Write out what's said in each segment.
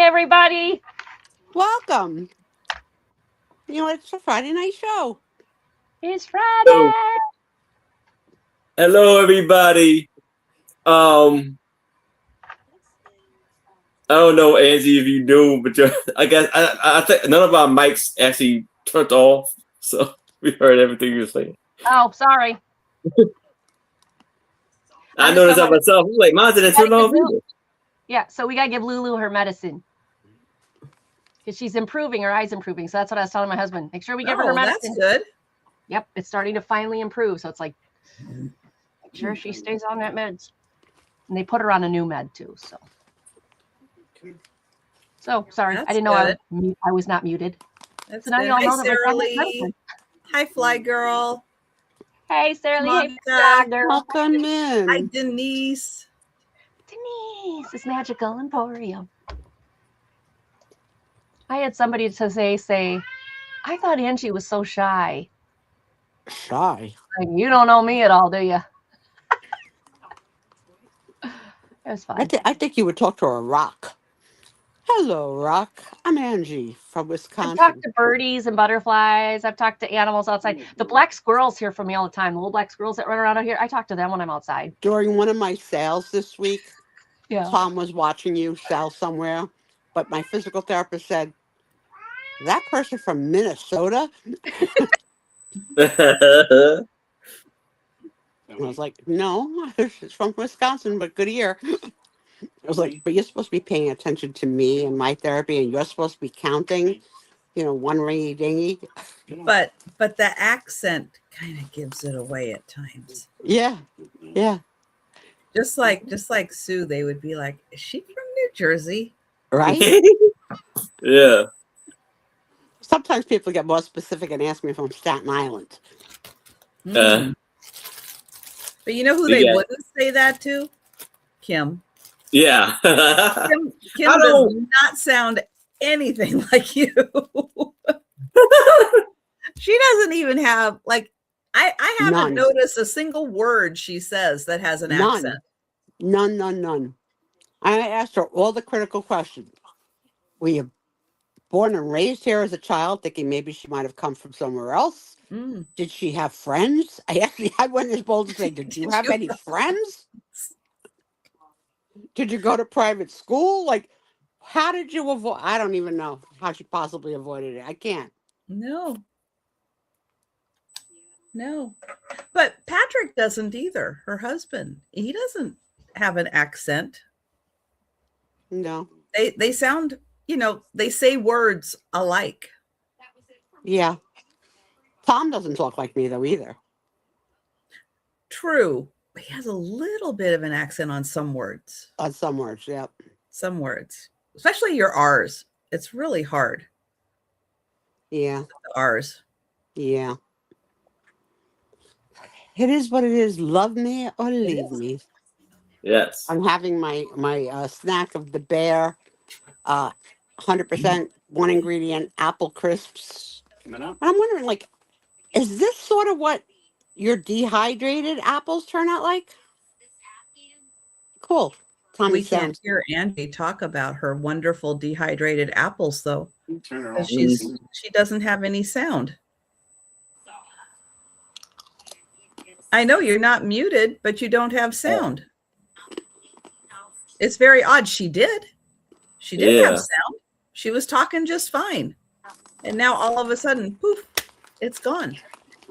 everybody. Welcome. It's a Friday night show. It's Friday. Hello, everybody. I don't know, Angie, if you do, but I guess I think none of our mics actually turned off, so we heard everything you were saying. Oh, sorry. I noticed that myself. I'm like, mine didn't turn off either. Yeah, so we gotta give Lulu her medicine because she's improving. Her eye's improving. So that's what I was telling my husband. Make sure we give her medicine. That's good. Yep, it's starting to finally improve. So it's like, make sure she stays on that meds. And they put her on a new med too. So sorry, That's I didn't know good. I was not muted. That's So now good. you all Hi, know that my Sarah friend has Lee. medicine. Hi, Fly Girl. Hey, Sarah Lee. Hey, Monica. girl. Welcome Hi, in. Denise. Denise is Magical Emporium. I had somebody to say, I thought Angie was so shy. Shy. Like, you don't know me at all, do you? It was fun. I think you would talk to a rock. Hello, Rock. I'm Angie from Wisconsin. I've talked to birdies and butterflies. I've talked to animals outside. The black squirrels hear from me all the time. The little black squirrels that run around out here. I talk to them when I'm outside. During one of my sales this week, Yeah. Tom was watching you sell somewhere, but my physical therapist said, that person from Minnesota? I was like, no, it's from Wisconsin, but good ear. I was like, but you're supposed to be paying attention to me and my therapy, and you're supposed to be counting, one ringy dingy. But the accent kind of gives it away at times. Yeah. Just like Sue, they would be like, is she from New Jersey? Right? Yeah. Sometimes people get more specific and ask me if I'm Staten Island. But you know who they wouldn't say that to? Kim. Yeah. Kim does not sound anything like you. She doesn't even have, like, I haven't noticed a single word she says that has an accent. None. I asked her all the critical questions. Were you born and raised here as a child, thinking maybe she might have come from somewhere else? Did she have friends? I went as bold to say, did you have any friends? Did you go to private school? Like, how did you avoid? I don't even know how she possibly avoided it. I can't. No. But Patrick doesn't either. Her husband, he doesn't have an accent. No. They sound, they say words alike. Yeah. Tom doesn't talk like me though either. True. He has a little bit of an accent on some words. On some words, yep. Some words. Especially your R's. It's really hard. Yeah. The R's. Yeah. It is what it is. Love me or leave me. Yes. I'm having my snack of the Bear 100% one ingredient apple crisps. And I'm wondering, like, is this sort of what your dehydrated apples turn out like? Cool. We can't hear Angie talk about her wonderful dehydrated apples, though. She doesn't have any sound. I know you're not muted, but you don't have sound. It's very odd. She did have sound. She was talking just fine. And now all of a sudden, poof, it's gone.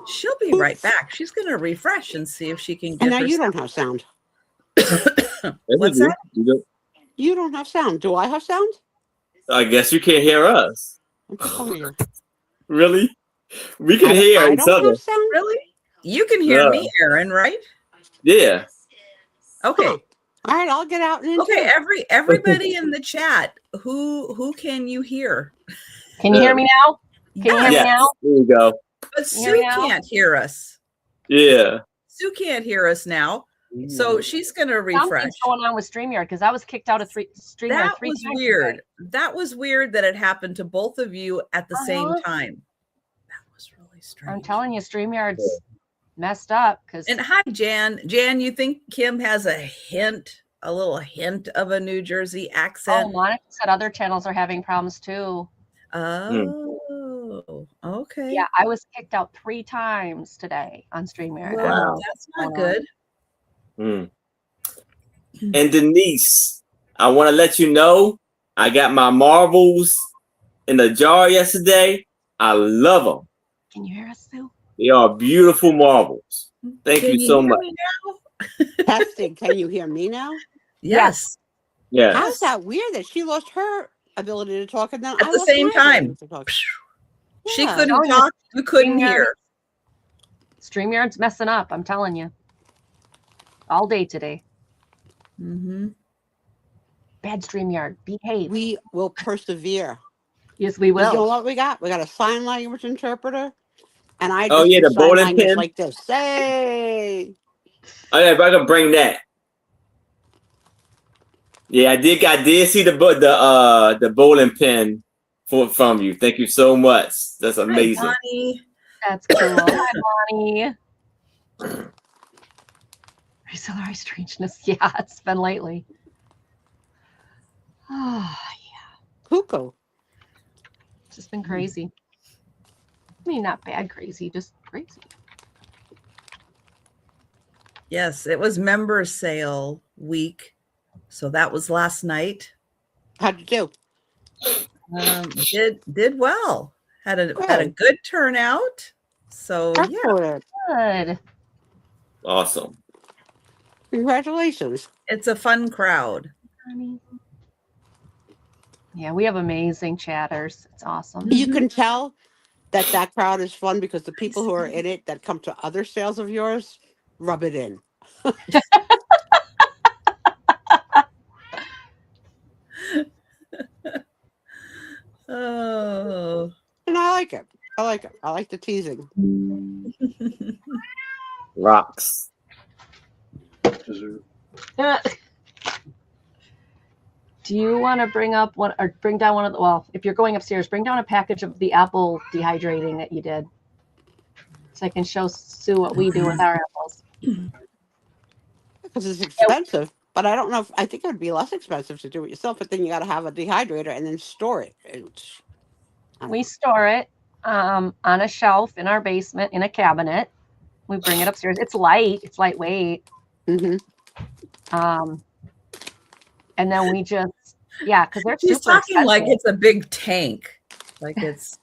She'll be right back. She's going to refresh and see if she can get And now her you sound. don't have sound. What's that? You don't have sound. Do I have sound? I guess you can't hear us. I'm Really? We can hear each other. Have sound? Really? You can hear me, Aaron, right? Yeah. Okay. Huh. All right, I'll get out and Okay, everybody in the chat, who can you hear? Can you hear me now? Can you hear me now? There you go. But Sue can't hear us. Yeah. Sue can't hear us now. So she's going to refresh. Something's going on with StreamYard because I was kicked out of StreamYard that 3 was times. weird. That was weird that it happened to both of you at the same time. That was really strange. I'm telling you, StreamYard's messed up. And hi, Jan. Jan, you think Kim has a hint a little hint of a New Jersey Oh, accent. Monica said other channels are having problems too. Oh, okay. Yeah, I was kicked out 3 times today on StreamYard. I don't Well, know that's what's not going on. good. And Denise, I want to let you know I got my marbles in the jar yesterday. I love them. Can you hear us, Sue? They are beautiful marbles. Thank Can you so hear much. me now? Testing. Can you hear me now? Yes. Yeah. How's that weird that she lost her ability to talk and then At I the lost same my ability time. to talk? She Yeah. couldn't Telling you, talk. You couldn't StreamYard- hear. StreamYard's messing up, I'm telling you. All day today. Mm-hmm. Bad StreamYard. Behave. We will persevere. Yes, we You know will. what we got? We got a sign language interpreter. And I Oh, just yeah, do the sign bowling language pin. like this. Say. Oh, yeah, if I can bring that. Yeah, I did see the bowling pin from you. Thank you so much. That's Hi, amazing. Bonnie. That's cool. Hi, Bonnie. Our strangeness. Yeah, it's been lately. Oh, Cuckoo. it's just been crazy. I mean, not bad crazy, just crazy. Yes, it was member sale week. So that was last night. How'd you do? Did well. Had a Good. good turnout. So yeah. Excellent. Good. Awesome. Congratulations. It's a fun crowd. Honey. Yeah, we have amazing chatters. It's awesome. You can tell that that crowd is fun because the people who are in it that come to other sales of yours rub it in. Oh. And I like it. I like it. I like the teasing. Rocks. Do you want to bring up one or bring down one of the, well, if you're going upstairs, bring down a package of the apple dehydrating that you did. So I can show Sue what we do with our apples. Because it's expensive. But I don't know if I think it would be less expensive to do it yourself, but then you gotta have a dehydrator and then store it. We store it on a shelf in our basement in a cabinet. We bring it upstairs. It's light, it's lightweight. Mm-hmm. And then we just, yeah, because they're She's super talking like expensive. it's a big tank. Like it's,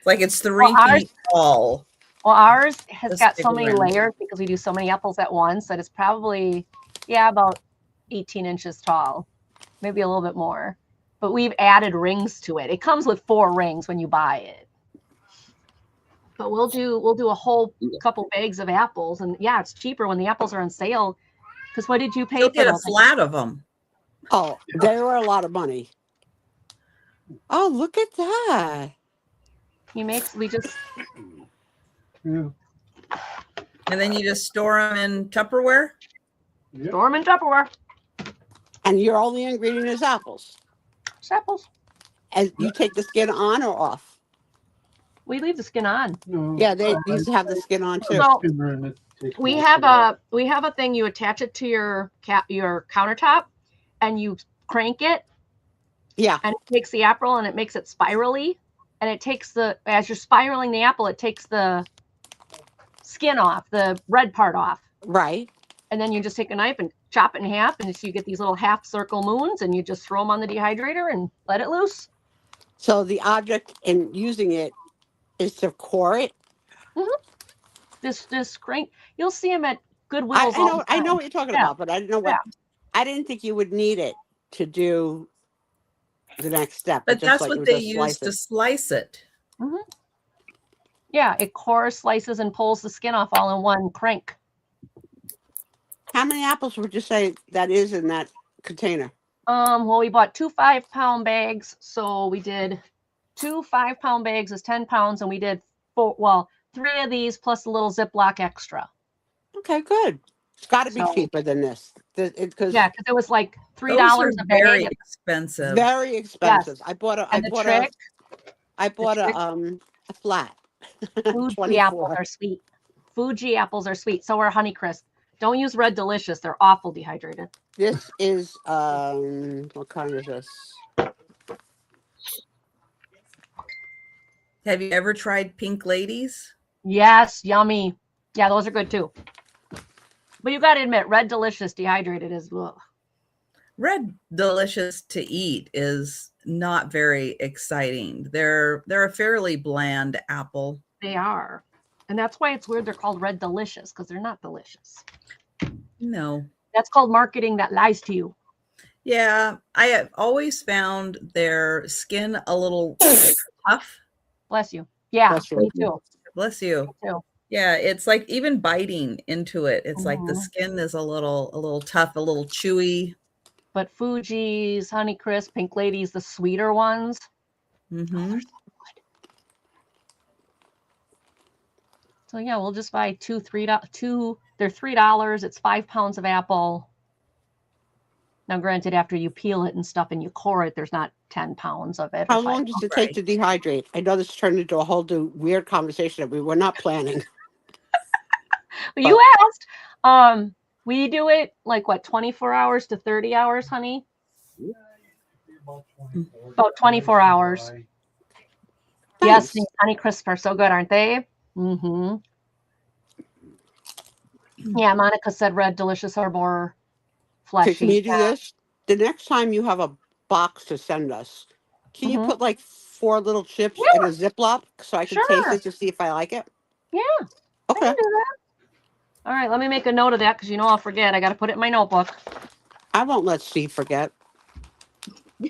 like it's 3 Well, feet tall. Well, ours has This got big so many one. layers because we do so many apples at once that it's probably, yeah, about 18 inches tall, maybe a little bit more. But we've added rings to it. It comes with 4 rings when you buy it. But we'll do a whole couple bags of apples, and yeah, it's cheaper when the apples are on sale. Because what did you pay You'll for get a those? flat of them. Oh, they were a lot of money. Oh, look at that. We just And then you just store them in Tupperware. store them in Tupperware. And your only ingredient is apples. It's apples. And you take the skin on or off? We leave the skin on. Yeah, they used to have the skin on too. So we have a thing. You attach it to your countertop, and you crank it, Yeah. and it takes the apple and it makes it spirally, and it takes as you're spiraling the apple, it takes the skin off, the red part off, Right. and then you just take a knife and chop it in half, and so you get these little half circle moons, and you just throw them on the dehydrator and let it loose. So the object in using it is to core it. This crank, you'll see them at Goodwill. I know what you're talking Yeah. about, but I didn't know what. Yeah. I didn't think you would need it to do the next step. But just that's like it what was they a use to slice slice it. Yeah, it cores, slices, and pulls the skin off all in one crank. How many apples would you say that is in that container? Well, we bought 2 5-pound bags, so we did 2 5-pound bags is 10 pounds, and we did 3 of these plus a little Ziploc extra. Okay, good. It's got to be So- cheaper than this. Because Yeah, because it was like $3 Those are a very bag. expensive. very expensive. I bought a And the trick, a flat. Fuji 24. apples are sweet. Fuji apples are sweet. So are Honeycrisp. Don't use Red Delicious. They're awful dehydrated. This is what kind is this? Have you ever tried Pink Ladies? Yes, yummy. Yeah, those are good too. But you got to admit, Red Delicious dehydrated is ugh. Red Delicious to eat is not very exciting. They're a fairly bland apple. They are. And that's why it's weird they're called Red Delicious, because they're not delicious. No. That's called marketing that lies to you. Yeah, I have always found their skin a little tough. Bless you. Yeah, Bless you. me too. Bless you. Me too. Yeah, it's like even biting into it. It's like the Mhm. skin is a little tough, a little chewy. But Fuji's, Honeycrisp, Pink Ladies, the sweeter ones. Mm-hmm. So yeah, we'll just buy two. They're $3. It's 5 pounds of apple. Now, granted, after you peel it and stuff and you core it, there's not 10 pounds of it. How or 5 long does pounds. it take to dehydrate? I know this turned into a whole new weird conversation that we were not planning. But you asked. We do it like what, 24 hours to 30 hours, honey? About 24 hours. Yes, Nice. these Honeycrisp are so good, aren't they? Mm-hmm. Yeah, Monica said Red Delicious are more Okay, fleshy. can you do Yeah. this? The next time you have a box to send us, can you Mhm. put like 4 little chips in a Ziploc so I can taste Sure. it to see if I like it? Yeah, I Okay. can do that. All right, let me make a note of that because you know I'll forget. I got to put it in my notebook. I won't let Steve forget. I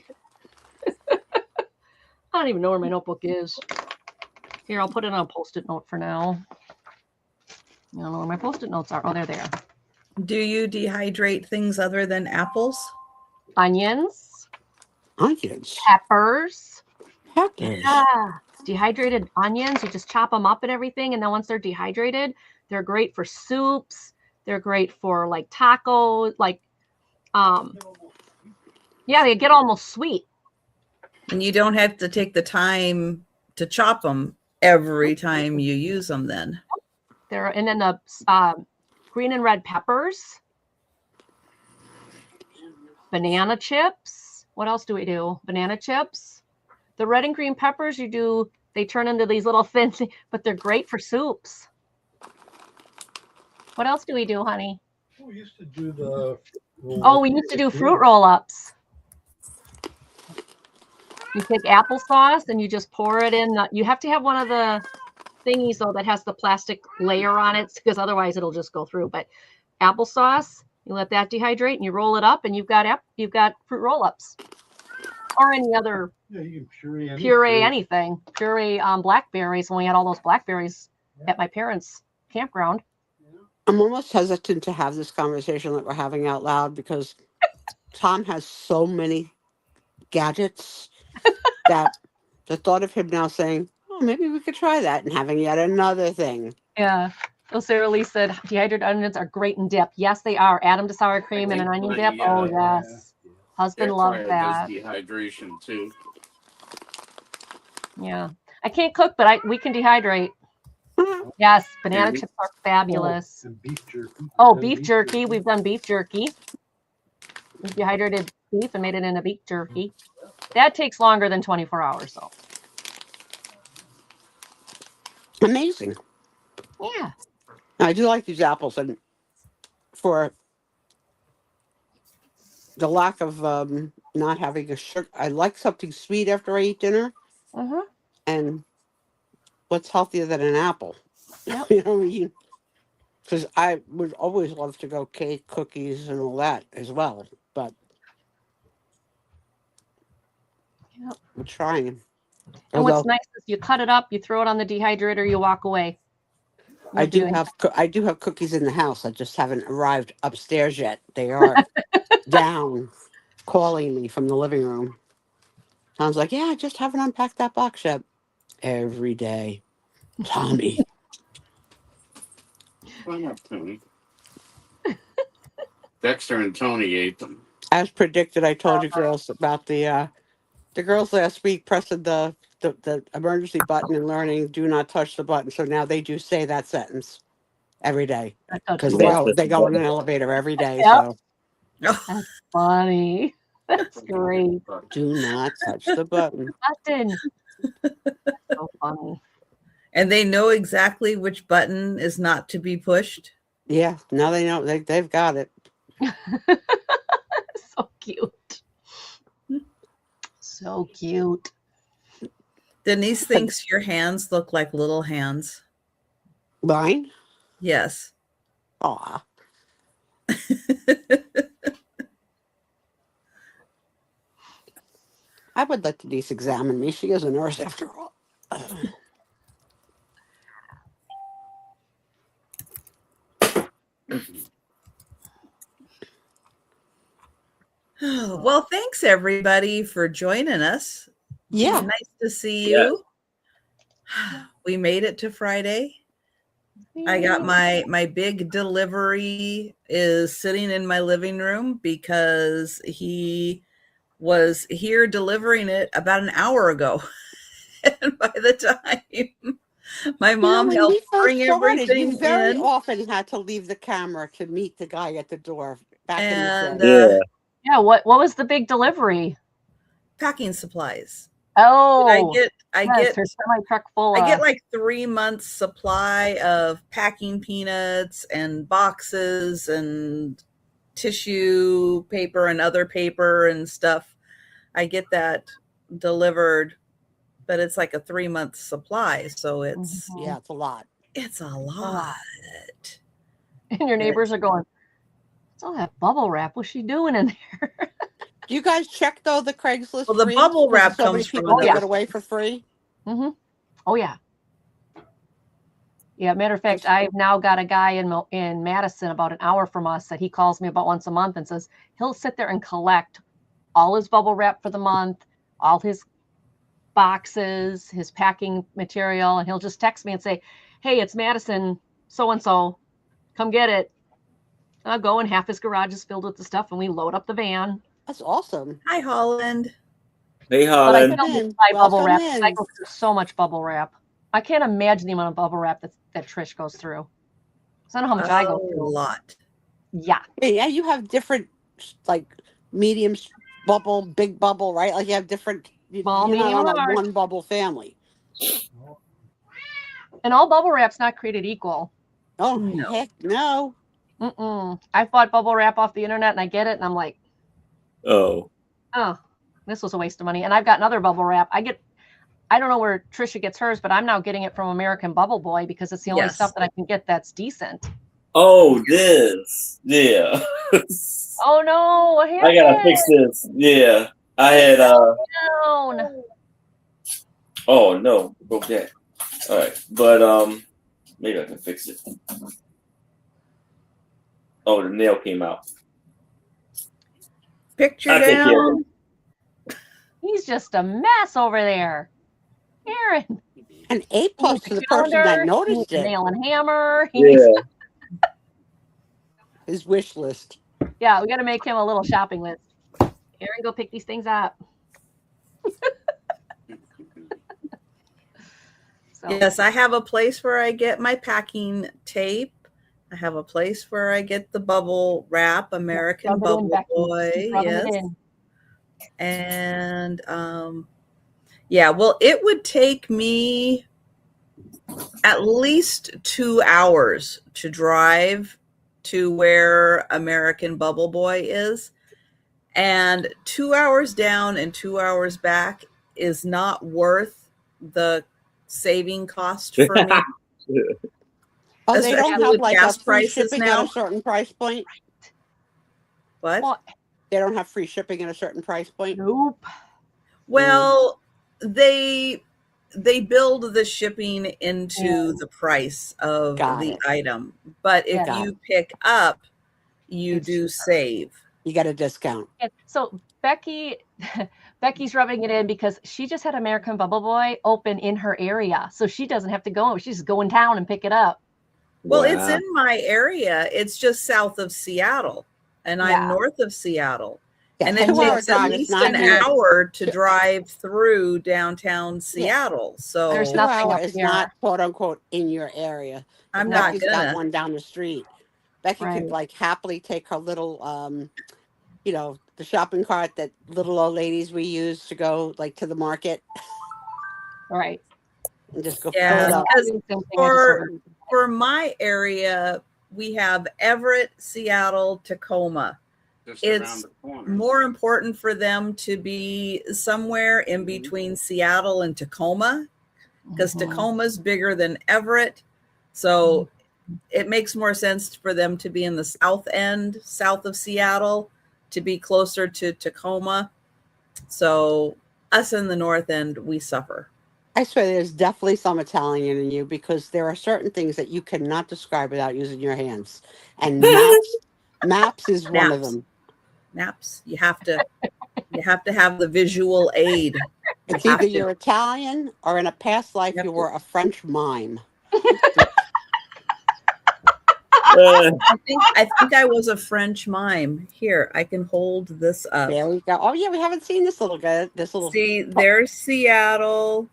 don't even know where my notebook is. Here, I'll put it on a Post-it note for now. I don't know where my Post-it notes are. Oh, there they are. Do you dehydrate things other than apples? Onions, Onions. peppers. Peppers. Yeah, dehydrated onions. You just chop them up and everything, and then once they're dehydrated, they're great for soups. They're great for like tacos. Like, yeah, they get almost sweet. And you don't have to take the time to chop them every time you use them then. And then the green and red peppers, banana chips. What else do we do? Banana chips. The red and green peppers they turn into these little thin things, but they're great for soups. What else do we do, honey? We used to do we used to do fruit roll-ups. You take applesauce and you just pour it in. You have to have one of the thingies though that has the plastic layer on it because otherwise it'll just go through. But applesauce, you let that dehydrate and you roll it up and you've got fruit roll-ups or any other you can puree anything. Puree blackberries when we had all those blackberries at my parents' campground. I'm almost hesitant to have this conversation that we're having out loud because Tom has so many gadgets that the thought of him now saying, oh, maybe we could try that and having yet another thing. Yeah. So Sarah Lee said dehydrated onions are great in dip. Yes, they are. Add them to sour cream and an onion dip. Oh, yes. Husband loved that. Dehydration too. Yeah. I can't cook, but we can dehydrate. Yes, banana chips are fabulous. And beef jerky. Oh, beef jerky. We've done beef jerky. We dehydrated beef and made it into beef jerky. That takes longer than 24 hours, though. Amazing. Yeah. I do like these apples, and for the lack of not having a sugar, I like something sweet after I eat dinner. Mm-hmm. And what's healthier than an apple? Yep. You know what I mean? Because I would always love to go cake, cookies, and all that as well. But Yep. we're trying. And what's Although nice is you cut it up, you throw it on the dehydrator, you walk away. I do have cookies in the house. I just haven't arrived upstairs yet. They are down, calling me from the living room. Sounds like, yeah, I just haven't unpacked that box yet. Every day, Tommy. Why not, Tony? Dexter and Tony ate them. As predicted, I told you girls about the girls last week pressing the emergency button and learning do not touch the button. So now they do say that sentence every day because they go in an elevator every day. Yep. So That's funny. That's great. Do not touch the button. Button. So funny. And they know exactly which button is not to be pushed. Yeah, now they know. They've got it. So cute. So cute. Denise thinks your hands look like little hands. Mine? Yes. Aw. I would let Denise examine me. She is a nurse after all. Well, thanks everybody for joining us. Yeah. Nice to see you. We made it to Friday. I got my big delivery is sitting in my living room because he was here delivering it about an hour ago. And by the time my mom when helped he first bring started, everything you very in, often had to leave the camera to meet the guy at the door back and in the day. Yeah, what was the big delivery? packing supplies. Oh, I yes, get her semi truck full. I get like 3 months supply of packing peanuts and boxes and tissue paper and other paper and stuff. I get that delivered, but it's like a 3-month supply. So it's Yeah, it's a lot. it's a lot. And your neighbors are going, what's all that bubble wrap? What's she doing in there? Do you guys check though the Craigslist? Well, the reads? bubble wrap So many comes from people give another- it away for free. Mm-hmm. Oh yeah. Yeah, matter of fact, I've now got a guy in Madison about an hour from us that he calls me about once a month and says he'll sit there and collect all his bubble wrap for the month, all his boxes, his packing material, and he'll just text me and say, hey, it's Madison so-and-so, come get it. And I'll go, and half his garage is filled with the stuff, and we load up the van. That's awesome. Hi, Holland. Hey, But I Holland. can only in. buy bubble Welcome wrap. in. I go through so much bubble wrap. I can't imagine the amount of bubble wrap that Trish goes through. So I don't know how much I go A through. lot. Yeah. Yeah, you have different like medium bubble, big bubble, right? Like you have different. Small, You're not medium, on a large. one bubble family. And all bubble wrap's not created equal. Oh No. heck no! I've bought bubble wrap off the internet and I get it and I'm like, Oh, oh, this was a waste of money. And I've got another bubble wrap. I don't know where Trisha gets hers, but I'm now getting it from American Bubble Boy because it's the only Yes. stuff that I can get that's decent. oh, this, yeah. Oh no, what happened? I gotta fix this. Yeah, I had. Down. Oh no, broke that. All right, but maybe I can fix it. Oh, the nail came out. Picture I'll take care of down. He's just a mess over there. Aaron. An A plus to the person Calendar, that noticed he needs a it. nail and hammer. Yeah. His wish list. Yeah, we got to make him a little shopping list. Aaron, go pick these things up. So, Yes, I have a place where I get my packing tape. I have a place where I get the bubble wrap, American rub it in, Bubble Becky. Boy. Keep rubbing it Yes. in. And yeah, well, it would take me at least 2 hours to drive to where American Bubble Boy is. And 2 hours down and 2 hours back is not worth the saving cost for me. Oh, they Especially don't have with like a gas free prices shipping now. at a certain price point. What? Well, They don't have free shipping at a certain price point. nope. Well, they build the shipping into the price of Got the it. item. But if Yeah. you pick up, you It's do save. You get a discount. Yeah, so Becky's rubbing it in because she just had American Bubble Boy open in her area. So she doesn't have to go. She's just go in town and pick it up. Well, it's Wow. in my area. It's just south of Seattle, and Yeah. I'm north of Seattle. Yeah, And it 2 hour takes at drive is least not an near- hour to drive through downtown Seattle. So There's 2 nothing hour up is here. not quote unquote in your area. I'm not Becky's got gonna. one down the street. Becky Right. could like happily take her little the shopping cart that little old ladies we use to go like to the market Right. and just go Yeah, fill it up. because Same thing, I just for ordered. for my area, we have Everett, Seattle, Tacoma. Just It's around the corner. more important for them to be somewhere in between Seattle and Tacoma, because Mhm. Tacoma's bigger than Everett. So it makes more sense for them to be in the south end, south of Seattle, to be closer to Tacoma. So us in the north end, we suffer. I swear there's definitely some Italian in you because there are certain things that you cannot describe without using your hands. And maps is one of Naps. them. Naps. You have to have the visual aid. It's have either to. you're Italian or in a past life You have you to. were a French mime. I think I was a French mime. Here, I can hold this up. There we go. Oh yeah, we haven't seen this little guy. See, there's Seattle.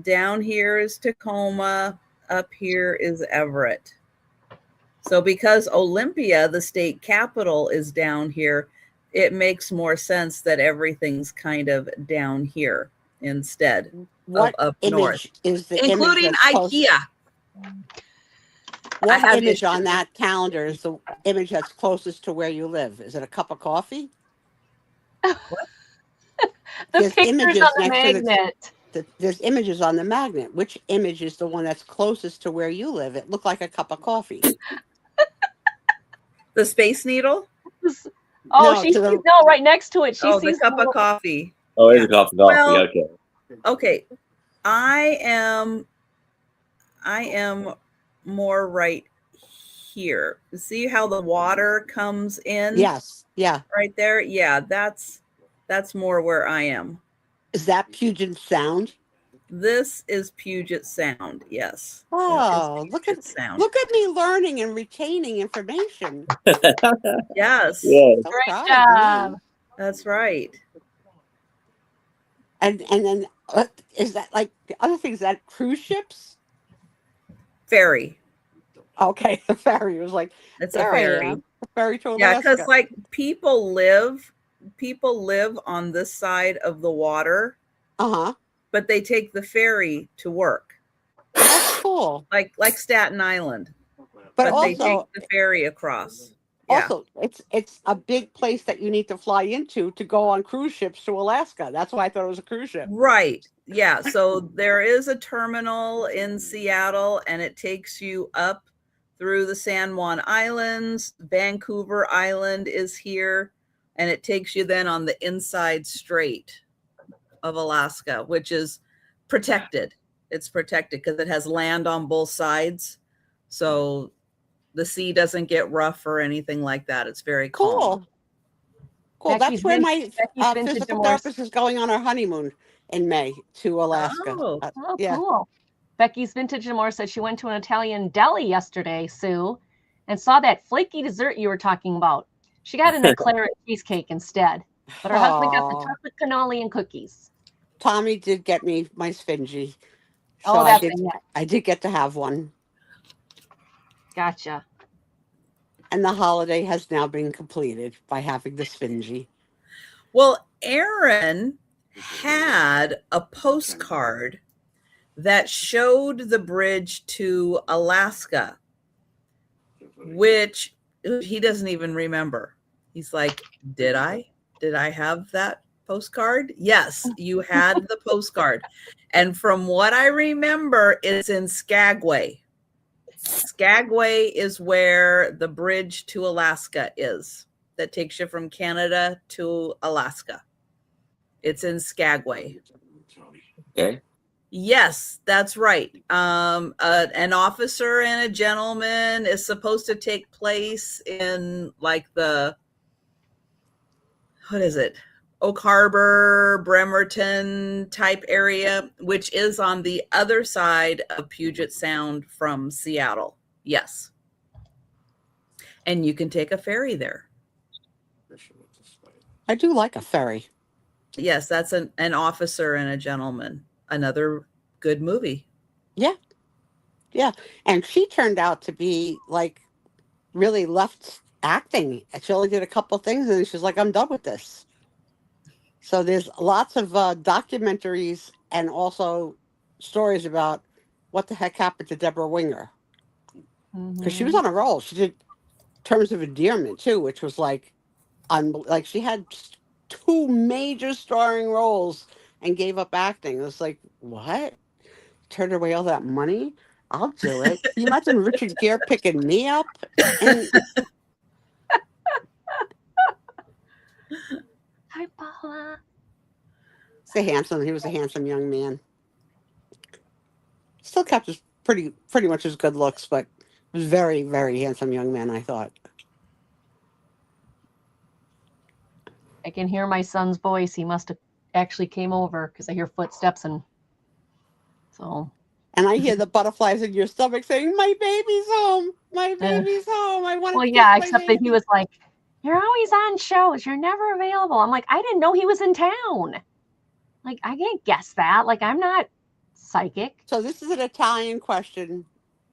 Down here is Tacoma. Up here is Everett. So because Olympia, the state capital, is down here, it makes more sense that everything's kind of down here instead What of up image north, is the including image that's close- IKEA. What have image on issues. that calendar is the image that's closest to where you live? Is it a cup of coffee? The There's pictures images on the next to the- magnet. There's images on the magnet. Which image is the one that's closest to where you live? It looked like a cup of coffee. The Space Needle. Oh, No, she to the- sees no right next to it. She Oh, the sees cup little- of coffee. Oh, it's a coffee. Well- Okay. Okay, I am more right here. See how the water comes in? Yes, yeah. Right there. Yeah, that's more where I am. Is that Puget Sound? This is Puget Sound. Yes. That is Oh, Puget Sound. look at me learning and retaining information. Yes. Yeah. So Great proud of job. me. That's right. And then is that like the other thing? Is that cruise ships? Ferry. Okay, the ferry was like It's a there I ferry. am, the ferry to Yeah, Alaska. because like people live on this side of the water, Uh-huh. but they take the ferry to work. That's cool. Like Staten Island. But But they take also the ferry across. Yeah. also it's a big place that you need to fly into to go on cruise ships to Alaska. That's why I thought it was a cruise ship. Right. Yeah. So there is a terminal in Seattle and it takes you up through the San Juan Islands. Vancouver Island is here and it takes you then on the inside strait of Alaska, which is protected. It's protected because it has land on both sides. So the sea doesn't get rough or anything like that. It's very calm. Cool. Becky's That's where my Becky's vintage physical divorce. therapist is going on our honeymoon in May to Alaska. Oh. Oh, yeah. cool. Becky's Vintage and More said she went to an Italian deli yesterday, Sue, and saw that flaky dessert you were talking about. She got an eclair and cheesecake instead, but her husband got the Aw. chocolate cannoli and cookies. Tommy did get me my Sfingy. So Oh, I that's did, it. I did get to have one. Gotcha. And the holiday has now been completed by having the Sfingy. Well, Aaron had a postcard that showed the bridge to Alaska, which he doesn't even remember. He's like, did I have that postcard? Yes, you had the postcard. And from what I remember, it's in Skagway. Skagway is where the bridge to Alaska is, that takes you from Canada to Alaska. It's in Skagway. Okay. Yes, that's right. An officer and a gentleman is supposed to take place in like what is it? Oak Harbor, Bremerton type area, which is on the other side of Puget Sound from Seattle. Yes. And you can take a ferry there. I do like a ferry. Yes, that's an officer and a gentleman. Another good movie. And she turned out to be like really left acting. She only did a couple things, and she's like, "I'm done with this." So there's lots of documentaries and also stories about what the heck happened to Deborah Winger, because she was Mhm. on a roll. She did Terms of Endearment too, which was like, like she had 2 major starring roles and gave up acting. It was like, what? Turned away all that money? I'll do it. Can you imagine Richard Gere picking me up? And Hi, Paula. he was a handsome young man. Still kept his pretty much his good looks, but was very, very handsome young man, I thought. I can hear my son's voice. He must have actually came over because I hear footsteps and so. And I hear the butterflies in your stomach saying, "My baby's home. My baby's home. I want to Well, kiss yeah, my except that he baby." was like, "You're always on shows. You're never available." I'm like, I didn't know he was in town. Like, I can't guess that. Like, I'm not psychic. So this is an Italian question,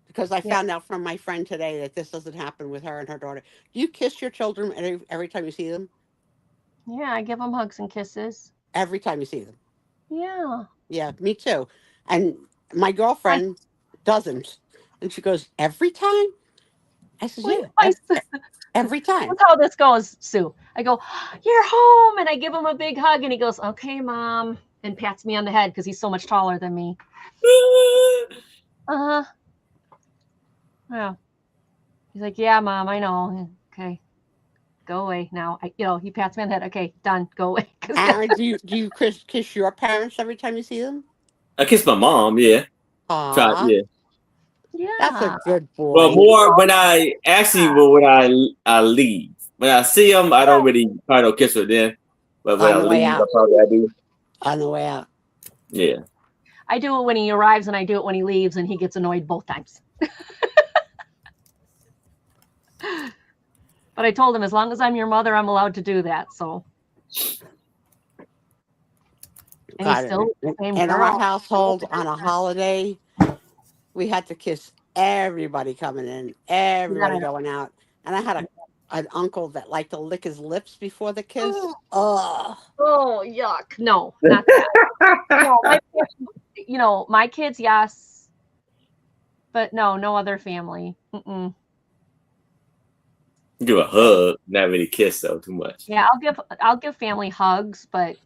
because I Yeah. found out from my friend today that this doesn't happen with her and her daughter. Do you kiss your children every time you see them? Yeah, I give him hugs and kisses. Every time you see them? Yeah. Yeah, me too. And my girlfriend doesn't. And she goes, "Every time?" I said, Wait, "Yeah, every time." that's how this goes, Sue. I go, "You're home," and I give him a big hug, and he goes, "Okay, Mom," and pats me on the head because he's so much taller than me. Uh-huh. Yeah. He's like, "Yeah, Mom, I know." Okay. Go away now. He pats me on the head. Okay, done. Go away. Aaron, do you kiss your parents every time you see them? I kiss my mom. Yeah. Try. Aw, Yeah. that's a Yeah. good Well, boy. more when I leave. When I see them, I don't really probably don't kiss her then. But when On I the way leave, out. I do. On the way out. Yeah. I do it when he arrives and I do it when he leaves, and he gets annoyed both times. But I told him, as long as I'm your mother, I'm allowed to do that. So. And he's Got still it. the same In our girl. household, on a holiday, we had to kiss everybody coming in, everybody going out. And I had an uncle that liked to lick his lips before the kiss. Oh, Oh, yuck. No, not that. No, my kids, yes. But no other family. Mm-mm. Give a hug, not really kiss though too much. Yeah, I'll give family hugs, but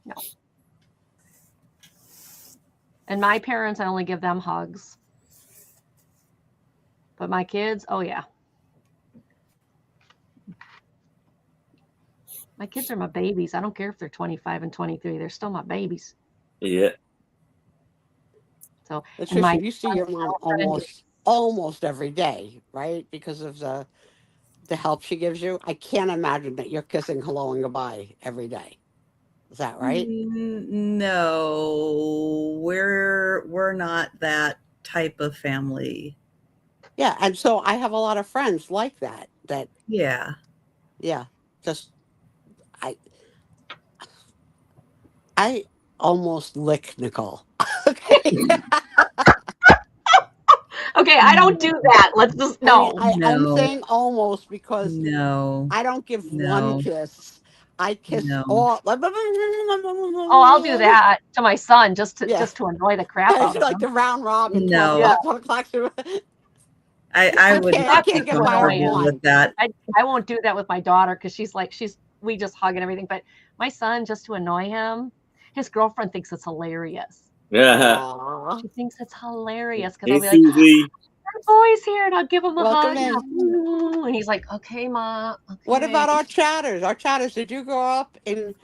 no. And my parents, I only give them hugs. But my kids, oh yeah. My kids are my babies. I don't care if they're 25 and 23. They're still my babies. Yeah. So, Patricia, you see your mom almost every day, right? Because of the help she gives you. I can't imagine that you're kissing hello and goodbye every day. Is that right? No, we're not that type of family. Yeah, and so I have a lot of friends like that. Yeah. Just I almost lick Nicole. Okay. Okay, I don't do that. Let's just no. I'm saying almost because No. I don't give one kiss. I kiss all. Oh, I'll do that to my son just to annoy the crap out of like him. the round robin. No. 12 o'clock. I would not can't get by one. with that. I won't do that with my daughter because we just hug and everything. But my son, just to annoy him, his girlfriend thinks it's hilarious. Yeah. She thinks it's hilarious because Hey, I'll be Susie. like, "My boy's here," and I'll give him a Welcome hug. And he's like, "Okay, Ma." Okay. What about our chatters? Did you grow up in,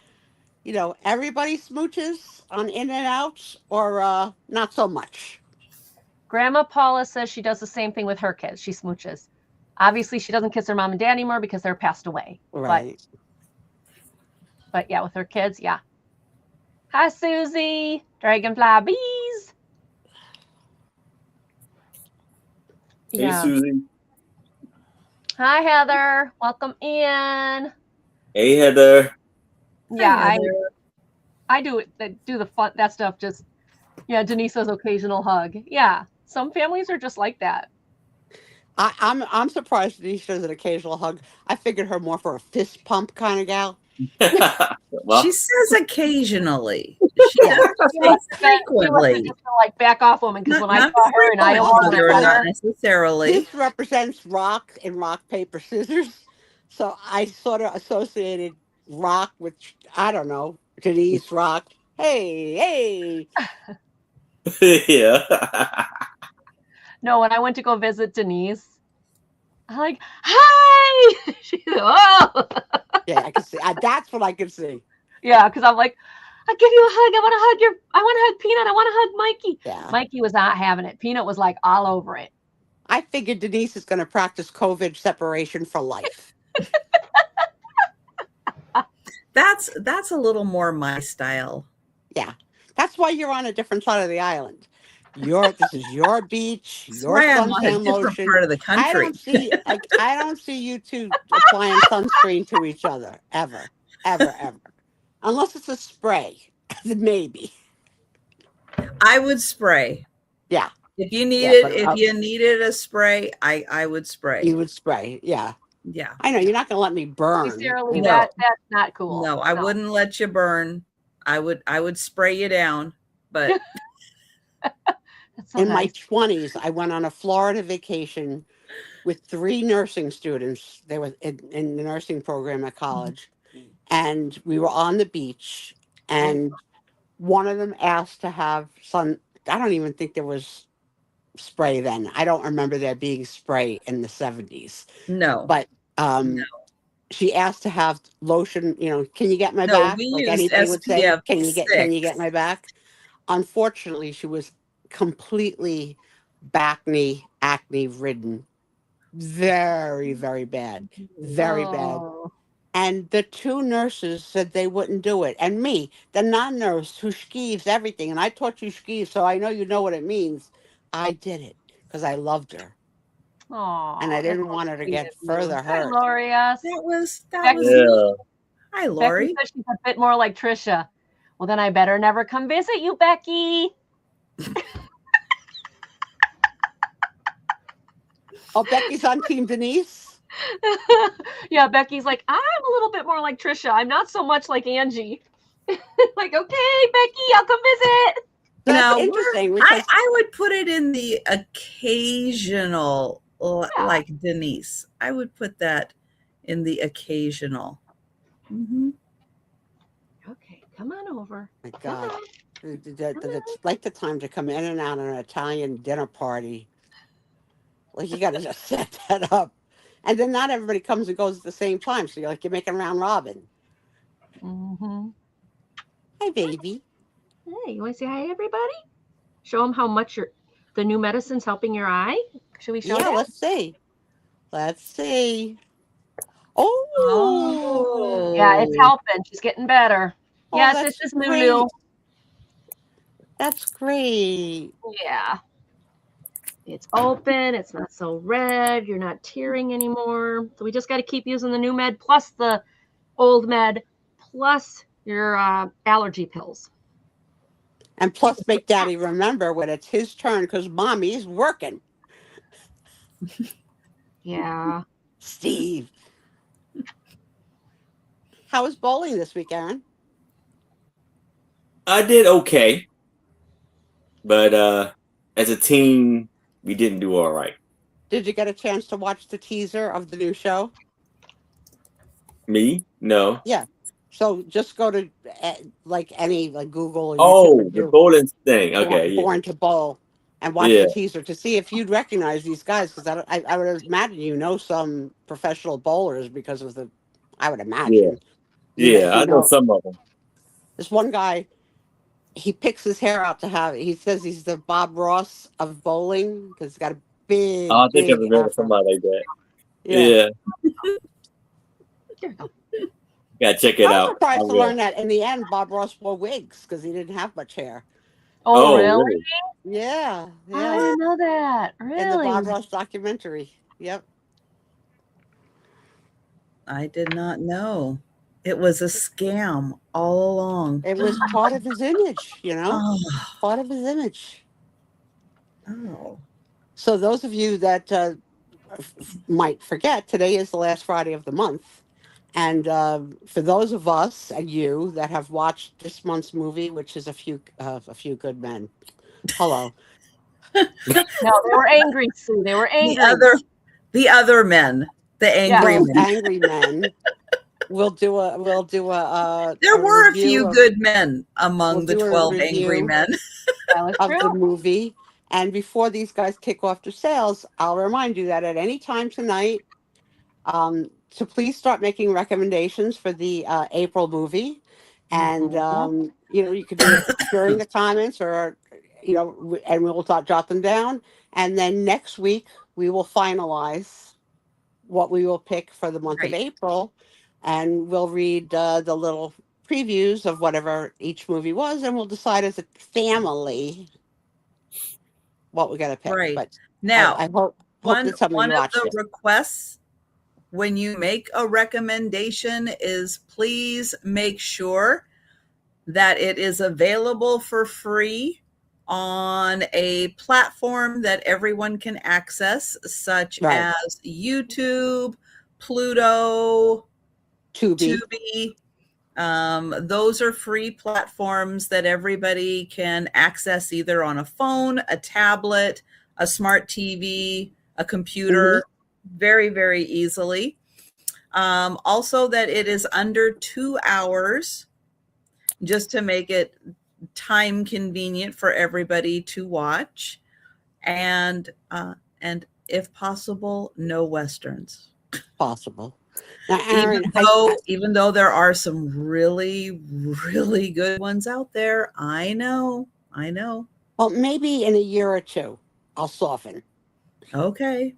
everybody smooches on in and outs, or not so much? Grandma Paula says she does the same thing with her kids. She smooches. Obviously, she doesn't kiss her mom and dad anymore because they're passed away. Right. But yeah, with her kids, yeah. Hi, Susie. Dragonfly bees. Hey, Susie. Hi, Heather. Welcome in. Hey, Heather. Yeah, Hi, Heather. I do the fun that stuff. Just Denise's occasional hug. Yeah, some families are just like that. I'm surprised Denise does an occasional hug. I figured her more for a fist pump kind of gal. Well, She says occasionally. She Yeah. doesn't say frequently. Just to, like back off woman because Not, when I not saw her in Iowa, frequently when or I met not her, necessarily. This represents rock and rock, paper, scissors. So I sort of associated rock with, I don't know, Denise Rock. Hey, yeah. no, when I went to go visit Denise, I'm like, hi. She's oh, yeah, I can see. That's what I can see. yeah, because I'm like, I'll give you a hug. I want to hug Peanut. I want to hug Mikey. Yeah. Mikey was not having it. Peanut was like all over it. I figured Denise is going to practice COVID separation for life. That's a little more my style. Yeah. That's why you're on a different side of the island. This is your beach, That's your why I'm on a suntan different lotion. part of the country. I don't see you two applying sunscreen to each other ever. Unless it's a spray. Maybe. I would spray. Yeah. If you needed, but, if you needed a spray, I would spray. You would spray. Yeah. Yeah. I know you're not going to let me burn. Sincerely, No. that's not cool. No, I wouldn't let you burn. I would spray you down, but That's so In my nice. 20s, I went on a Florida vacation with 3 nursing students. They were in the nursing program at college. And we were on the beach. And one of them asked to have I don't even think there was spray then. I don't remember there being spray in the 70s. no. But No. she asked to have lotion, can you get my No, back? we Like used anybody would say, SPF can you 6. get my back? Unfortunately, she was completely acne ridden. Very, very bad. Very bad. Oh. And the 2 nurses said they wouldn't do it. And me, the non-nurse who skeeves everything, and I taught you skeeve, so I know you know what it means. I did it because I loved her. Aw, And I that's didn't so want her to sweet get of you. further Hi, hurt. Lori. Yes. That was Yeah. Hi, Becky Lori. said she's a bit more like Trisha. Well, then I better never come visit you, Becky. Oh, Becky's on Team Denise? Yeah, Becky's like, I'm a little bit more like Trisha. I'm not so much like Angie. Like, okay, Becky, I'll come visit. So Now, that's interesting because I would put it in the occasional, like Denise. I would put that in the occasional. Mm-hmm. Okay, come on over. my Come God, on. it's like the time to come in and out of an Italian dinner party. Like you got to just set that up. And then not everybody comes and goes at the same time. So you're making round robin. Mm-hmm. Hi, baby. Hey, you want to say hi, everybody? Show them how much the new medicine's helping your eye. Should we show Yeah, that? let's see. Let's see. Oh, Yeah, it's helping. She's getting better. Oh, Yes, that's this is great. Lulu. That's great. Yeah. It's open. It's not so red. You're not tearing anymore. So we just got to keep using the new med plus the old med plus your allergy pills. And plus, make Daddy remember when it's his turn because Mommy's working. Yeah. Steve. How was bowling this week, Aaron? I did okay. But as a team, we didn't do all right. Did you get a chance to watch the teaser of the new show? Me? No. Yeah. So just go to any Google. Or Oh, YouTube the bowling thing. Okay, yeah. Born to Bowl, and watch Yeah. the teaser to see if you'd recognize these guys. Because I would imagine you know some professional bowlers because of I would imagine. Yeah, I know some of them. This one guy, he picks his hair out to have. He says he's the Bob Ross of bowling because he's got a big. I think big I've remember afro. somebody like that. Yeah. Gotta check it I was out. surprised I to will. learn that in the end, Bob Ross wore wigs because he didn't have much hair. Oh, Oh, really? really? Yeah, I yeah. didn't know that. In the Really? Bob Ross documentary. Yep. I did not know. It was a scam all along. It was part of his image, Oh, part of his image. oh. So those of you that might forget, today is the last Friday of the month. And for those of us and you that have watched this month's movie, which is a few good men. Hello. No, they were angry, Sue. They were angry. The other men, the angry Those men. angry men. We'll do a There were a review few of- good men among we'll the do a 12 angry review men. That was of the true. movie. And before these guys kick off their sales, I'll remind you that at any time tonight, to please start making recommendations for the April movie. And, you can do it during the comments or, and we'll jot them down. And then next week, we will finalize what we will pick for the month of Right. April. And we'll read the little previews of whatever each movie was, and we'll decide as a family what we're going to pick. Right. But Now, I hope that some of one you of watched the it. requests when you make a recommendation is please make sure that it is available for free on a platform that everyone can access, such Right. as YouTube, Pluto, Tubi. Those are free platforms that everybody can access either on a phone, a tablet, a smart TV, a computer, very, very easily. Also that it is under 2 hours, just to make it time convenient for everybody to watch. And if possible, no Westerns. Possible. Now, Aaron, Even though there are some really, really good ones out there, I know. Well, maybe in a year or two, I'll soften. Okay.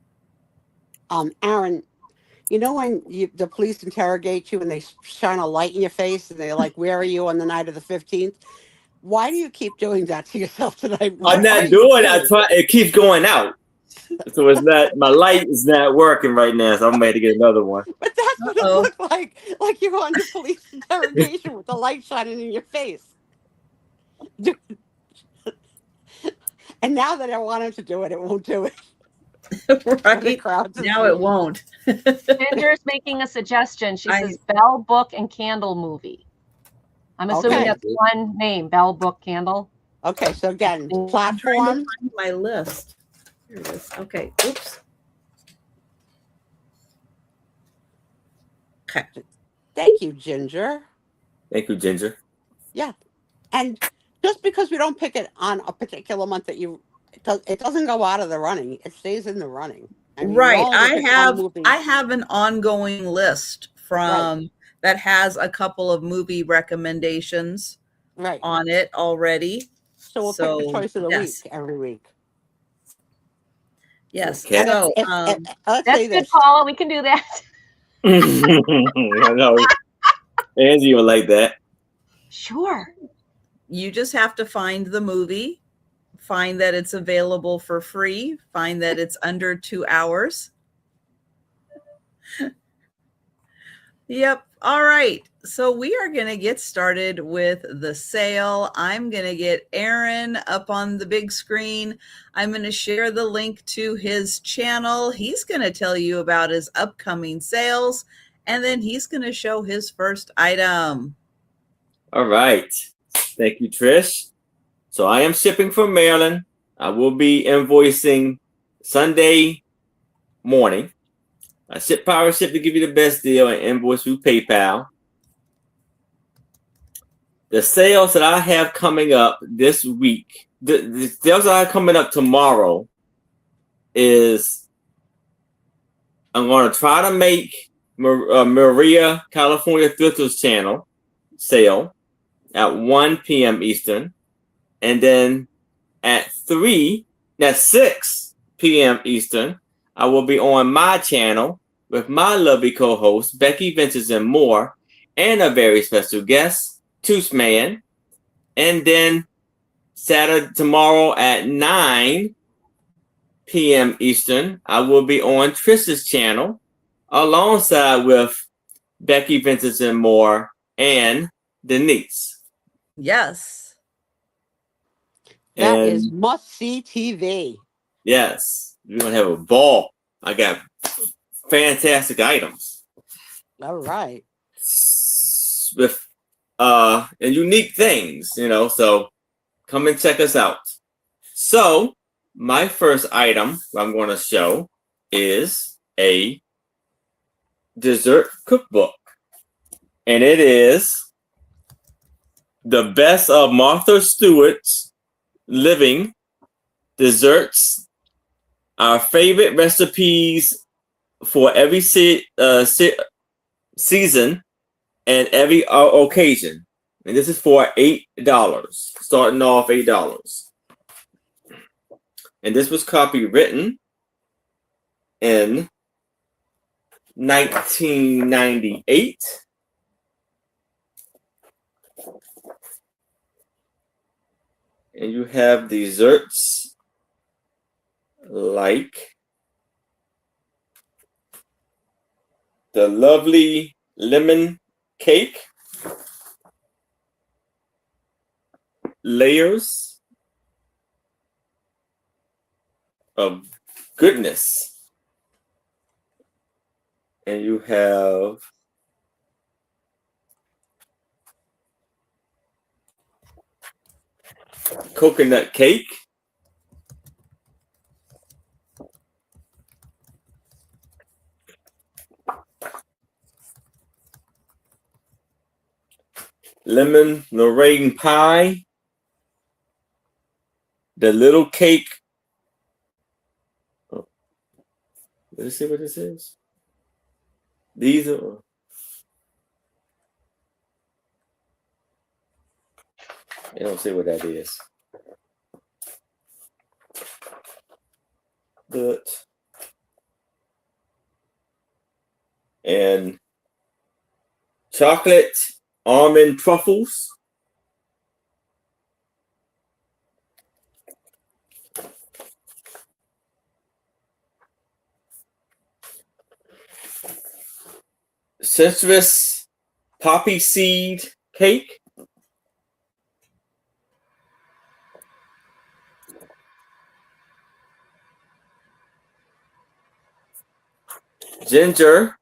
Aaron, you know when the police interrogate you and they shine a light in your face and they're like, "Where are you on the night of the 15th?" Why do you keep doing that to yourself tonight? I'm not doing it. It keeps going out. So it's not, my light is not working right now, so I'm ready to get another one. But that's what it looked like you're on the police interrogation with the light shining in your face. And now that I want him to do it, it won't do it. Right. Now it won't. Ginger's making a suggestion. She says Bell Book and Candle movie. I'm assuming that's one name, Bell Book Candle. Okay, so again, platform. I'm trying to find my list. Here it is. Okay. Oops. Okay. Thank you, Ginger. Thank you, Ginger. Yeah. And just because we don't pick it on a particular month that it doesn't go out of the running. It stays in the running. Right. I have an ongoing list from that has a couple of movie recommendations on it already. So we'll pick the choice of the week every week. Yes. Okay. So that's good, Paula. We can do that. I know. Angie will like that. Sure. You just have to find the movie, find that it's available for free, find that it's under 2 hours. Yep. All right. So we are going to get started with the sale. I'm going to get Aaron up on the big screen. I'm going to share the link to his channel. He's going to tell you about his upcoming sales, and then he's going to show his first item. All right. Thank you, Trish. So I am shipping from Maryland. I will be invoicing Sunday morning. I ship Power Ship to give you the best deal and invoice through PayPal. The sales that I have coming up this week, the sales that I have coming up tomorrow is I'm going to try to make Maria California Thrifters channel sale at 1 p.m. Eastern. And then at 6 p.m. Eastern, I will be on my channel with my lovely co-host, Becky Ventures and more, and a very special guest, Tooth Man. And then Saturday, tomorrow at 9 p.m. Eastern, I will be on Trish's channel alongside with Becky Ventures and more and Denise. Yes. That is must-see TV. Yes. We're going to have a ball. I got fantastic items All right. with and unique things, so come and check us out. So my first item I'm going to show is a dessert cookbook, and it is the best of Martha Stewart's living desserts, our favorite recipes for every season and every occasion. And this is for $8, starting off $8. And this was copywritten in 1998. And you have desserts like the lovely lemon cake, layers of goodness, and you have coconut cake, lemon meringue pie, the little cake. Oh, let's see what this is. These are. I don't see what that is. But and chocolate almond truffles. Citrus poppy seed cake. Ginger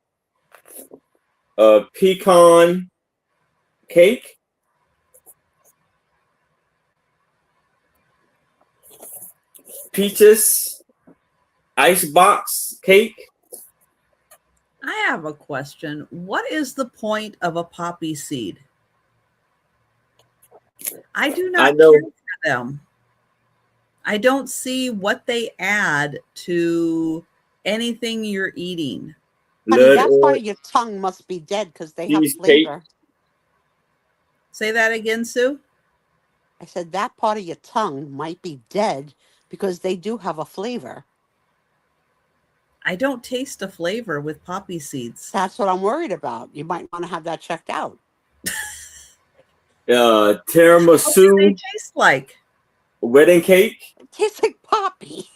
pecan cake. Peaches icebox cake. I have a question. What is the point of a poppy seed? I do not know. care for them. I don't see what they add to anything you're eating. Honey, Blood that part orange of your tongue must be dead because they have cheesecake. flavor. Say that again, Sue. I said that part of your tongue might be dead because they do have a flavor. I don't taste a flavor with poppy seeds. That's what I'm worried about. You might want to have that checked out. What do they Tiramisu taste like? wedding cake. It tastes like poppy.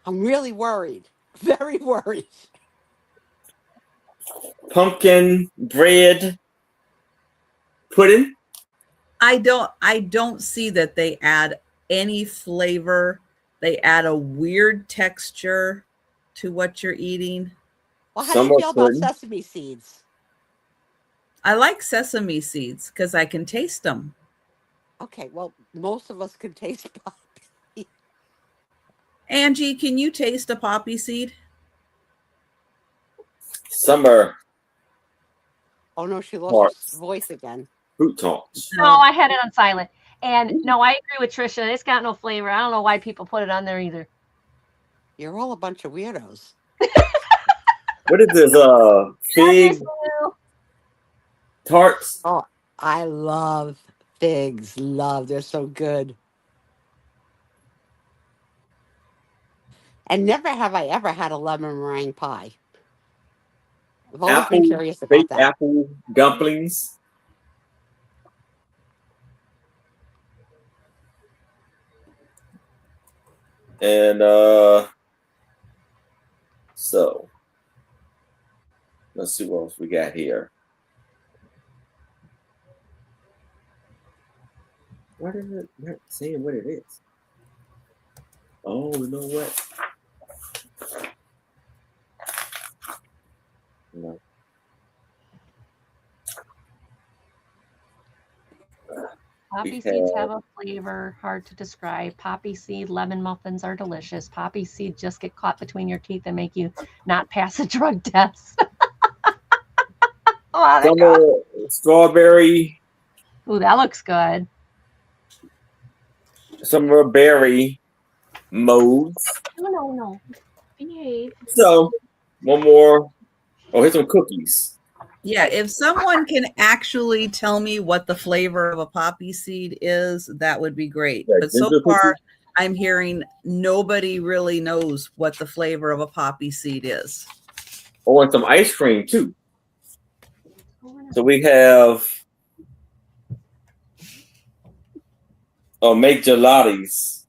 I'm really worried. Very worried. Pumpkin bread pudding. I don't see that they add any flavor. They add a weird texture to what you're eating. Well, how do you Somewhat feel about pudding. sesame seeds? I like sesame seeds because I can taste them. Okay, well, most of us can taste poppy. Angie, can you taste a poppy seed? Summer Oh no, she lost Hearts. her voice again. fruit tarts. No, I had it on silent. And no, I agree with Trisha. It's got no flavor. I don't know why people put it on there either. You're all a bunch of weirdos. What is this? Fig tarts. Oh, I love figs. Love, they're so good. And never have I ever had a lemon meringue pie. I've always been curious about baked that. apple dumplings. And so let's see what else we got here. Why did it not say what it is? Oh, you know what? No. Poppy seeds have a flavor hard to describe. Poppy seed lemon muffins are delicious. Poppy seed just get caught between your teeth and make you not pass a drug test. Oh, Some strawberry, ooh, that looks good. some are berry modes. No. Behave. So, one more. Oh, here's some cookies. Yeah, if someone can actually tell me what the flavor of a poppy seed is, that would be great. Yeah, But so ginger far, cookies. I'm hearing nobody really knows what the flavor of a poppy seed is. Oh, and some ice cream too. So we have make gelatis,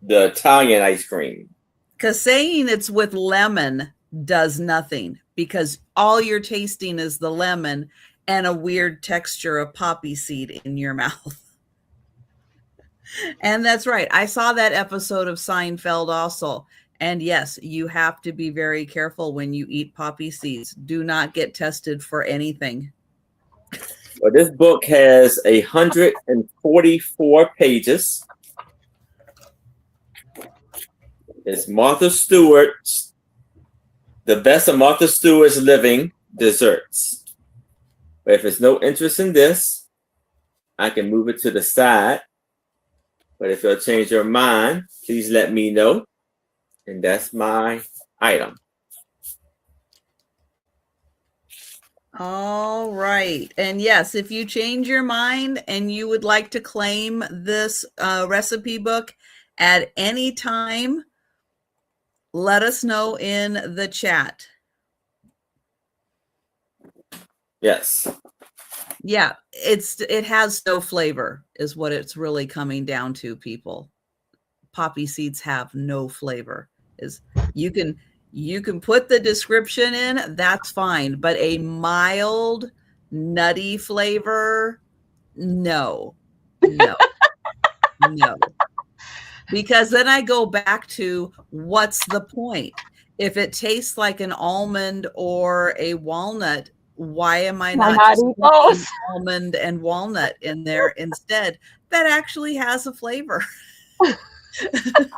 the Italian ice cream. Because saying it's with lemon does nothing, because all you're tasting is the lemon and a weird texture of poppy seed in your mouth. And that's right. I saw that episode of Seinfeld also. And yes, you have to be very careful when you eat poppy seeds. Do not get tested for anything. Well, this book has 144 pages. It's Martha Stewart's The Best of Martha Stewart's Living Desserts. But if there's no interest in this, I can move it to the side. But if you'll change your mind, please let me know. And that's my item. All right. And yes, if you change your mind and you would like to claim this recipe book at any time, let us know in the chat. Yes. Yeah, it has no flavor is what it's really coming down to, people. Poppy seeds have no flavor. Is you can put the description in, that's fine, but a mild nutty flavor, no. Because then I go back to what's the point? If it tastes like an almond or a walnut, why am I not just putting almond and walnut in there instead? That actually has a flavor.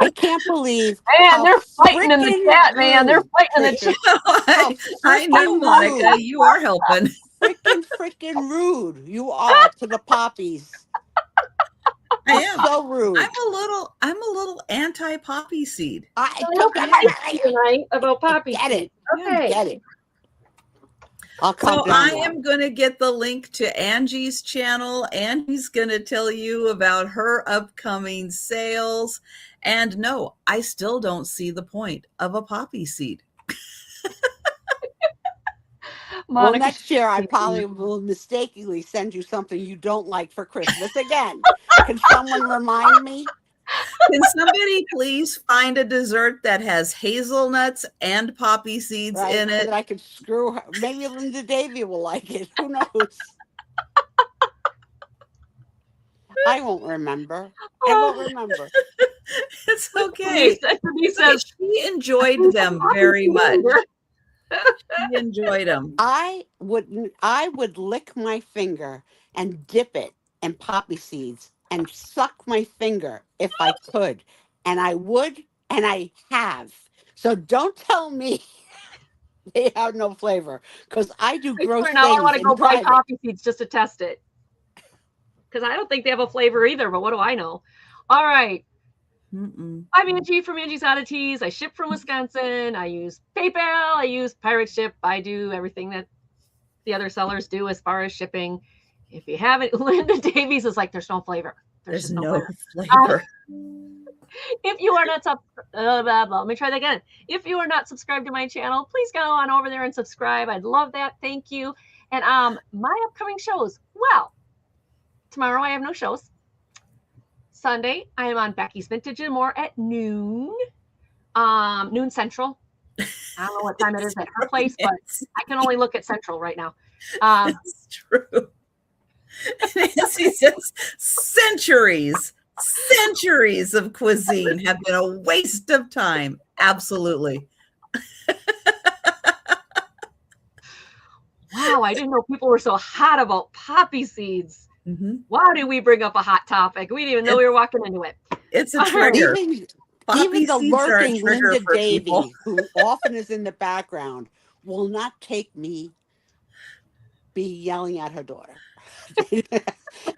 I can't believe. Man, they're fighting in the chat, man. They're fighting in the chat. I know, Monica. You are helping. Freaking rude you are to the poppies. I am so rude. I'm a little anti-poppy seed. Tonight about poppy. Get it? Okay. Get it? I'll So I am going to get the link to Angie's channel. Angie's going to tell you about her upcoming sales. And no, I still don't see the point of a poppy seed. Well, next year I probably will mistakenly send you something you don't like for Christmas again. Can someone remind me? Can somebody please find a dessert that has hazelnuts and poppy seeds in it? That I could screw her. Maybe Linda Davy will like it. Who knows? I won't remember. I won't remember. It's okay. He says she enjoyed them very much. She enjoyed them. I would lick my finger and dip it in poppy seeds and suck my finger if I could. And I would, and I have. So don't tell me they have no flavor, because I do gross things. Now I want to go buy private. poppy seeds just to test it. Because I don't think they have a flavor either, but what do I know? All right. I'm Angie from Angie's Oddities. I ship from Wisconsin. I use PayPal. I use Pirate Ship. I do everything that the other sellers do as far as shipping. If you haven't, Linda Davies is like, there's no flavor. There's no flavor. If you are not let me try that again. If you are not subscribed to my channel, please go on over there and subscribe. I'd love that. Thank you. And my upcoming shows. Well, tomorrow I have no shows. Sunday, I am on Becky's Vintage and More at noon Central. I don't know what time it is at her place, but I can only look at Central right now. That's true. Nancy says, say centuries of cuisine have been a waste of time. Absolutely. Wow, I didn't know people were so hot about poppy seeds. Mm-hmm. Why did we bring up a hot topic? We didn't even know we were walking into it. It's a All right. trigger. Even Poppy the seeds are a lurking trigger Linda for people. Davy, who often is in the background, will not take me be yelling at her daughter.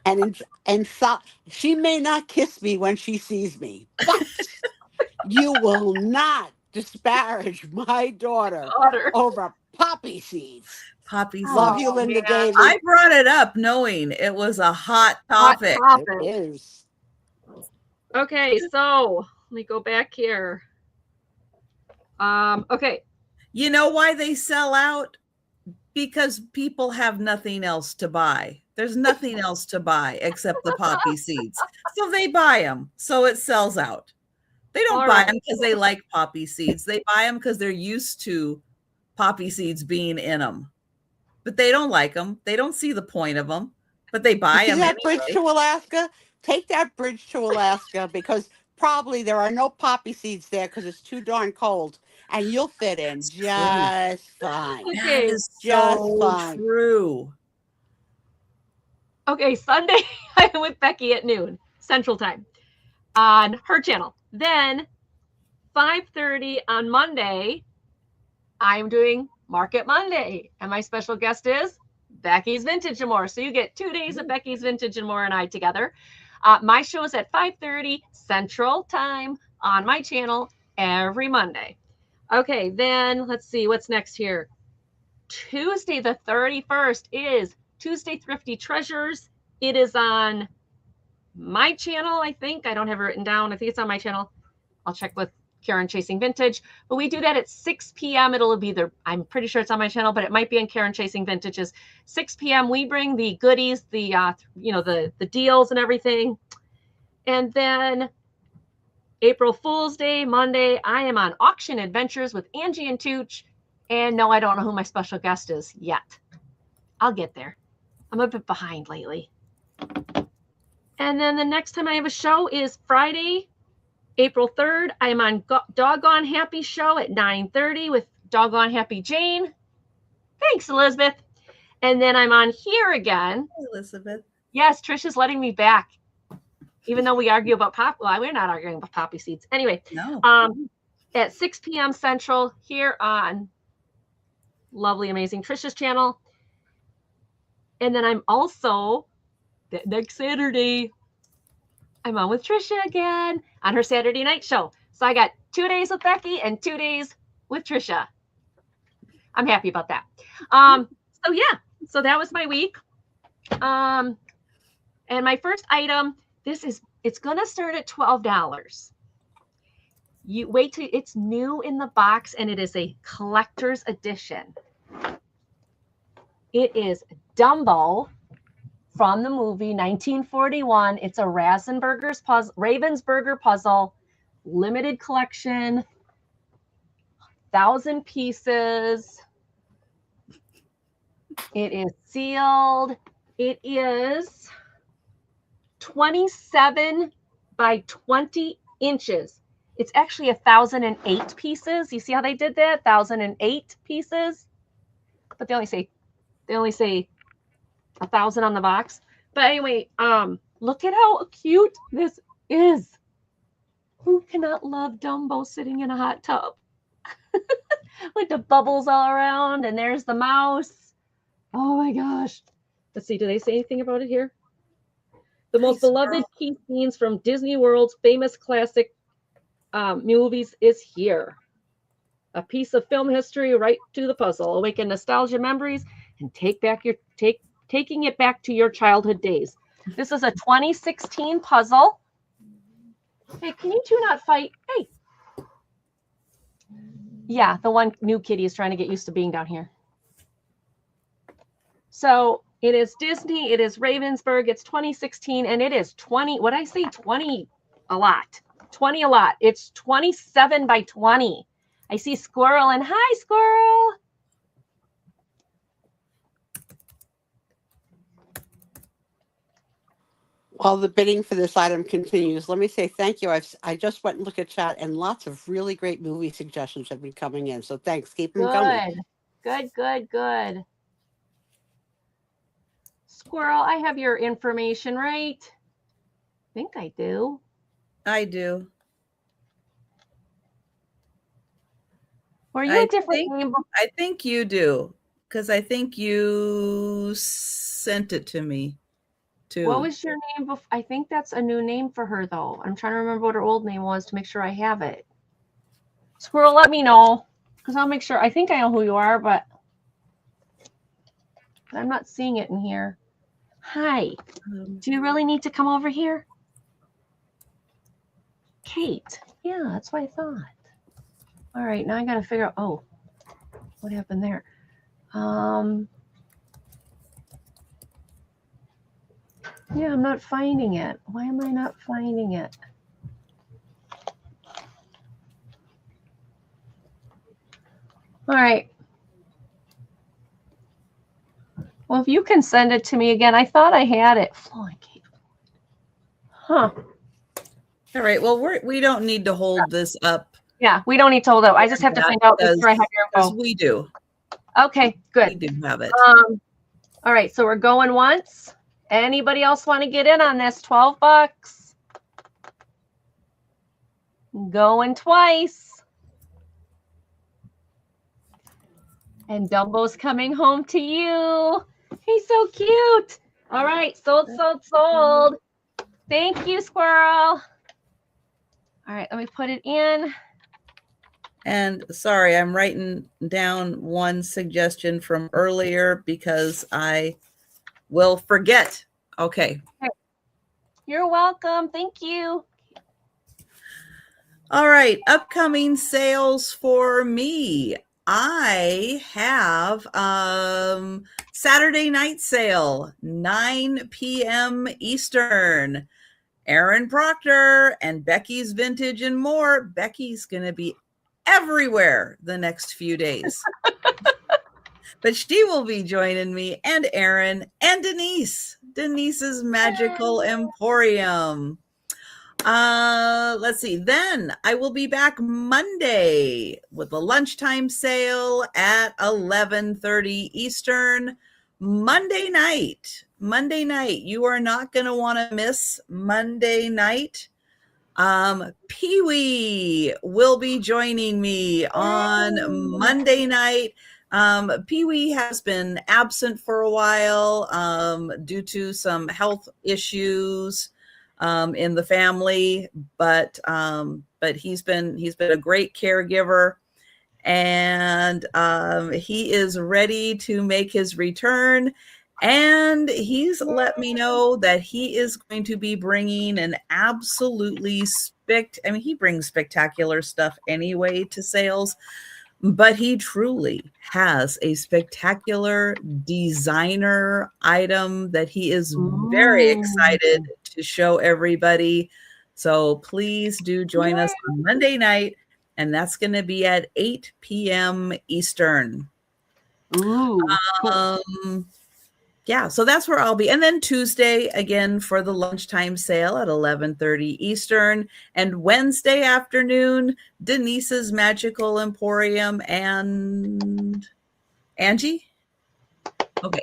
and so she may not kiss me when she sees me, but you will not disparage my daughter over poppy seeds. Poppy Love seeds. you, Linda man. Davy. I brought it up knowing it was a hot topic. It is. Okay, so let me go back here. Okay. You know why they sell out? Because people have nothing else to buy. There's nothing else to buy except the poppy seeds. So they buy them. So it sells out. They don't All buy right. them because they like poppy seeds. They buy them because they're used to poppy seeds being in them. But they don't like them. They don't see the point of them. But they buy You see them that anyway. bridge to Alaska? Take that bridge to Alaska because probably there are no poppy seeds there because it's too darn cold, and you'll fit in just fine. That Okay. is Just so fine. true. Okay, Sunday I'm with Becky at noon Central Time on her channel. Then 5:30 on Monday, I'm doing Market Monday, and my special guest is Becky's Vintage and More. So you get 2 days of Becky's Vintage and More and I together. My show is at 5:30 Central Time on my channel every Monday. Okay, then let's see what's next here. Tuesday the 31st is Tuesday Thrifty Treasures. It is on my channel, I think. I don't have it written down. I think it's on my channel. I'll check with Karen Chasing Vintage. But we do that at 6 p.m. It'll be there. I'm pretty sure it's on my channel, but it might be on Karen Chasing Vintage's. 6 p.m. we bring the goodies, the the deals and everything. And then April Fool's Day, Monday, I am on Auction Adventures with Angie and Tooch. And no, I don't know who my special guest is yet. I'll get there. I'm a bit behind lately. And then the next time I have a show is Friday, April 3rd. I am on Doggone Happy Show at 9:30 with Doggone Happy Jane. Thanks, Elizabeth. And then I'm on here again. Hey, Elizabeth. Yes, Trish is letting me back. Even though we argue about we're not arguing about poppy seeds. Anyway, No. at 6 p.m. Central here on lovely, amazing Trisha's channel. And then I'm also, next Saturday, I'm on with Trisha again on her Saturday night show. So I got 2 days with Becky and 2 days with Trisha. I'm happy about that. So yeah, so that was my week. And my first item, it's gonna start at $12. You wait till it's new in the box, and it is a collector's edition. It is Dumbo from the movie 1941. It's a Ravensburger puzzle, limited collection, 1,000 pieces. It is sealed. It is 27 by 20 inches. It's actually 1,008 pieces. You see how they did that? 1,008 pieces. But they only say 1,000 on the box. But anyway, look at how cute this is. Who cannot love Dumbo sitting in a hot tub? With the bubbles all around, and there's the mouse. Oh my gosh. Let's see, do they say anything about it here? The most beloved key scenes from Disney World's famous classic movies is here. A piece of film history right to the puzzle. Awaken nostalgia memories and taking it back to your childhood days. This is a 2016 puzzle. Hey, can you two not fight? Hey. Yeah, the one new kitty is trying to get used to being down here. So it is Disney, it is Ravensburg, it's 2016, and it is 20, what I say, 20 a lot. 20 a lot. It's 27 by 20. I see Squirrel, and hi, Squirrel. While the bidding for this item continues, let me say thank you. I just went and looked at chat, and lots of really great movie suggestions have been coming in. So thanks. Keep them coming. Good. Squirrel, I have your information, right? I think I do. I do. Or are you a different name? I think you do, because I think you sent it to me too. What was your name? I think that's a new name for her, though. I'm trying to remember what her old name was to make sure I have it. Squirrel, let me know, because I'll make sure. I think I know who you are, but I'm not seeing it in here. Hi. Do you really need to come over here? Kate. Yeah, that's what I thought. All right, now I got to figure out, oh, what happened there? Yeah, I'm not finding it. Why am I not finding it? All right. Well, if you can send it to me again, I thought I had it. Huh. All right. Well, we don't need to hold this up. Yeah, we don't need to hold up. I just have to find out if I have your info. We do. Okay, good. We do have it. All right, so we're going once. Anybody else want to get in on this? $12. Going twice. And Dumbo's coming home to you. He's so cute. All right, sold. Thank you, Squirrel. All right, let me put it in. And sorry, I'm writing down one suggestion from earlier because I will forget. Okay. You're welcome. Thank you. All right. Upcoming sales for me. I have Saturday night sale, 9 p.m. Eastern. Aaron Proctor and Becky's Vintage and More. Becky's going to be everywhere the next few days. But she will be joining me and Aaron and Denise's Magical Emporium. Let's see. Then I will be back Monday with a lunchtime sale at 11:30 Eastern. Monday night. You are not going to want to miss Monday night. Pee-wee will be joining me on Monday night. Pee-wee has been absent for a while due to some health issues in the family, but he's been a great caregiver, and he is ready to make his return. And he's let me know that he is going to be bringing an absolutely he brings spectacular stuff anyway to sales, but he truly has a spectacular designer item that he is very excited to show everybody. So please do join us on Monday night, and that's going to be at 8 p.m. Eastern. Yeah, so that's where I'll be. And then Tuesday, again, for the lunchtime sale at 11:30 Eastern. And Wednesday afternoon, Denise's Magical Emporium and Angie? Okay.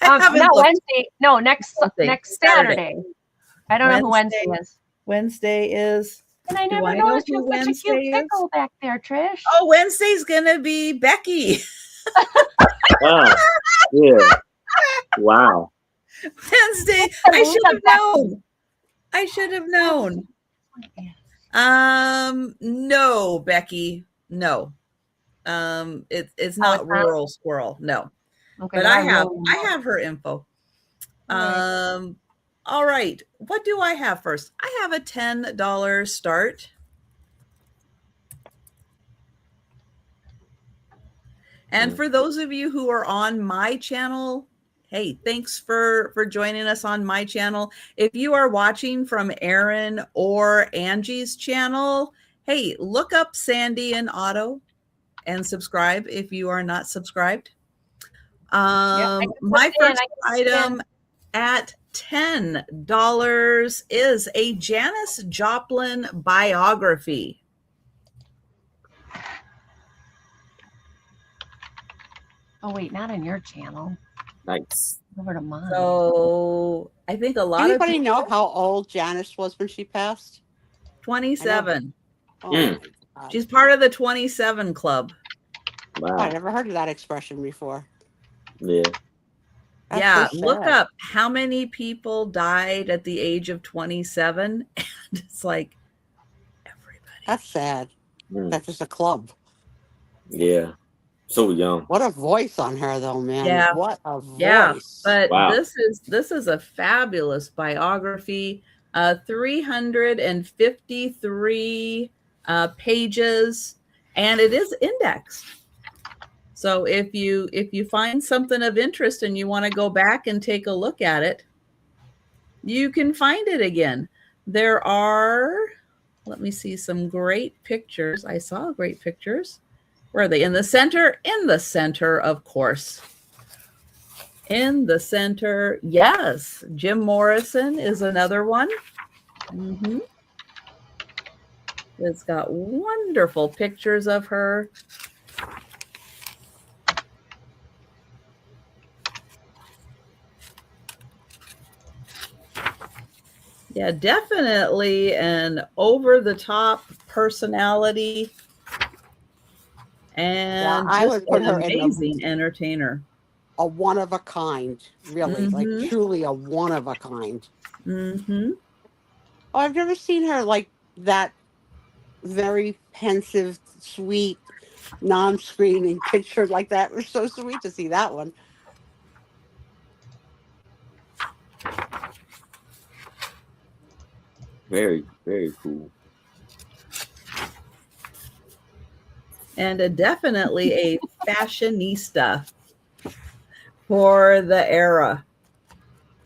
Not Wednesday. No, next Saturday. I don't know who Wednesday is. Wednesday is... And I never noticed you have such a cute pickle back there, Trish. Oh, Wednesday's going to be Becky. Oh, yeah. Wow. Wednesday. I should have known. No, Becky. No. It's not Rural Squirrel. No. Okay, but I have her info. All right. What do I have first? I have a $10 start. And for those of you who are on my channel, hey, thanks for joining us on my channel. If you are watching from Aaron or Angie's channel, hey, look up Sandy and Otto and subscribe if you are not subscribed. My first item at $10 is a Janis Joplin biography. Oh wait, not on your channel. Nice. Over to mine. So I think a lot Anybody of know how old Janice was when she passed? 27. Oh Mm. my God. She's part of the 27 club. Wow. I never heard of that expression before. Yeah. That's Yeah, so look sad. up how many people died at the age of 27. And it's like everybody. That's sad. Mm. That's just a club. Yeah. So young. What a voice on her, though, man. Yeah. What a voice. Yeah, but Wow. this is a fabulous biography. 353 pages, and it is indexed. So if you find something of interest and you want to go back and take a look at it, you can find it again. There are, let me see, some great pictures. I saw great pictures. Where are they? In the center? In the center, of course. In the center, yes. Jim Morrison is another one. Mm-hmm. It's got wonderful pictures of her. Yeah, definitely an over-the-top personality and I just would put an her in the- amazing entertainer. A one of a kind, really. Mhm. Like, truly a one of a kind. Mm-hmm. Oh, I've never seen her like that very pensive, sweet, non-screaming picture like that. It was so sweet to see that one. Very, very cool. And definitely a fashionista for the era.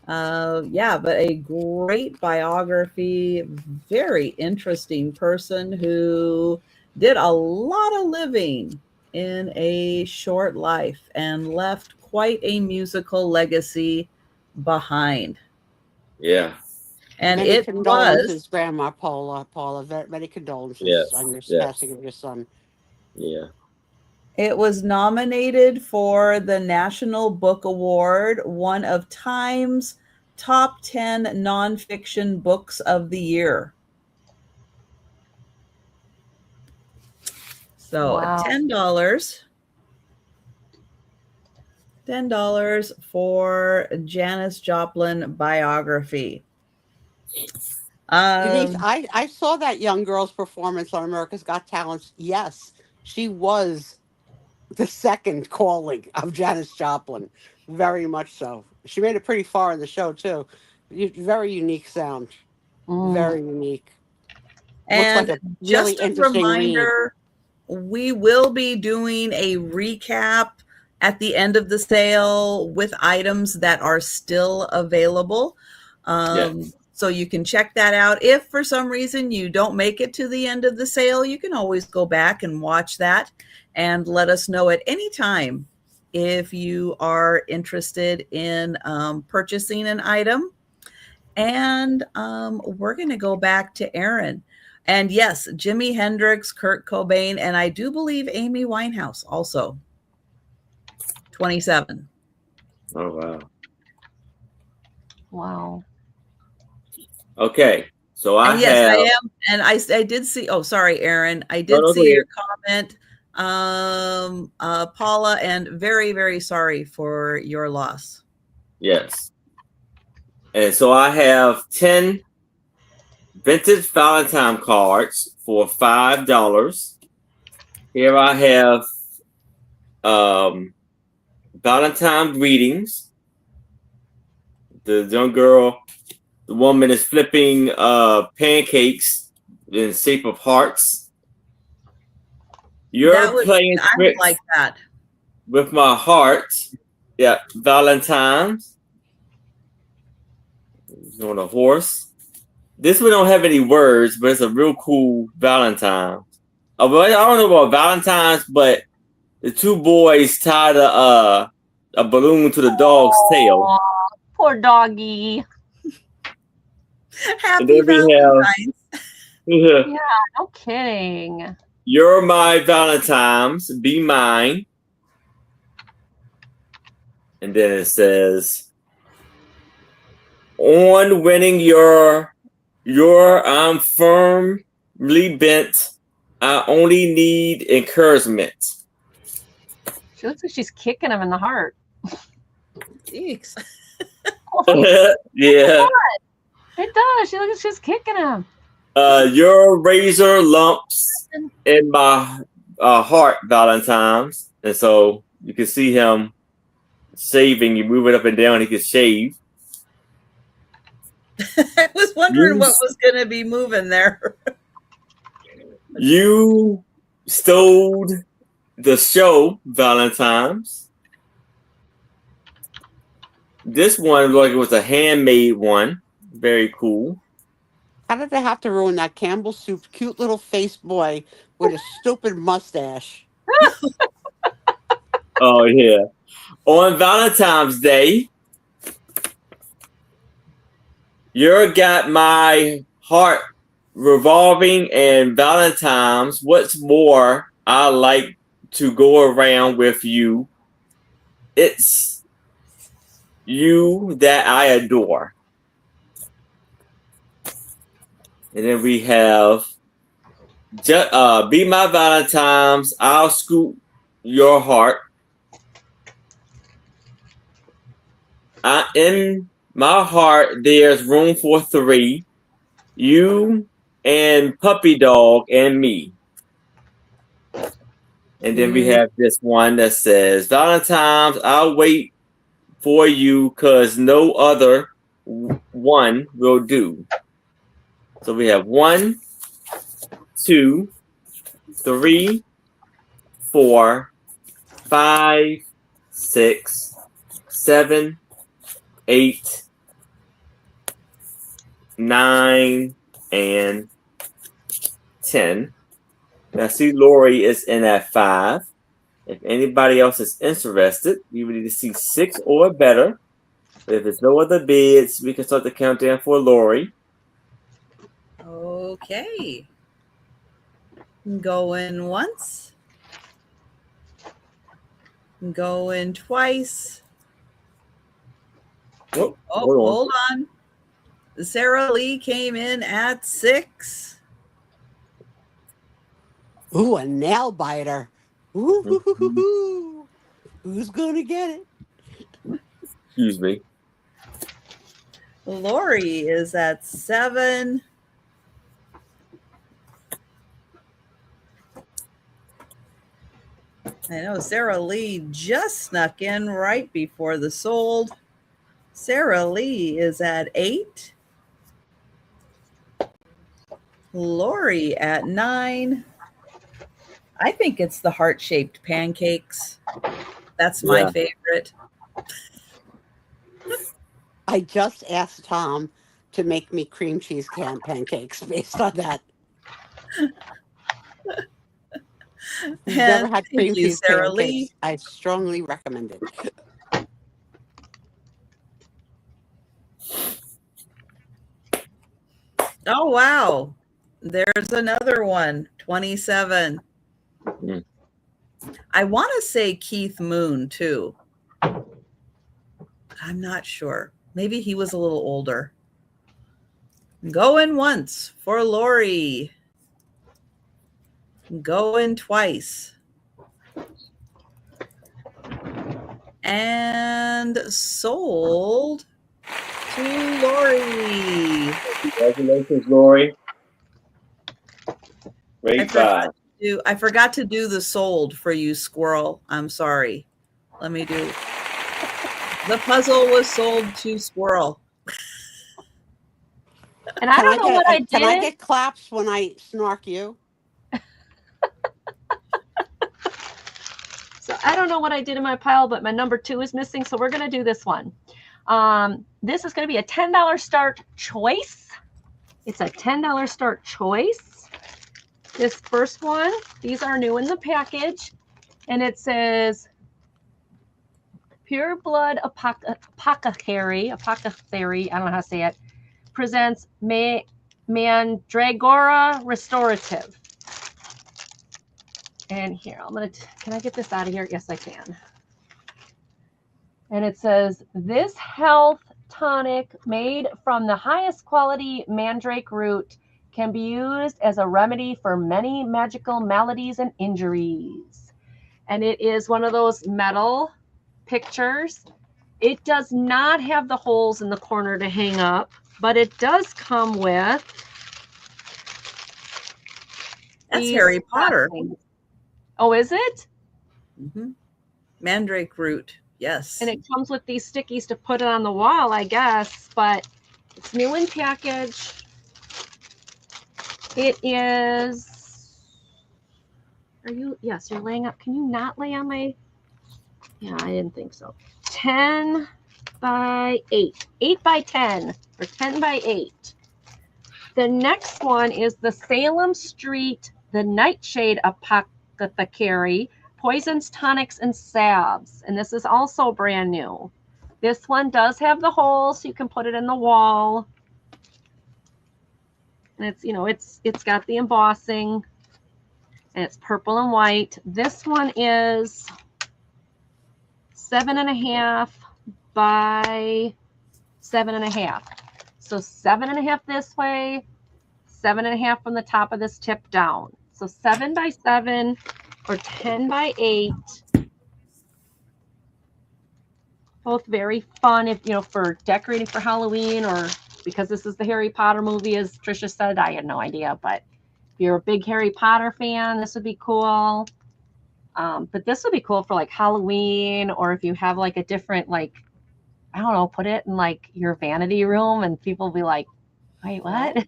Yeah, but a great biography, very interesting person who did a lot of living in a short life and left quite a musical legacy behind. Yeah. And Many it condolences, was, Grandma Paula. Many condolences Yes, on your yes. passing of your son. Yeah. it was nominated for the National Book Award, one of Time's top 10 nonfiction books of the year. So Wow. $10 for Janis Joplin biography. Denise, I saw that young girl's performance on America's Got Talent. Yes, she was the second calling of Janis Joplin. Very much so. She made it pretty far in the show, too. Very unique sound. Very unique. And Looks like a just really a interesting read. reminder, we will be doing a recap at the end of the sale with items that are still available. So you can check that out. If for some reason you don't make it to the end of the sale, you can always go back and watch that and let us know at any time if you are interested in purchasing an item. And we're going to go back to Aaron. And yes, Jimi Hendrix, Kurt Cobain, and I do believe Amy Winehouse also. 27. Oh, wow. Wow. Okay. So I And yes, have. I am. And I did see, oh, sorry, Aaron. I did No, go see your ahead. comment, Paula, and very, very sorry for your loss. Yes. And so I have 10 vintage Valentine cards for $5. Here I have Valentine greetings. The young girl, the woman is flipping pancakes in the shape of hearts. You're playing I would tricks like that. with my heart. Yeah, Valentine's. He's on a horse. This one don't have any words, but it's a real cool Valentine. I don't know about Valentine's, but the two boys tied a balloon to the dog's tail. Aw, poor doggy. Happy then we have- Valentine's. Yeah, no kidding. You're my Valentine's, be mine. And then it says, on winning I'm firmly bent. I only need encouragement. She looks like she's kicking him in the heart. Eeks. Yeah. It does. She looks like she's kicking him. Your razor lumps in my heart, Valentine's. And so you can see him shaving. You move it up and down, he can shave. I was wondering what was going to be moving there. You stole the show, Valentine's. This one looked like it was a handmade one. Very cool. How did they have to ruin that Campbell Soup cute little face boy with a stupid mustache? Oh, yeah. On Valentine's Day, you got my heart revolving, and Valentine's. What's more, I like to go around with you. It's you that I adore. And then we have be my Valentine's. I'll scoop your heart. In my heart, there's room for three. You and puppy dog and me. And then we have this one that says, Valentine's, I'll wait for you because no other one will do. So we have 1, 2, 3, 4, 5, 6, 7, 8, 9, and 10. Now, see, Lori is in at 5. If anybody else is interested, you would need to see 6 or better. But if there's no other bids, we can start the countdown for Lori. Okay. Going once. Going twice. Oh, hold on. Sarah Lee came in at 6. Ooh, a nail biter. Ooh, who's gonna get it? Excuse me. Lori is at 7. I know Sarah Lee just snuck in right before the sold. Sarah Lee is at 8. Lori at 9. I think it's the heart-shaped pancakes. That's my favorite. I just asked Tom to make me cream cheese pancakes based on that. You've never had cream cheese Sarah pancakes. Lee. I strongly recommend it. Oh, wow. There's another one, 27. Mm. I want to say Keith Moon, too. I'm not sure. Maybe he was a little older. Going once for Lori. Going twice. And sold to Lori. Congratulations, Lori. Great buy. I forgot to do the sold for you, Squirrel. I'm sorry. Let me do. The puzzle was sold to Squirrel. And I don't know what I did. Can I get claps when I snark you? So I don't know what I did in my pile, but my number 2 is missing. So we're going to do this one. This is going to be a $10 start choice. It's a $10 start choice. This first one, these are new in the package. And it says Pure Blood Apothecary. I don't know how to say it. presents Mandragora Restorative. And here, can I get this out of here? Yes, I can. And it says, this health tonic made from the highest quality mandrake root can be used as a remedy for many magical maladies and injuries. And it is one of those metal pictures. It does not have the holes in the corner to hang up, but it does come with That's Harry Potter. Things. Oh, is it? Mm-hmm. Mandrake root. Yes. And it comes with these stickies to put it on the wall, I guess, but it's new in package. It is, yes, you're laying up. Can you not lay on my, yeah, I didn't think so. 10 by 8, 8 by 10, or 10 by 8. The next one is the Salem Street, the Nightshade Apothecary, Poisons, Tonics, and Salves. And this is also brand new. This one does have the hole, so you can put it in the wall. And it's got the embossing, and it's purple and white. This one is 7.5 by 7.5. So 7.5 this way, 7.5 from the top of this tip down. So 7 by 7 or 10 by 8. Both very fun if for decorating for Halloween, or because this is the Harry Potter movie, as Trisha said. I had no idea, but if you're a big Harry Potter fan, this would be cool. But this would be cool for like Halloween, or if you have like a different, like, I don't know, put it in like your vanity room and people will be like, wait, what?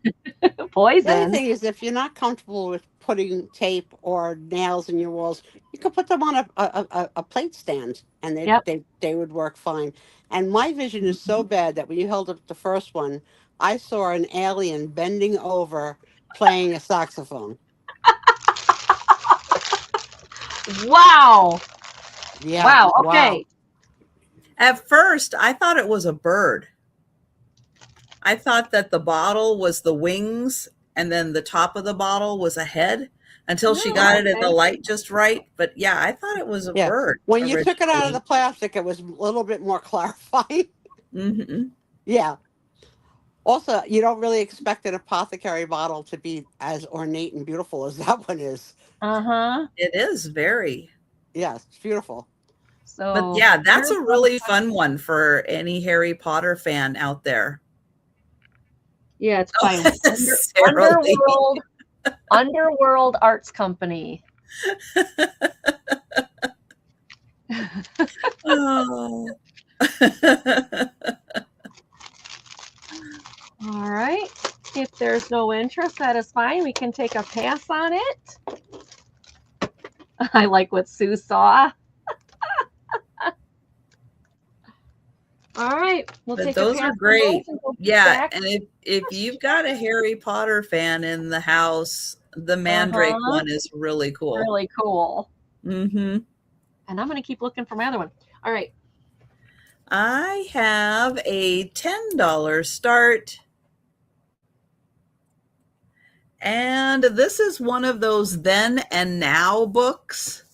Poison. The other thing is, if you're not comfortable with putting tape or nails in your walls, you could put them on a plate stand, and they would work fine. And my vision is so bad that when you held up the first one, I saw an alien bending over playing a saxophone. Wow. Yeah. Wow. Okay. Wow. At first, I thought it was a bird. I thought that the bottle was the wings, and then the top of the bottle was a head, until she got it at the light just right. But yeah, I thought it was a bird. When you took it out of the plastic, it was a little bit more clarifying. Mm-hmm. Yeah. Also, you don't really expect an apothecary bottle to be as ornate and beautiful as that one is. Uh-huh. It is very. Yes, it's beautiful. So, but yeah, that's a really fun one for any Harry Potter fan out there. Yeah, it's by Underworld Arts Company. Oh. All right. If there's no interest, that is fine. We can take a pass on it. I like what Sue saw. All right. We'll take those a pass are great. Yeah. back. And if you've got a Harry Potter fan in the house, the Mandrake one is really cool. Really cool. Mm-hmm. And I'm going to keep looking for my other one. All right. I have a $10 start. And this is one of those then and now books.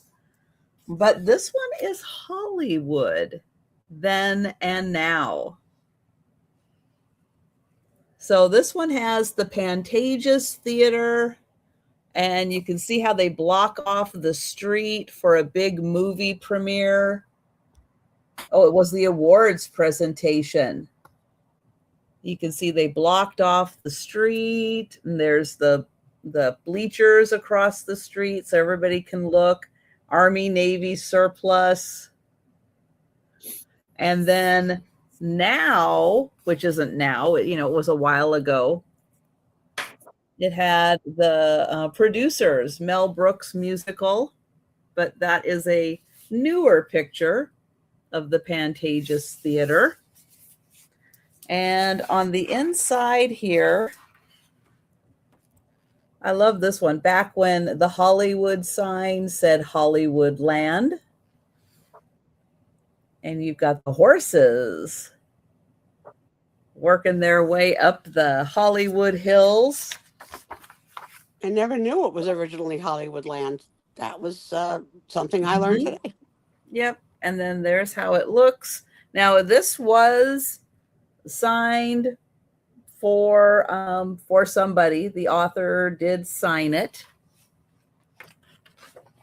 But this one is Hollywood. Then and now. So this one has the Pantages Theater, and you can see how they block off the street for a big movie premiere. Oh, it was the awards presentation. You can see they blocked off the street, and there's the bleachers across the street so everybody can look. Army, Navy surplus. And then now, which isn't now, it was a while ago, it had the producers, Mel Brooks musical, but that is a newer picture of the Pantages Theater. And on the inside here, I love this one. Back when the Hollywood sign said Hollywood Land. And you've got the horses. working their way up the Hollywood Hills. I never knew it was originally Hollywood Land. That was something I learned Mhm. today. Yep. And then there's how it looks. Now, this was signed for somebody. The author did sign it.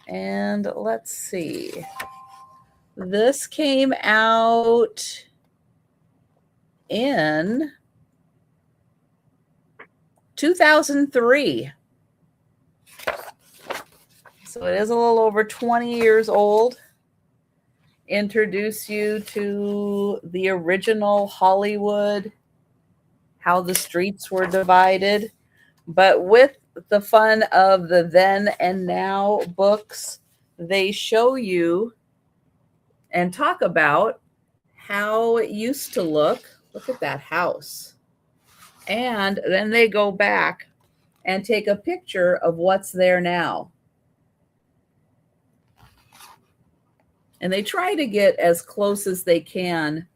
And let's see. This came out in 2003. So it is a little over 20 years old. Introduce you to the original Hollywood, how the streets were divided, but with the fun of the then and now books, they show you and talk about how it used to look. Look at that house. And then they go back and take a picture of what's there now. And they try to get as close as they can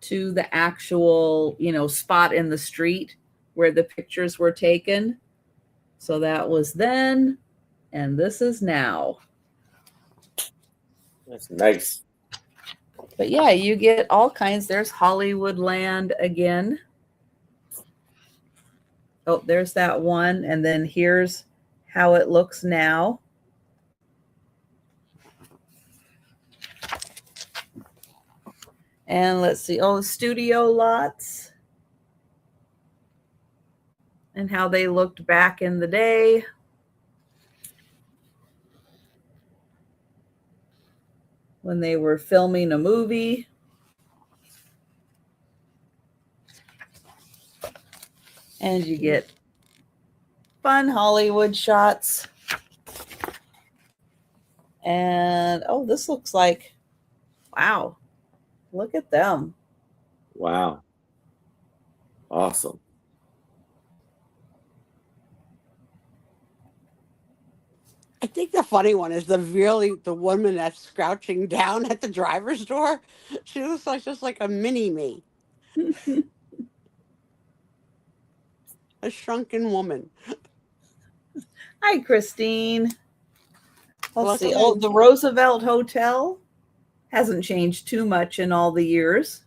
to the actual, spot in the street where the pictures were taken. So that was then, and this is now. That's nice. But yeah, you get all kinds. There's Hollywood Land again. Oh, there's that one. And then here's how it looks now. And let's see, the studio lots and how they looked back in the day. When they were filming a movie. And you get fun Hollywood shots. And, this looks like, wow. Look at them. Wow. Awesome. I think the funny one is the woman that's crouching down at the driver's door. She looks like just like a mini me. A shrunken woman. Hi, Christine. Let's see. Welcome in. The Roosevelt Hotel hasn't changed too much in all the years.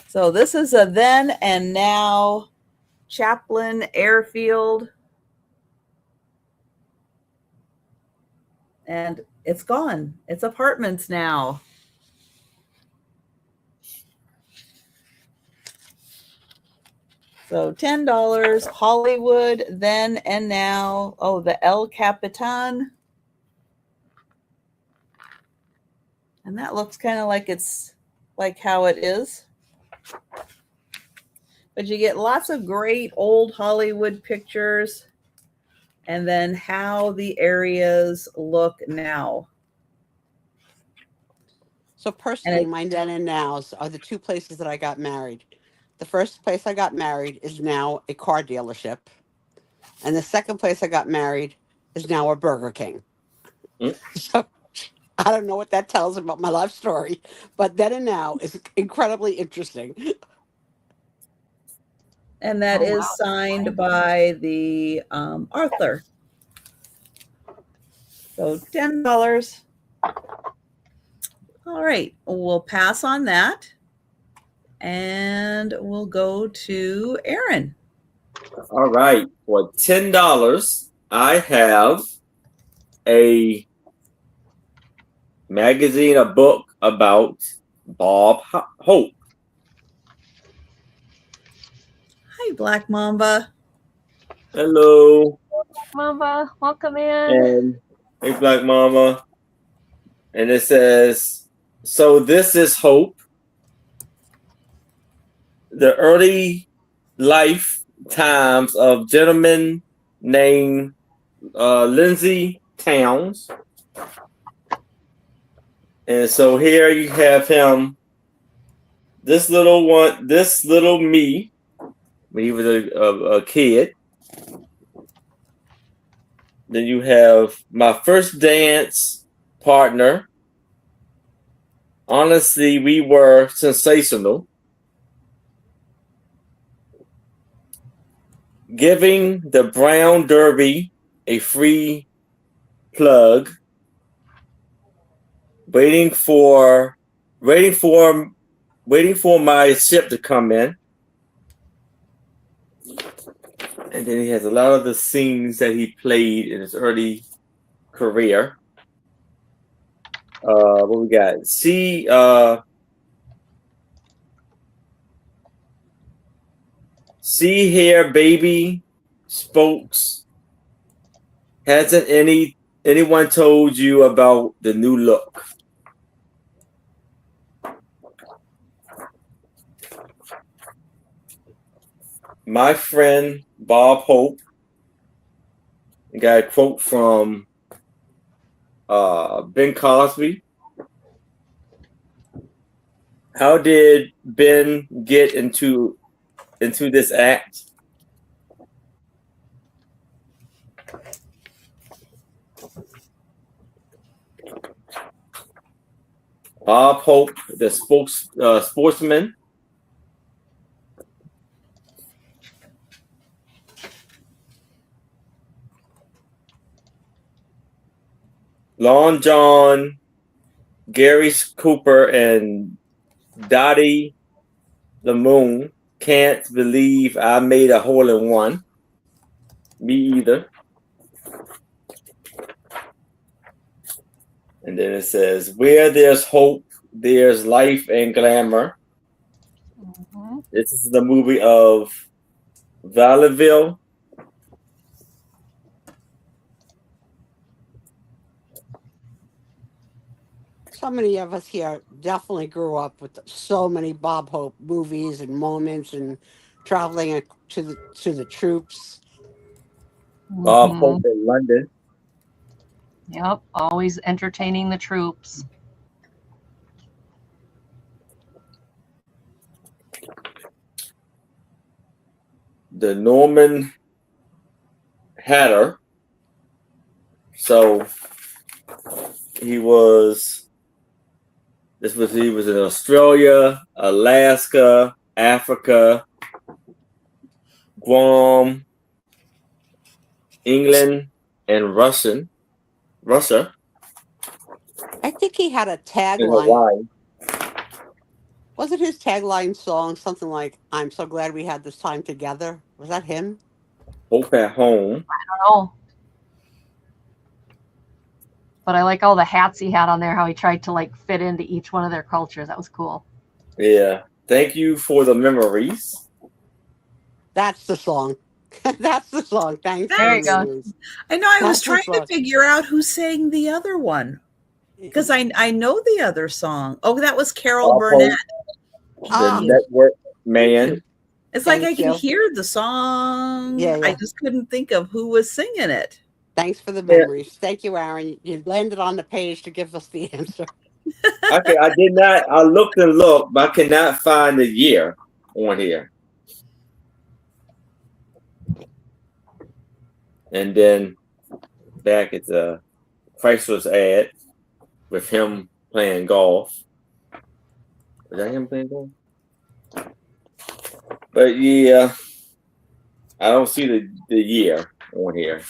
So this is a then and now Chaplin Airfield. And it's gone. It's apartments now. So $10, Hollywood, then and now. Oh, the El Capitan. And that looks kind of like it's like how it is. But you get lots of great old Hollywood pictures and then how the areas look now. So personally, my then and nows are the two places that I got married. The first place I got married is now a car dealership. And the second place I got married is now a Burger King. Mm. So I don't know what that tells about my life story, but then and now is incredibly interesting. And that is signed by the Arthur. So $10. All right, we'll pass on that. And we'll go to Aaron. All right. For $10, I have a magazine, a book about Bob Hope. Hi, Black Mamba. Hello. Mama, welcome in. And hey, Black Mama. And it says, so this is Hope. The early life times of gentleman named Lindsay Towns. And so here you have him, this little me, when he was a kid. Then you have my first dance partner, Honestly, we were sensational. Giving the Brown Derby a free plug. Waiting for my ship to come in. And then he has a lot of the scenes that he played in his early career. What we got? See here, baby. Spokes. Hasn't anyone told you about the new look? My friend Bob Hope got a quote from Ben Cosby. How did Ben get into this act? Bob Hope, the sportsman. Long John, Gary Cooper, and Dottie the Moon can't believe I made a hole in one. Me either. And then it says, where there's hope, there's life and glamour. Mm-hmm. This is the movie of Vaudeville. So many of us here definitely grew up with so many Bob Hope movies and moments and traveling to the troops. Bob Hope in London. Yep, always entertaining the troops. The Norman Hatter. So he was in Australia, Alaska, Africa, Guam, England, and Russia. I think he had a In tagline. Hawaii. Wasn't his tagline song something like, I'm so glad we had this time together? Was that him? Hope at home. I don't know. But I like all the hats he had on there, how he tried to like fit into each one of their cultures. That was cool. Yeah. Thank you for the memories. That's the song. That's the song. Thanks. There you go. I know. I was That's the trying to song. figure out who sang the other one because I know the other song. Oh, that was Carol Bob Burnett. The network man. It's like Thank I can you. hear the song. Yeah. I just couldn't think of who was singing it. Thanks for the memories. Thank you, Aaron. You landed on the page to give us the answer. Okay, I did not. I looked and looked, but I cannot find the year on here. And then back at the Chrysler's ad with him playing golf. Was that him playing golf? But yeah, I don't see the year on here.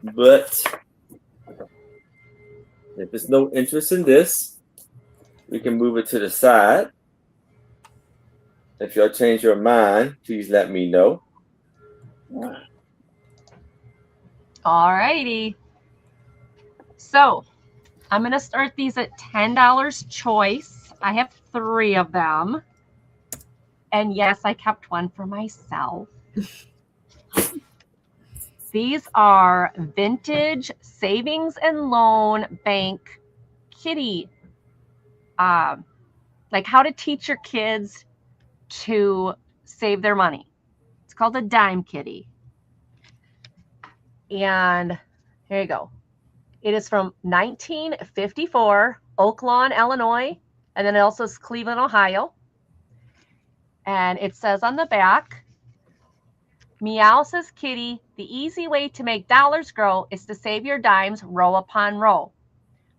But if there's no interest in this, we can move it to the side. If y'all change your mind, please let me know. All righty. So I'm going to start these at $10 choice. I have 3 of them. And yes, I kept one for myself. These are vintage savings and loan bank kitty. Like how to teach your kids to save their money. It's called a dime kitty. And here you go. It is from 1954, Oak Lawn, Illinois. And then it also is Cleveland, Ohio. And it says on the back, Meow says Kitty, the easy way to make dollars grow is to save your dimes row upon row,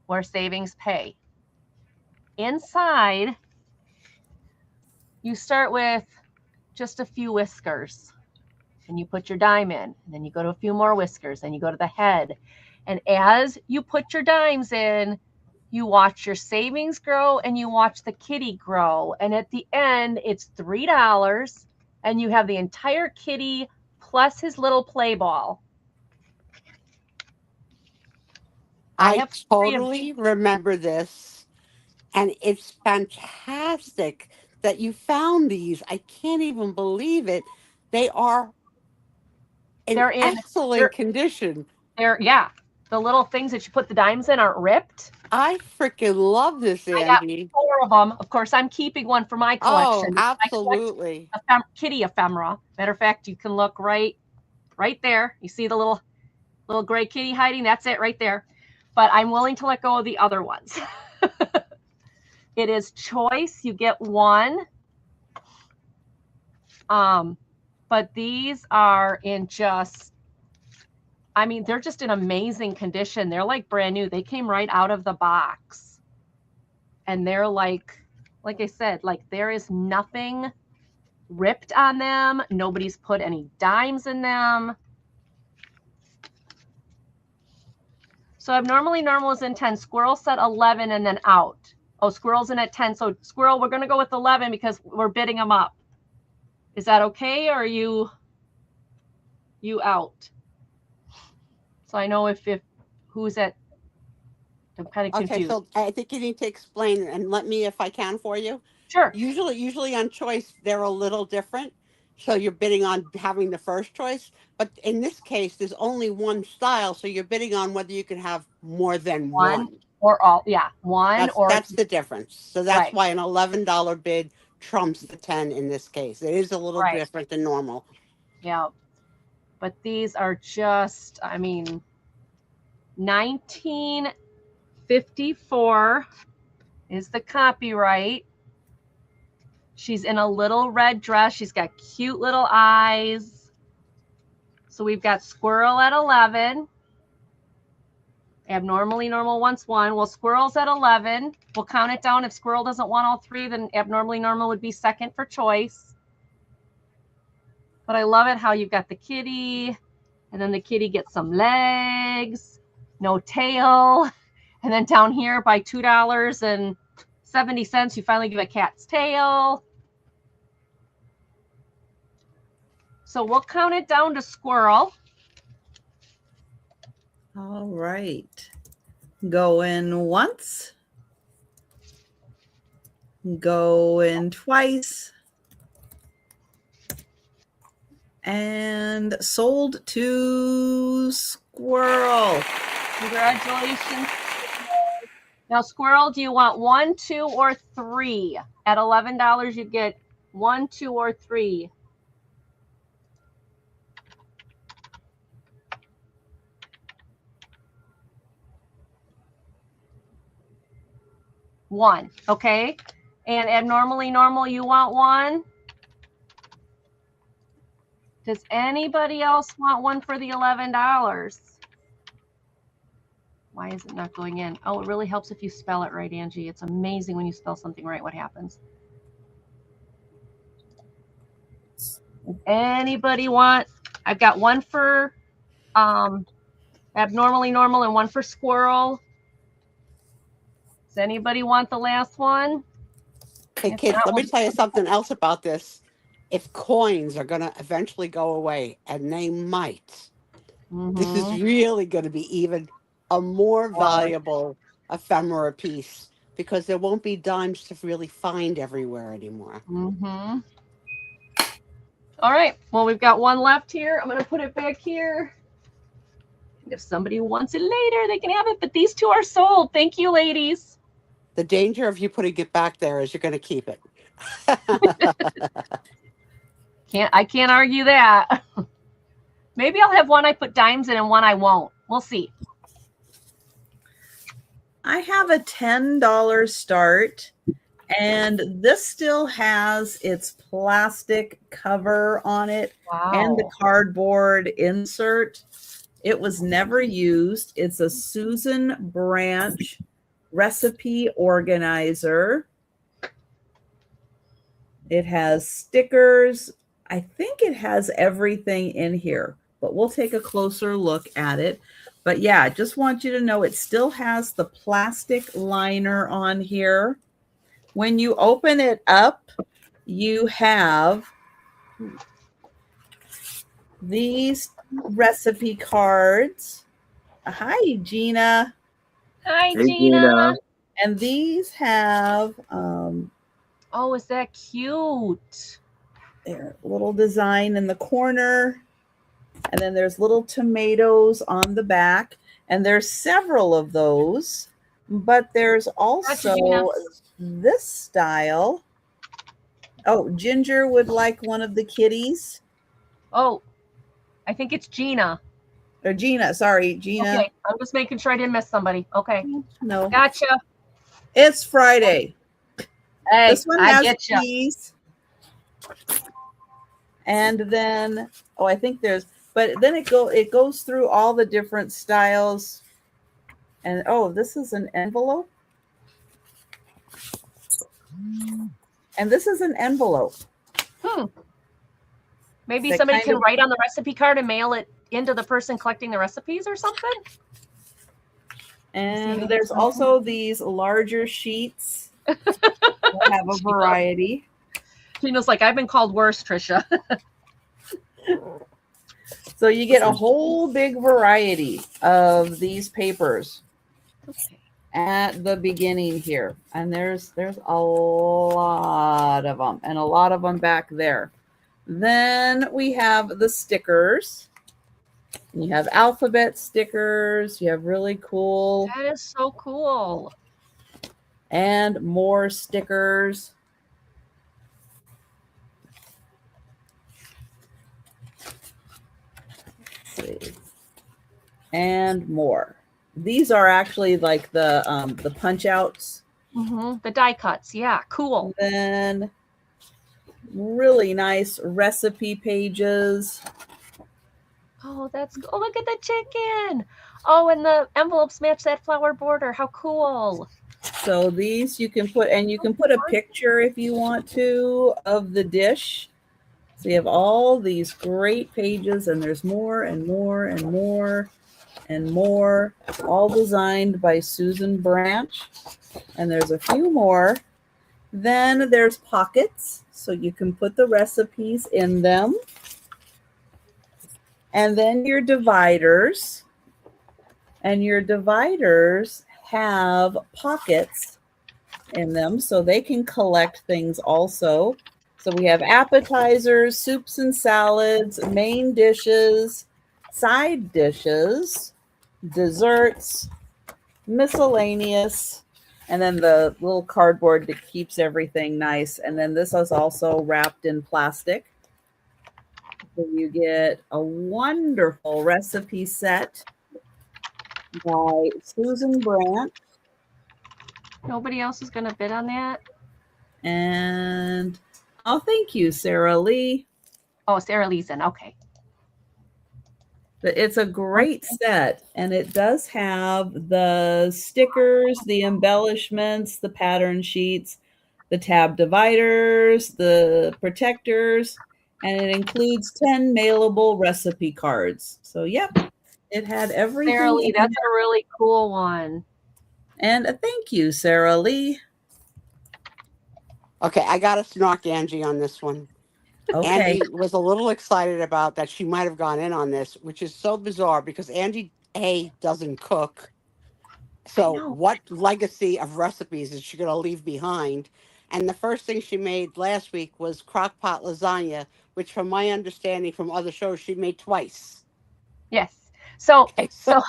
where savings pay. Inside, you start with just a few whiskers, and you put your dime in, and then you go to a few more whiskers, and you go to the head. And as you put your dimes in, you watch your savings grow and you watch the kitty grow. And at the end, it's $3, and you have the entire kitty plus his little play ball. I totally remember this, and it's fantastic that you found these. I can't even believe it. They are in excellent condition. Yeah. The little things that you put the dimes in aren't ripped. I freaking love this, Andy. I got 4 of them. Of course, I'm keeping one for my collection. Oh, absolutely. Kitty ephemera. Matter of fact, you can look right there. You see the little gray kitty hiding? That's it right there. But I'm willing to let go of the other ones. It is choice. You get one. But these are in just, I mean, they're just in amazing condition. They're like brand new. They came right out of the box. And they're like I said, like there is nothing ripped on them. Nobody's put any dimes in them. So abnormally normal is in 10. Squirrel set 11 and then out. Oh, squirrel's in at 10. So squirrel, we're going to go with 11 because we're bidding them up. Is that okay? Or are you out? So I know if who's at, I'm kind of confused. Okay, so I think you need to explain and let me, if I can, for you. Sure. Usually on choice, they're a little different. So you're bidding on having the first choice. But in this case, there's only one style. So you're bidding on whether you can have more than one. Or all, yeah. That's the difference. So that's why an $11 bid trumps the 10 in this case. It is a little different than normal. Yeah. But these are just, I mean, 1954 is the copyright. She's in a little red dress. She's got cute little eyes. So we've got squirrel at 11. Abnormally normal wants 1. Well, squirrel's at 11. We'll count it down. If squirrel doesn't want all 3, then abnormally normal would be second for choice. But I love it how you've got the kitty, and then the kitty gets some legs, no tail. And then down here by $2.70, you finally give a cat's tail. So we'll count it down to squirrel. All right. Go in once. Go in twice. And sold to squirrel. Congratulations. Now, squirrel, do you want 1, 2, or 3? At $11, you get 1, 2, or 3. One, okay? And abnormally normal, you want 1? Does anybody else want 1 for the $11? Why is it not going in? Oh, it really helps if you spell it right, Angie. It's amazing when you spell something right, what happens. Does anybody want, I've got 1 for abnormally normal and 1 for squirrel. Does anybody want the last one? Hey, kids, let me tell you something else about this. If coins are going to eventually go away, and they might, this is really going to be even a more valuable ephemera piece because there won't be dimes to really find everywhere anymore. All right. Well, we've got 1 left here. I'm going to put it back here. If somebody wants it later, they can have it. But these 2 are sold. Thank you, ladies. The danger of you putting it back there is you're going to keep it. I can't argue that. Maybe I'll have 1 I put dimes in and 1 I won't. We'll see. I have a $10 start And this still has its plastic cover on it and the Wow. cardboard insert. It was never used. It's a Susan Branch recipe organizer. It has stickers. I think it has everything in here, but we'll take a closer look at it. But yeah, I just want you to know it still has the plastic liner on here. When you open it up, you have these recipe cards. Hi, Gina. Hi, Hey, Gina. Gina. And these have Oh, is that cute? their little design in the corner. And then there's little tomatoes on the back. And there's several of those. But there's also Gina. this style. Oh, Ginger would like one of the kitties. Oh, I think it's Gina. Or Gina, sorry, Gina. Okay, I'm just making sure I didn't miss somebody. Okay, No, gotcha. it's Friday. Hey, This one I has get you. cheese. And then, oh, I think there's, but then it goes through all the different styles. And oh, this is an envelope. And this is an envelope. Maybe That somebody kind can of- write on the recipe card and mail it into the person collecting the recipes or something. And there's also these larger sheets that have a variety. Gina's like, I've been called worse, Trisha. So you get a whole big variety of these papers at the beginning here. And there's a lot of them and a lot of them back there. Then we have the stickers. You have alphabet stickers. You have really cool That is so cool. and more stickers. Let's see. And more. These are actually like the punch outs. The die cuts. Yeah, cool. And then really nice recipe pages. Oh, that's oh, look at the chicken. Oh, and the envelopes match that flower border. How cool. So these you can put, and you can put a picture if you want to of the dish. So you have all these great pages, and there's more and more and more and more, all designed by Susan Branch. And there's a few more. Then there's pockets, so you can put the recipes in them. And then your dividers. And your dividers have pockets in them, so they can collect things also. So we have appetizers, soups and salads, main dishes, side dishes, desserts, miscellaneous, and then the little cardboard that keeps everything nice. And then this is also wrapped in plastic. So you get a wonderful recipe set by Susan Branch. Nobody else is gonna bid on that. And oh, thank you, Sarah Lee. Oh, Sarah Leeson. Okay. It's a great set, and it does have the stickers, the embellishments, the pattern sheets, the tab dividers, the protectors, and it includes 10 mailable recipe cards. So, yep, it had everything. Sarah Lee, in that's there. a really cool one. And thank you, Sarah Lee. Okay, I got to snark Angie on this one. Okay. Angie was a little excited about that she might have gone in on this, which is so bizarre because Angie A doesn't cook. So what legacy of recipes is she going to leave behind? And the first thing she made last week was crock pot lasagna, which from my understanding from other shows, she made twice. Yes. So Okay, Sue,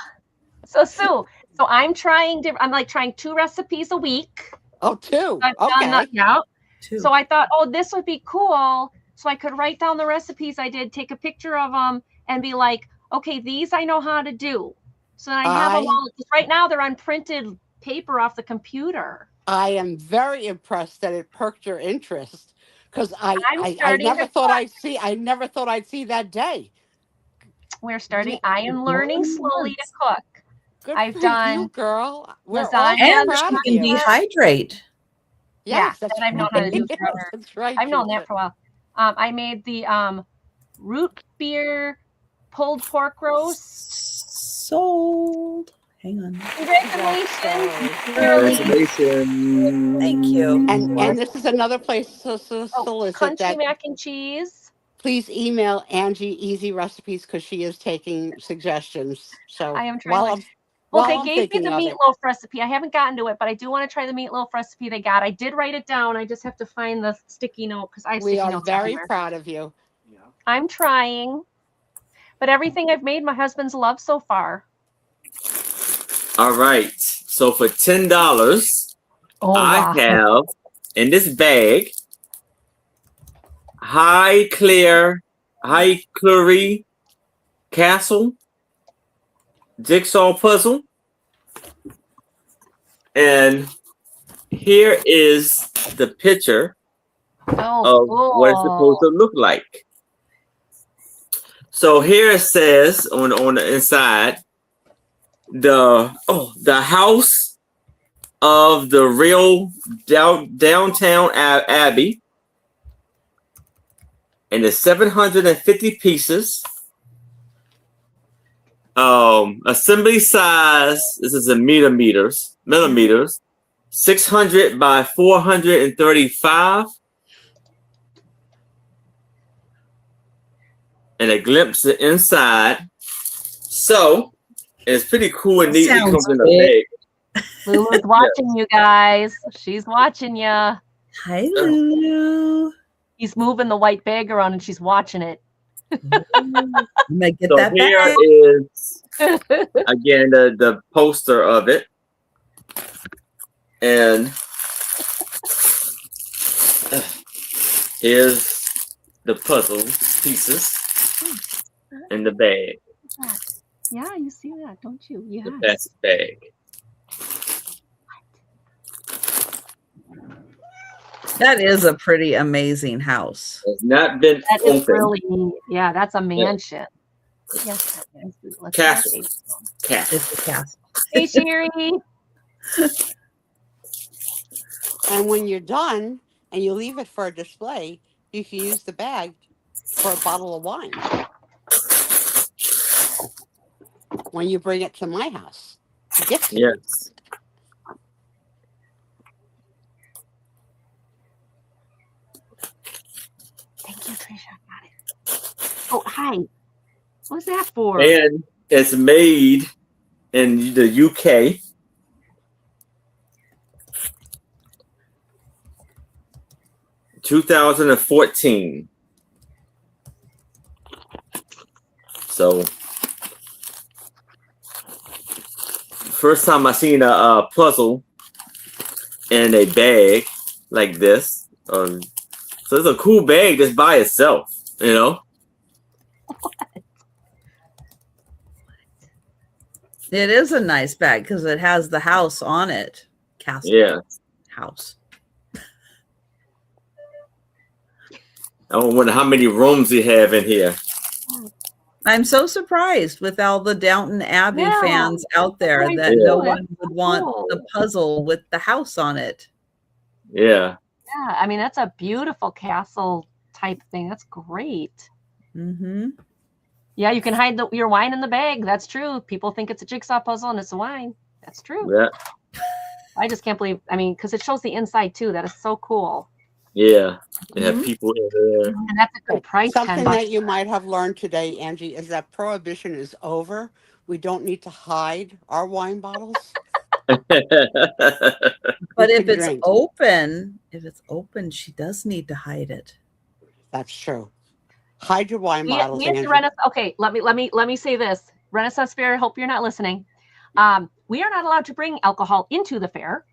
so I'm trying I'm like trying 2 recipes a week. Oh, two. I've done that, Okay. yeah. Two. So I thought, oh, this would be cool. So I could write down the recipes I did, take a picture of them, and be like, okay, these I know how to do. So then I have them all. Right now, they're on printed paper off the computer. I am very impressed that it perked your interest because I starting never to thought cook. I never thought I'd see that day. We're starting. I am learning slowly to cook. Good I've for done you, girl. We're all lasagna. so And proud she of can you. dehydrate. Yeah, Yes, that's that I've known how to do forever. That's right. I've known that for a while. I made the root beer pulled pork roast. Sold. Hang on. Congratulations, Congratulations. Thank you. And this is another place to solicit country that. mac and cheese. Please email Angie Easy Recipes because she is taking suggestions. So I am trying. while Well, while they I'm gave me thinking the of it, meatloaf recipe. I haven't gotten to it, but I do want to try the meatloaf recipe they got. I did write it down. I just have to find the sticky note because I have we sticky are notes very everywhere. proud of you. I'm trying, but everything I've made, my husband's loved so far. All right. So for $10, I have in this bag High Clary Castle jigsaw puzzle. And here is the picture of what it's supposed to look like. So here it says on the inside, the house of the real downtown Abbey, and the 750 pieces. Assembly size. This is in millimeters. 600 by 435. And a glimpse of inside. So it's pretty cool and neat. It comes in a bag. Lulu's watching you guys. She's watching you. Hi, Lulu. He's moving the white bag around and she's watching it. You might get So that here back. is again the poster of it, and here's the puzzle pieces in the bag. Yeah, you see that, don't you? Yeah. The best bag. That is a pretty amazing house. It's not been That is open. really neat. Yeah, that's a mansion. Yes. Castle. It's a castle. Hey, Sherry. And when you're done and you leave it for a display, you can use the bag for a bottle of wine when you bring it to my house. Yes. Thank you, Trisha. Got it. Oh, hi. What's that for? And it's made in the UK. (2014). So first time I seen a puzzle in a bag like this. So it's a cool bag just by itself, you know. It is a nice bag because it has the house on it. Castle. Yeah. House. I wonder how many rooms you have in here. I'm so surprised with all the Downton Abbey Yeah. fans out there Right, that yeah. no one would want Cool. the puzzle with the house on it. Yeah. Yeah, I mean, that's a beautiful castle type thing. That's great. Mm-hmm. Yeah, you can hide your wine in the bag. That's true. People think it's a jigsaw puzzle and it's a wine. That's true. Yeah. I just can't believe, I mean, because it shows the inside too. That is so cool. Yeah. They have Mhm. people in there. And that's a good price. Something $10. that you might have learned today, Angie, is that prohibition is over. We don't need to hide our wine bottles. But We if can it's drink. open, she does need to hide it. That's true. Hide your wine We bottles, at the Angie. Renaissance. Okay, let me say this. Renaissance Fair. I hope you're not listening. We are not allowed to bring alcohol into the fair.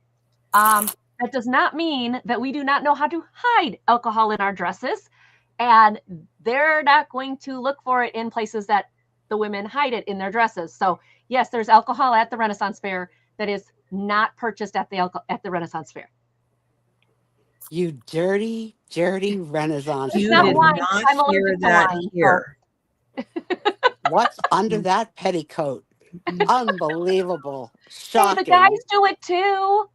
That does not mean that we do not know how to hide alcohol in our dresses, and they're not going to look for it in places that the women hide it in their dresses. So yes, there's alcohol at the Renaissance Fair that is not purchased at the Renaissance Fair. You dirty, dirty Renaissance It's You not did woman. wine. not I'm hear allergic to that wine, so- here. What's under that petticoat? Unbelievable. Hey, Shocking. the guys do it too.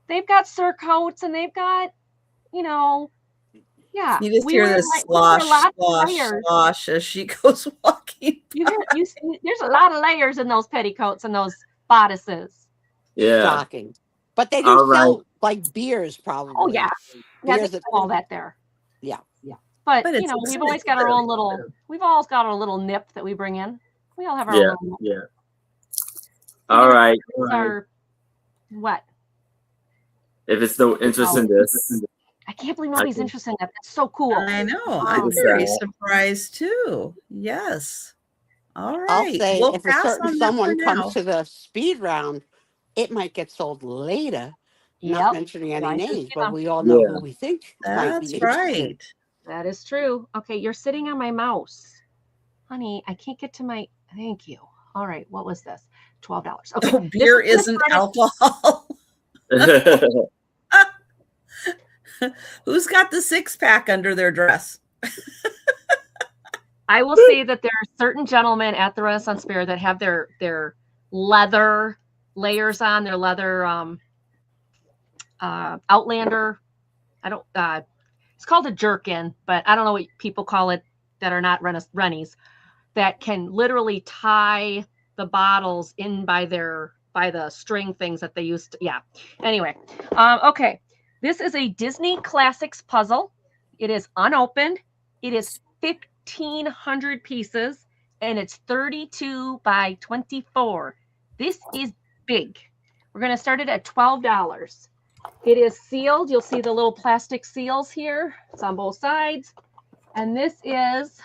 They've got surcoats and they've got, yeah. You just we hear wear this like- we wear slosh, lots of slosh, layers. slosh as she goes walking. There's a lot of layers in those petticoats and those bodices. Yeah. Shocking. But they do All right. sell like beers, probably. Oh yeah, yeah. Beers They at- do all that there. Yeah. But But it's we've always got our own little. We've always got our little nip that we bring in. We all have our Yeah. own little nip. Yeah. All right. These are what? If it's no interest in this, I can't believe nobody's interested in that. That's so cool. I know. I'm What's very that? surprised too. Yes. All right. I'll say We'll if a pass certain on that someone for comes now. to the speed round, it might get sold later. Not Yep, mentioning any I can names, see but them. we all know Yeah. who we think might be That's interested. right. that is true. Okay, you're sitting on my mouse, honey. I can't get to my. Thank you. All right, what was this? $12. Okay, Oh, beer is isn't credit- alcohol. Who's got the 6-pack under their dress? I will say that there are certain gentlemen at the Renaissance Fair that have their leather layers on, their leather Outlander. I don't. It's called a jerkin, but I don't know what people call it that are not Rennies, that can literally tie the bottles in by the string things that they used to. Yeah. Anyway, okay. This is a Disney Classics puzzle. It is unopened. It is 1,500 pieces, and it's 32 by 24. This is big. We're going to start it at $12. It is sealed. You'll see the little plastic seals here. It's on both sides. And this is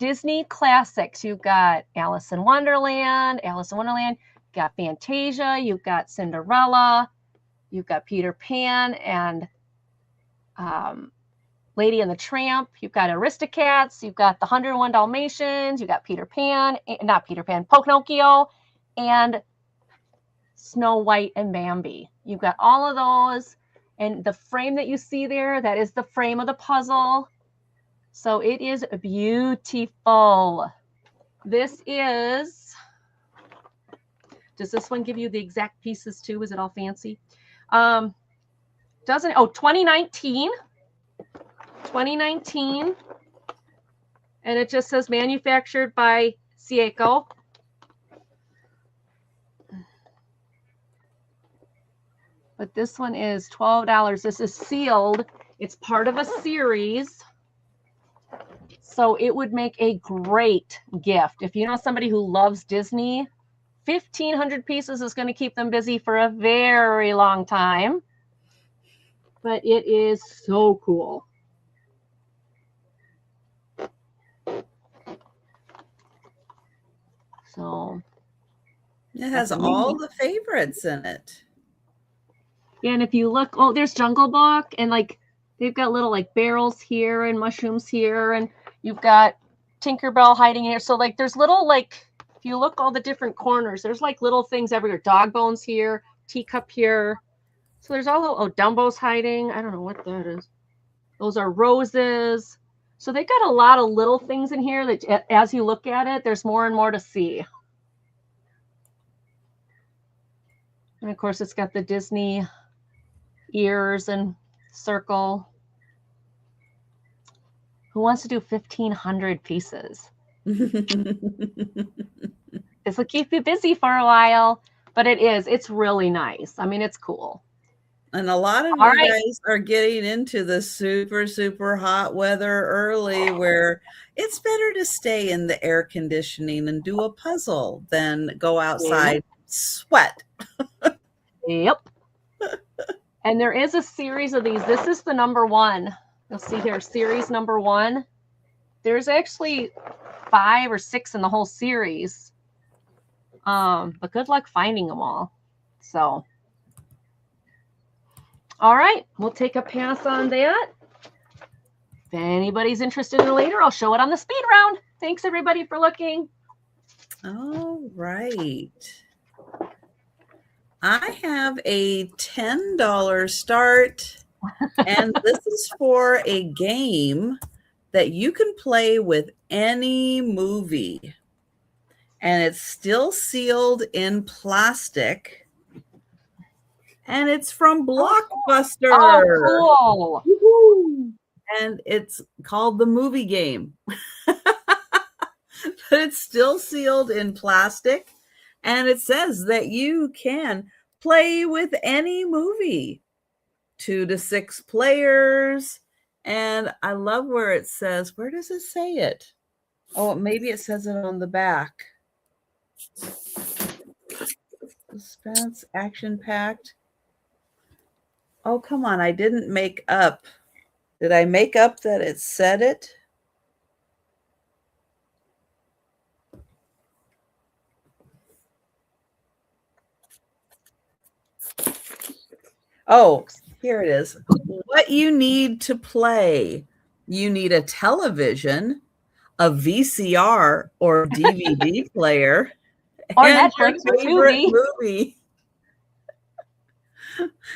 Disney Classics. You've got Alice in Wonderland, you've got Fantasia, you've got Cinderella, you've got Peter Pan and Lady and the Tramp, you've got Aristocats, you've got the 101 Dalmatians, you've got Pinocchio, and Snow White and Bambi. You've got all of those, and the frame that you see there, that is the frame of the puzzle. So it is beautiful. This is, does this one give you the exact pieces too? Is it all fancy? 2019. 2019. And it just says manufactured by Seiko. But this one is $12. This is sealed. It's part of a series. So it would make a great gift. If you know somebody who loves Disney, 1,500 pieces is going to keep them busy for a very long time. But it is so cool. So It has That's all amazing. the favorites in it. yeah, and if you look, oh, there's Jungle Book, and like they've got little like barrels here and mushrooms here, and you've got Tinkerbell hiding here. So like there's little like, if you look all the different corners, there's like little things everywhere. Dog bones here, teacup here. So there's all, oh, Dumbo's hiding. I don't know what that is. Those are roses. So they've got a lot of little things in here that as you look at it, there's more and more to see. And of course, it's got the Disney ears and circle. Who wants to do 1,500 pieces? This will keep you busy for a while, but it's really nice. I mean, it's cool. And a lot of All you right. guys are getting into the super, super hot weather early where it's better to stay in the air conditioning and do a puzzle than go outside, sweat. Yep. And there is a series of these. This is the number one. You'll see here, series number one. There's actually 5 or 6 in the whole series. But good luck finding them all. So, all right, we'll take a pass on that. If anybody's interested in it later, I'll show it on the speed round. Thanks everybody for looking. All right. I have a $10 start, and this is for a game that you can play with any movie. And it's still sealed in plastic. And it's from Blockbuster. Oh, cool. Woo-hoo. And it's called The Movie Game. But it's still sealed in plastic. And it says that you can play with any movie, 2 to 6 players. And I love where it says, where does it say it? Oh, maybe it says it on the back. Suspense, action-packed. Oh, come on. I didn't make up. Did I make up that it said it? Oh, here it is. What you need to play. You need a television, a VCR or DVD player, Or and Netflix your or favorite Tubi. movie.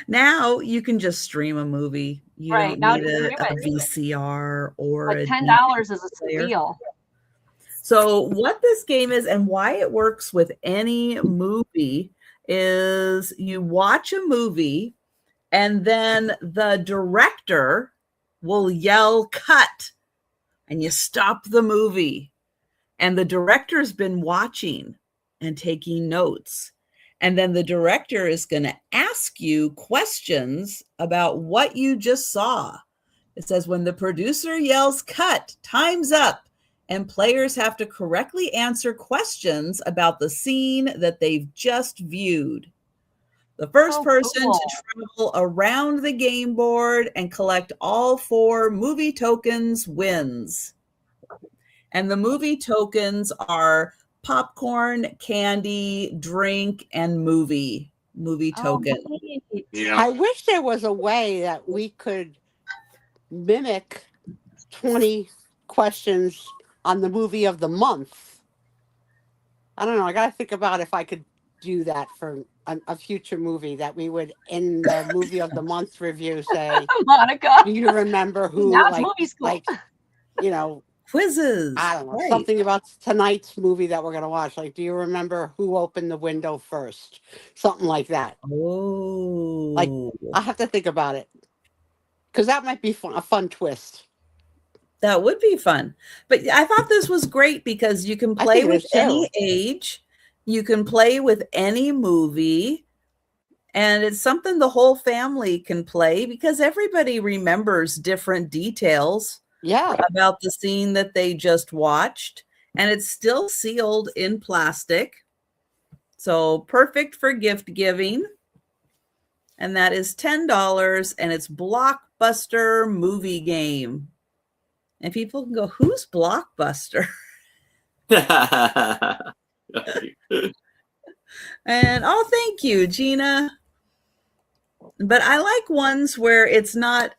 Now you can just stream a movie. You Right, don't now need you can a do it. VCR or Like a $10 is a player. steal. So what this game is and why it works with any movie is you watch a movie and then the director will yell cut and you stop the movie. And the director's been watching and taking notes. And then the director is going to ask you questions about what you just saw. It says, when the producer yells cut, time's up, and players have to correctly answer questions about the scene that they've just viewed. The first person to travel around the game board and collect all 4 movie tokens wins. And the movie tokens are popcorn, candy, drink, and movie token. Yeah. I wish there was a way that we could mimic 20 questions on the movie of the month. I don't know. I got to think about if I could do that for a future movie, that we would, in the movie of the month review, say, Monica. do you remember who, Now it's movie school. like, you know, quizzes. I don't know, Right. something about tonight's movie that we're going to watch. Like, do you remember who opened the window first? Something like that. Oh. Like, I have to think about it. Because that might be a fun twist. That would be fun. But I thought this was great because you can play with any age. You can play with any movie. And it's something the whole family can play because everybody remembers different details about the scene that they just watched. And it's still sealed in plastic. So perfect for gift giving. And that is $10. And it's Blockbuster Movie Game. And people can go, who's Blockbuster? And oh, thank you, Gina. But I like ones where it's not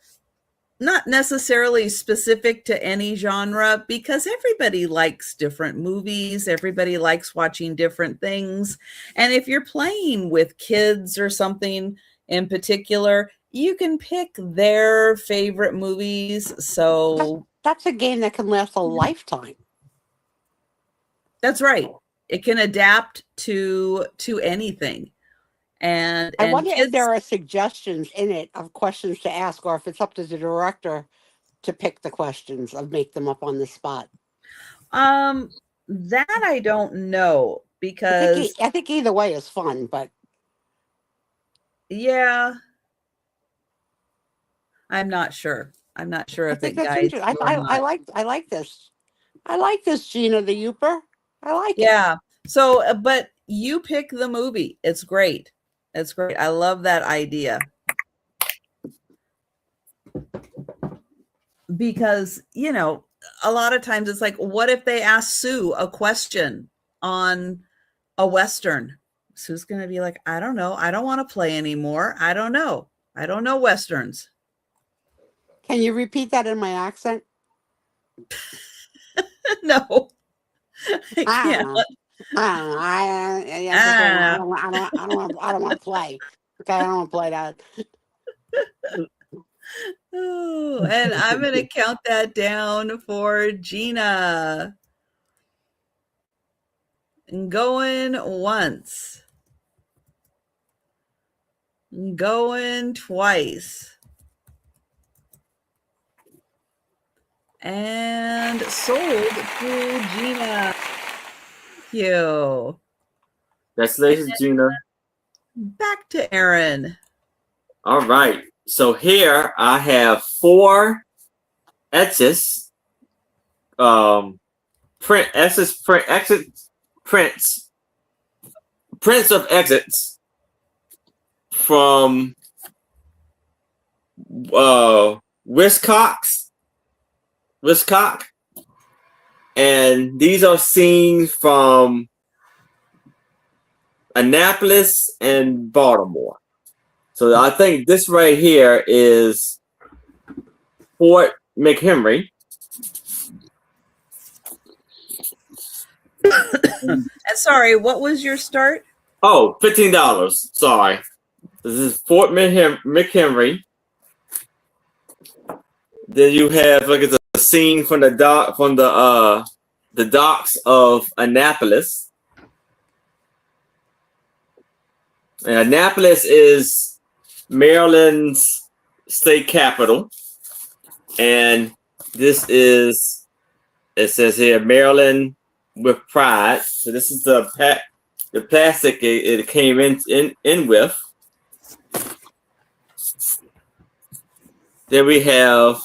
necessarily specific to any genre because everybody likes different movies. Everybody likes watching different things. And if you're playing with kids or something in particular, you can pick their favorite movies. So that's a game that can last a lifetime. That's right. It can adapt to anything. And I wonder if there are suggestions in it of questions to ask, or if it's up to the director to pick the questions or make them up on the spot. That I don't know because I think either way is fun, but yeah, I'm not sure. I'm not sure if it guides. I like this. I like this, Gina the Youper. I like it. Yeah. So, but you pick the movie. It's great. It's great. I love that idea. Because, you know, a lot of times it's like, what if they ask Sue a question on a Western? Sue's going to be like, I don't know. I don't want to play anymore. I don't know. I don't know Westerns. Can you repeat that in my accent? No. I can't. I don't know. I don't want to play. Okay, I don't want to play that. Oh, and I'm going to count that down for Gina. Going once. Going twice. And sold to Gina. Thank you. Congratulations, Gina. Back to Aaron. All right. So here I have 4 etches. Prints of exits from Wiscox, and these are scenes from Annapolis and Baltimore. So I think this right here is Fort McHenry. And sorry, what was your start? Oh, $15. Sorry. This is Fort McHenry. Then you have look at the scene from the docks of Annapolis. And Annapolis is Maryland's state capital. And this is, it says here, Maryland with pride. So this is the plastic it came in with. Then we have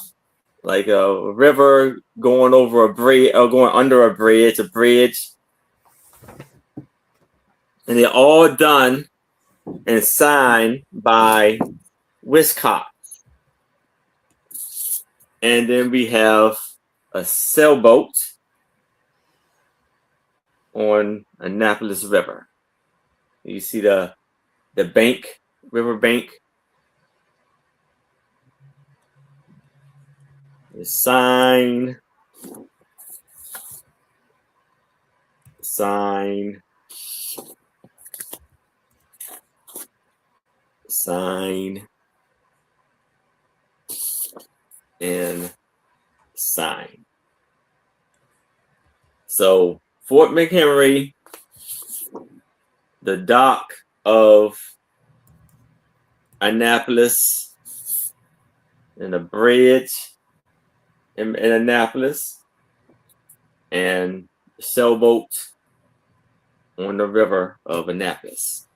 like a river going over a bridge or going under a bridge, and they're all done and signed by Wiscott. And then we have a sailboat on Annapolis River. You see the bank, river bank. The sign. And sign. So Fort McHenry, the dock of Annapolis, and the bridge in Annapolis, and the sailboat on the river of Annapolis.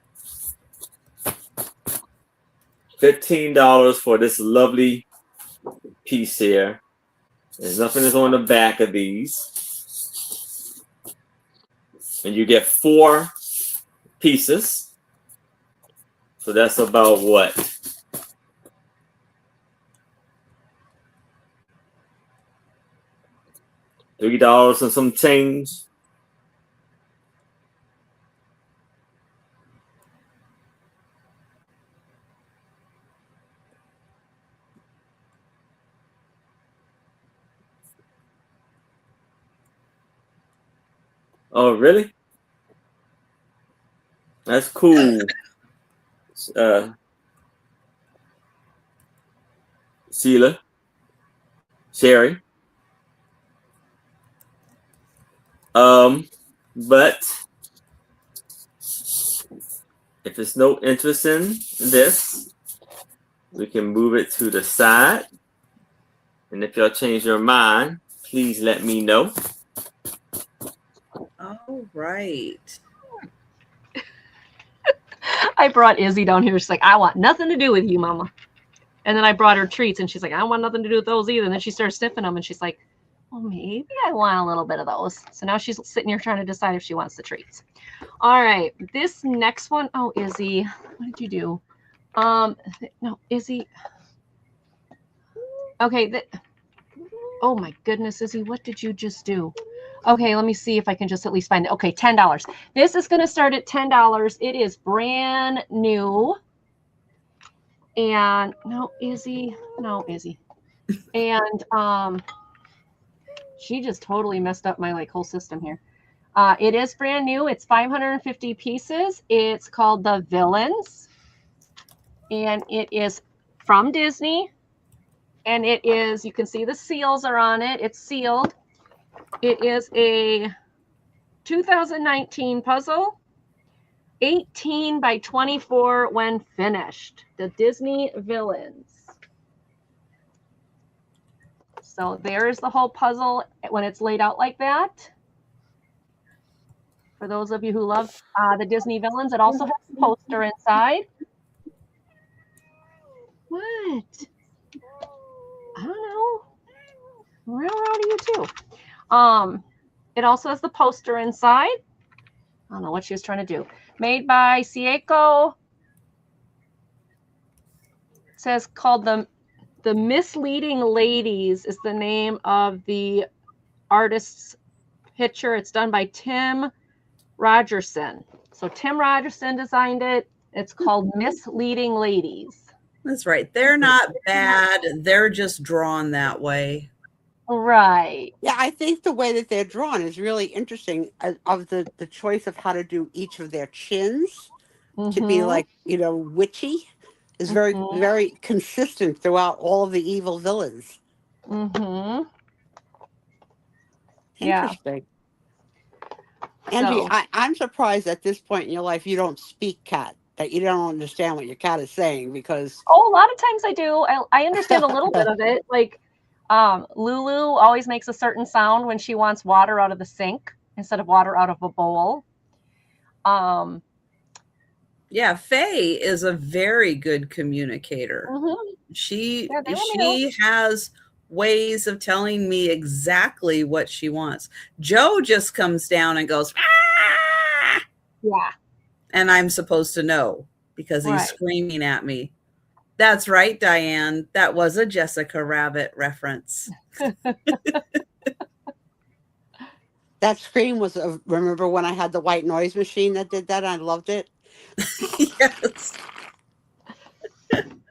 $15 for this lovely piece here. There's nothing that's on the back of these. And you get 4 pieces. So that's about what? $3 and some change. Oh, really? That's cool. Sheila, Sherry. But if there's no interest in this, we can move it to the side. And if y'all change your mind, please let me know. All right. I brought Izzy down here. She's like, I want nothing to do with you, Mama. And then I brought her treats, and she's like, I don't want nothing to do with those either. And then she started sniffing them, and she's like, well, maybe I want a little bit of those. So now she's sitting here trying to decide if she wants the treats. All right, this next one. Oh, Izzy, what did you do? No, Izzy. Okay. Oh my goodness, Izzy, what did you just do? Okay, let me see if I can just at least find it. Okay, $10. This is going to start at $10. It is brand new. And no, Izzy. And she just totally messed up my whole system here. It is brand new. It's 550 pieces. It's called The Villains. And it is from Disney. And it is, you can see the seals are on it. It's sealed. It is a 2019 puzzle. 18 by 24 when finished. The Disney Villains. So there's the whole puzzle when it's laid out like that. For those of you who love the Disney Villains, it also has a poster inside. What? I don't know. Well, how do you too? It also has the poster inside. I don't know what she was trying to do. Made by Seiko. It says called the Misleading Ladies is the name of the artist's picture. It's done by Tim Rogerson. So Tim Rogerson designed it. It's called Misleading Ladies. That's right. They're not bad. They're just drawn that way. Right. Yeah, I think the way that they're drawn is really interesting of the choice of how to do each of their chins to be like, witchy is very, very consistent throughout all of the evil villains. Mm-hmm. Yeah. Interesting. Angie, So- I'm surprised at this point in your life you don't speak cat, that you don't understand what your cat is saying because... Oh, a lot of times I do. I understand a little bit of it. Like Lulu always makes a certain sound when she wants water out of the sink instead of water out of a bowl. Yeah, Faye is a very good communicator. She has ways of telling me exactly what she wants. Joe just comes down and goes, ah! Yeah. And I'm supposed to know because he's screaming at me. That's right, Diane. That was a Jessica Rabbit reference. That scream was, remember when I had the white noise machine that did that? I loved it. Yes.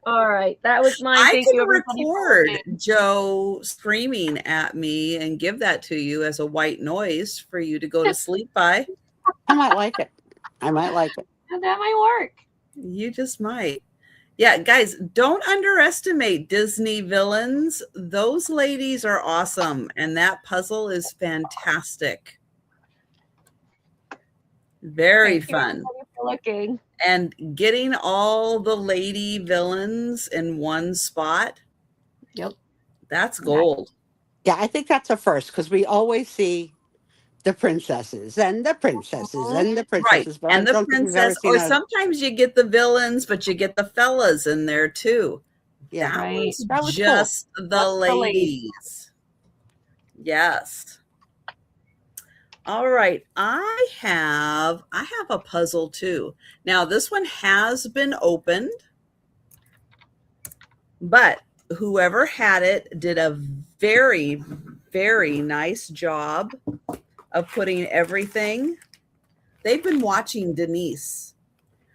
All right. That was mine. I Thank can you, everybody, for record listening. Joe screaming at me and give that to you as a white noise for you to go to sleep by. I might like it. I might like it. That might work. You just might. Yeah, guys, don't underestimate Disney Villains. Those ladies are awesome, and that puzzle is fantastic. Very Thank you, fun. everybody, for looking. And getting all the lady villains in one spot. Yep. That's gold. Yeah, I think that's a first because we always see the princesses and the princesses and the Right. princesses. But And I the don't think we've ever princess, seen or a- sometimes you get the villains, but you get the fellas in there too. Yeah, That Right. was That was cool. just the the ladies. ladies. Yes. All right. I have a puzzle too. Now this one has been opened, but whoever had it did a very, very nice job of putting everything. They've been watching Denise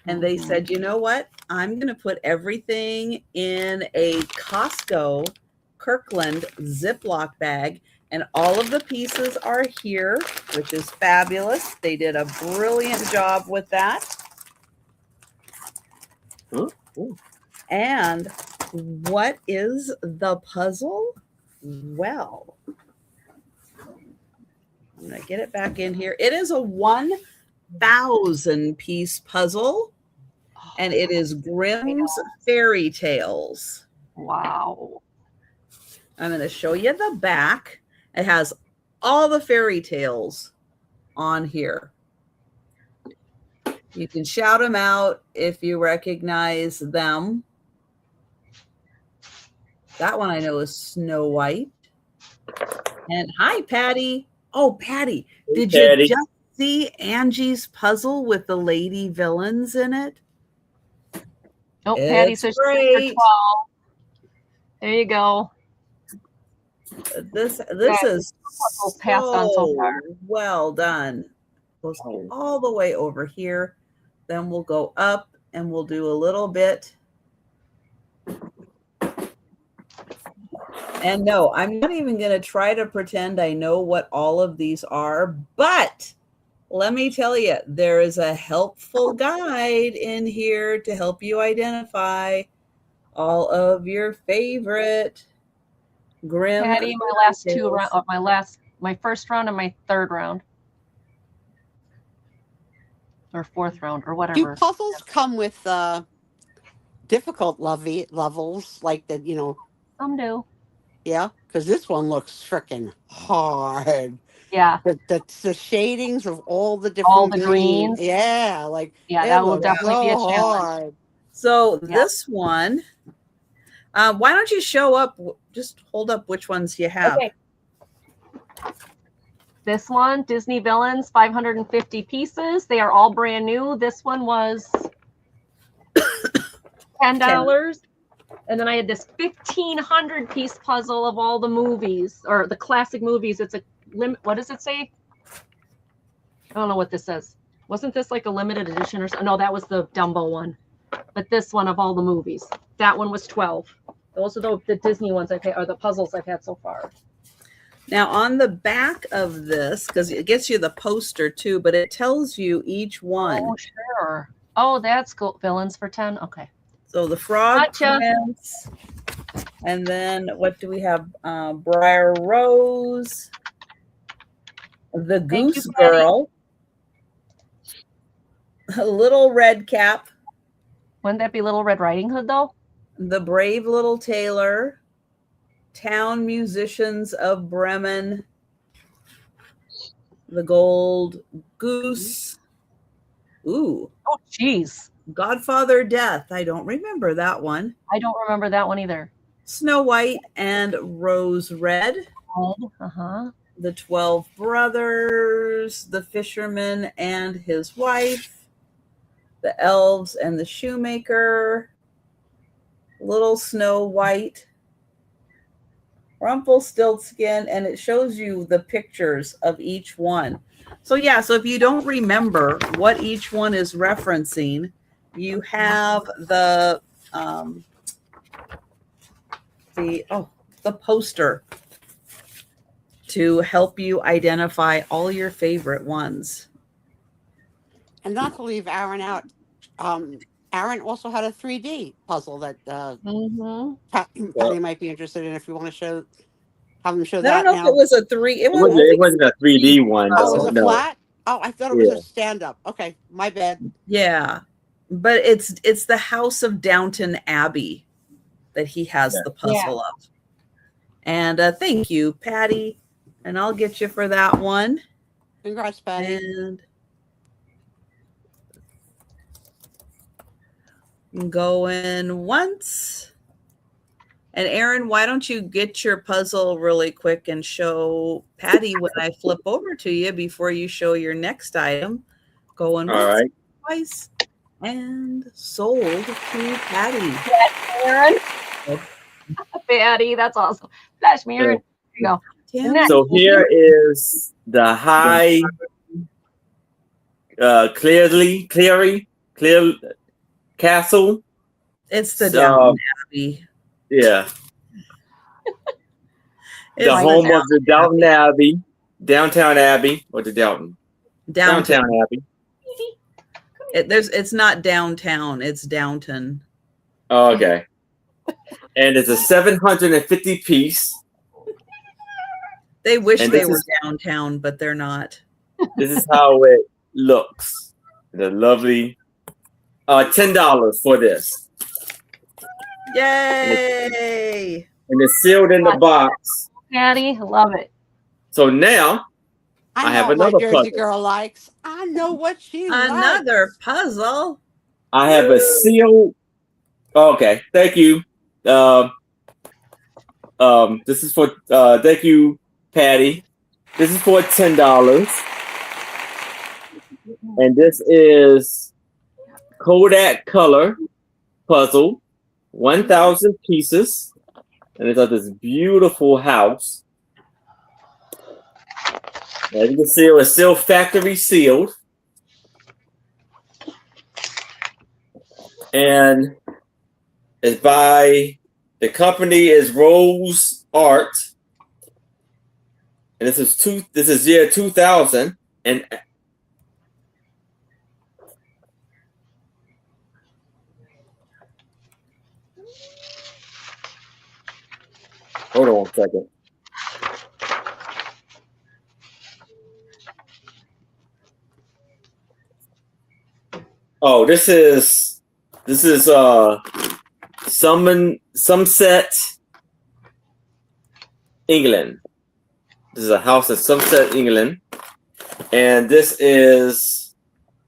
and they said, you know what? I'm going to put everything in a Costco Kirkland Ziploc bag, and all of the pieces are here, which is fabulous. They did a brilliant job with that. Ooh, ooh. And what is the puzzle? Well, I'm going to get it back in here. It is a 1,000 piece puzzle, and it is Grimm's Fairy Tales. Wow. I'm going to show you the back. It has all the fairy tales on here. You can shout them out if you recognize them. That one I know is Snow White. And hi, Patty. Oh, Patty, did Patty. you just see Angie's puzzle with the lady villains in it? Oh, Patty It's says she's great. under 12. There you go. This That is puzzle's passed on so far. well done. Goes all the way over here. Then we'll go up and we'll do a little bit. And no, I'm not even going to try to pretend I know what all of these are, but let me tell you, there is a helpful guide in here to help you identify all of your favorite Grimm. Patty, my last two round, my first round and my third round, or fourth round, or Do whatever. puzzles come with difficult levels like that? You know, Some do. yeah, because this one looks freaking hard. Yeah, The shadings of all the all different the greens. greens. Yeah, like Yeah, it that will looks definitely be a so challenge. hard. So Yeah. this one, why don't you show up? Just hold up which ones you have. Okay. This one, Disney Villains, 550 pieces. They are all brand new. This one was $10. And then I had this 1,500 piece puzzle of all the movies, or the classic movies. It's a limit. What does it say? I don't know what this says. Wasn't this like a limited edition or something? No, that was the Dumbo one. But this one of all the movies, that one was 12. Those are the Disney ones I've had, or the puzzles I've had so far. Now on the back of this, because it gets you the poster too, but it tells you each one. Oh, sure. Oh, that's cool. Villains for 10. Okay. So the Frog Gotcha. Prince, and then what do we have? Briar Rose, the Thank you, Goose Patty. Girl, Little Red Cap, Wouldn't that be Little Red Riding Hood though? the Brave Little Tailor, Town Musicians of Bremen, the Gold Goose. Ooh, Oh, jeez. Godfather Death. I don't remember that one. I don't remember that one either. Snow White and Rose Red, Uh-huh. the 12 Brothers, the Fisherman and his wife, the Elves and the Shoemaker, Little Snow White, Rumpelstiltskin, and it shows you the pictures of each one. So yeah, so if you don't remember what each one is referencing, you have the poster to help you identify all your favorite ones. And not to leave Aaron out, Aaron also had a 3D puzzle that Mm-hmm. Patty might be interested in if you want to have him show I that don't know now. if it was a 3. It wasn't a 3D one. Oh, though, was it no. flat? Oh, I thought it was Yeah. a stand-up. Okay, my bad. Yeah, but it's the House of Downton Abbey that he has the puzzle of. And thank you, Patty. And I'll get you for that one. Congrats, Patty. And going once. And Aaron, why don't you get your puzzle really quick and show Patty when I flip over to you before you show your next item. Going All once, right. twice, and sold to Patty. Aaron. Patty, that's awesome. Flash me, Aaron. Here you go. Damn. Next. So here is the high, clear castle. It's the So, Downton Abbey. Yeah, It's the home of the Downton Abbey, Downtown Abbey, or the Downton Downtown. Downtown Abbey. It's not downtown. It's Downton. Oh, okay, and it's a 750 piece. They wish And they this were is- downtown, but they're not. This is how it looks. The lovely $10 for this. Yay! And it's sealed in the box. Patty, love it. So now I have know what another Jersey puzzle. girl likes. I know what she likes. Another puzzle. I have a sealed. Okay, thank you. This is for thank you, Patty. This is for $10, and this is Kodak Color puzzle, 1,000 pieces, and it's at this beautiful house. As you can see, it's still factory sealed. And it's by the company is Rose Art. And this is year 2000. And Hold on a second. Oh, this is Somerset, England. This is a house in Somerset, England, and this is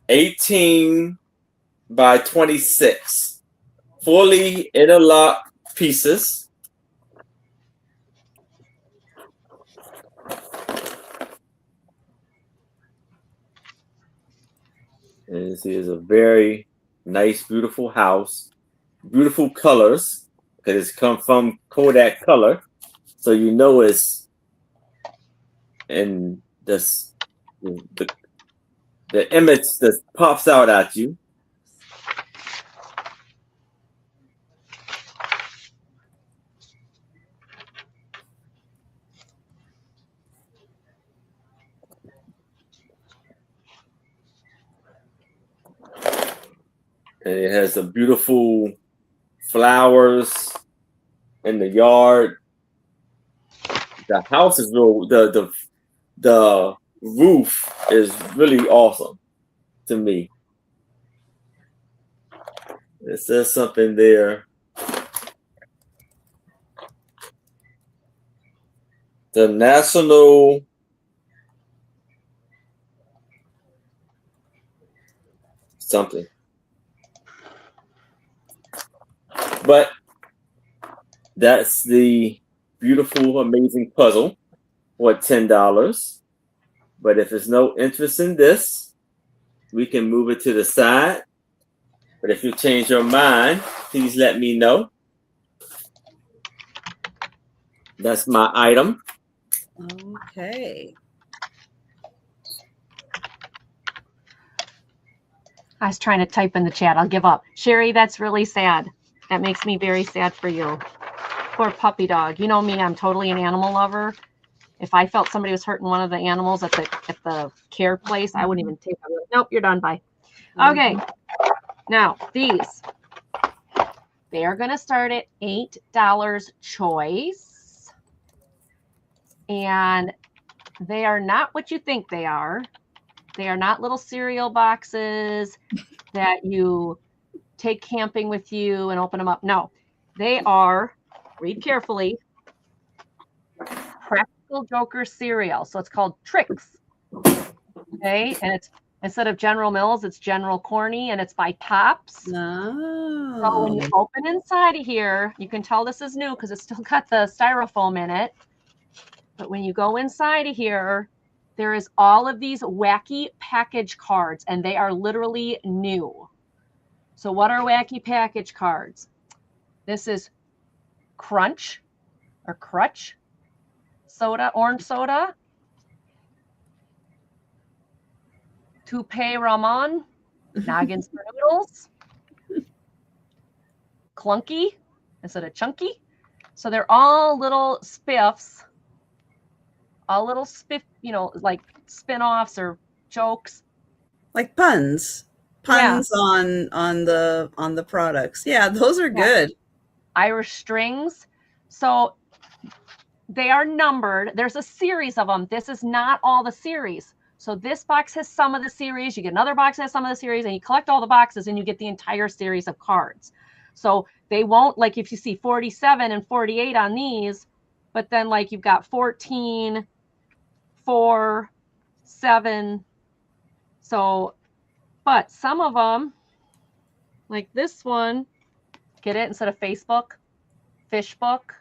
18 by 26, fully interlocked pieces. And this is a very nice, beautiful house. Beautiful colors, because it's come from Kodak Color. So you know it's in this the image that pops out at you. And it has the beautiful flowers in the yard. The house is real. The roof is really awesome to me. It says something there. The National something. But that's the beautiful, amazing puzzle for $10. But if there's no interest in this, we can move it to the side. But if you change your mind, please let me know. That's my item. Okay. I was trying to type in the chat. I'll give up. Sherry, that's really sad. That makes me very sad for you. Poor puppy dog. You know me, I'm totally an animal lover. If I felt somebody was hurting one of the animals at the care place, I wouldn't even take it. Nope, you're done. Bye. Okay. Now, these. They are going to start at $8 choice. And they are not what you think they are. They are not little cereal boxes that you take camping with you and open them up. No, they are, read carefully, Practical Joker cereal. So it's called Tricks. Okay. And it's, instead of General Mills, it's General Corny, and it's by Pops. No. So when you open inside of here, you can tell this is new because it's still got the styrofoam in it. But when you go inside of here, there is all of these wacky package cards, and they are literally new. So what are wacky package cards? This is Crunch or Crutch soda, orange soda. Toupee Ramen, Noggins for Noodles. Clunky instead of Chunky. So they're all little spiffs. All little spiff, you know, like spin-offs or jokes. Like puns on the products. Yeah, those are good. Irish strings. So they are numbered. There's a series of them. This is not all the series. So this box has some of the series. You get another box that has some of the series, and you collect all the boxes and you get the entire series of cards. So they won't, like if you see 47 and 48 on these, but then like you've got 14, 4, 7. So, but some of them, like this one, get it instead of Facebook, Fishbook.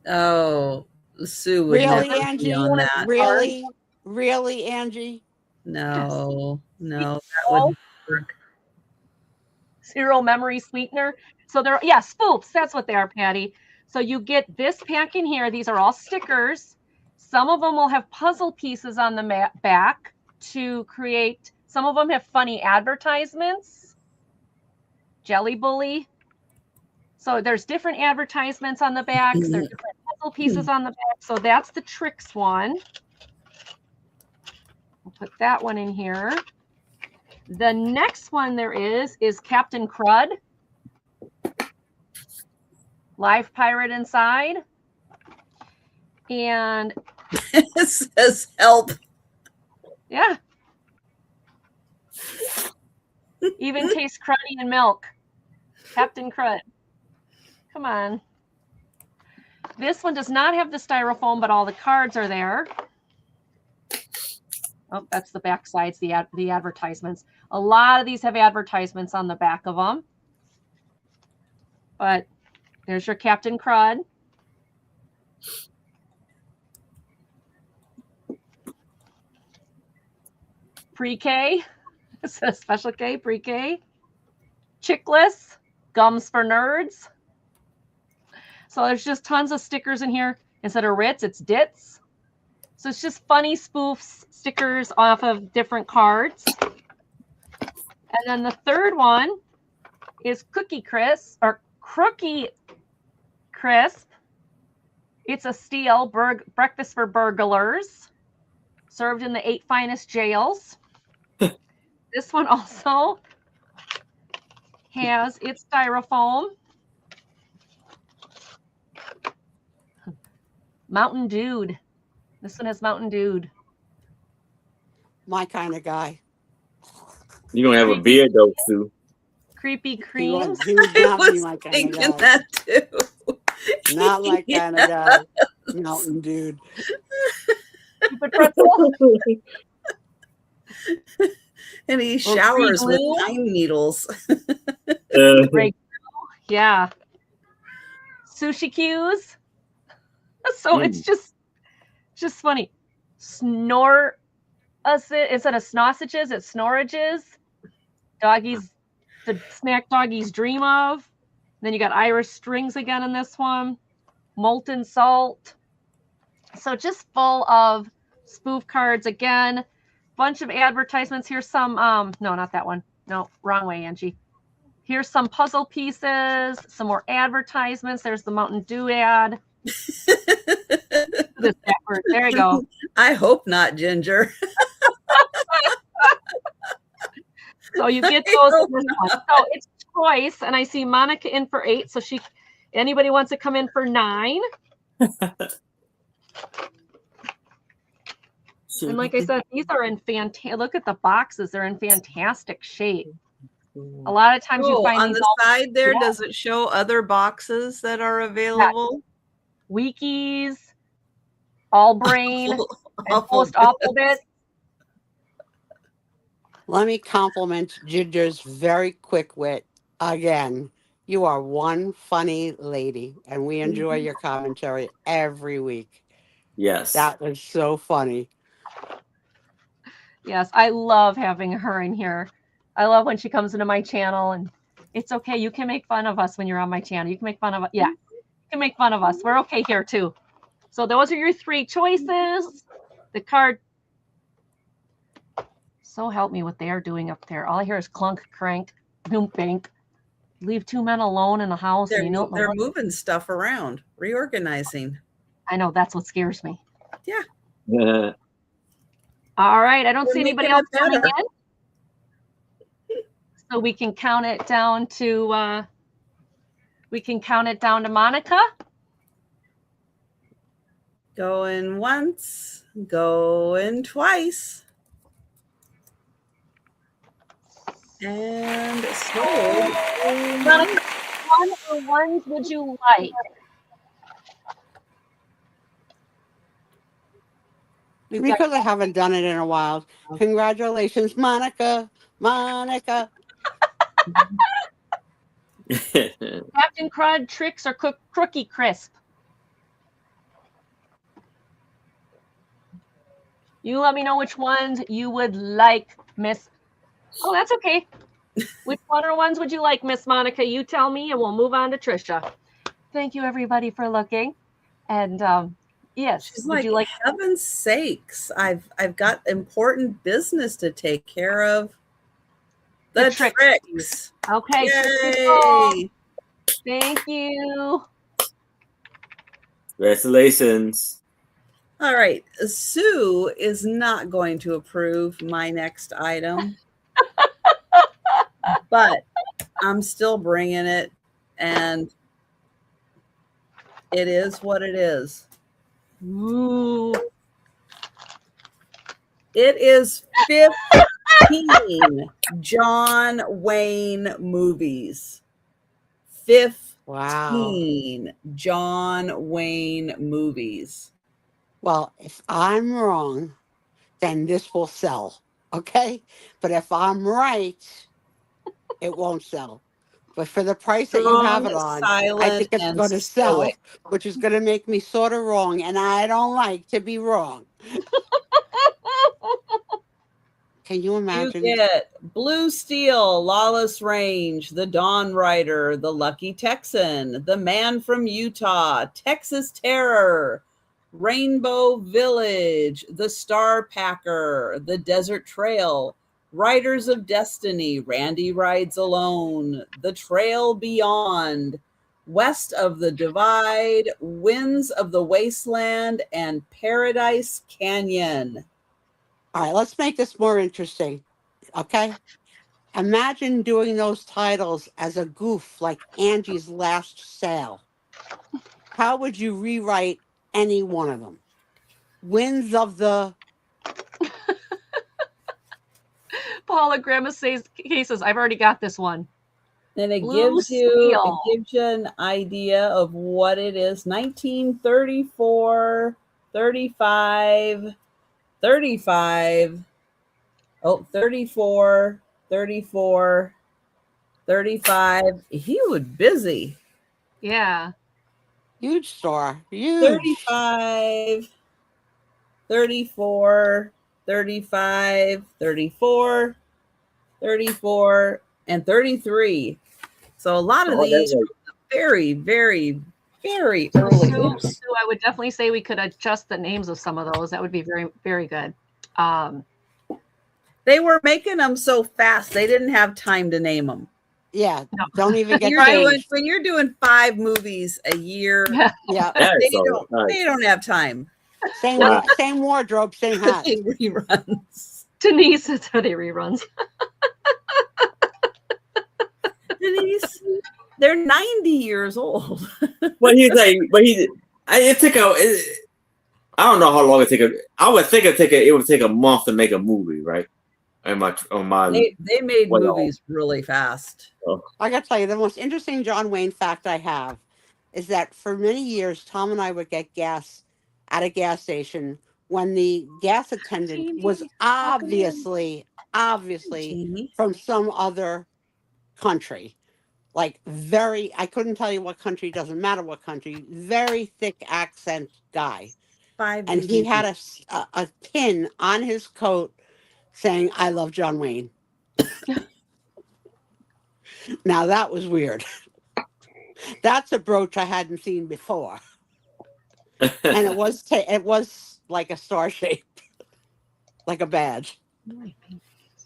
Oh, Sue would Really, never Angie? be on that. Really, Angie? No, that wouldn't work. Zero memory sweetener. So they're, yeah, spoofs. That's what they are, Patty. So you get this pack in here. These are all stickers. Some of them will have puzzle pieces on the back to create. Some of them have funny advertisements. Jelly Bully. So there's different advertisements on the backs. There's different puzzle pieces on the back. So that's the Tricks one. We'll put that one in here. The next one there is Captain Crud. live pirate inside. And It says help. yeah. Even tastes cruddy in milk. Captain Crud. Come on. This one does not have the styrofoam, but all the cards are there. Oh, that's the back sides, the advertisements. A lot of these have advertisements on the back of them. But there's your Captain Crud. Pre-K. It says Special K, Pre-K. Chickless. Gums for Nerds. So there's just tons of stickers in here. Instead of Ritz, it's Ditz. So it's just funny spoofs, stickers off of different cards. And then the third one is Cookie Crisp, or Crookie Crisp. It's a steel breakfast for burglars, served in the 8 finest jails. This one also has its styrofoam. Mountain Dude. This one has Mountain Dude. My kind of guy. You're gonna have a beard though, Sue. Creepy He Creams. would I not be was my kind of thinking guy. that too. Not my kind of guy. Mountain Dude. Stupid Pretzel. And he Or showers with pre-glue. pine needles. Great. Yeah. Sushi cues. So it's just funny. Snore us instead of snossages, it's snorages. Doggies, the snack doggies dream of. Then you got Irish strings again in this one. Molten salt. So just full of spoof cards again. Bunch of advertisements. Here's some no, not that one. No, wrong way, Angie. Here's some puzzle pieces, some more advertisements. There's the Mountain Dew ad. This backward. There you go. I hope not, Ginger. So you get those in this one. So it's choice, and I see Monica in for 8. So anybody wants to come in for 9. And like I said, these are in fantastic. Look at the boxes; they're in fantastic shape. A lot of times you find on these the side there, yeah. does it show other boxes that are available? Weekies, All Brain, and Post Awful Bit. Let me compliment Ginger's very quick wit again. You are one funny lady, and we enjoy your commentary every week. Yes. That was so funny. Yes, I love having her in here. I love when she comes into my channel, and it's okay. You can make fun of us when you're on my channel. You can make fun of us. Yeah, you can make fun of us. We're okay here too. So those are your 3 choices. The card. So help me what they are doing up there. All I hear is clunk, crank, boom, bank. Leave 2 men alone in the house. They're, and you know they're moving stuff around, reorganizing. I know that's what scares me. Yeah. Yeah. All right. I don't We're see anybody making else it coming better. in. So we can count it down to Monica. Going once, going twice. And sold. Monica, one or ones would you like? We've got Because I haven't done it in a while. Congratulations, Monica. Monica. Captain Crud, Tricks, or Crookie Crisp. You let me know which ones you would like, Miss. Oh, that's okay. Which one or ones would you like, Miss Monica? You tell me, and we'll move on to Trisha. Thank you, everybody, for looking. And yes, She's would like, you like? heaven's sakes, I've got important business to take care of. The tricks. Okay. Yay. Thank you. Congratulations. All right. Sue is not going to approve my next item, but I'm still bringing it. And It is what it is. Ooh. It is 15 John Wayne movies. 15 John Wayne movies. Well, if I'm wrong, then this will sell. Okay? But if I'm right, it won't sell. But for the price that you have it on, I silent, think it's and going to sell, stoic. which is going to make me sort of wrong. And I don't like to be wrong. Can you You imagine? get Blue Steel, Lawless Range, The Dawn Rider, The Lucky Texan, The Man from Utah, Texas Terror, Rainbow Village, The Star Packer, The Desert Trail, Riders of Destiny, Randy Rides Alone, The Trail Beyond, West of the Divide, Winds of the Wasteland, and Paradise Canyon. All right, let's make this more interesting. Okay? Imagine doing those titles as a goof like Angie's Last Sale. How would you rewrite any one of them? Winds of the... Paula Grandma says cases. I've already got this one. And it Blue gives Steel. you an idea of what it is. 1934, 35, 35, 34, 34, 35. He was busy. Yeah. Huge star. Huge. 35, 34, 35, 34, 34, and 33. So a lot of these are very, very, very early. Sue, I would definitely say we could adjust the names of some of those. That would be very, very good. They were making them so fast, they didn't have time to name them. Yeah, No. don't even get When you're doing 5 movies a year, Yeah, they don't have time. same wardrobe, same hat. Reruns. Denise, that's how they reruns. Denise, they're 90 years old. But it took I don't know how long it took. I would think it would take a month to make a movie, right? They made movies really fast. I gotta tell you, the most interesting John Wayne fact I have is that for many years, Tom and I would get gas at a gas station when the gas attendant was obviously from some other country. Like I couldn't tell you what country, doesn't matter what country, very thick accent guy. And he had a pin on his coat saying, "I love John Wayne." Now that was weird. That's a brooch I hadn't seen before. And it was like a star shape, like a badge.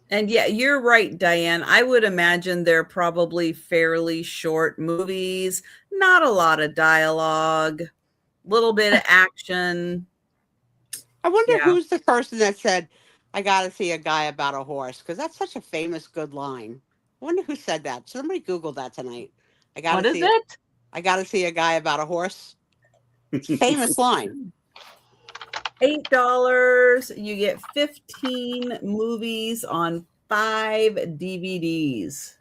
And yeah, you're right, Diane. I would imagine they're probably fairly short movies, not a lot of dialogue, little bit of action. I wonder who's the person that said, "I got to see a guy about a horse," because that's such a famous, good line. I wonder who said that. Somebody Googled that tonight. What is it? I got to see a guy about a horse. Famous line. $8. You get 15 movies on 5 DVDs.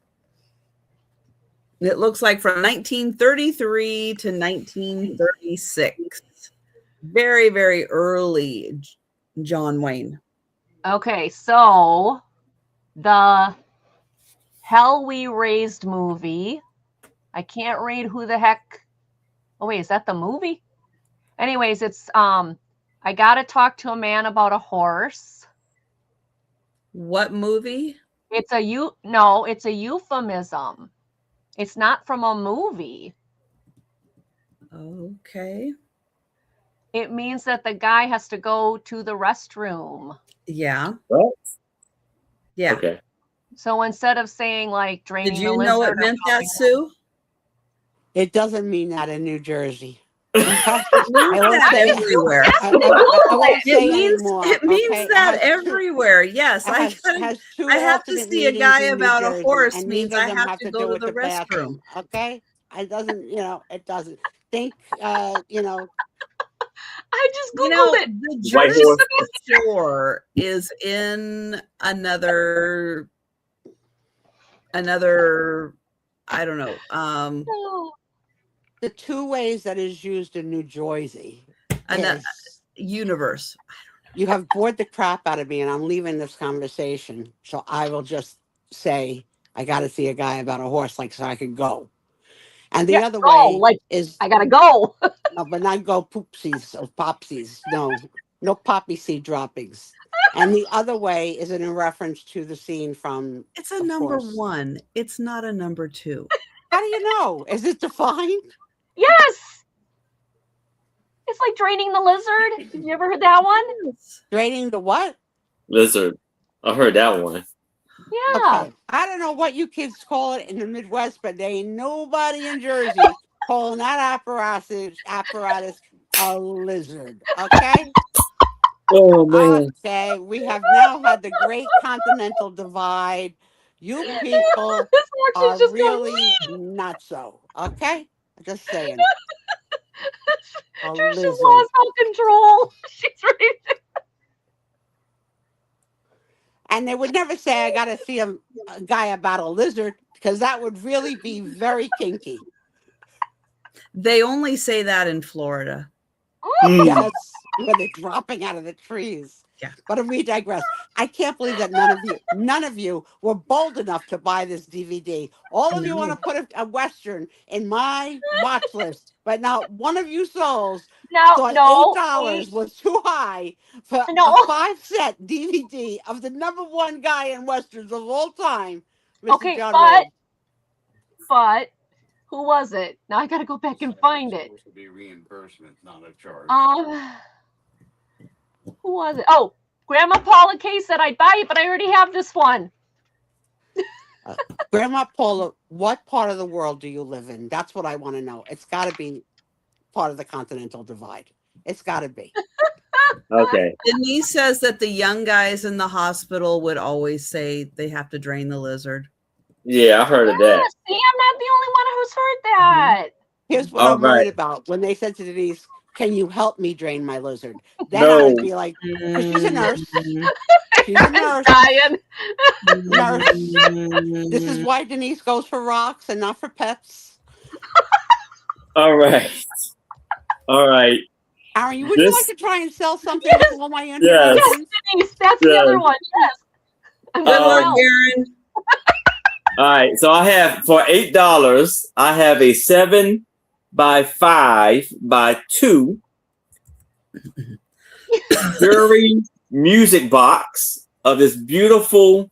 It looks like from 1933 to 1936. Very, very early John Wayne. Okay, so the Hell We Raised movie. I can't read who the heck. Oh wait, is that the movie? Anyways, it's I Gotta Talk to a Man About a Horse. What movie? It's a euphemism. It's not from a movie. Okay. It means that the guy has to go to the restroom. Yeah. What? Yeah. Okay. So instead of saying like draining, did you know it meant that, Sue? It doesn't mean that in New Jersey. Everywhere. It means that everywhere. Yes, I have to see a guy about a horse means I have to go to the restroom. Okay, it doesn't. It doesn't. think, you know, I just You googled know, it. the White Jersey horse. Shore is in another, I don't know, Oh, the two ways that is used in New Jersey an is universe. you have bored the crap out of me and I'm leaving this conversation. So I will just say, I got to see a guy about a horse, like, so I could go. And the yeah, other go. way Like, is, I gotta go. no, but not go poopsies or popsies. No, no poppy seed droppings. And the other way is in reference to the scene from, It's a of number course. 1. It's not a number 2. How do you know? Is it defined? Yes. It's like draining the lizard. Have you ever heard that one? Draining the what? Lizard. I heard that one. Yeah. Okay. I don't know what you kids call it in the Midwest, but there ain't nobody in Jersey calling that apparatus a lizard. Okay? Oh Okay. We have now had the great continental divide. You people This horse are is just really not so. Okay? Just saying. A Trisha's lizard. lost all control. She's ready. And they would never say, I got to see a guy about a lizard, because that would really be very kinky. They only say that in Florida. Mm. Yes, when they're dropping out of the trees. Yeah. But we digress. I can't believe that none of you were bold enough to buy this DVD. All of you want to put a Western in my watch list, but not one of you souls No, thought no, $8 was too high for No. a 5-set DVD of the #1 guy in Westerns of all time, Mr. Okay, John but- Rhodes. but who was it? Now I gotta go back and find it. Supposed to be reimbursement, not a charge. Who was it? Oh, Grandma Paula Kay said I'd buy it, but I already have this one. Grandma Paula, what part of the world do you live in? That's what I want to know. It's got to be part of the continental divide. It's got to be. Okay. Denise says that the young guys in the hospital would always say they have to drain the lizard. Yeah, I heard of Yeah, that. see, I'm not the only one who's heard that. Here's what All I'm worried right. about. When they said to Denise, can you help me drain my lizard? Then No. I'd be like, she's a nurse. Mm, She's a nurse. Dying. This is why Denise goes for rocks and not for pets. All right. All right. Aaron, would you This- like to try and sell something Yes. with all my Yes. interruptions? Denise, that's the Yeah. other one. Yes. I'm Good gonna luck, help. Aaron. All right. So I have for $8, I have a 7x5x2 jury music box of this beautiful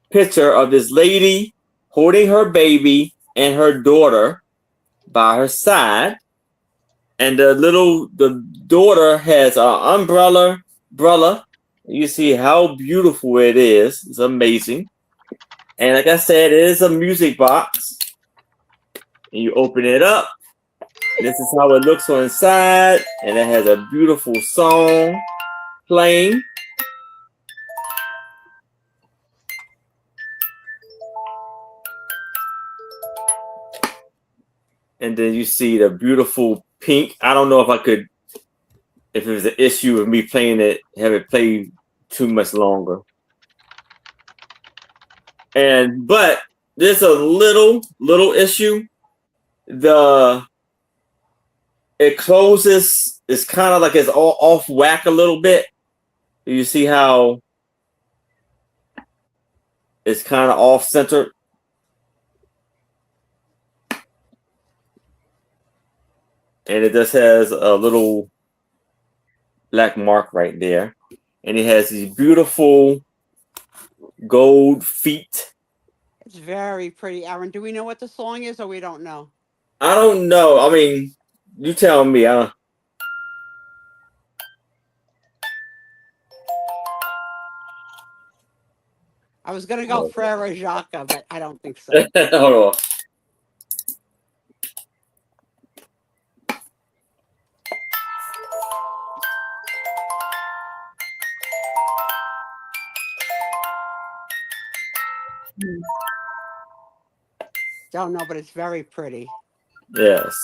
picture of this lady holding her baby and her daughter by her side. And the daughter has an umbrella. You see how beautiful it is. It's amazing. And like I said, it is a music box. And you open it up. This is how it looks on the side. And it has a beautiful song playing. And then you see the beautiful pink. I don't know if it was an issue of me playing it, have it play too much longer. But there's a little issue. It closes, it's kind of like it's all off whack a little bit. You see how it's kind of off center. And it just has a little black mark right there. And it has these beautiful gold feet. It's very pretty. Aaron, do we know what the song is or we don't know? I don't know. I mean, you tell me. I was going to go Frere Jacques, but I don't think so. Hold on. Don't know, but it's very pretty. Yes.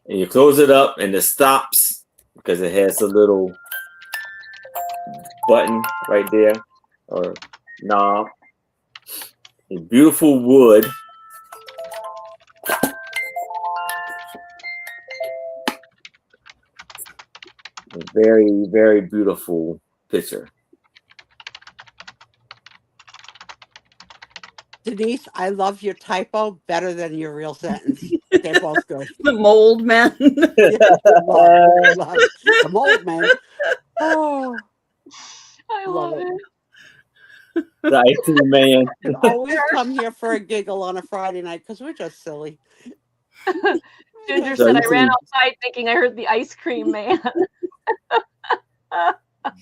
And you close it up and it stops because it has a little button right there or knob. A beautiful wood. A very, very beautiful picture. Denise, I love your typo better than your real sentence. They're both good. The mold man. Yes, love the mold man. Oh, I love love it. it. The ice cream man. And always come here for a giggle on a Friday night because we're just silly. Ginger So said, you I ran can- outside thinking I heard the ice cream man.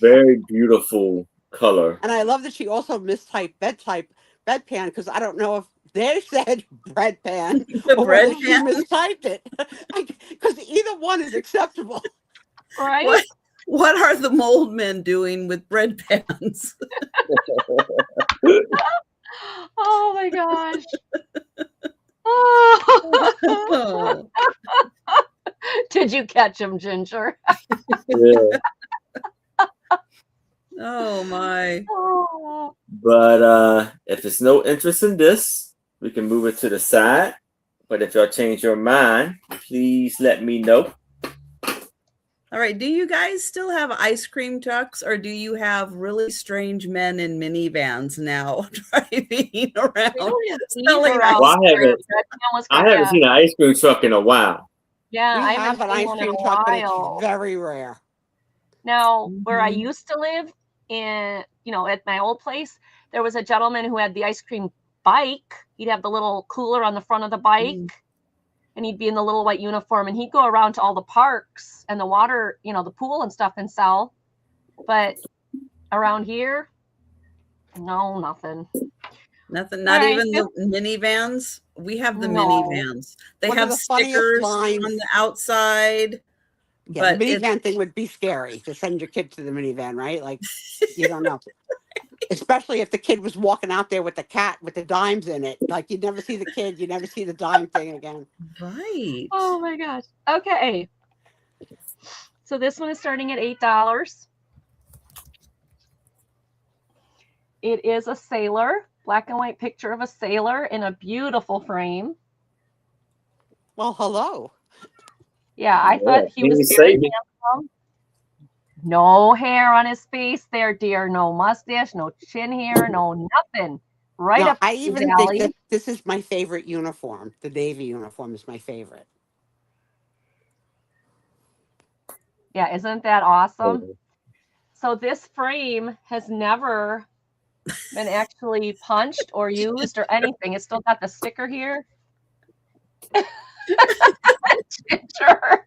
Very beautiful color. And I love that she also mistyped bedpan because I don't know if they said bread pan The or bread whether she pan. mistyped it. Because either one is acceptable. Right? What are the mold men doing with bread pans? Oh my gosh. Oh. Oh, Did you catch him, Ginger? Yeah. oh my. Oh. But if there's no interest in this, we can move it to the side. But if y'all change your mind, please let me know. All right. Do you guys still have ice cream trucks or do you have really strange men in minivans now driving around? We don't have these Selling around Well, I here. haven't- That was I good, haven't yeah. seen an ice cream truck in a while. Yeah, We I have haven't an seen ice one in cream a truck, but while. it's very rare. Now, where I Mhm. used to live in, at my old place, there was a gentleman who had the ice cream bike. He'd have the little cooler on the front of the bike, and he'd be in the little white uniform, and he'd go around to all the parks and the water, the pool and stuff and sell. But around here, no, nothing. Nothing, not All right, even the minivans. We have the No. minivans. They One of have the funniest stickers lines- on the outside. Yeah, But the it's- minivan thing would be scary to send your kid to the minivan, right? Like, you don't know. Especially if the kid was walking out there with the cat with the dimes in it. Like, you'd never see the kid, you never see the dime thing again. Right. Oh my gosh. Okay. So this one is starting at $8. It is a sailor, black and white picture of a sailor in a beautiful frame. Well, hello. Yeah, I thought he was He's very saving. handsome. No hair on his face there, dear. No mustache, no chin hair, no nothing. Right Now, up I his even alley. think that this is my favorite uniform. The Navy uniform is my favorite. Yeah, isn't that awesome? So this frame has never been actually punched or used or anything. It's still got the sticker here. Ginger.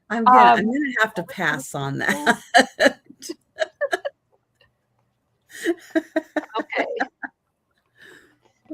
I'm gonna Um, have to pass on that. Okay.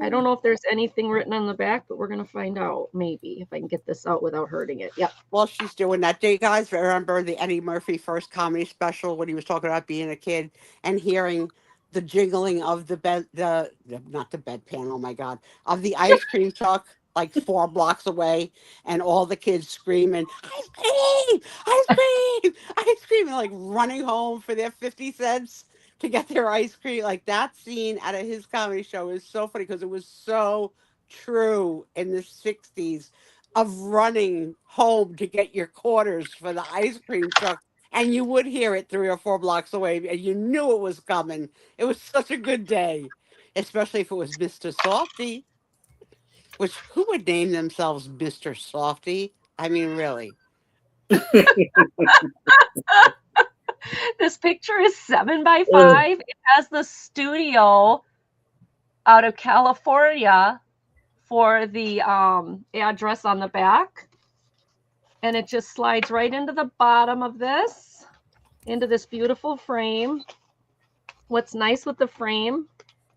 I don't know if there's anything written on the back, but we're going to find out maybe if I can get this out without hurting it. Yep. While she's doing that, do you guys remember the Eddie Murphy first comedy special when he was talking about being a kid and hearing the jingling of the bed, not the bedpan, oh my God, of the ice cream truck like 4 blocks away and all the kids screaming, ice cream, ice cream, ice cream, and like running home for their 50 cents to get their ice cream. Like that scene out of his comedy show is so funny because it was so true in the 60s of running home to get your quarters for the ice cream truck. And you would hear it 3 or 4 blocks away and you knew it was coming. It was such a good day, especially if it was Mr. Softy, which who would name themselves Mr. Softy? I mean, really. This picture is 7x5. It has the studio out of California for the address on the back. And it just slides right into the bottom of this, into this beautiful frame. What's nice with the frame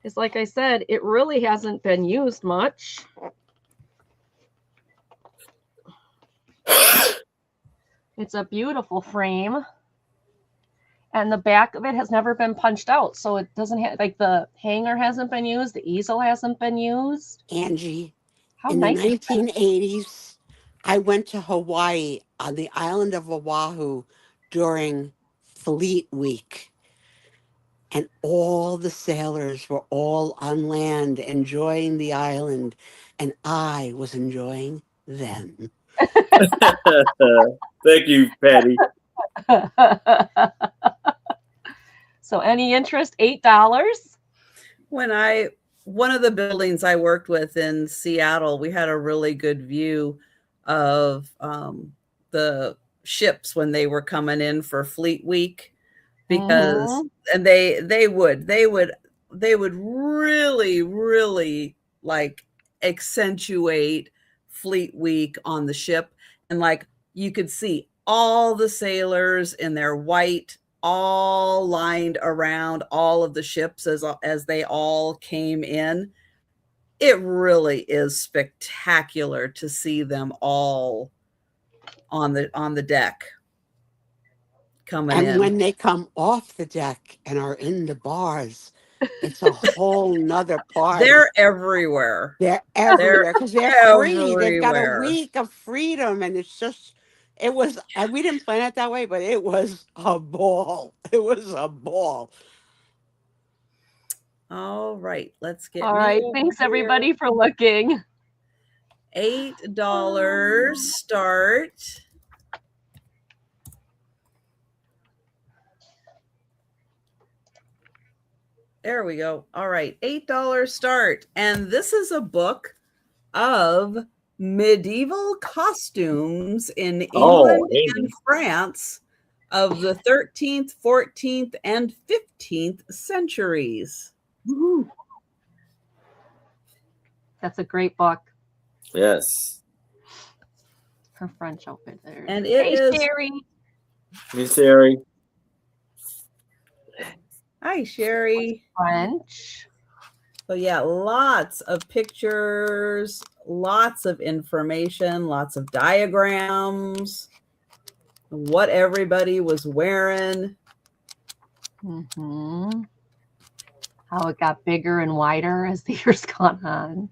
is, like I said, it really hasn't been used much. It's a beautiful frame. And the back of it has never been punched out. So it doesn't have, like, the hanger hasn't been used. The easel hasn't been used. Angie, How in nice the is that? 1980s, I went to Hawaii on the island of Oahu during Fleet Week. And all the sailors were all on land enjoying the island. And I was enjoying them. Thank you, Patty. So any interest, $8? One of the buildings I worked with in Seattle, we had a really good view of the ships when they were coming in for Fleet Week, because and they would really like accentuate Fleet Week on the ship, and like you could see all the sailors in their white, all lined around all of the ships as they all came in. It really is spectacular to see them all on the deck coming in. And when they come off the deck and are in the bars, it's a whole nother party. They're everywhere. They're everywhere because they're free. They've got a Everywhere. week of freedom, and it's just, it was, and we didn't plan it that way, but it was a ball. It was a ball. All right, let's get. All right, thanks everybody for looking. $8 start. There we go. All right, $8 start. And this is a book of medieval costumes in England and France of the 13th, 14th, and 15th centuries. Woo-hoo. That's a great book. Yes. Her French outfit there. And it is. Sherry. Hey, Sherry. Hi, Sherry. French. So yeah, lots of pictures, lots of information, lots of diagrams, what everybody was wearing. Mm-hmm. How it got bigger and wider as the years gone on.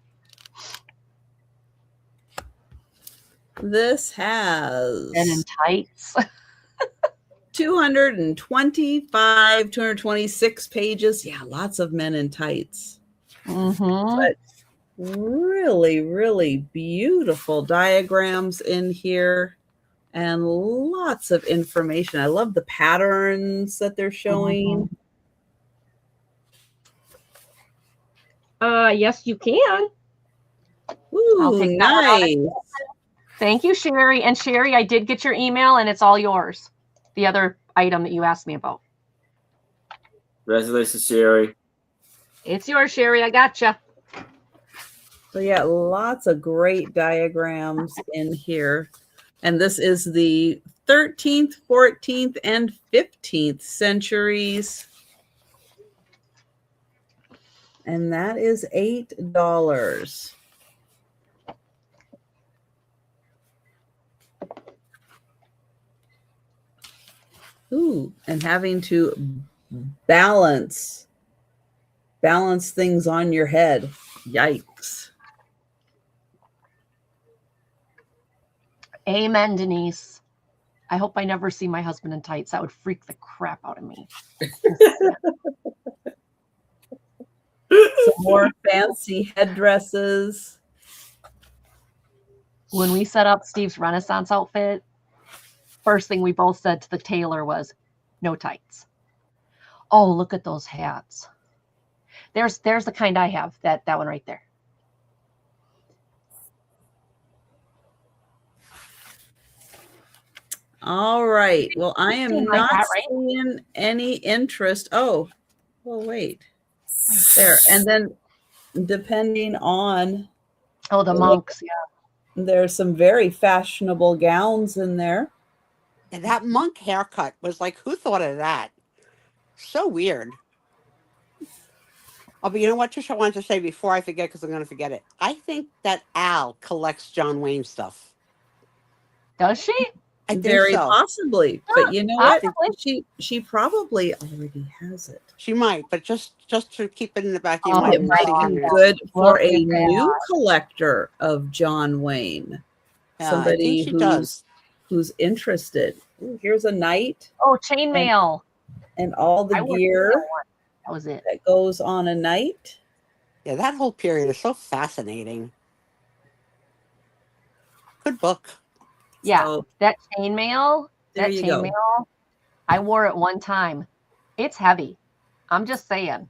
This has And in tights. 226 pages. Yeah, lots of men in tights. Mm-hmm. But really, really beautiful diagrams in here and lots of information. I love the patterns that they're showing. Yes, you can. I'll Ooh, take that nice. Thank you, Sherry. And Sherry, I did get your email and it's all yours. The other item that you asked me about. Congratulations, Sherry. It's yours, Sherry. I gotcha. So yeah, lots of great diagrams in here. And this is the 13th, 14th, and 15th centuries. And that is $8. Ooh, and having to balance things on your head. Yikes. Amen, Denise. I hope I never see my husband in tights. That would freak the crap out of me. Some more fancy headdresses. When we set up Steve's Renaissance outfit, first thing we both said to the tailor was, no tights. Oh, look at those hats. There's the kind I have, that one right there. All right. Well, I am Something like not that, right? seeing any interest. Oh, well, wait. There. And then depending on, Oh, the monks, yeah. there's some very fashionable gowns in there. And that monk haircut was like, who thought of that? So weird. Oh, but you know what, Trish, I wanted to say before I forget, because I'm going to forget it. I think that Al collects John Wayne stuff. Does she? I think Very so. possibly. But you know what? Possibly. She probably already has it. She might, but just to keep it in the back of Oh, your mind. It and might see be here. good for Look a at that. new collector of John Wayne. Yeah, I somebody think she does. who's interested. Ooh, here's a knight Oh, chainmail. and all the I wore gear chainmail once. That was it. that goes on a knight. Yeah, that whole period is so fascinating. Good book. Yeah, So that chainmail. there That you go. chainmail. I wore it one time. It's heavy. I'm just saying.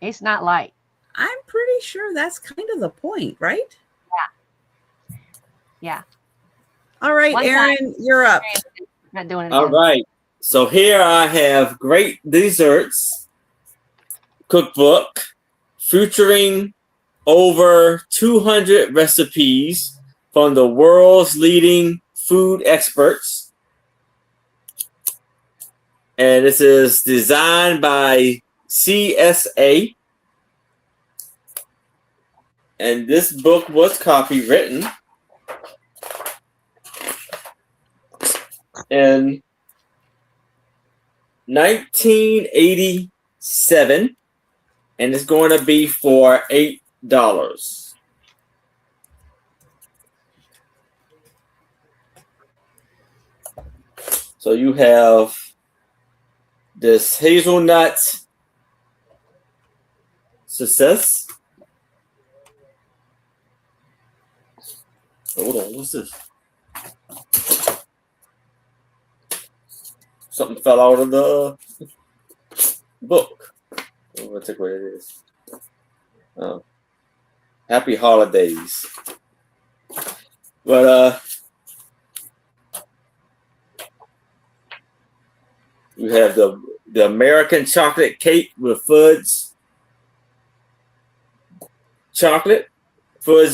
It's not light. I'm pretty sure that's kind of the point, right? Yeah. All right, One Aaron, you're up. Not doing it All again. right. So here I have Great Desserts cookbook featuring over 200 recipes from the world's leading food experts. And this is designed by CSA. And this book was copywritten in 1987, and it's going to be for $8. So you have this hazelnut success. Hold on, what's this? Something fell out of the book. I'm gonna take what it is. Oh. Happy holidays. But you have the American chocolate cake with fudge chocolate, fudge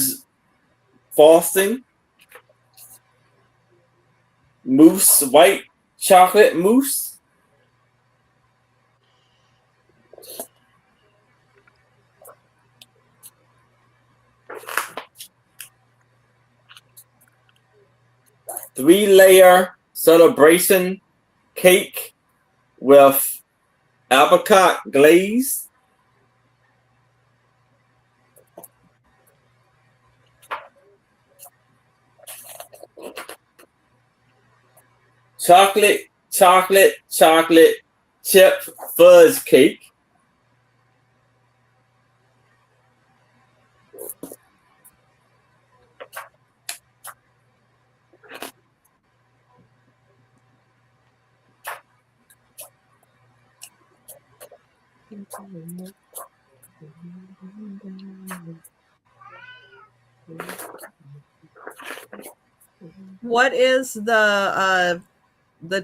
frosting, mousse, white chocolate mousse, three-layer celebration cake with apricot glaze, chocolate chip fudge cake, What is the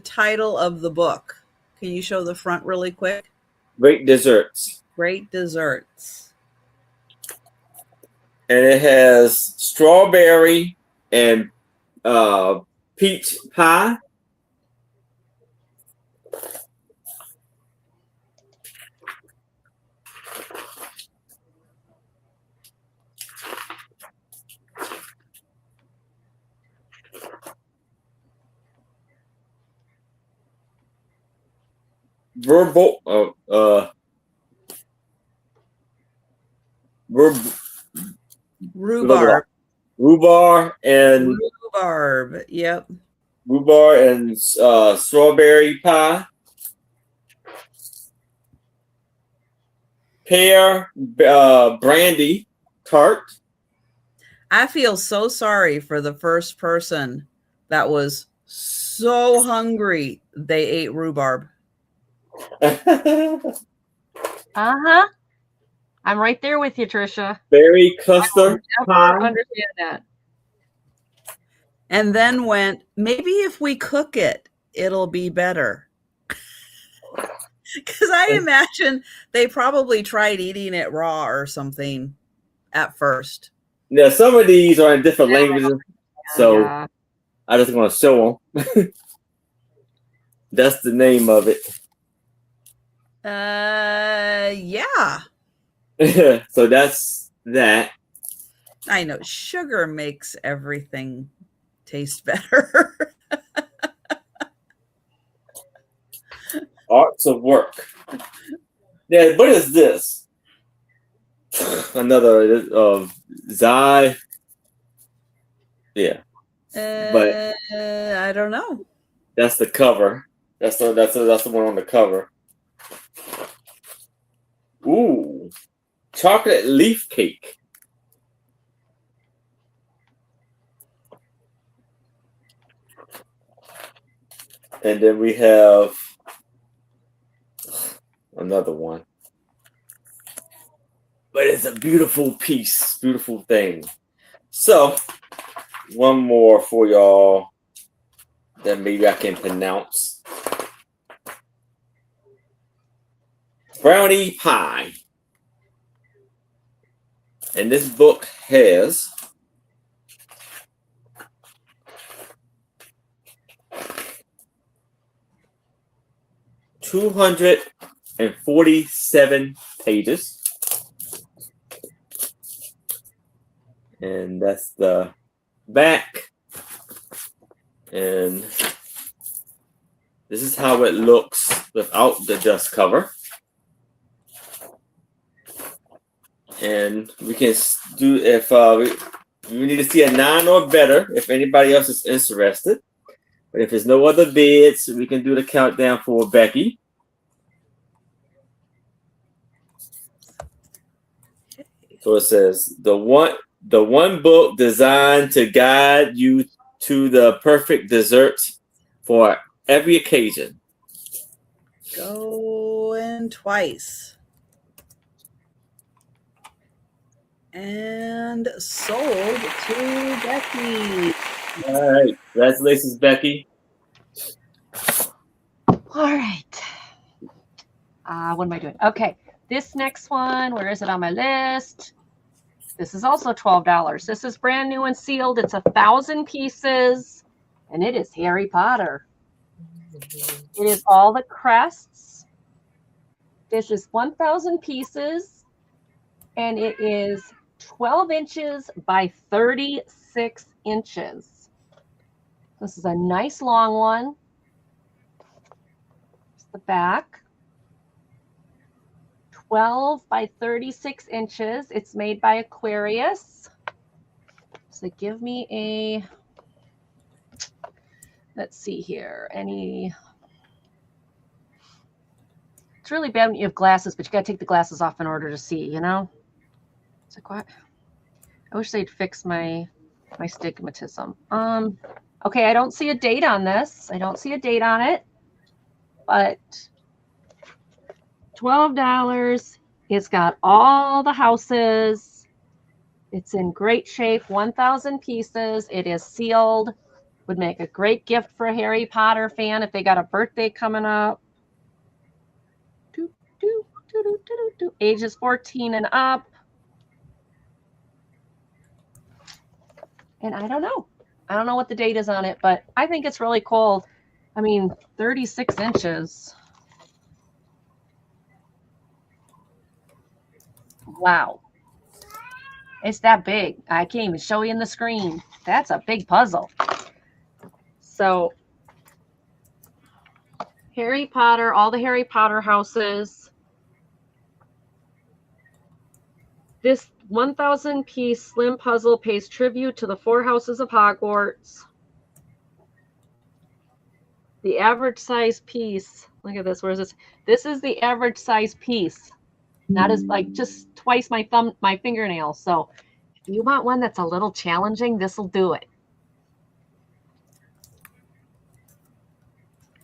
title of the book? Can you show the front really quick? Great Desserts. Great Desserts. And it has strawberry and peach pie, Rhubarb. rhubarb and Rhubarb. Yep. Strawberry pie, pear brandy tart. I feel so sorry for the first person that was so hungry they ate rhubarb. Uh-huh. I'm right there with you, Trisha. Berry custard Never pie. understand that. And then went, maybe if we cook it, it'll be better. Because I imagine they probably tried eating it raw or something at first. Now, some of these are in different languages, so Yeah. I just want to show them. That's the name of it. Yeah. So that's that. I know sugar makes everything taste better. Arts of Work. Yeah, what is this? Another Zai. Yeah. I don't know. That's the cover. That's the one on the cover. Ooh, chocolate leaf cake. And then we have another one. But it's a beautiful piece, beautiful thing. So, one more for y'all that maybe I can pronounce. Brownie pie. And this book has 247 pages. And that's the back. And this is how it looks without the dust cover. And we can do, if we need to see a 9 or better, if anybody else is interested. But if there's no other bids, we can do the countdown for Becky. So it says the one book designed to guide you to the perfect dessert for every occasion. Going twice. And sold to Becky. All right. Congratulations, Becky. All right. What am I doing? Okay. This next one, where is it on my list? This is also $12. This is brand new and sealed. It's 1,000 pieces, and it is Harry Potter. It is all the crests. This is 1,000 pieces, and it is 12 inches by 36 inches. This is a nice long one. It's the back. 12 by 36 inches. It's made by Aquarius. So give me a, let's see here. It's really bad when you have glasses, but you got to take the glasses off in order to see, you know? It's like, what? I wish they'd fix my stigmatism. Okay, I don't see a date on this. I don't see a date on it, but $12. It's got all the houses. It's in great shape. 1,000 pieces. It is sealed. Would make a great gift for a Harry Potter fan if they got a birthday coming up. Ages 14 and up. And I don't know. I don't know what the date is on it, but I think it's really cool. I mean, 36 inches. Wow. It's that big. I can't even show you in the screen. That's a big puzzle. So, Harry Potter, all the Harry Potter houses. This 1,000 piece slim puzzle pays tribute to the 4 houses of Hogwarts. The average size piece, look at this, where is this? This is the average size piece. Not as, like, just twice my fingernail. So if you want one that's a little challenging, this will do it.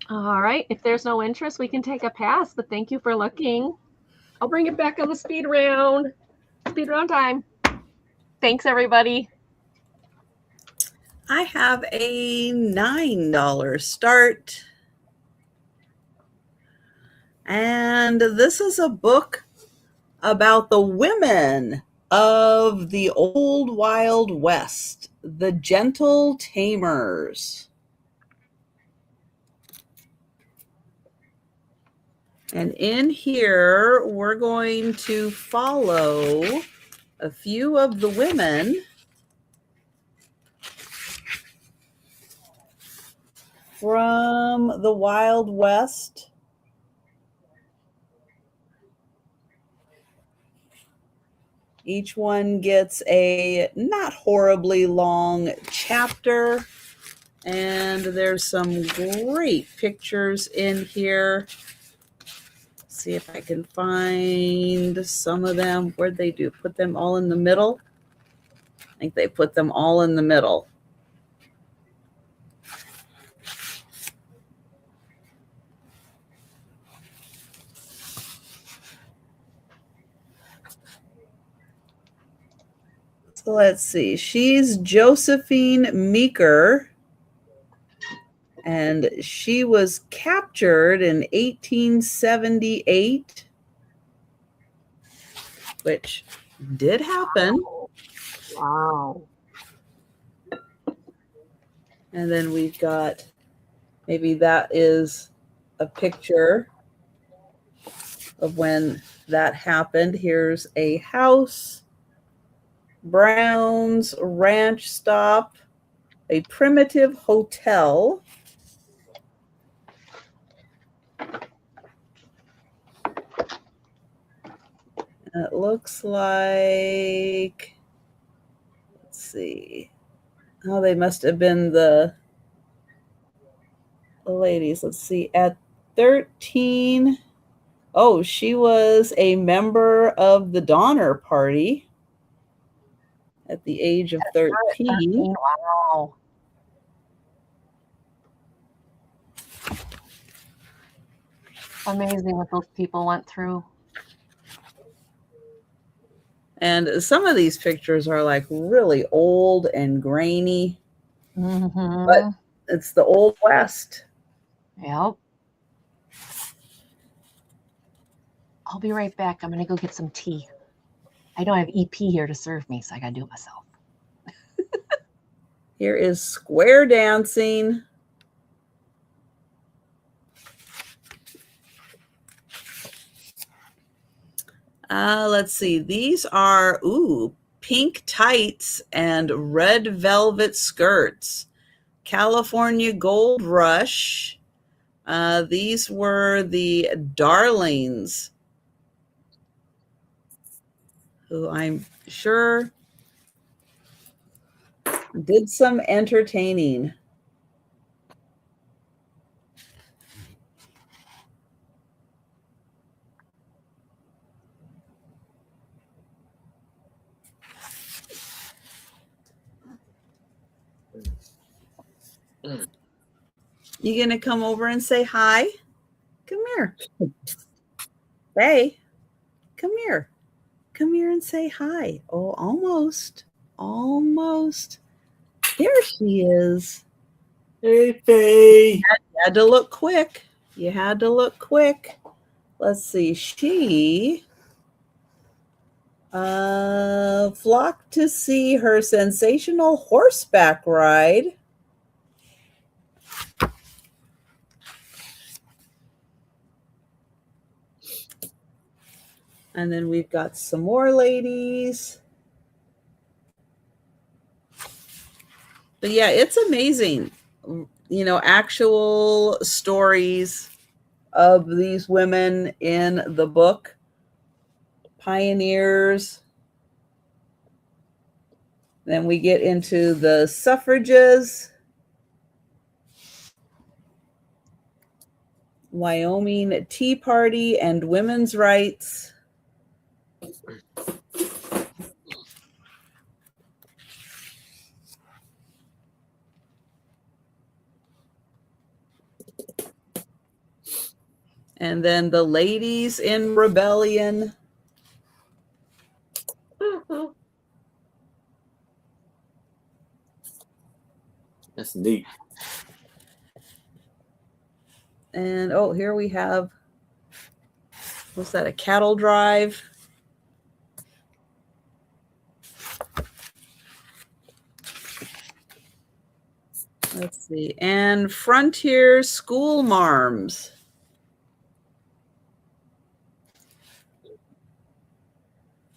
All right. If there's no interest, we can take a pass, but thank you for looking. I'll bring it back on the speed round. Speed round time. Thanks, everybody. I have a $9 start. And this is a book about the women of the old Wild West, the Gentle Tamers. And in here, we're going to follow a few of the women from the Wild West. Each one gets a not horribly long chapter. And there's some great pictures in here. See if I can find some of them. Where'd they do? Put them all in the middle? I think they put them all in the middle. So let's see. She's Josephine Meeker. And she was captured in 1878, which did happen. Wow. And then we've got, maybe that is a picture of when that happened. Here's a house, Brown's Ranch Stop, a primitive hotel. It looks like, let's see. Oh, they must have been the ladies. Let's see. At 13, oh, she was a member of the Donner Party at the age of 13. Wow. Amazing what those people went through. And some of these pictures are like really old and grainy, but it's the Old West. Yep. I'll be right back. I'm going to go get some tea. I don't have EP here to serve me, so I got to do it myself. Here is square dancing. Let's see. These are, pink tights and red velvet skirts. California Gold Rush. These were the Darlings, who I'm sure did some entertaining. You gonna come over and say hi? Come here. Hey, come here. Come here and say hi. Oh, almost. Almost. Here she is. Hey, Faye. You had to look quick. You had to look quick. Let's see. She flocked to see her sensational horseback ride. And then we've got some more ladies. But yeah, it's amazing. You know, actual stories of these women in the book. Pioneers. Then we get into the suffrages. Wyoming Tea Party and women's rights. And then the ladies in rebellion. That's neat. And oh, here we have, what's that, a cattle drive? Let's see. And Frontier School Marms.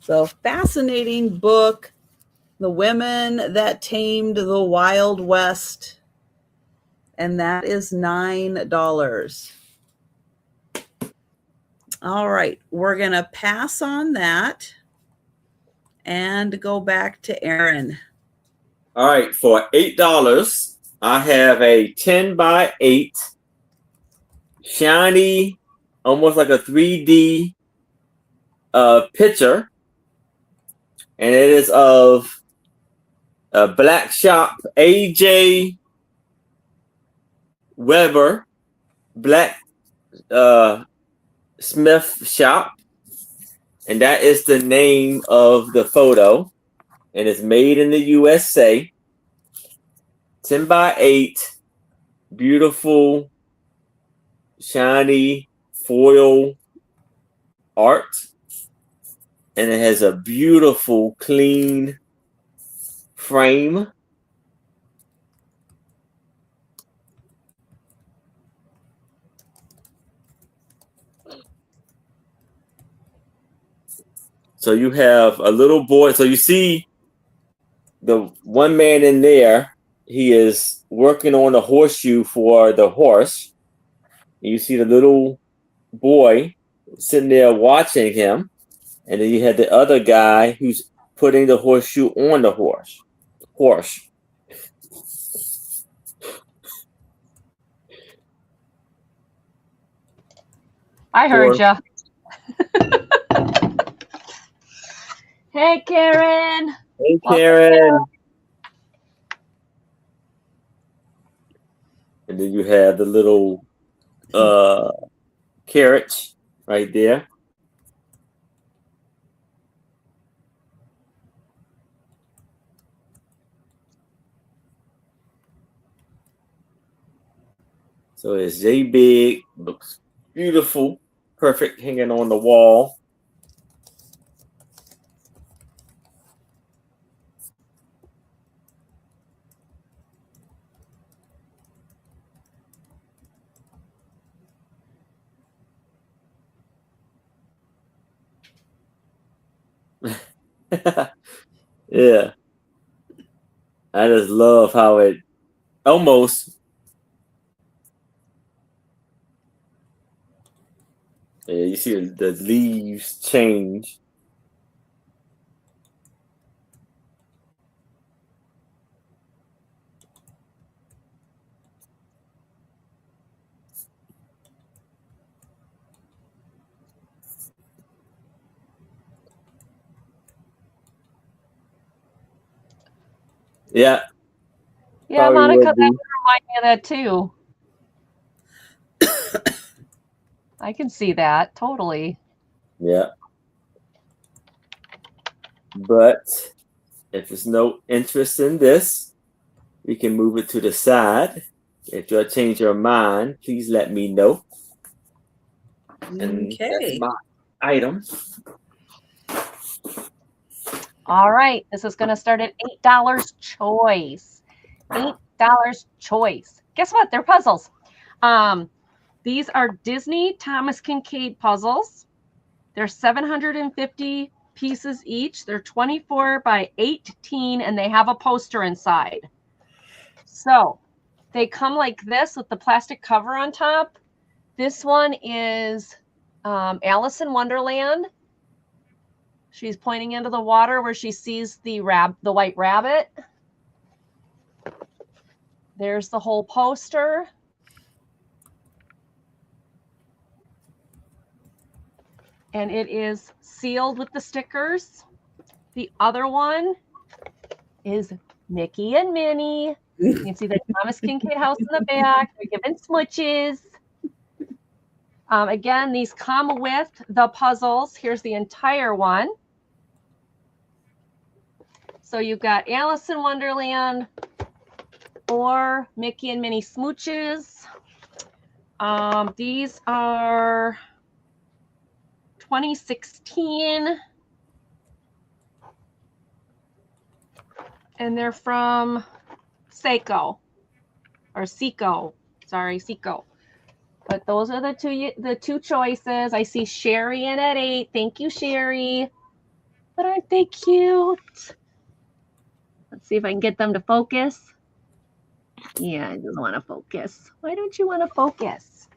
So fascinating book. The Women That Tamed the Wild West. And that is $9. All right. We're going to pass on that and go back to Aaron. All right, for $8, I have a 10 by 8 shiny, almost like a 3D picture, and it is of a Black Shop AJ Weber Black Smith Shop, and that is the name of the photo, and it's made in the USA. 10 by 8, beautiful, shiny foil art, and it has a beautiful, clean frame. So you have a little boy. So you see the one man in there. He is working on a horseshoe for the horse. And you see the little boy sitting there watching him. And then you had the other guy who's putting the horseshoe on the horse. I heard ya. Hey, Karen. Hey, Karen. And then you have the little carrots right there. So it's J Big, looks beautiful, perfect, hanging on the wall. Yeah, I just love how it almost. Yeah, you see the leaves change. Yeah. Yeah, Probably Monica, would that be. would remind me of that too. I can see that totally. Yeah. But if there's no interest in this, we can move it to the side. If you change your mind, please let me know. And that's Okay. my item. All right, this is going to start at $8 choice. $8 choice. Guess what? They're puzzles. These are Disney Thomas Kincaid puzzles. They're 750 pieces each. They're 24 by 18, and they have a poster inside. So they come like this with the plastic cover on top. This one is Alice in Wonderland. She's pointing into the water where she sees the white rabbit. There's the whole poster. And it is sealed with the stickers. The other one is Mickey and Minnie. You can see the Thomas Kincaid house in the back. They're giving smooches. Again, these come with the puzzles. Here's the entire one. So you've got Alice in Wonderland or Mickey and Minnie smooches. These are 2016. And they're from Seiko. Sorry, Seiko. But those are the two choices. I see Sherry in at 8. Thank you, Sherry. But aren't they cute? Let's see if I can get them to focus. Yeah, it doesn't want to focus. Why don't you want to focus?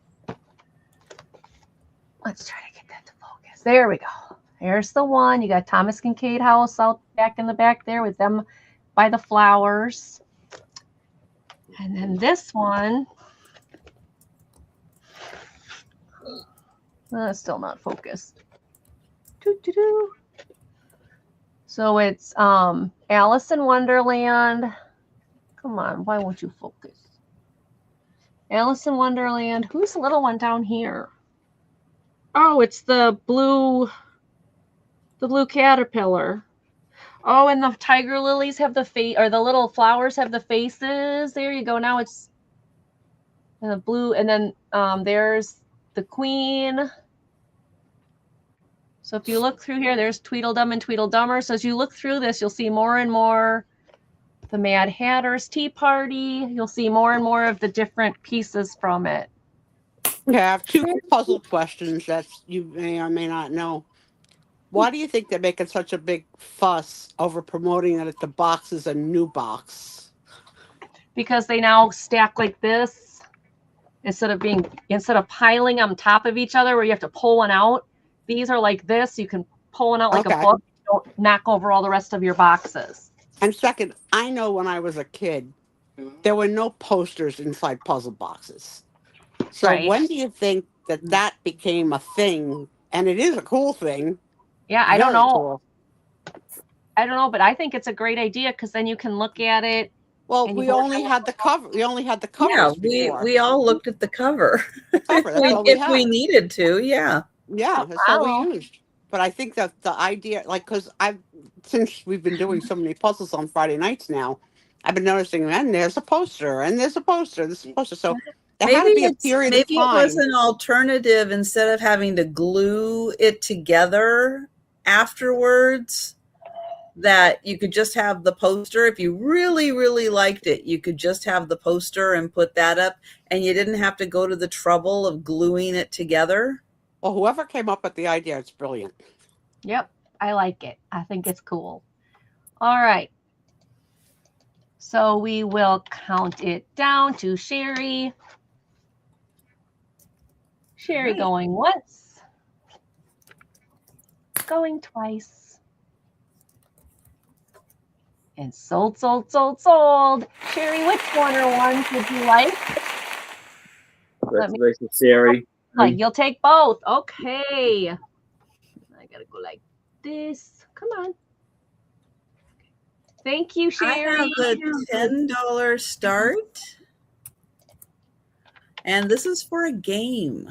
Let's try to get that to focus. There we go. There's the one. You got Thomas Kincaid house out back in the back there with them by the flowers. And then this one, it's still not focused. Doo-doo-doo. So it's Alice in Wonderland. Come on, why won't you focus? Alice in Wonderland. Who's the little one down here? Oh, it's the blue caterpillar. Oh, and the tiger lilies have the face, or the little flowers have the faces. There you go. Now it's the blue, and then there's the queen. So if you look through here, there's Tweedledum and Tweedledummer. So as you look through this, you'll see more and more the Mad Hatter's Tea Party. You'll see more and more of the different pieces from it. Okay, I have two puzzle questions that you may or may not know. Why do you think they're making such a big fuss over promoting that the box is a new box? Because they now stack like this instead of piling on top of each other where you have to pull one out. These are like this. You can pull one out like a book. Don't knock over all the rest of your boxes. And second, I know when I was a kid, there were no posters inside puzzle boxes. So Right. when do you think that became a thing? And it is a cool thing. Yeah, I don't Very know. cool. I don't know, but I think it's a great idea because then you can look at it. Well, And we you go only had the cover. We only had the Yeah, covers we before. all looked at the cover. The cover, that's all if we had. needed to, yeah. Yeah, that's all Wow. we used. But I think that the idea, like, because since we've been doing so many puzzles on Friday nights now, I've been noticing, and there's a poster, and there's a poster, there's a poster. So there had to be a period of maybe it time. was an alternative instead of having to glue it together afterwards, that you could just have the poster. If you really, really liked it, you could just have the poster and put that up, and you didn't have to go to the trouble of gluing it together. Well, whoever came up with the idea, it's brilliant. Yep, I like it. I think it's cool. All right. So we will count it down to Sherry. Sherry Right. going once. Going twice. And sold, sold, sold, sold. Sherry, which one or ones would you like? Congratulations, Sherry. Like, you'll take both. Okay. I gotta go like this. Come on. Thank you, I Sherry. have a $10 start, and this is for a game.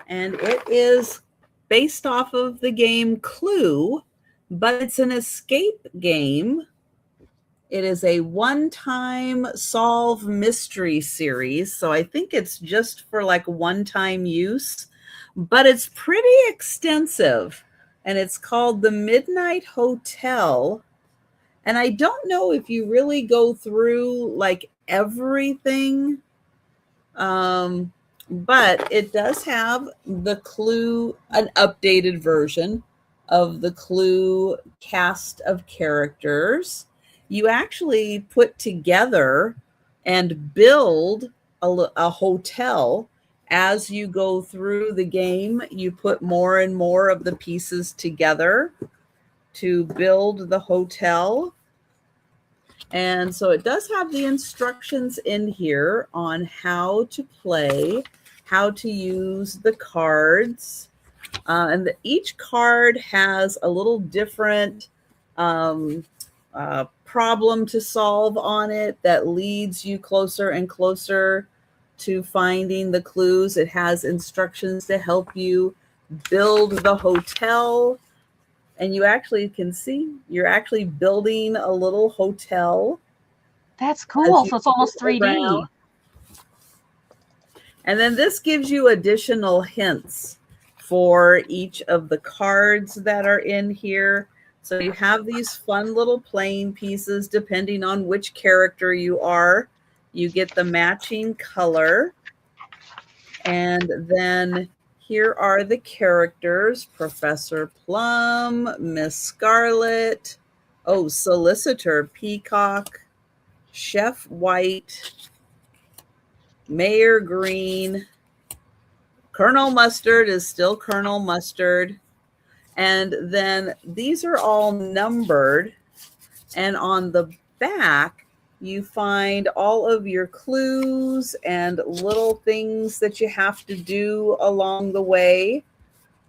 And it is based off of the game Clue, but it's an escape game. It is a one-time solve mystery series, so I think it's just for like one-time use, but it's pretty extensive. And it's called The Midnight Hotel. And I don't know if you really go through like everything, but it does have the Clue, an updated version of the Clue cast of characters. You actually put together and build a hotel. As you go through the game, you put more and more of the pieces together to build the hotel. And so it does have the instructions in here on how to play, how to use the cards. And each card has a little different problem to solve on it that leads you closer and closer to finding the clues. It has instructions to help you build the hotel. And you actually can see you're actually building a little hotel. That's cool. So it's almost move 3D. around. And then this gives you additional hints for each of the cards that are in here. So you have these fun little playing pieces depending on which character you are. You get the matching color. And then here are the characters: Professor Plum, Miss Scarlet, Solicitor Peacock, Chef White, Mayor Green. Colonel Mustard is still Colonel Mustard. And then these are all numbered. And on the back, you find all of your clues and little things that you have to do along the way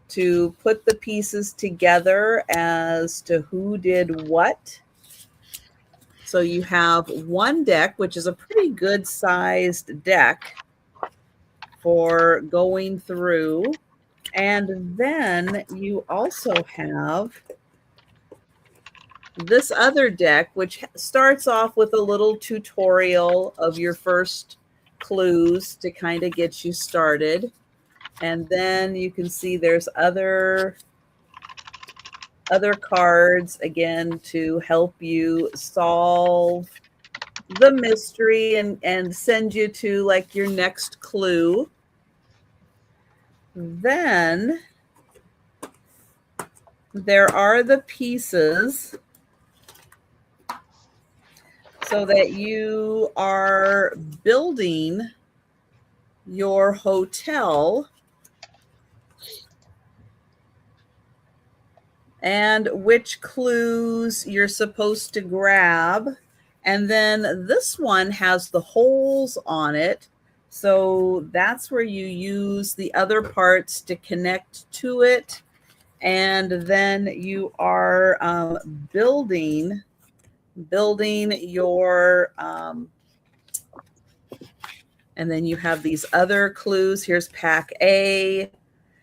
to put the pieces together as to who did what. So you have one deck, which is a pretty good sized deck for going through. And then you also have this other deck, which starts off with a little tutorial of your first clues to kind of get you started. And then you can see there's other cards, again, to help you solve the mystery and send you to like your next clue. Then there are the pieces so that you are building your hotel and which clues you're supposed to grab. And then this one has the holes on it. So that's where you use the other parts to connect to it. And then you are building your, and then you have these other clues. Here's pack A.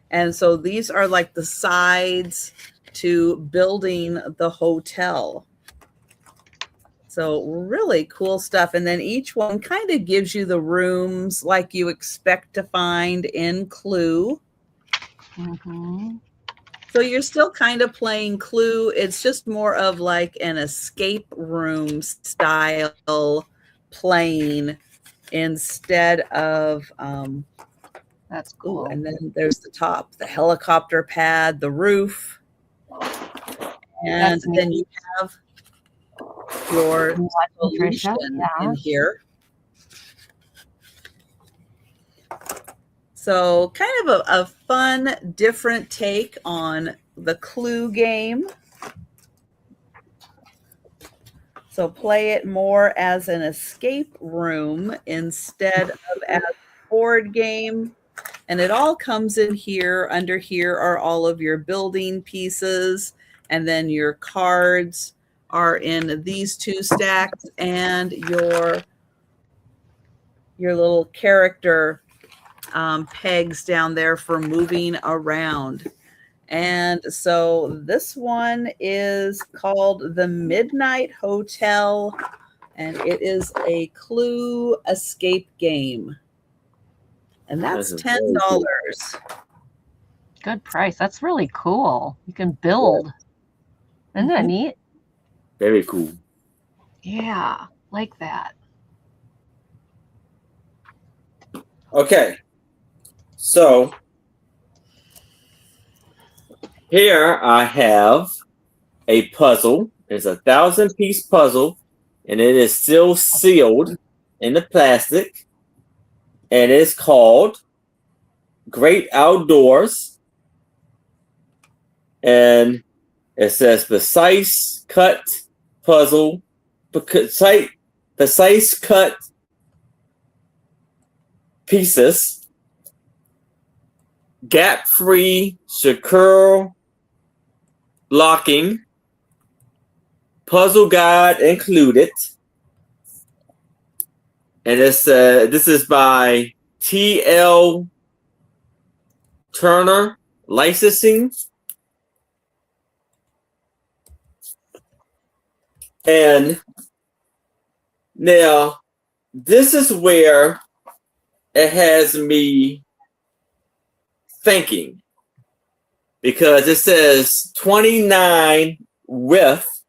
And so these are like the sides to building the hotel. So really cool stuff. And then each one kind of gives you the rooms like you expect to find in Clue. Mm-hmm. So you're still kind of playing Clue. It's just more of like an escape room style playing instead of That's cool. and then there's the top, the helicopter pad, the roof. And That's then neat. you have your Patricia, solution yeah. in here. So kind of a fun, different take on the Clue game. So play it more as an escape room instead of as a board game. And it all comes in here. Under here are all of your building pieces. And then your cards are in these two stacks, and your little character pegs down there for moving around. And so this one is called the Midnight Hotel, and it is a Clue escape game. And that's $10. Good price. That's really cool. You can build. Isn't that neat? Very cool. Yeah, like that. Okay. So here I have a puzzle. It's a 1,000-piece puzzle, and it is still sealed in the plastic. And it's called Great Outdoors. And it says precise cut puzzle, precise cut pieces, gap-free, secure locking, puzzle guide included. And it's this is by T.L. Turner Licensing. And now this is where it has me thinking, because it says 29 width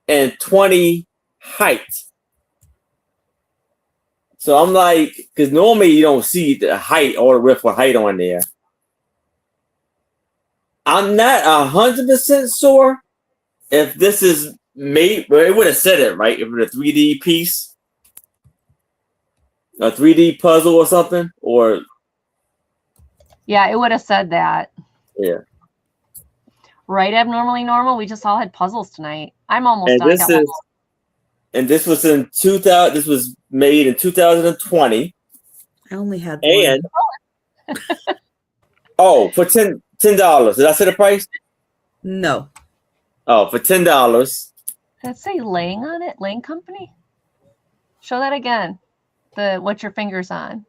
and 20 height. So I'm like, because normally you don't see the height or the width or height on there. I'm not 100% sure if this is made, but it would have said it, right? If it was a 3D piece, a 3D puzzle or something, or Yeah, it would have said that. yeah. Right, Abnormally Normal? We just all had puzzles tonight. I'm almost And done. I this got one is more. and this was in 2000. This was made in 2020. I only had And one. for $10. Did I say the price? No. Oh, for $10. Does it say Lang on it? Lang Company? Show that again. The what your finger's on.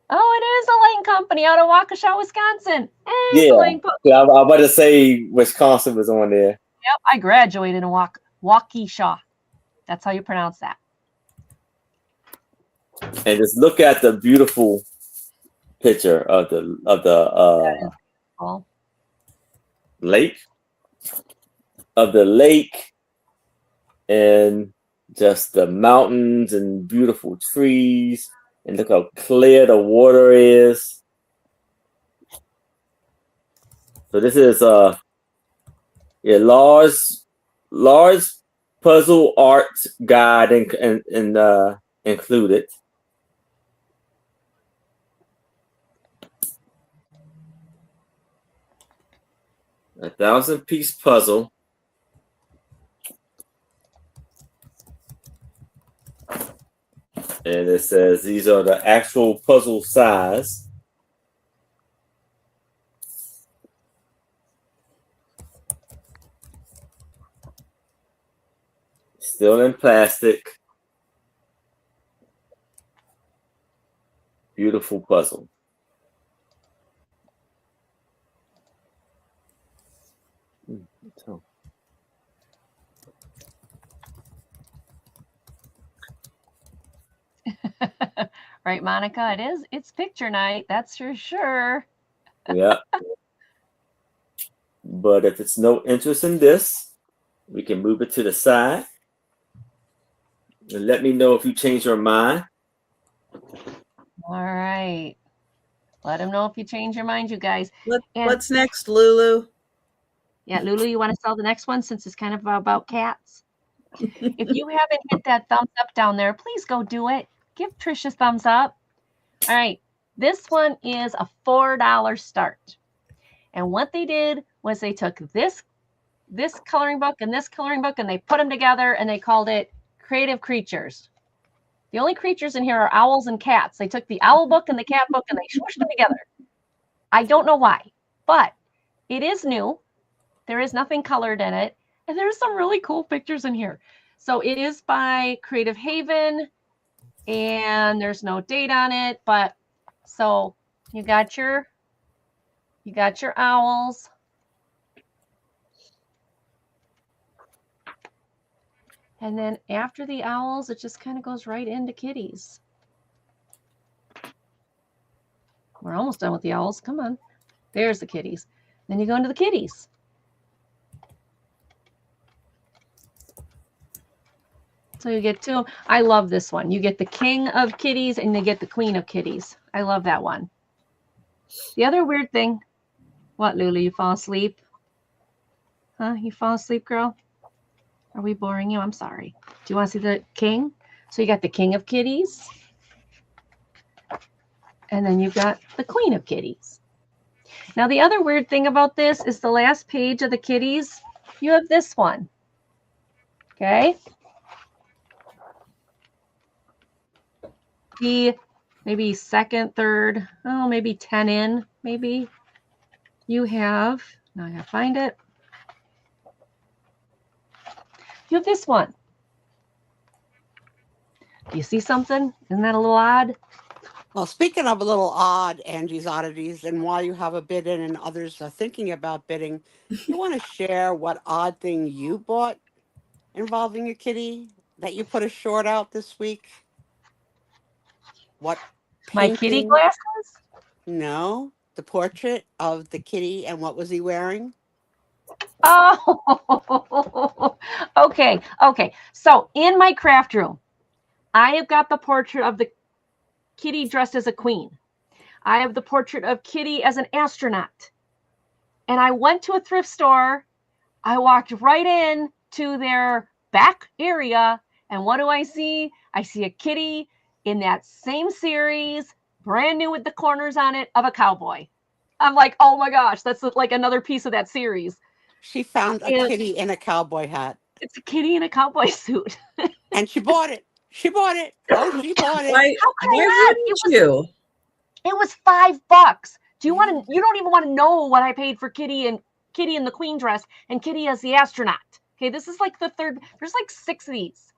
Oh, it is a Lang Company out of Waukesha, Wisconsin. Hey, Yeah. the Lang Yeah, I was about to say Wisconsin was on there. Yep, I graduated in Waukesha. That's how you pronounce that. And just look at the beautiful picture of the Cool. lake. Of the lake and just the mountains and beautiful trees. And look how clear the water is. So this is a large puzzle art guide and included. A 1,000-piece puzzle. And it says these are the actual puzzle size. Still in plastic. Beautiful puzzle. So. Right, Monica? It's picture night, that's for sure. Yeah. But if it's no interest in this, we can move it to the side. And let me know if you change your mind. All right. Let them know if you change your mind, you guys. What's next, Lulu? Yeah, Lulu, you want to sell the next one since it's kind of about cats? If you haven't hit that thumbs up down there, please go do it. Give Trish a thumbs up. All right. This one is a $4 start. And what they did was they took this coloring book and this coloring book and they put them together and they called it Creative Creatures. The only creatures in here are owls and cats. They took the owl book and the cat book and they smooshed them together. I don't know why, but it is new. There is nothing colored in it. And there's some really cool pictures in here. So it is by Creative Haven and there's no date on it, but so you got your owls. And then after the owls, it just kind of goes right into kitties. We're almost done with the owls. Come on. There's the kitties. Then you go into the kitties. So you get two. I love this one. You get the king of kitties and you get the queen of kitties. I love that one. The other weird thing. What, Lulu? You fall asleep? Huh? You fall asleep, girl? Are we boring you? I'm sorry. Do you want to see the king? So you got the king of kitties. And then you've got the queen of kitties. Now, the other weird thing about this is the last page of the kitties. You have this one. Okay. The maybe second, third, oh, maybe 10 in, maybe. You have, now I gotta find it. You have this one. Do you see something? Isn't that a little odd? Well, speaking of a little odd, Angie's Oddities, and while you have a bid in and others are thinking about bidding, you want to share what odd thing you bought involving your kitty that you put a short out this week? What My kitty painting? glasses? No, the portrait of the kitty and what was he wearing? Oh, okay. Okay. So in my craft room, I have got the portrait of the kitty dressed as a queen. I have the portrait of Kitty as an astronaut. And I went to a thrift store. I walked right in to their back area. And what do I see? I see a kitty in that same series, brand new with the corners on it, of a cowboy. I'm like, oh my gosh, that's like another piece of that series. She found a And kitty in a cowboy hat. it's a kitty in a cowboy suit. And she bought it. She bought it. Oh, she bought it. Why, How could I why not? wouldn't you? It was $5. Do you want to? You don't even want to know what I paid for Kitty in the queen dress and Kitty as the astronaut. Okay, this is like the third. There's like 6 of these,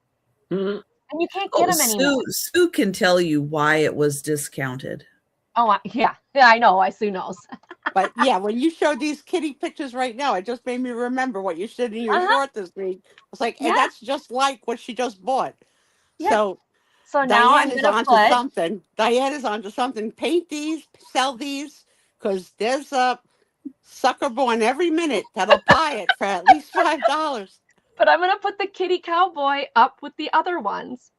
Mhm. and you can't get them anymore. Sue can tell you why it was discounted. Oh, yeah, I know. Sue knows. But yeah, when you showed these kitty pictures right now, it just made me remember what you said in your short this week. It's like, and Yeah. that's just like what she just bought. Yeah. So So now I'm Diane is gonna onto put. something. Diane is onto something. Paint these, sell these, because there's a sucker born every minute that'll buy it for at least $5. But I'm gonna put the Kitty Cowboy up with the other ones.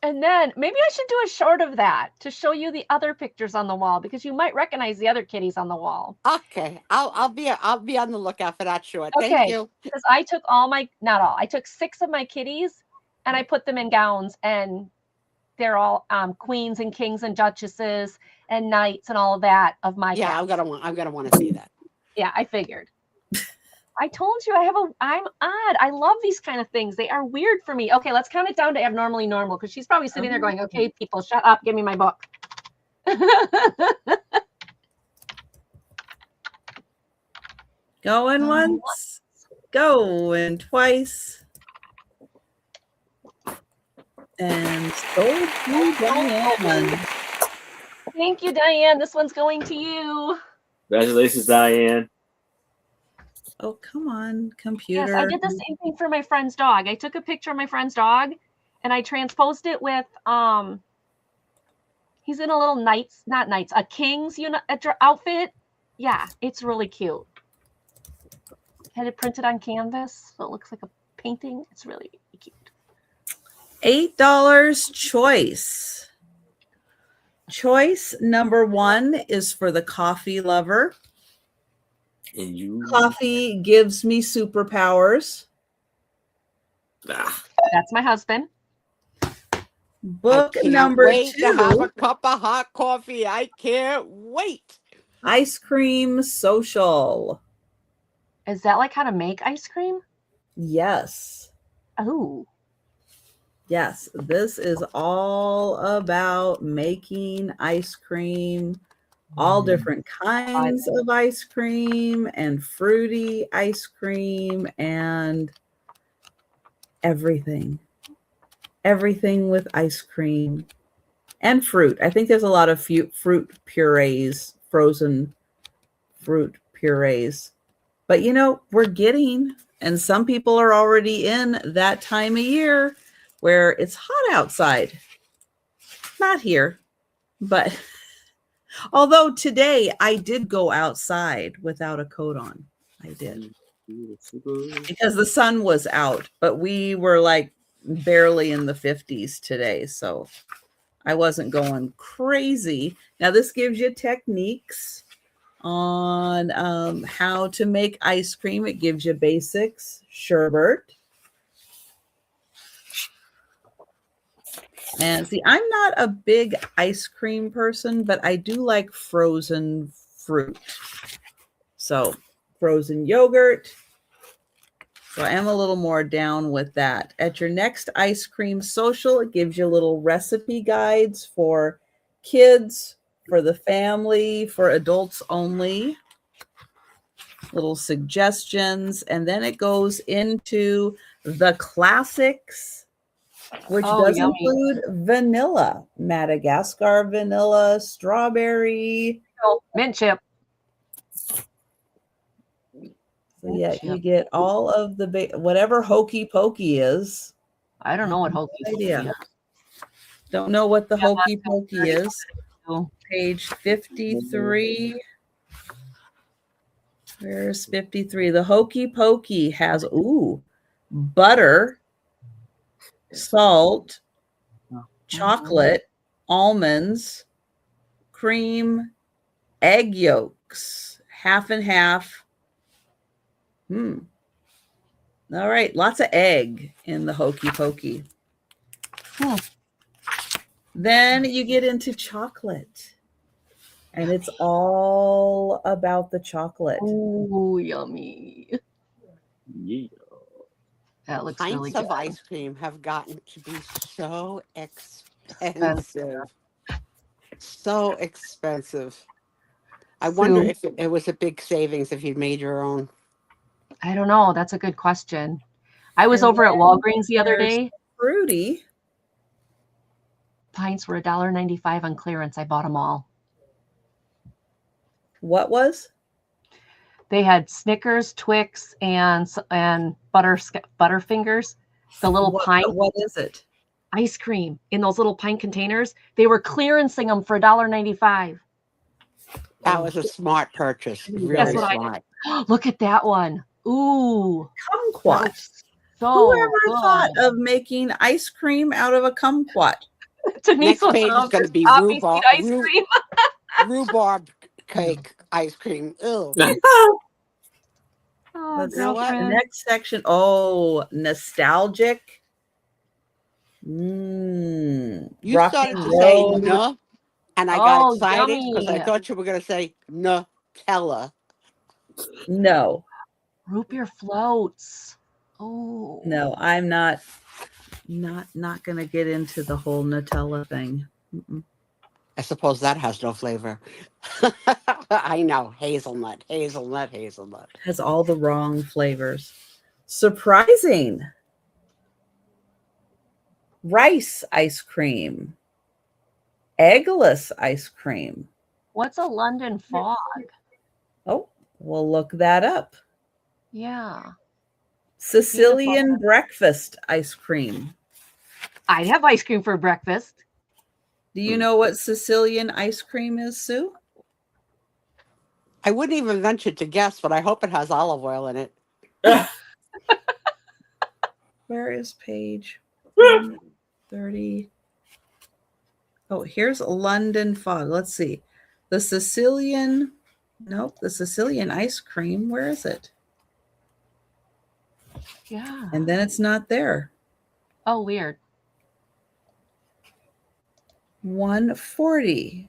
And then maybe I should do a short of that to show you the other pictures on the wall because you might recognize the other kitties on the wall. Okay, I'll be on the lookout for that short. Thank Okay, you. because I took I took 6 of my kitties and I put them in gowns and they're all queens and kings and duchesses and knights and all of that of my Yeah, cats. I'm gonna want to see that. Yeah, I figured. I told you I'm odd. I love these kind of things. They are weird for me. Okay, let's count it down to abnormally normal because she's probably sitting there going, okay, people, shut up. Give me my book. Going once, going twice. And sold to Diane. Thank you, Diane. This one's going to you. Congratulations, Diane. Oh, come on, computer. Yes, I did the same thing for my friend's dog. I took a picture of my friend's dog and I transposed it with he's in a little a king's outfit. Yeah, it's really cute. Had it printed on canvas, so it looks like a painting. It's really cute. $8 choice. Choice number 1 is for the coffee lover. And you. Coffee gives me superpowers. That's my husband. Book I can't number wait to have 2, a cup of hot coffee. I can't wait. Ice Cream Social. Is that like how to make ice cream? Yes. Oh. Yes, this is all about making ice cream, all different kinds of ice cream and fruity ice cream and everything. Everything with ice cream and fruit. I think there's a lot of fruit purees, frozen fruit purees. But you know, we're getting, and some people are already in that time of year where it's hot outside. Not here, but although today I did go outside without a coat on. I did. Because the sun was out, but we were like barely in the 50s today. So I wasn't going crazy. Now this gives you techniques on how to make ice cream. It gives you basics, sherbet. And see, I'm not a big ice cream person, but I do like frozen fruit. So frozen yogurt. So I am a little more down with that. At your next ice cream social, it gives you little recipe guides for kids, for the family, for adults only. Little suggestions. And then it goes into the classics, which does yummy. include vanilla, Madagascar vanilla, strawberry. Mint chip. So yeah, you get all of the whatever hokey pokey is. I don't know what hokey pokey is. Don't know what the Yeah, hokey pokey is. Page 53. Where's 53? The hokey pokey has butter, salt, chocolate, almonds, cream, egg yolks, half and half. All right, lots of egg in the hokey pokey. Then you get into chocolate, and it's all about the chocolate. Ooh, yummy. Yeah. That looks really Pints good. of ice cream have gotten to be so Expensive. expensive. So expensive. I wonder Sue, if it was a big savings if you'd made your own. I don't know. That's a good question. I was And over at then Walgreens the other there's day. Fruity. Pints were $1.95 on clearance. I bought them all. What was? They had Snickers, Twix, and Butterfingers, the little pint What is it? ice cream in those little pint containers. They were clearancing them for $1.95. That was a smart purchase. That's Really what I smart. Look at that one. Ooh, that Kumquat. looks so Whoever good. thought of making ice cream out of a kumquat? Denise Next was page is on going to be poppy seed ice rhubarb, cream. rhubarb cake ice cream. Ew. Oh, Let's know what? girlfriend. Next section. Oh, nostalgic. You Rock started and to say roll. no, and I got Oh, excited because I yummy. thought you were going to say Nutella. No, Root beer floats. Oh. no, I'm not gonna get into the whole Nutella thing. Mm-mm. I suppose that has no flavor. I know. Hazelnut. Has all the wrong flavors. Surprising. Rice ice cream. Eggless ice cream. What's a London fog? Oh, we'll look that up. Yeah. Sicilian breakfast ice cream. I'd have ice cream for breakfast. Do you know what Sicilian ice cream is, Sue? I wouldn't even venture to guess, but I hope it has olive oil in it. Where is page 30? Oh, here's London fog. Let's see. The Sicilian ice cream. Where is it? Yeah. And then it's not there. Oh, weird. 140.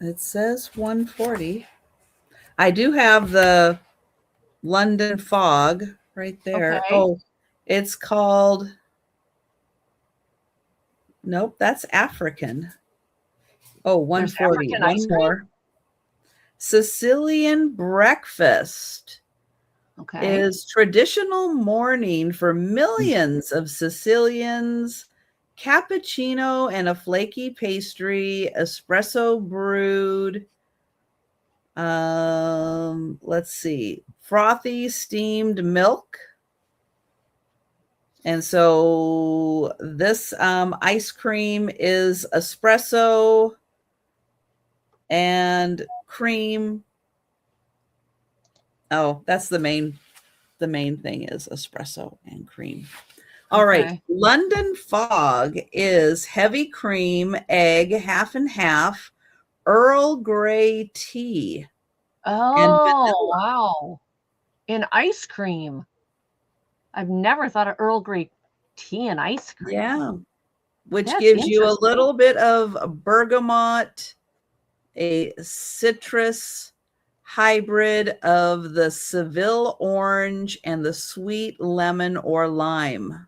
It says 140. I do have the London fog right there. Okay. Oh, it's called. Nope, that's African. Oh, 140. African One ice cream? more. Sicilian breakfast Okay. is traditional morning for millions of Sicilians. Cappuccino and a flaky pastry, espresso brewed. Let's see, frothy steamed milk. And so this ice cream is espresso and cream. Oh, that's the main thing is espresso and cream. All right. Okay. London fog is heavy cream, egg, half and half, Earl Grey tea. Oh, wow. In ice cream. I've never thought of Earl Grey tea and ice cream. Yeah. Which That's gives you a interesting. little bit of bergamot, a citrus hybrid of the Seville orange and the sweet lemon or lime.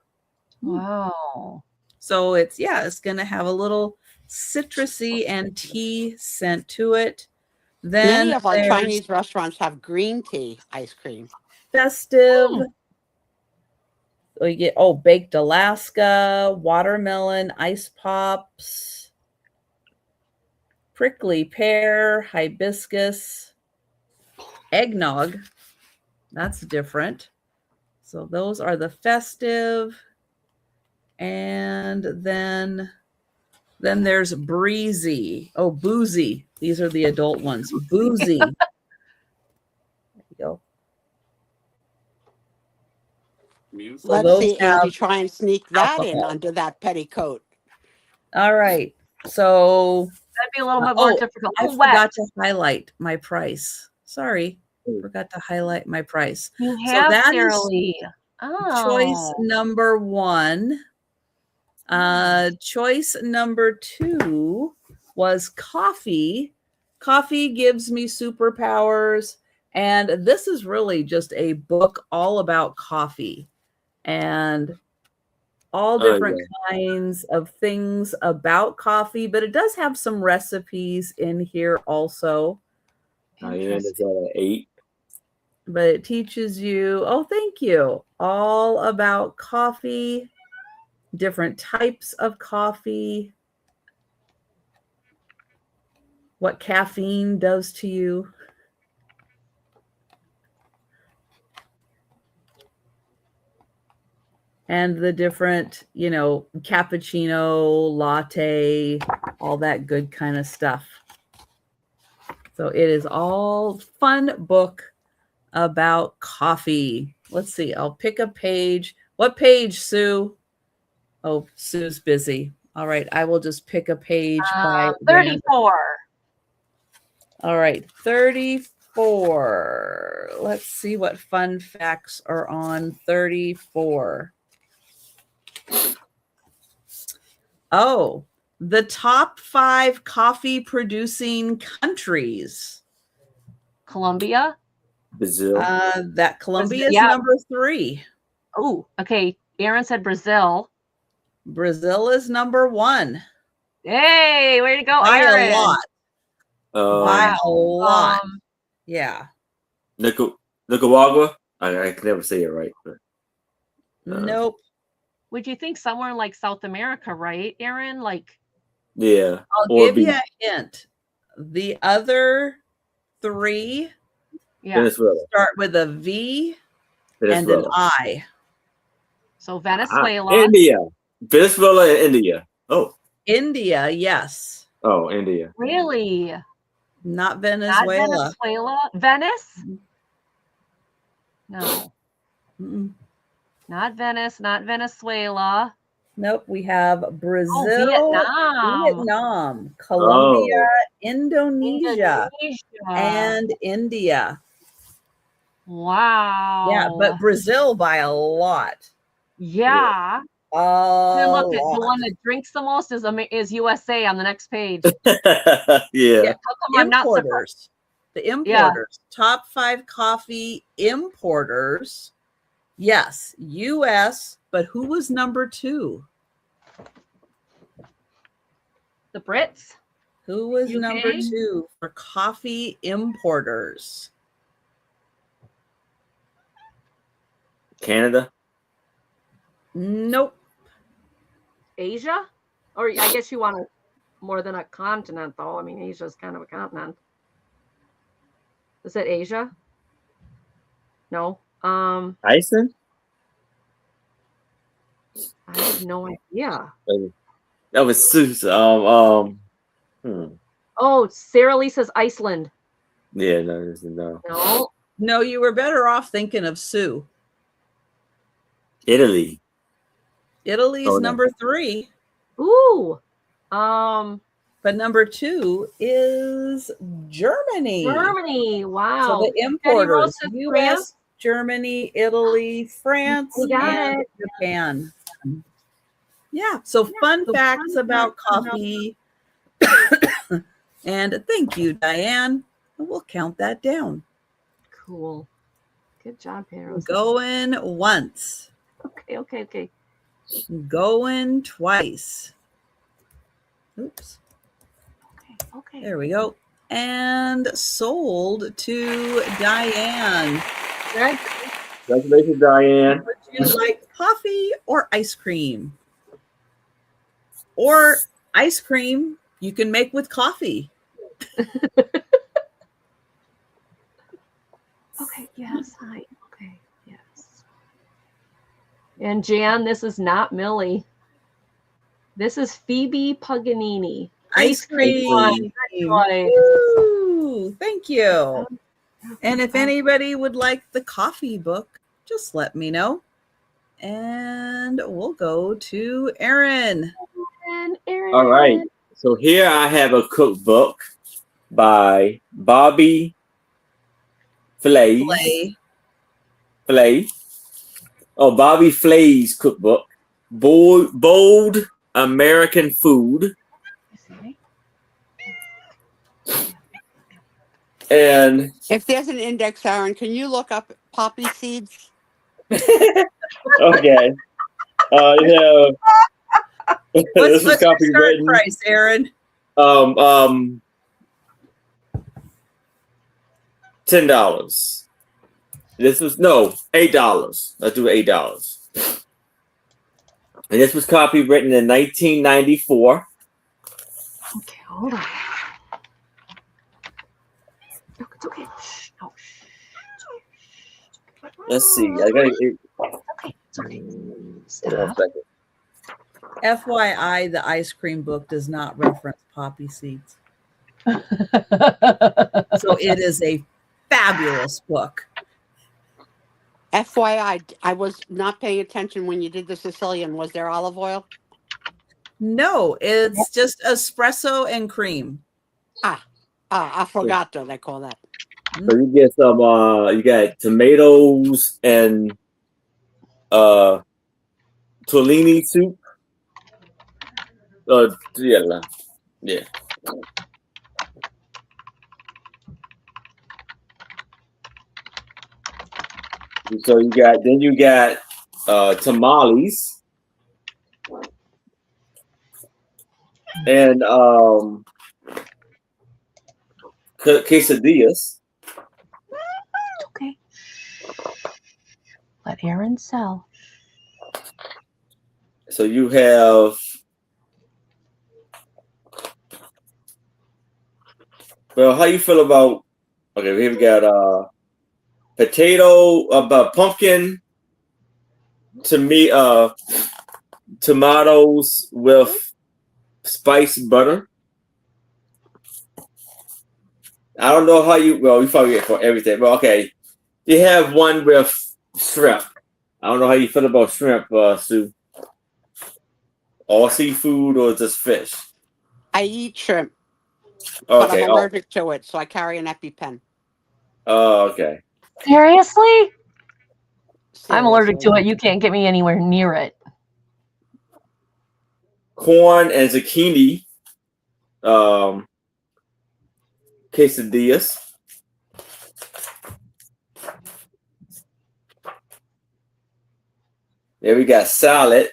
Wow. So it's going to have a little citrusy and tea scent to it. Then Many of our there's Chinese restaurants have green tea ice cream. festive. We get baked Alaska, watermelon, ice pops, prickly pear, hibiscus, eggnog. That's different. So those are the festive. And then there's breezy. Oh, boozy. These are the adult ones. Boozy. There you go. So Let's those see, have Angie, try and sneak that in alcohol. under that petticoat. All right. So That'd be a little bit more difficult. I Oh, wet. forgot to highlight my price. Sorry. Forgot to highlight my price. You So have, that Sarah is Lee. choice number 1. Choice number 2 was coffee. Coffee gives me superpowers. And this is really just a book all about coffee and all Oh, different kinds of things about coffee, but it does have some recipes in here also. Diane is at an 8. But it teaches you, oh, thank you, all about coffee, different types of coffee, what caffeine does to you. And the different, cappuccino, latte, all that good kind of stuff. So it is all fun book about coffee. Let's see. I'll pick a page. What page, Sue? Oh, Sue's busy. All right. I will just pick a page by 34. All right. 34. Let's see what fun facts are on 34. Oh, the top 5 coffee producing countries. Colombia. Brazil. That Colombia is Yeah. number 3. Oh, okay. Aaron said Brazil. Brazil is number 1. Hey, way to go, By Aaron. a lot. By a lot. Um, Yeah. Nicaragua. I can never say it right. But, Nope. would you think somewhere in like South America, right, Aaron? Like, yeah. I'll Or give you B. a hint. The other 3 yeah. Venezuela. start with a V and an Venezuela. I. So Venezuela. India. Venezuela and India. Oh. India, yes. Oh, India. Really? Not Not Venezuela. Venezuela. Venice? No. Mm-mm. Not Venice, not Venezuela. Nope. We have Brazil, Oh, Vietnam. Vietnam, Colombia, Indonesia, Indonesia. and India. Wow. Yeah, but Brazil by a lot. yeah. A And look, the lot. one that drinks the most is USA on the next page. Yeah. How come I'm not surprised? Importers. The importers. Top 5 coffee importers. Yes, US, but who was number 2? The Brits? Who was UK? number 2 for coffee importers? Canada. Nope. Asia? Or I guess you want more than a continent, though. I mean, Asia's kind of a continent. Is it Asia? No. Iceland. I have no idea. That was Sue's. Oh, Sarah Lee says Iceland. Yeah, no. No. No, you were better off thinking of Sue. Italy. Italy's Oh, no. number 3, Ooh. but number 2 is Germany. Germany. So Wow. the importers, said US, France. Germany, Italy, France, We got and it. Japan. Yeah. So fun facts about coffee. And thank you, Diane. We'll count that down. Cool. Good job, Peros. Going once. Okay. Going twice. Oops. Okay. There we go. And sold to Diane. Good. Congratulations, Diane. Would you like coffee or ice cream? Or ice cream you can make with coffee. Okay. Yes. Hi. Okay. Yes. And Jan, this is not Millie. This is Phoebe Paganini. Ice cream. Choice. Woo, thank you. And if anybody would like the coffee book, just let me know. And we'll go to Erin. And Aaron. All right. So here I have a cookbook by Bobby Flay. Bobby Flay's cookbook. Bold American Food. And If there's an index, Aaron, can you look up poppy seeds? okay. Yeah. What's, This was what's your start copywritten. price, Aaron? $10. This was $8. Let's do $8. And this was copywritten in 1994. Okay, hold on. Look, it's okay. Shh. No, shh. Let's see. I got it. Okay, it's okay. One Stop. second. FYI, the ice cream book does not reference poppy seeds. So it is a fabulous book. FYI, I was not paying attention when you did the Sicilian. Was there olive oil? No, it's just espresso and cream. Affogato, they call that. So you get some. You got tomatoes and tortellini soup. Yeah. So you got tamales and quesadillas. Okay. Let Aaron sell. So you have how you feel about we've got pumpkin to me tomatoes with spiced butter. I don't know how you probably get for everything, but okay. You have one with shrimp. I don't know how you feel about shrimp, Sue. All seafood or just fish? I eat shrimp, but Okay. I'm allergic to it, so I carry an EpiPen. Oh, okay. Seriously? I'm allergic to Seriously. it. You can't get me anywhere near it. Corn and zucchini quesadillas. There we got salad,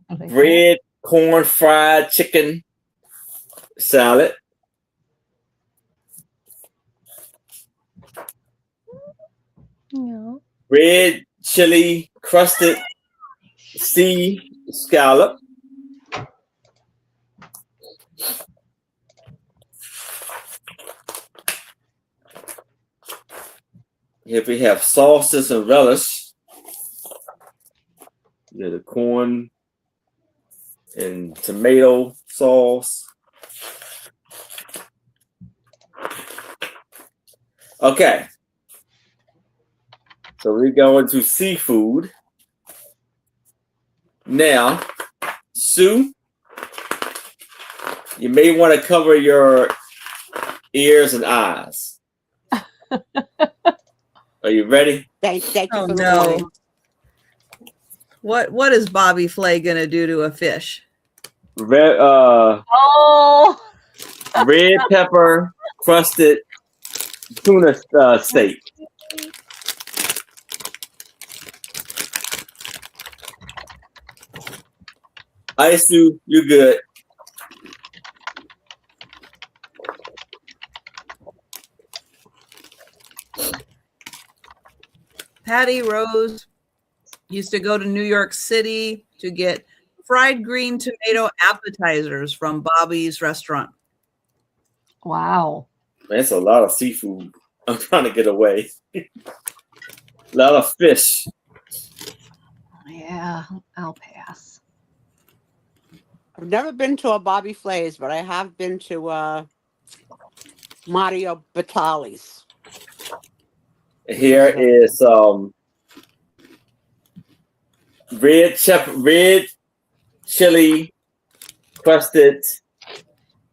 bread, corn, fried chicken salad. Yeah. Red chili crusted sea scallop. Here we have sauces and relish. You got the corn and tomato sauce. Okay. So we go into seafood. Now, Sue, you may want to cover your ears and eyes. Are you ready? Thank you Oh for the no. warning. What is Bobby Flay gonna do to a fish? Red, Oh. red pepper crusted tuna steak. I Sue, you good. Patty Rose used to go to New York City to get fried green tomato appetizers from Bobby's restaurant. Wow. That's a lot of seafood. I'm trying to get away. A lot of fish. Yeah, I'll pass. I've never been to a Bobby Flay's, but I have been to Mario Batali's. Here is red chili crusted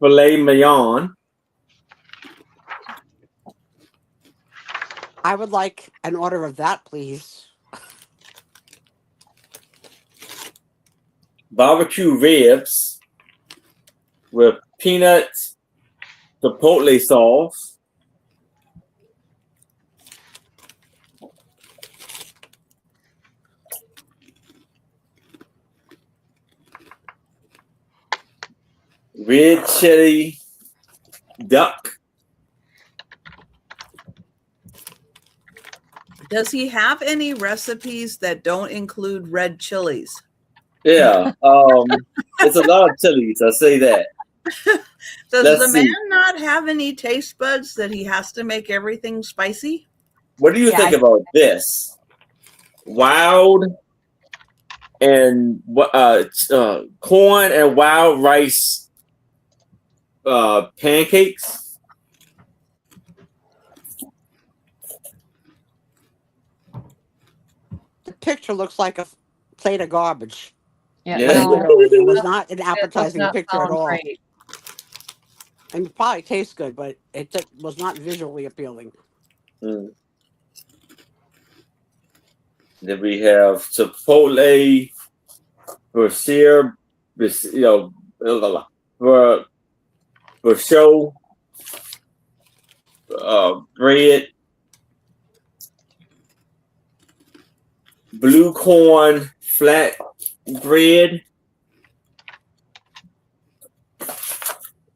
filet mignon. I would like an order of that, please. Barbecue ribs with peanut chipotle sauce. red chili duck. Does he have any recipes that don't include red chilies? Yeah, it's a lot of chilies. I'll say that. Does Let's the see. man not have any taste buds that he has to make everything spicy? What do you think about this? Wild and corn and wild rice pancakes. The picture looks like a plate of garbage. Yeah, Yeah. no, Literally, it was not an it does appetizing not picture at sound all. great. And it probably tastes good, but it was not visually appealing. Mm. Then we have Chipotle, Brasserie, for show, bread, blue corn flat bread.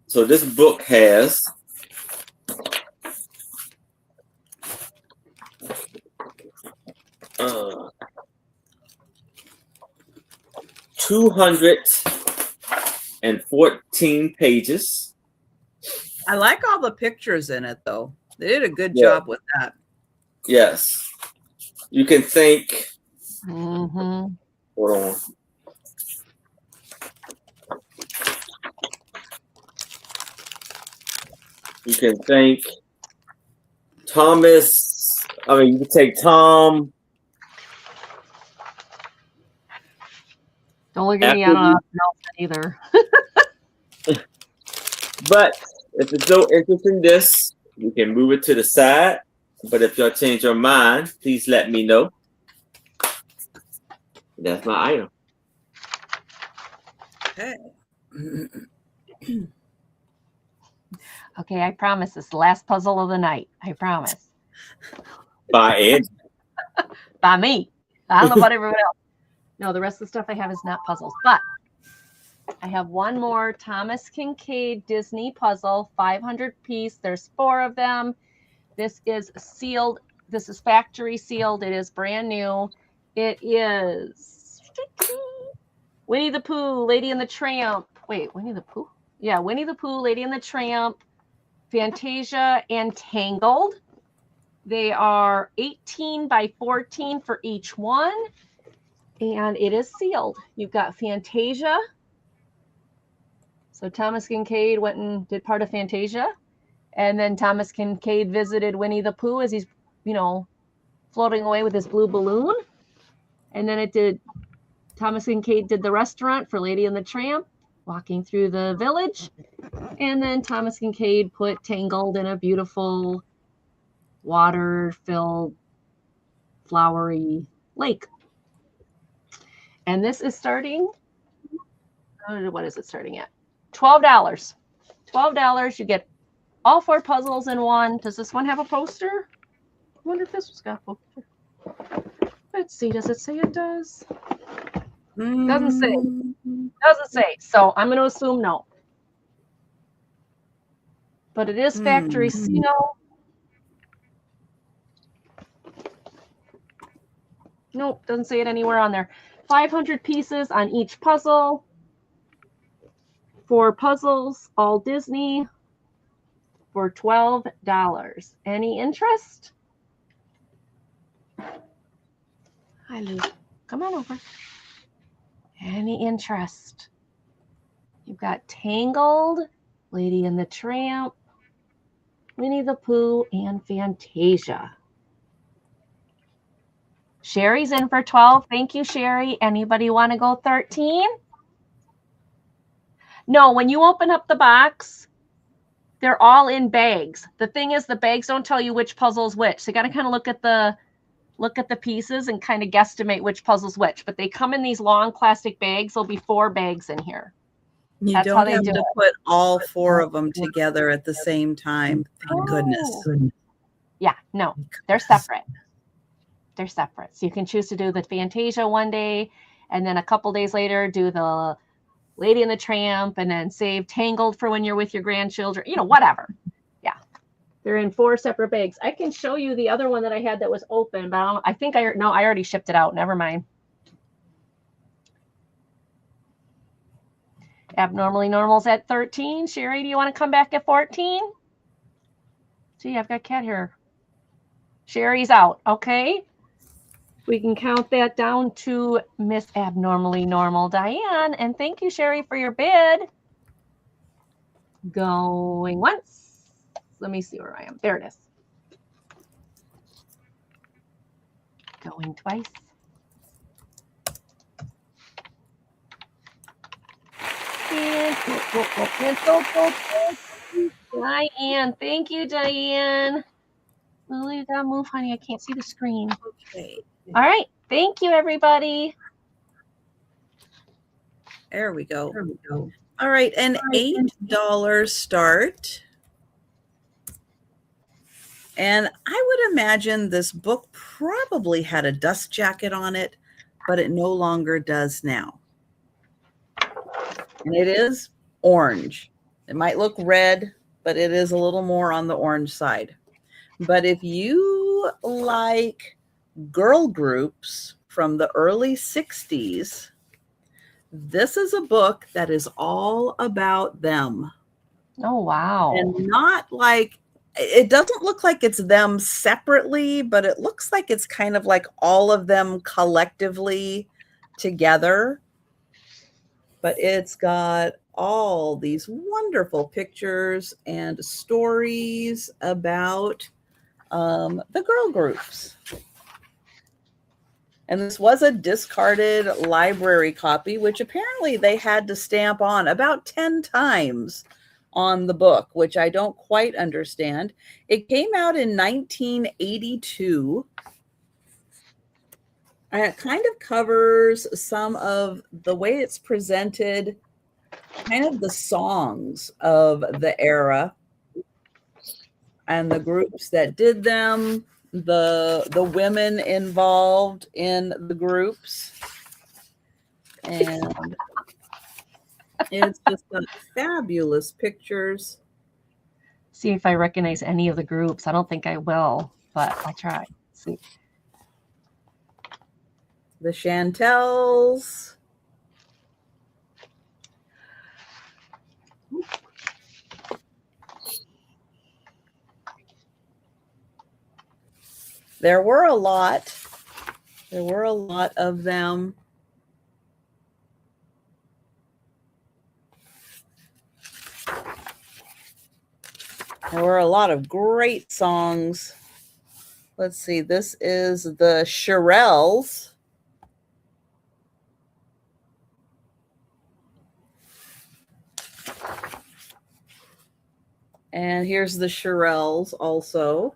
So this book has 214 pages. I like all the pictures in it, though. They did a good Yeah. job with that. Yes. You can thank, Mm-hmm. hold on. You can thank Thomas. I mean, you can take Tom. Don't look at me. I After don't know either. But if it's no interest in this, you can move it to the side. But if y'all change your mind, please let me know. That's my item. Okay. Okay, I promise this is the last puzzle of the night. I promise. By Angie. By me. I don't know about everyone else. No, the rest of the stuff I have is not puzzles. But I have one more Thomas Kincaid Disney puzzle, 500 piece. There's 4 of them. This is sealed. This is factory sealed. It is brand new. It is Winnie the Pooh, Lady and the Tramp. Wait, Winnie the Pooh? Yeah, Winnie the Pooh, Lady and the Tramp, Fantasia, and Tangled. They are 18 by 14 for each one. And it is sealed. You've got Fantasia. So Thomas Kincaid went and did part of Fantasia. And then Thomas Kincaid visited Winnie the Pooh as he's, floating away with his blue balloon. And then Thomas Kincaid did the restaurant for Lady and the Tramp, walking through the village. And then Thomas Kincaid put Tangled in a beautiful water-filled, flowery lake. And this is starting, what is it starting at? $12. $12. You get all 4 puzzles in one. Does this one have a poster? I wonder if this one's got a poster. Let's see. Does it say it does? Doesn't say. Doesn't say. So I'm going to assume no. But it is factory seal. Nope, doesn't say it anywhere on there. 500 pieces on each puzzle. 4 puzzles, all Disney, for $12. Any interest? Hi, Lou. Come on over. Any interest? You've got Tangled, Lady and the Tramp, Winnie the Pooh, and Fantasia. Sherry's in for 12. Thank you, Sherry. Anybody want to go 13? No, when you open up the box, they're all in bags. The thing is, the bags don't tell you which puzzle's which. So you got to kind of look at the pieces and kind of guesstimate which puzzle's which. But they come in these long plastic bags. There'll be 4 bags in here. That's don't have to put all 4 of them together at the same time. Thank goodness. Yeah, no, they're separate. They're separate. So you can choose to do the Fantasia one day, and then a couple days later do the Lady and the Tramp, and then save Tangled for when you're with your grandchildren, whatever. Yeah. They're in 4 separate bags. I can show you the other one that I had that was open, but I already shipped it out. Never mind. Abnormally Normal's at 13. Sherry, do you want to come back at 14? See, I've got cat hair. Sherry's out. Okay. We can count that down to Miss Abnormally Normal Diane. And thank you, Sherry, for your bid. Going once. Let me see where I am. There it is. Going twice. And Diane. Thank you, Diane. Lily, you gotta move, honey. I can't see the screen. Okay. All right. Thank you, everybody. There we go. All right, an $8 start. And I would imagine this book probably had a dust jacket on it, but it no longer does now. And it is orange. It might look red, but it is a little more on the orange side. But if you like girl groups from the early 60s, this is a book that is all about them. Oh, wow. And not like, it doesn't look like it's them separately, but it looks like it's kind of like all of them collectively together. But it's got all these wonderful pictures and stories about the girl groups. And this was a discarded library copy, which apparently they had to stamp on about 10 times on the book, which I don't quite understand. It came out in 1982. And it kind of covers some of the way it's presented, kind of the songs of the era and the groups that did them, the women involved in the groups. And it's just got fabulous pictures. See if I recognize any of the groups. I don't think I will, but I'll try. Let's see. The Chantels. There were a lot. There were a lot of them. There were a lot of great songs. Let's see. This is the Shirelles. And here's the Shirelles also.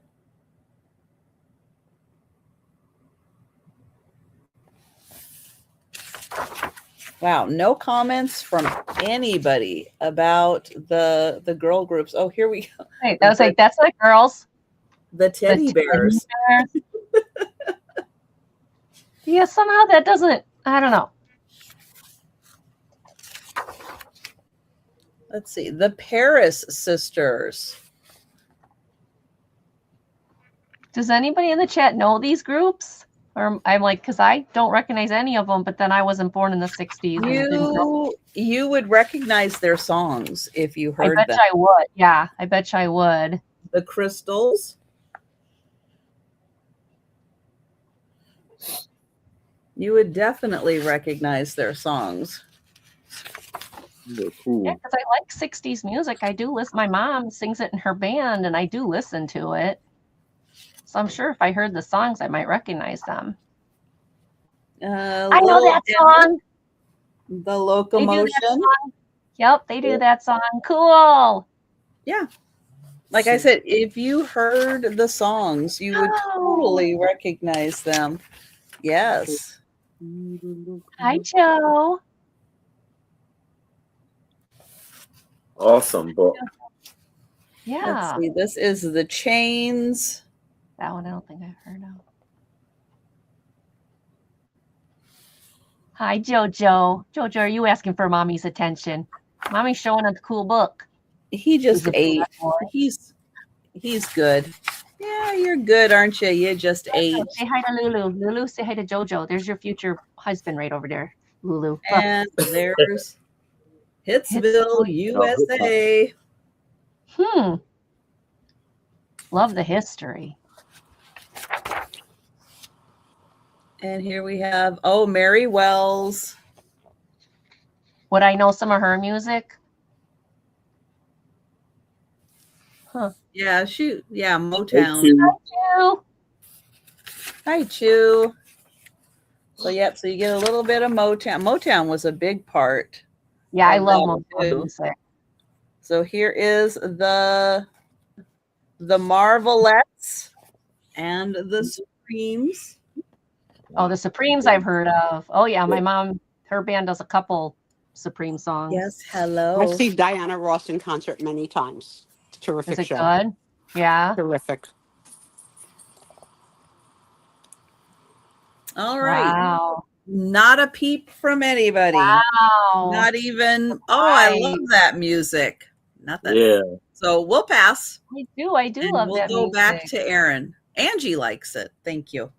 Wow, no comments from anybody about the girl groups. Oh, here we go. Wait, that was like, that's the girls. The teddy bears. Yeah, somehow that doesn't, I don't know. Let's see, the Paris Sisters. Does anybody in the chat know these groups? Or I'm like, because I don't recognize any of them, but then I wasn't born in the 60s. You would recognize their songs if you heard them. I bet you I would. Yeah, I bet you I would. The Crystals. You would definitely recognize their songs. They're cool. Yeah, because I like 60s music. I do listen. My mom sings it in her band, and I do listen to it. So I'm sure if I heard the songs, I might recognize them. I know that song. The Locomotion. Yep, they do that song. Cool. Yeah. Like I said, if you heard the songs, you would totally recognize them. Yes. Hi, Joe. Awesome book. Yeah. Let's see. This is the Chains. That one I don't think I've heard of. Hi, Jojo. Jojo, are you asking for mommy's attention? Mommy's showing a cool book. He just He's a ate. bad boy. He's good. Yeah, you're good, aren't you? You just ate. Say hi to Lulu. Lulu, say hi to Jojo. There's your future husband right over there, Lulu. And there's Hitsville, USA. Love the history. And here we have, Mary Wells. Would I know some of her music? Yeah, Motown. Thank you. Hi, Chew. So you get a little bit of Motown. Motown was a big part. Yeah, I of love that Motown too. music. So here is the Marvelettes and the Supremes. Oh, the Supremes I've heard of. Oh yeah, my mom, her band does a couple Supreme songs. Yes, hello. I've seen Diana Ross in concert many times. Terrific Is it show. good? Yeah. Terrific. All right. Wow. Not a peep from anybody. Wow. Not even. I love that music. Not that. Yeah. So we'll pass. I do And love we'll that go music. back to Aaron. Angie likes it. Thank you.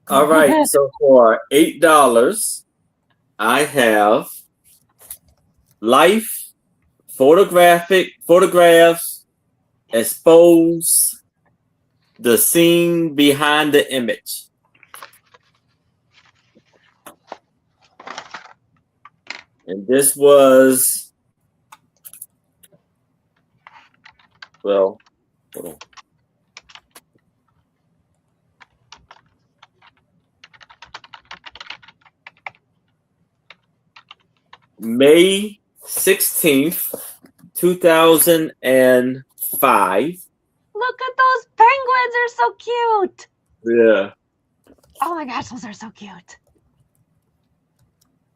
All right. So for $8, I have Life photographs expose the scene behind the image. And this was, well, hold on. May 16th, 2005. Look at those penguins. They're so cute. Yeah. Oh my gosh, those are so cute.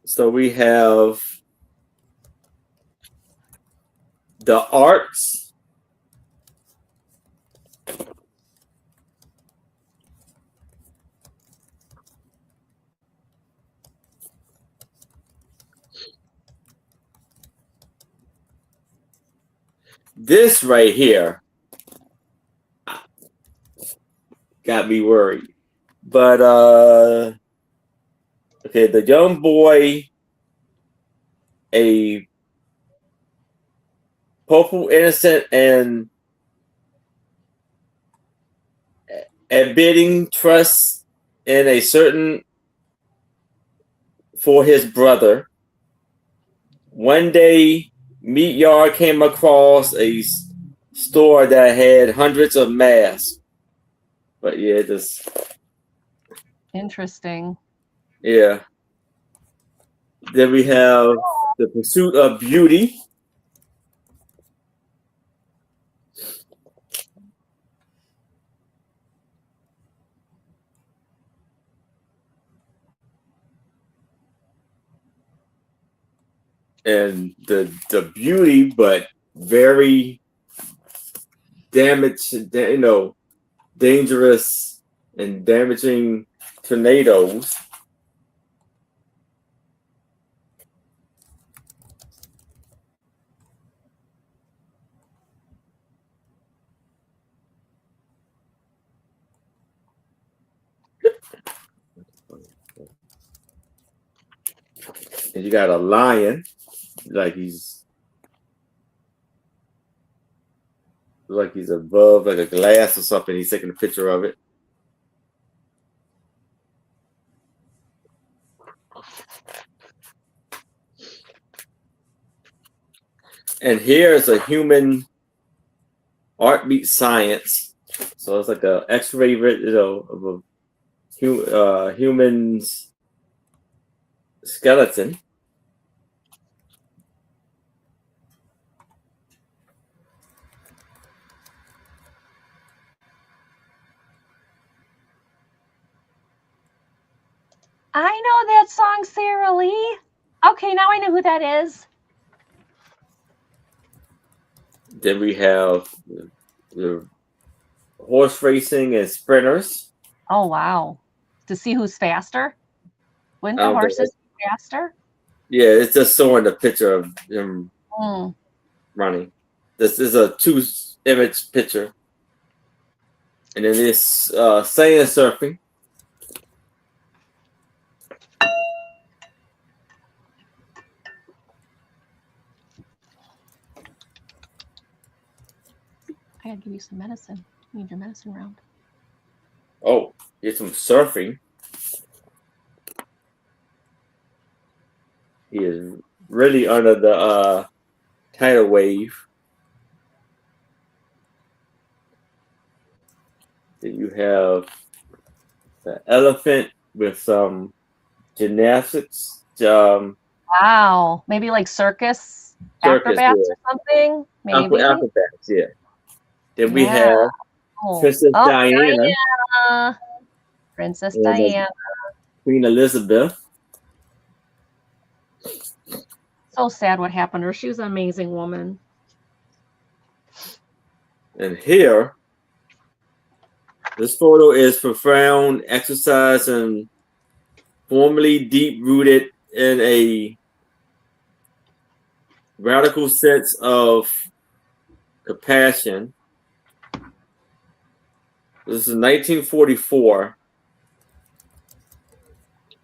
So we have the arts. This right here got me worried. But okay, the young boy, a purple innocent and admitting trust in a certain for his brother. One day, Meat Yard came across a store that had hundreds of masks. But yeah, just Interesting. yeah. Then we have The Pursuit of Beauty. And the beauty, but very dangerous and damaging tornadoes. And you got a lion, like he's above like a glass or something. He's taking a picture of it. And here's a human art meets science. So it's like a X-ray, of a human's skeleton. I know that song, Sarah Lee. Okay, now I know who that is. Then we have the horse racing and sprinters. Oh wow. To see who's faster. Wouldn't the I don't think horses be faster? Yeah, it's just showing the picture of him Hmm. running. This is a 2-image picture. And then this sand surfing. I gotta give you some medicine. You need your medicine round. Oh, here's some surfing. He is really under the tidal wave. Then you have the elephant with some gymnastics. Wow. Maybe like circus acrobats or something? Maybe. Acrobats, yeah. Then we Yeah. have Oh. Princess Oh, Diana Diana. Princess and Diana. Queen Elizabeth. So sad what happened to her. She was an amazing woman. And here, this photo is profound exercise and formerly deep-rooted in a radical sense of compassion. This is 1944,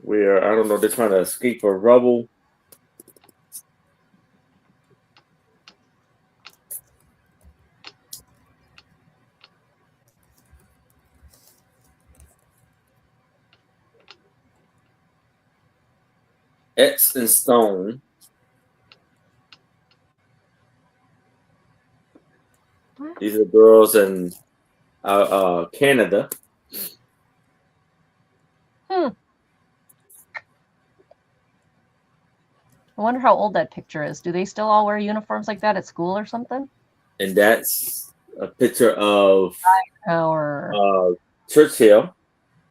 where, I don't know, they're trying to escape a rubble. Etched in stone. These are girls in Canada. I wonder how old that picture is. Do they still all wear uniforms like that at school or something? And that's a picture of Or Churchill.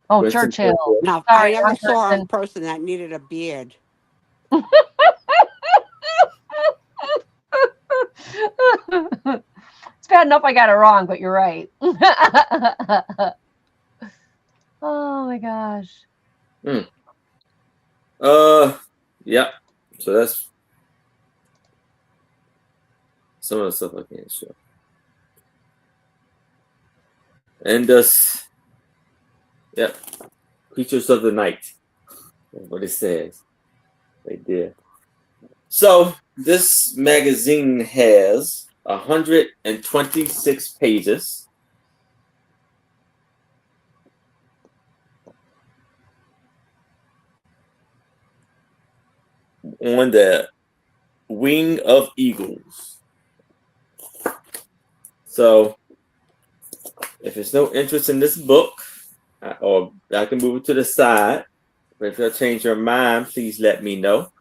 oh, Winston Churchill. Now, Sorry, I never wrong saw a person. person that needed a beard. It's bad enough I got it wrong, but you're right. Oh my gosh. Yeah. So that's some of the stuff I can't show. And this, yeah, creatures of the night. That's what it says right there. So this magazine has 126 pages. On the wing of eagles. So if there's no interest in this book, or I can move it to the side. But if you'll change your mind, please let me know.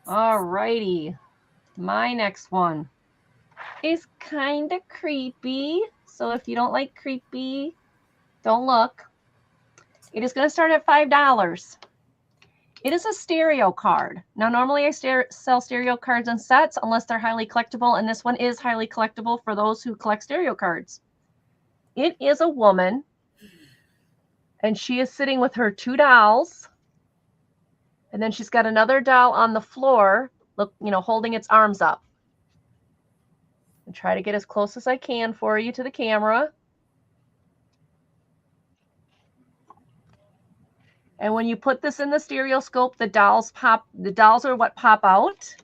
All righty. My next one is kind of creepy. So if you don't like creepy, don't look. It is going to start at $5. It is a stereo card. Now, normally I sell stereo cards in sets unless they're highly collectible, and this one is highly collectible for those who collect stereo cards. It is a woman, and she is sitting with her 2 dolls, and then she's got another doll on the floor, look, holding its arms up. And try to get as close as I can for you to the camera. And when you put this in the stereoscope, the dolls are what pop out.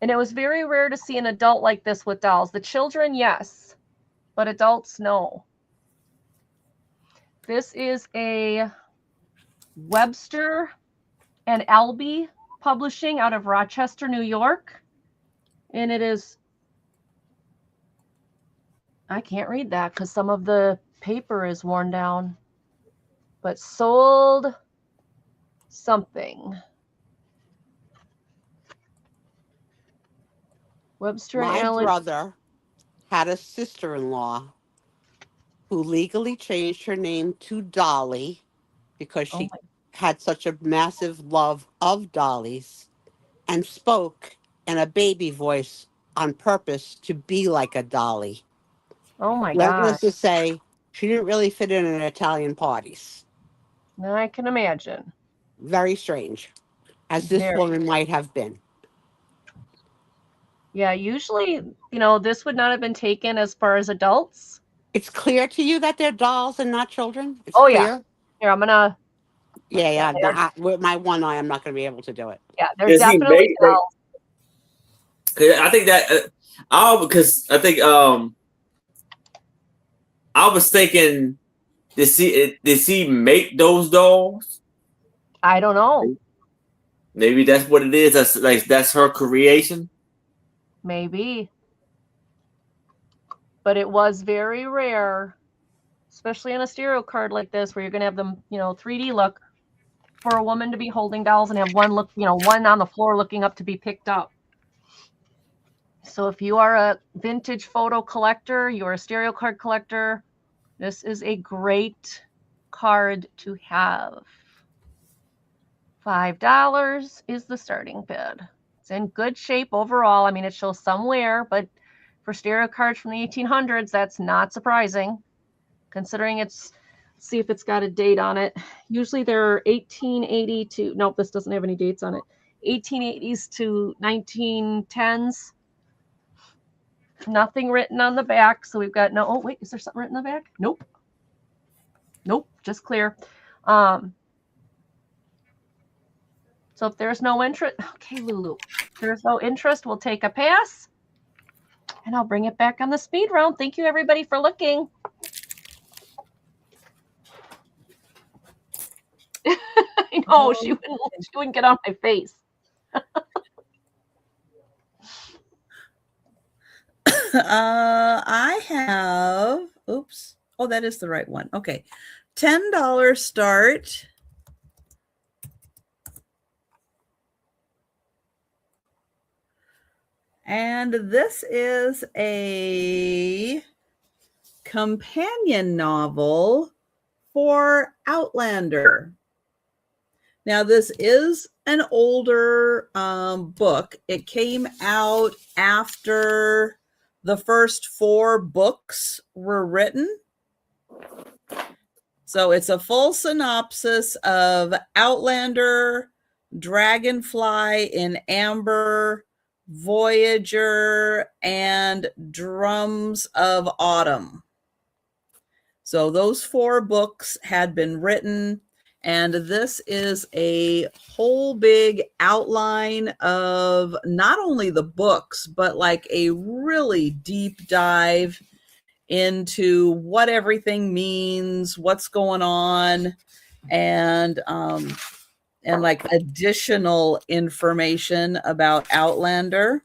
And it was very rare to see an adult like this with dolls. The children, yes, but adults, no. This is a Webster and Albee Publishing out of Rochester, New York. And it is, I can't read that because some of the paper is worn down, but sold something. Webster and My Allen. brother had a sister-in-law who legally changed her name to Dolly because she had such a massive love of dollies and spoke in a baby voice on purpose to be like a dolly. Oh my Let's God. just say she didn't really fit in Italian parties. Now I can imagine. Very strange, as this Very. woman might have been. Yeah, usually, this would not have been taken as far as adults. It's clear to you that they're dolls and not children? It's Oh, clear? yeah. Here, I'm gonna. Yeah. Yeah, With my one eye, I'm not going to be able to do it. yeah, they're Because he definitely made they, dolls. 'cause I think that because I think I was thinking, did he make those dolls? I don't know. Maybe that's what it is. That's her creation. Maybe. But it was very rare, especially in a stereo card like this, where you're gonna have them, 3D look, for a woman to be holding dolls and have one look, one on the floor looking up to be picked up. So if you are a vintage photo collector, you're a stereo card collector, this is a great card to have. $5 is the starting bid. It's in good shape overall. I mean, it shows some wear, but for stereo cards from the 1800s, that's not surprising, considering it's, let's see if it's got a date on it. Usually they're 1880 to, nope, this doesn't have any dates on it. 1880s to 1910s. Nothing written on the back. So we've got no, oh wait, is there something written on the back? Nope. Nope, just clear. So if there's no interest, okay, Lulu, if there's no interest, we'll take a pass. And I'll bring it back on the speed round. Thank you, everybody, for looking. I know, she wouldn't get on my face. I have, oops. Oh, that is the right one. Okay. $10 start. And this is a companion novel for Outlander. Now, this is an older book. It came out after the first 4 books were written. So it's a full synopsis of Outlander, Dragonfly in Amber, Voyager, and Drums of Autumn. So those 4 books had been written, and this is a whole big outline of not only the books, but like a really deep dive into what everything means, what's going on, and like additional information about Outlander.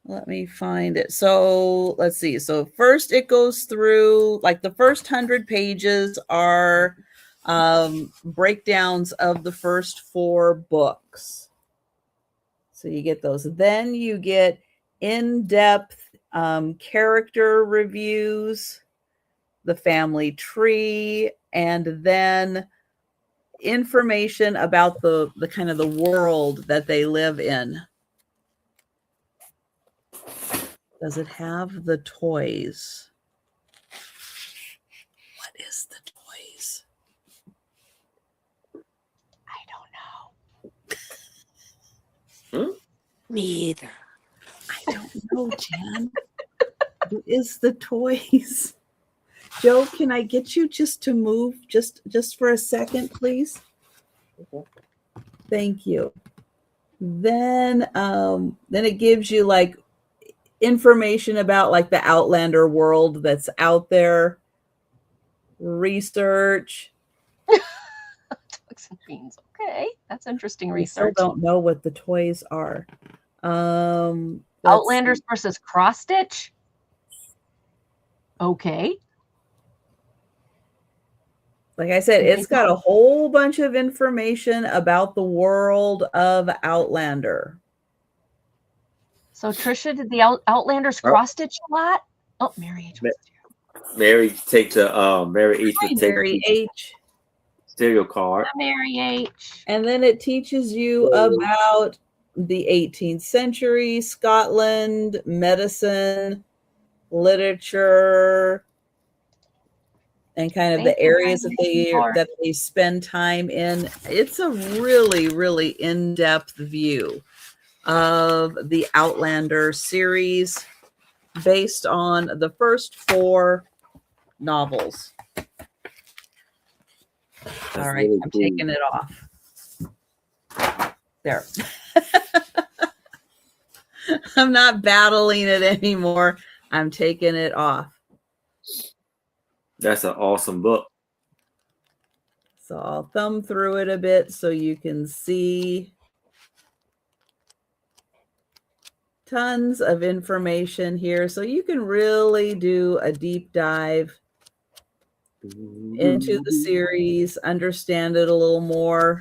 Let me find it. So let's see. So first it goes through, like the first 100 pages are breakdowns of the first 4 books. So you get those. Then you get in-depth character reviews, the family tree, and then information about the kind of the world that they live in. Does it have the toys? What is the toys? I don't know. Me either. I don't know, Jan. What is the toys? Joe, can I get you just to move just for a second, please? Okay. Thank you. Then it gives you like information about like the Outlander world that's out there. Research. Dogs and beans. Okay, that's interesting We still research. don't know what the toys are. Outlanders versus Cross Stitch. Okay. Like I said, it's got a whole bunch of information about the world of Outlander. So Trisha, did the Outlanders cross stitch a lot? Oh, Mary H. was here. Mary takes a Mary H. Hi, would take Mary H. stereo card. Mary H. And then it teaches you about the 18th century, Scotland, medicine, literature, and kind of the areas that they spend time in. It's a really, really in-depth view of the Outlander series based on the first 4 novels. All right, really I'm cool. taking it off. There. I'm not battling it anymore. I'm taking it off. That's an awesome book. So I'll thumb through it a bit so you can see tons of information here. So you can really do a deep dive into the series, understand it a little more.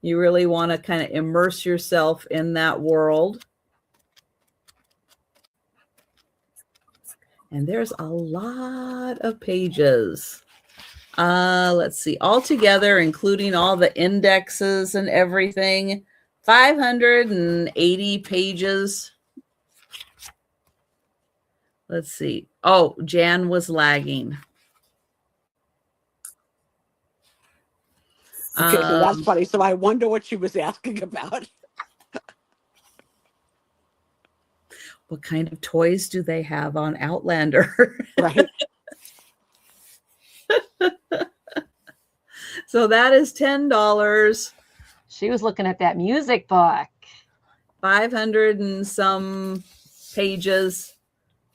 You really want to kind of immerse yourself in that world. And there's a lot of pages. Let's see, altogether, including all the indexes and everything, 580 pages. Let's see. Oh, Jan was lagging. Okay, so that's funny. So I wonder what she was asking about. What kind of toys do they have on Outlander? Right. So that is $10. She was looking at that music book. 500 and some pages.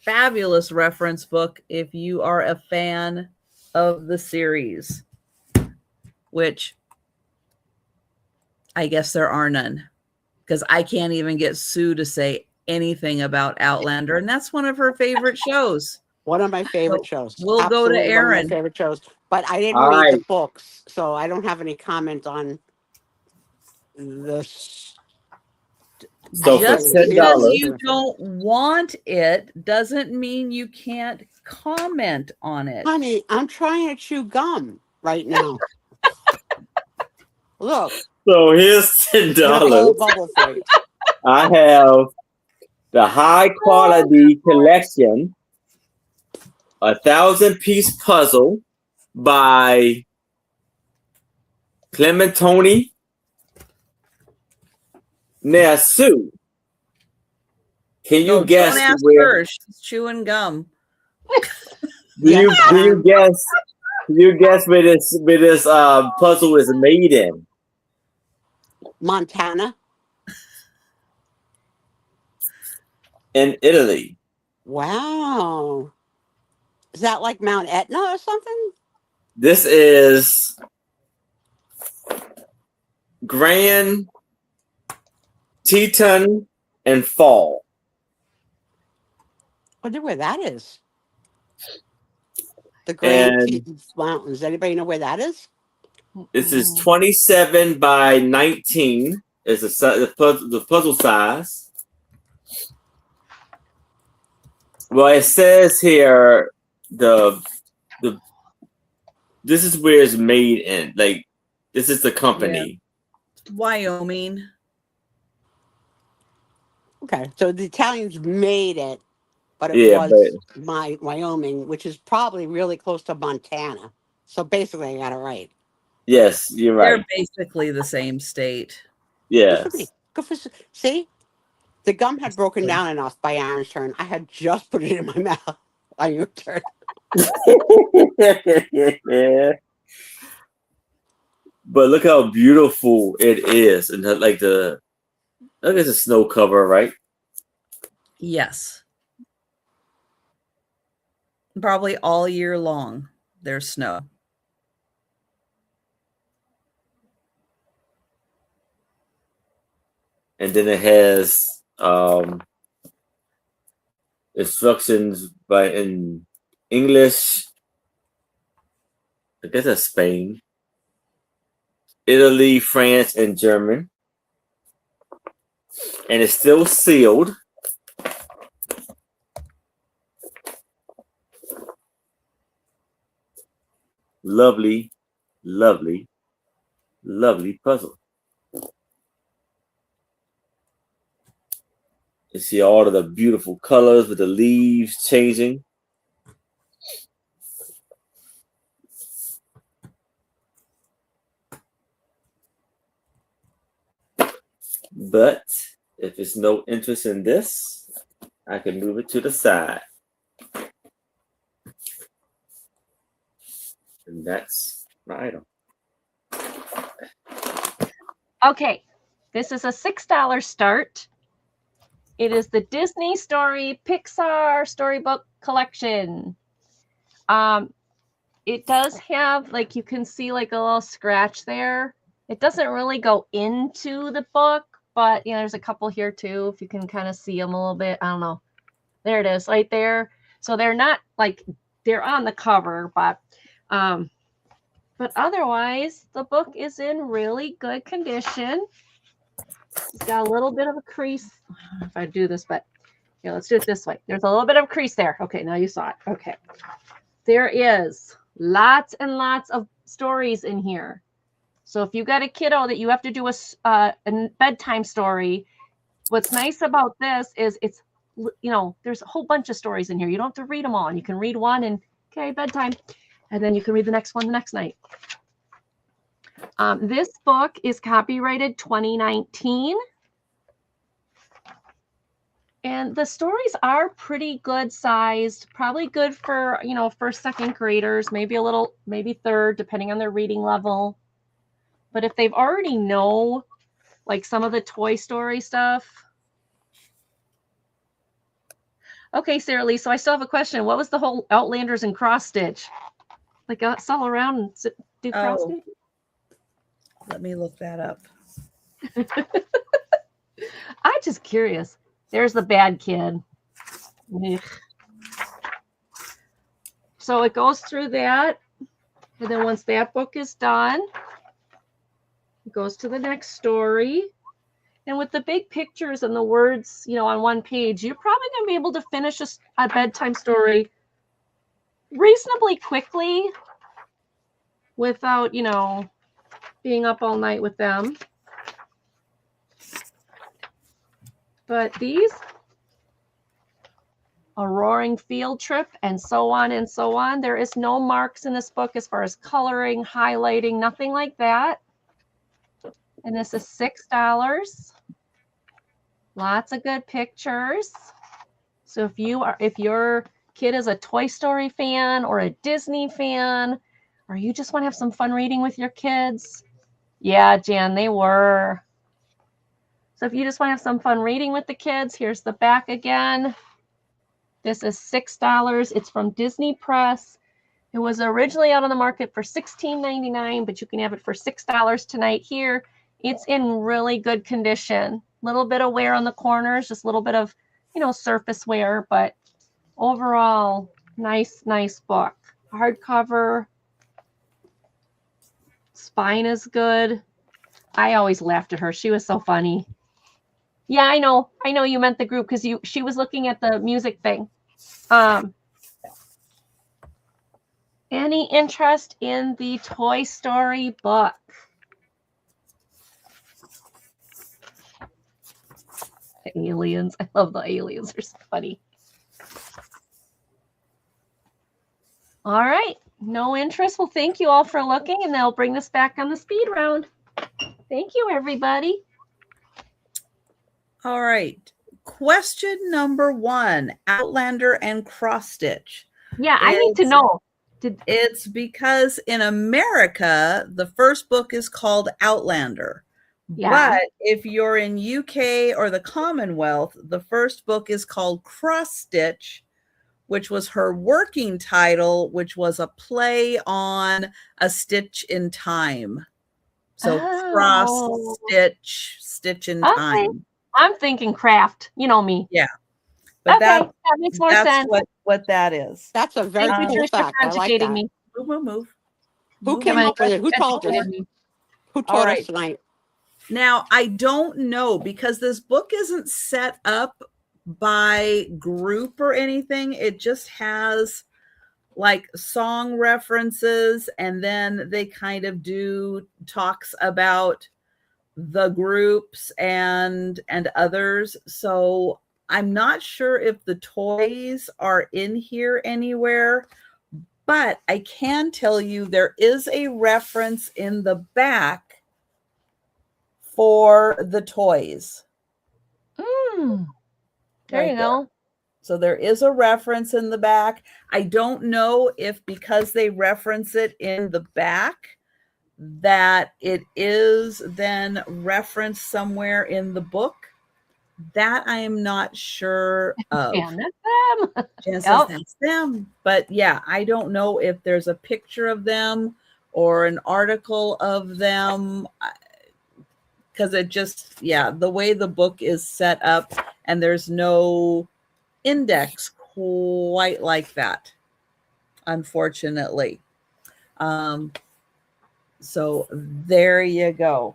Fabulous reference book if you are a fan of the series, which I guess there are none, because I can't even get Sue to say anything about Outlander, and that's one of her favorite shows. One of my favorite shows. We'll go to Absolutely one of Aaron. my favorite shows. But I didn't All read the right. books, so I don't have any comment on this. So for Just $10, because you don't want it doesn't mean you can't comment on it. Honey, I'm trying to chew gum right now. Look, so here's $10. get a whole bubble for you. I have the high quality collection, 1,000-piece puzzle by Clementoni. Now, Sue, can you guess Don't ask where? her. She's chewing gum. Do you guess? Do you guess where this puzzle is made in? Montana. In Italy. Wow. Is that like Mount Etna or something? This is Grand Teton and Fall. Wonder where that is. The Grand Tetons Mountains. Anybody know where that is? This is 27 by 19. Is the puzzle size. Well, it says here this is where it's made in. Like, this is the company. Wyoming. Okay, so the Italians made it, but it was Wyoming, which is probably really close to Montana. So basically, I got it right. Yes, you're right. They're basically the same state. Yes. Good for see, the gum had broken down enough by Aaron's turn. I had just put it in my mouth on your turn. Yeah. But look how beautiful it is, and like look at the snow cover, right? Yes. Probably all year long, there's snow. And then it has instructions in English. I guess that's Spain, Italy, France, and German. And it's still sealed. Lovely, lovely, lovely puzzle. You see all of the beautiful colors with the leaves changing. But if it's no interest in this, I can move it to the side. And that's my item. Okay, this is a $6 start. It is the Disney Story Pixar Storybook Collection. It does have, like, you can see like a little scratch there. It doesn't really go into the book, but, you know, there's a couple here too, if you can kind of see them a little bit. I don't know. There it is right there. So they're not like, they're on the cover, but otherwise the book is in really good condition. It's got a little bit of a crease. I don't know if I do this, but here, let's do it this way. There's a little bit of a crease there. Okay, now you saw it. Okay. There is lots and lots of stories in here. So if you got a kiddo that you have to do a bedtime story, what's nice about this is it's, you know, there's a whole bunch of stories in here. You don't have to read them all. And you can read one and, okay, bedtime. And then you can read the next one the next night. This book is copyrighted 2019. And the stories are pretty good sized, probably good for, you know, first, second graders, maybe a little, maybe third, depending on their reading level. But if they've already know, like some of the Toy Story stuff. Okay, Sarah Lee, so I still have a question. What was the whole Outlanders and cross stitch? Like us all around and do cross stitch? Let me look that up. I'm just curious. There's the bad kid. Ugh. So it goes through that. And then once that book is done, it goes to the next story. And with the big pictures and the words, you know, on one page, you're probably going to be able to finish a bedtime story reasonably quickly without, you know, being up all night with them. But these, a roaring field trip, and so on and so on. There is no marks in this book as far as coloring, highlighting, nothing like that. And this is $6. Lots of good pictures. So if your kid is a Toy Story fan or a Disney fan, or you just want to have some fun reading with your kids, yeah, Jan, they were. So if you just want to have some fun reading with the kids, here's the back again. This is $6. It's from Disney Press. It was originally out on the market for $16.99, but you can have it for $6 tonight here. It's in really good condition. Little bit of wear on the corners, just a little bit of, you know, surface wear, but overall, nice book. Hardcover. Spine is good. I always laughed at her. She was so funny. Yeah, I know you meant the group because she was looking at the music thing. Any interest in the Toy Story book? The aliens. I love the aliens. They're so funny. All right. No interest. Well, thank you all for looking, and they'll bring this back on the speed round. Thank you, everybody. All right. Question number 1, Outlander and cross stitch. Yeah, I need to know. It's because in America, the first book is called Outlander. Yeah. But if you're in UK or the Commonwealth, the first book is called Cross Stitch, which was her working title, which was a play on A Stitch in Time. So cross stitch, stitch in time. I'm thinking craft. You know me. Yeah. But that makes more sense. What that is. That's a very cool fact. I like that. Me. Move. Who came up with it? Who told us? Who taught us tonight? Now, I don't know because this book isn't set up by group or anything. It just has like song references, and then they kind of do talks about the groups and others. So I'm not sure if the toys are in here anywhere, but I can tell you there is a reference in the back for the toys. There Right you go. So there is a reference in the back. I don't know if because they reference it in the back that it is then referenced somewhere in the book. That I am not sure of. And that's them. Jan says Yep. that's them. But yeah, I don't know if there's a picture of them or an article of them. Because it just, the way the book is set up and there's no index quite like that, unfortunately. So there you go.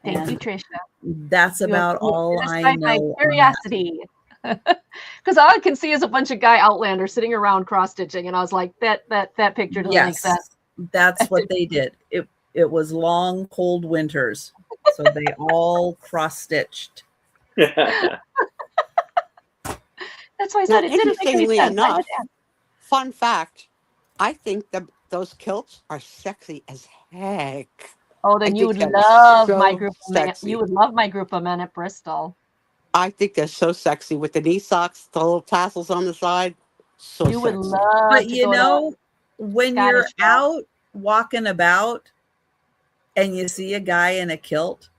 Thank you, Trisha. That's about all I satisfied know. my on curiosity. Because all I can see is a bunch of guy Outlanders sitting around cross stitching, and I was like, that picture doesn't make sense. That's what they did. It was long, cold winters, so they all cross stitched. That's why I said it didn't make any Interestingly sense. enough, fun fact, I think those kilts are sexy as heck. Oh, then I you would think they're love so my group of men. sexy. You would love my group of men at Bristol. I think they're so sexy with the knee socks, the little tassels on the side. So You would sexy. love But to you go know, when Scottish you're belt. out walking about and you see a guy in a kilt,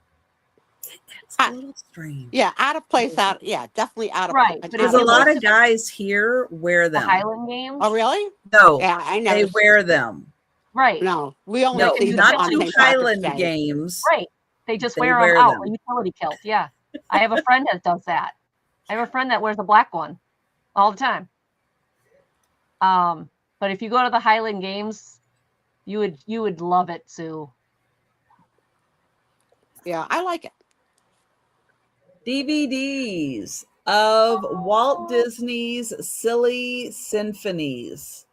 it's a little strange. Yeah, out of place. Definitely out of Right, place. but Because if a you lot went of to guys here wear the them. Highland Games. Oh, really? No, Yeah, I never. they wear them. Right. No, we only No, see them not on to St. Patrick's Highland Day. Games. Right. They just They wear wear them out. them. A utility kilt. Yeah. I have a friend that does that. I have a friend that wears a black one all the time. But if you go to the Highland Games, you would love it, Sue. Yeah, I like it. DVDs of Walt Disney's Silly Symphonies.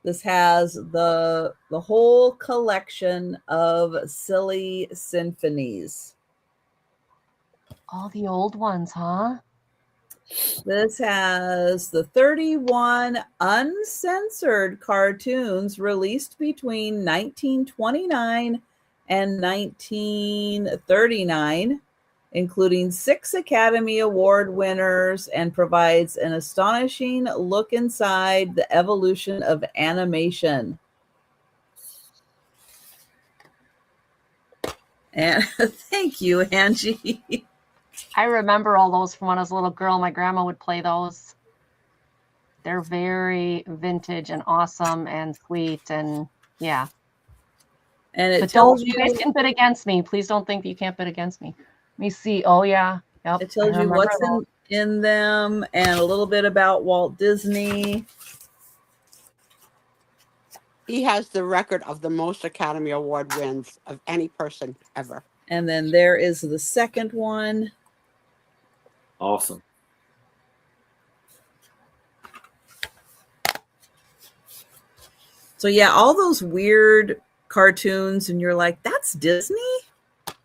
This has the whole collection of Silly Symphonies. All the old ones, huh? This has the 31 uncensored cartoons released between 1929 and 1939, including 6 Academy Award winners, and provides an astonishing look inside the evolution of animation. And thank you, Angie. I remember all those from when I was a little girl. My grandma would play those. They're very vintage and awesome and sweet, and yeah. And it But tells you guys can bid against me. Please don't think that you can't bid against me. Let me see. Oh yeah. Yep. It tells you what's in them and a little bit about Walt Disney. He has the record of the most Academy Award wins of any person ever. And then there is the second one. Awesome. So yeah, all those weird cartoons, and you're like, that's Disney?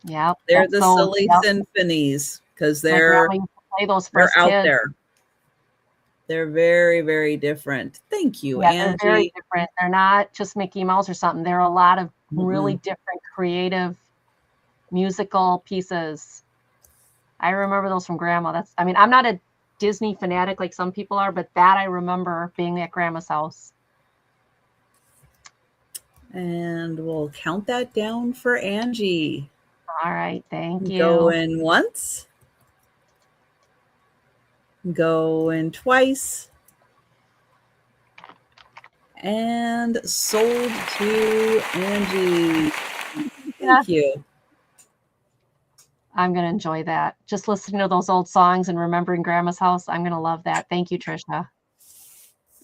Yeah. They're the Silly Symphonies, because they're play those they're first out kids. there. They're very, very different. Thank you, Yeah, Angie. they're very different. They're not just Mickey Mouse or something. They're a lot of really different creative musical pieces. I remember those from Grandma. I'm not a Disney fanatic like some people are, but that I remember being at Grandma's house. And we'll count that down for Angie. All right, thank you. Going once. Going twice. And sold to Angie. Thank you. I'm going to enjoy that. Just listening to those old songs and remembering Grandma's house. I'm going to love that. Thank you, Trisha.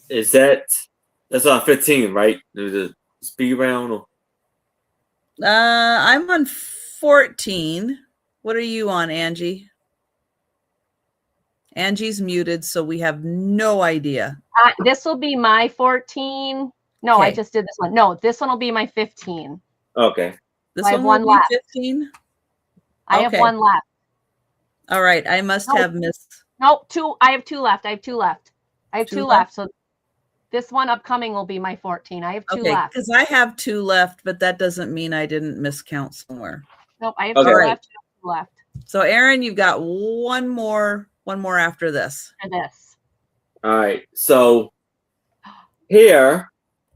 That's on 15, right? There's a speed round. Or... I'm on 14. What are you on, Angie? Angie's muted, so we have no idea. This will be my 14. No, Okay. I just did this one. No, this one will be my 15. Okay. This I have one one will be left. 15. I have Okay. one left. All right. I must Nope. have missed. Nope, two. I have two left. I have two left. I have Two two left? left. So this one upcoming will be my 14. I have two Okay, left. because I have 2 left, but that doesn't mean I didn't miscount somewhere. Nope, I have Okay. two Alright. left. Two left So Aaron, you've got one more after this. for this. All right. So here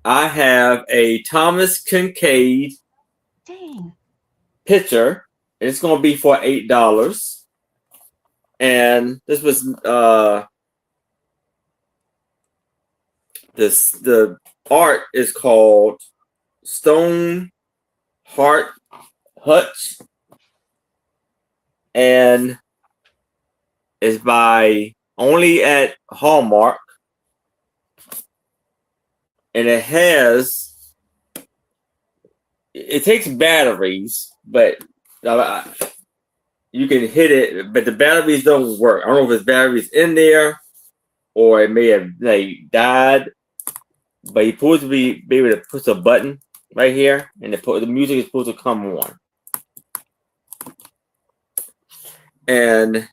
I have a Thomas Kincaid Dang. picture. It's going to be for $8. And this was the art is called Stone Heart Hutch, and it's by only at Hallmark, and it takes batteries, but you can hit it, but the batteries don't work. I don't know if it's batteries in there or it may have died, but you're supposed to be able to push a button right here, and the music is supposed to come on. And it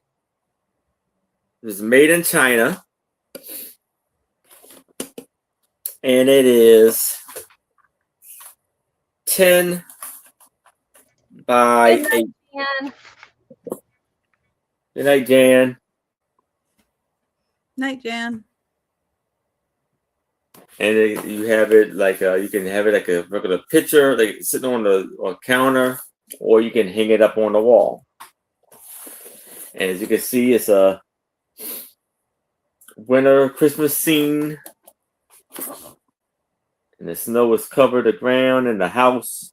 was made in China, and it is 10 by 8. And Good night, Jan. Night, Jan. And you have it you can have it like a regular picture, like sitting on a counter, or you can hang it up on the wall. And as you can see, it's a winter Christmas scene. And the snow has covered the ground and the house.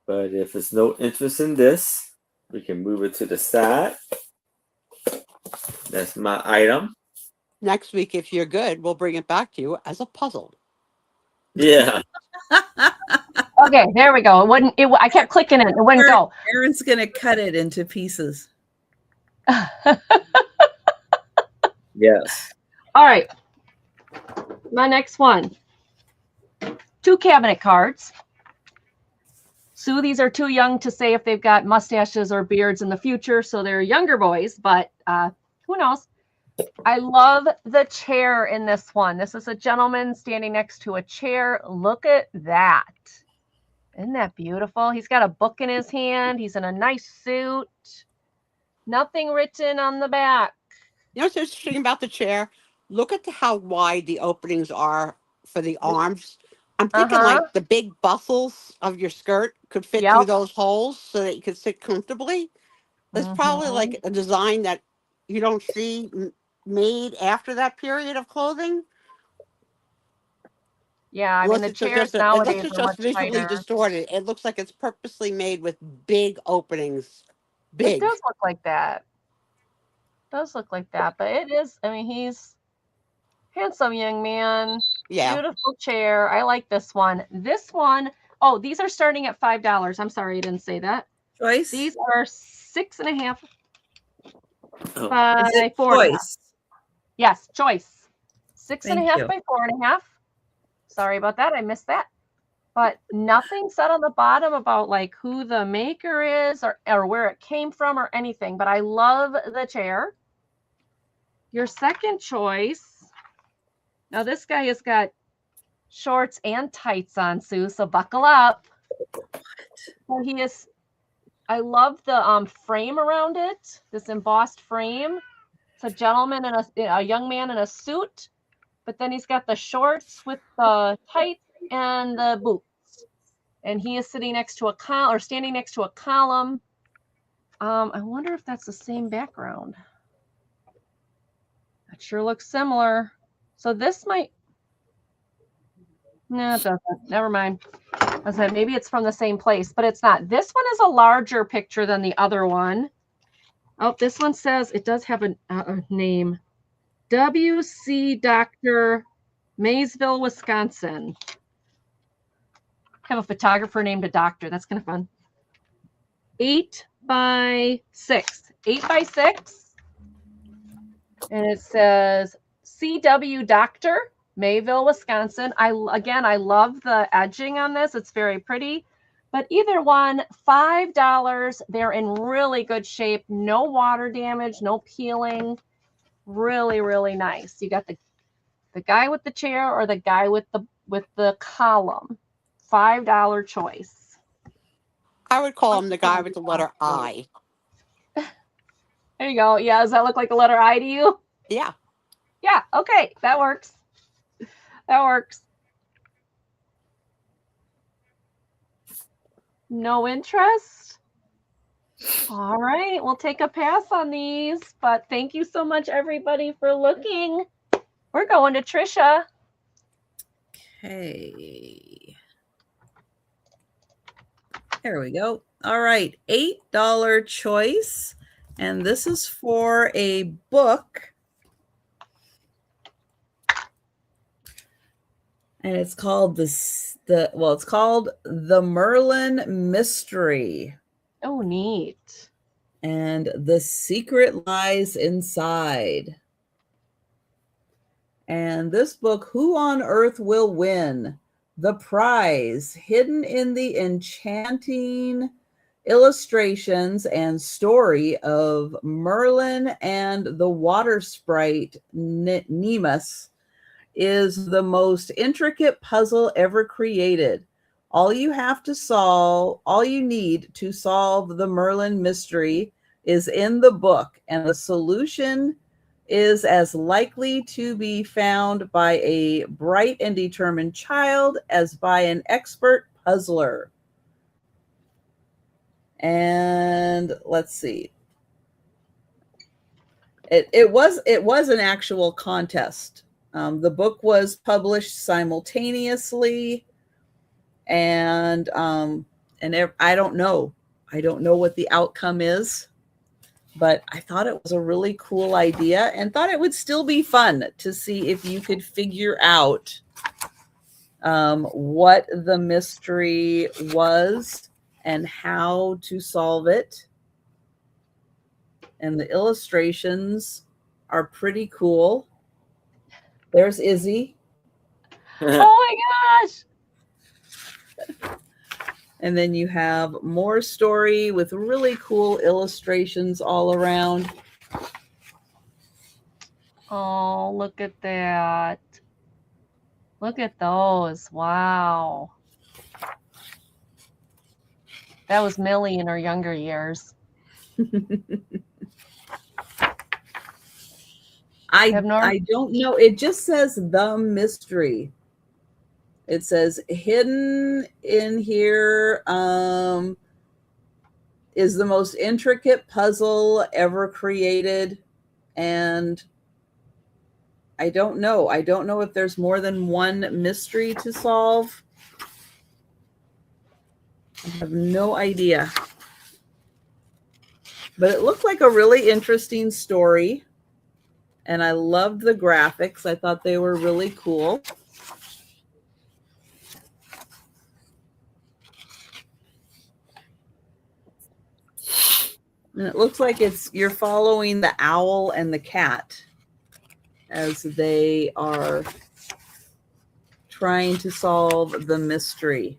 But if there's no interest in this, we can move it to the side. That's my item. Next week, if you're good, we'll bring it back to you as a puzzle. Yeah. okay, there we go. It wouldn't. I kept clicking it. It wouldn't go. Aaron's gonna cut it into pieces. Yes. All right. My next one. 2 cabinet cards. Sue, these are too young to say if they've got mustaches or beards in the future, so they're younger boys, but who knows? I love the chair in this one. This is a gentleman standing next to a chair. Look at that. Isn't that beautiful? He's got a book in his hand. He's in a nice suit. Nothing written on the back. You know what's interesting about the chair? Look at how wide the openings are for the arms. I'm thinking like the big bustles of your skirt could fit through those holes so that you could sit comfortably. It's probably like a design that you don't see made after that period of clothing. Yeah, I mean the chairs nowadays it's are just much visually tighter. distorted. It looks like it's purposely made with big openings. Big. It does look like that. Does look like that, but it is. I mean, he's handsome young man. Yeah. Beautiful chair. I like this one. This one, oh, these are starting at $5. I'm sorry, I didn't say that. Choice. These are 6.5 Oh. by 4.5. Choice. Yes, choice. 6.5 Thank you. by 4.5. Sorry about that. I missed that. But nothing said on the bottom about like who the maker is or where it came from or anything. But I love the chair. Your second choice. Now this guy has got shorts and tights on, Sue. So buckle up. So he is. I love the frame around it. This embossed frame. It's a gentleman and a young man in a suit. But then he's got the shorts with the tights and the boots. And he is sitting next to a column or standing next to a column. I wonder if that's the same background. That sure looks similar. So this might. No, it doesn't. Never mind. I said maybe it's from the same place, but it's not. This one is a larger picture than the other one. Oh, this one says it does have a name. W.C. Dr. Maysville, Wisconsin. have a photographer named a doctor. That's kind of fun. 8 by 6. 8 by 6. And it says CW Doctor, Mayville, Wisconsin. I love the edging on this. It's very pretty. But either one, $5. They're in really good shape. No water damage, no peeling. Really, really nice. You got the guy with the chair or the guy with the column. $5 choice. I would call him the guy with the letter I. There you go. Yeah, does that look like a letter I to you? Yeah. Yeah, okay. That works. That works. No interest? All right, we'll take a pass on these, but thank you so much, everybody, for looking. We're going to Trisha. Okay. There we go. All right, $8 choice. And this is for a book. And it's called it's called The Merlin Mystery. Oh, neat. And the secret lies inside. And this book, Who on Earth Will Win? The prize hidden in the enchanting illustrations and story of Merlin and the water sprite Nemus is the most intricate puzzle ever created. All you need to solve the Merlin mystery is in the book, and the solution is as likely to be found by a bright and determined child as by an expert puzzler. And let's see. It was an actual contest. The book was published simultaneously, and I don't know what the outcome is, but I thought it was a really cool idea and thought it would still be fun to see if you could figure out what the mystery was and how to solve it. And the illustrations are pretty cool. There's Izzy. Oh my gosh. And then you have more story with really cool illustrations all around. Oh, look at that. Look at those. Wow. That was Millie in her younger years. I don't know. It just says The Mystery. It says hidden in here is the most intricate puzzle ever created. And I don't know. I don't know if there's more than one mystery to solve. I have no idea. But it looked like a really interesting story. And I loved the graphics. I thought they were really cool. And it looks like you're following the owl and the cat as they are trying to solve the mystery.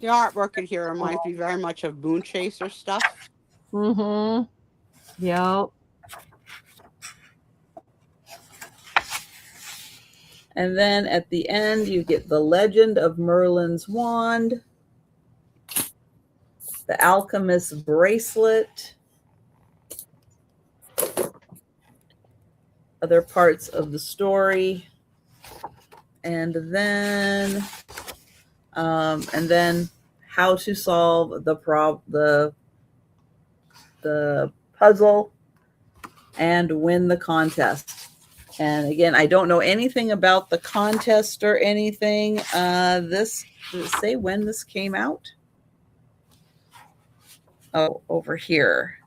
The artwork in here reminds me very much of Moon Chaser stuff. Mm-hmm. Yep. And then at the end, you get the legend of Merlin's wand, the alchemist's bracelet, other parts of the story, and then how to solve the puzzle and win the contest. And again, I don't know anything about the contest or anything. Does it say when this came out? Oh, over here.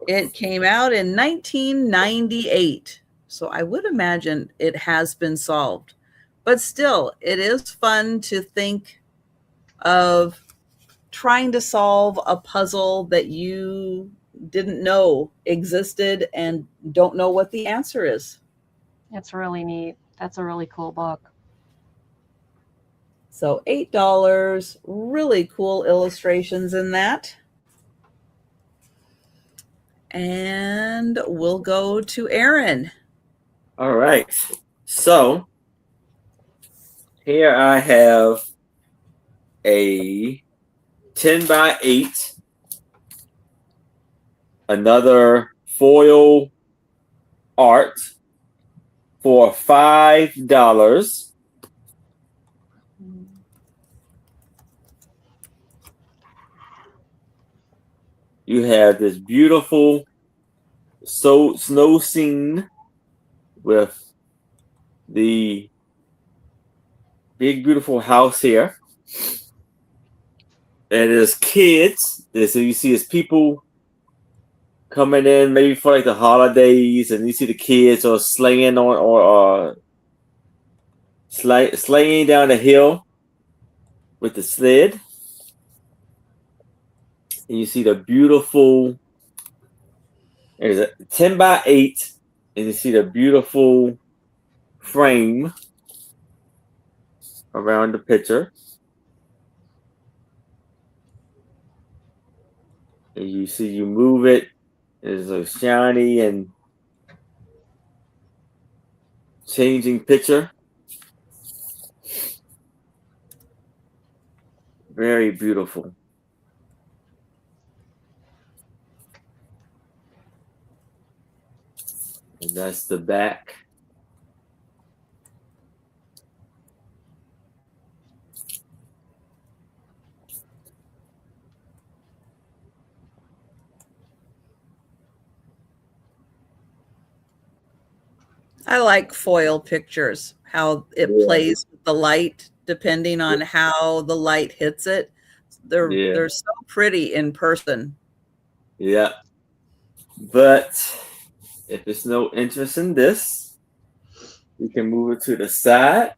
It came out in 1998. So I would imagine it has been solved. But still, it is fun to think of trying to solve a puzzle that you didn't know existed and don't know what the answer is. It's really neat. That's a really cool book. So $8, really cool illustrations in that. And we'll go to Aaron. All right. So here I have a 10 by 8, another foil art for $5. You have this beautiful snow scene with the big, beautiful house here. And there's kids. So you see there's people coming in maybe for like the holidays, and you see the kids are slaying on or slaying down the hill with the sled. And you see the beautiful, there's a 10 by 8, and you see the beautiful frame around the picture. And you see you move it, it's a shiny and changing picture. Very beautiful. And that's the back. I like foil pictures, how it Yeah. plays with the light, depending on how the light hits it. They're so pretty in person. Yeah. But if there's no interest in this, we can move it to the side.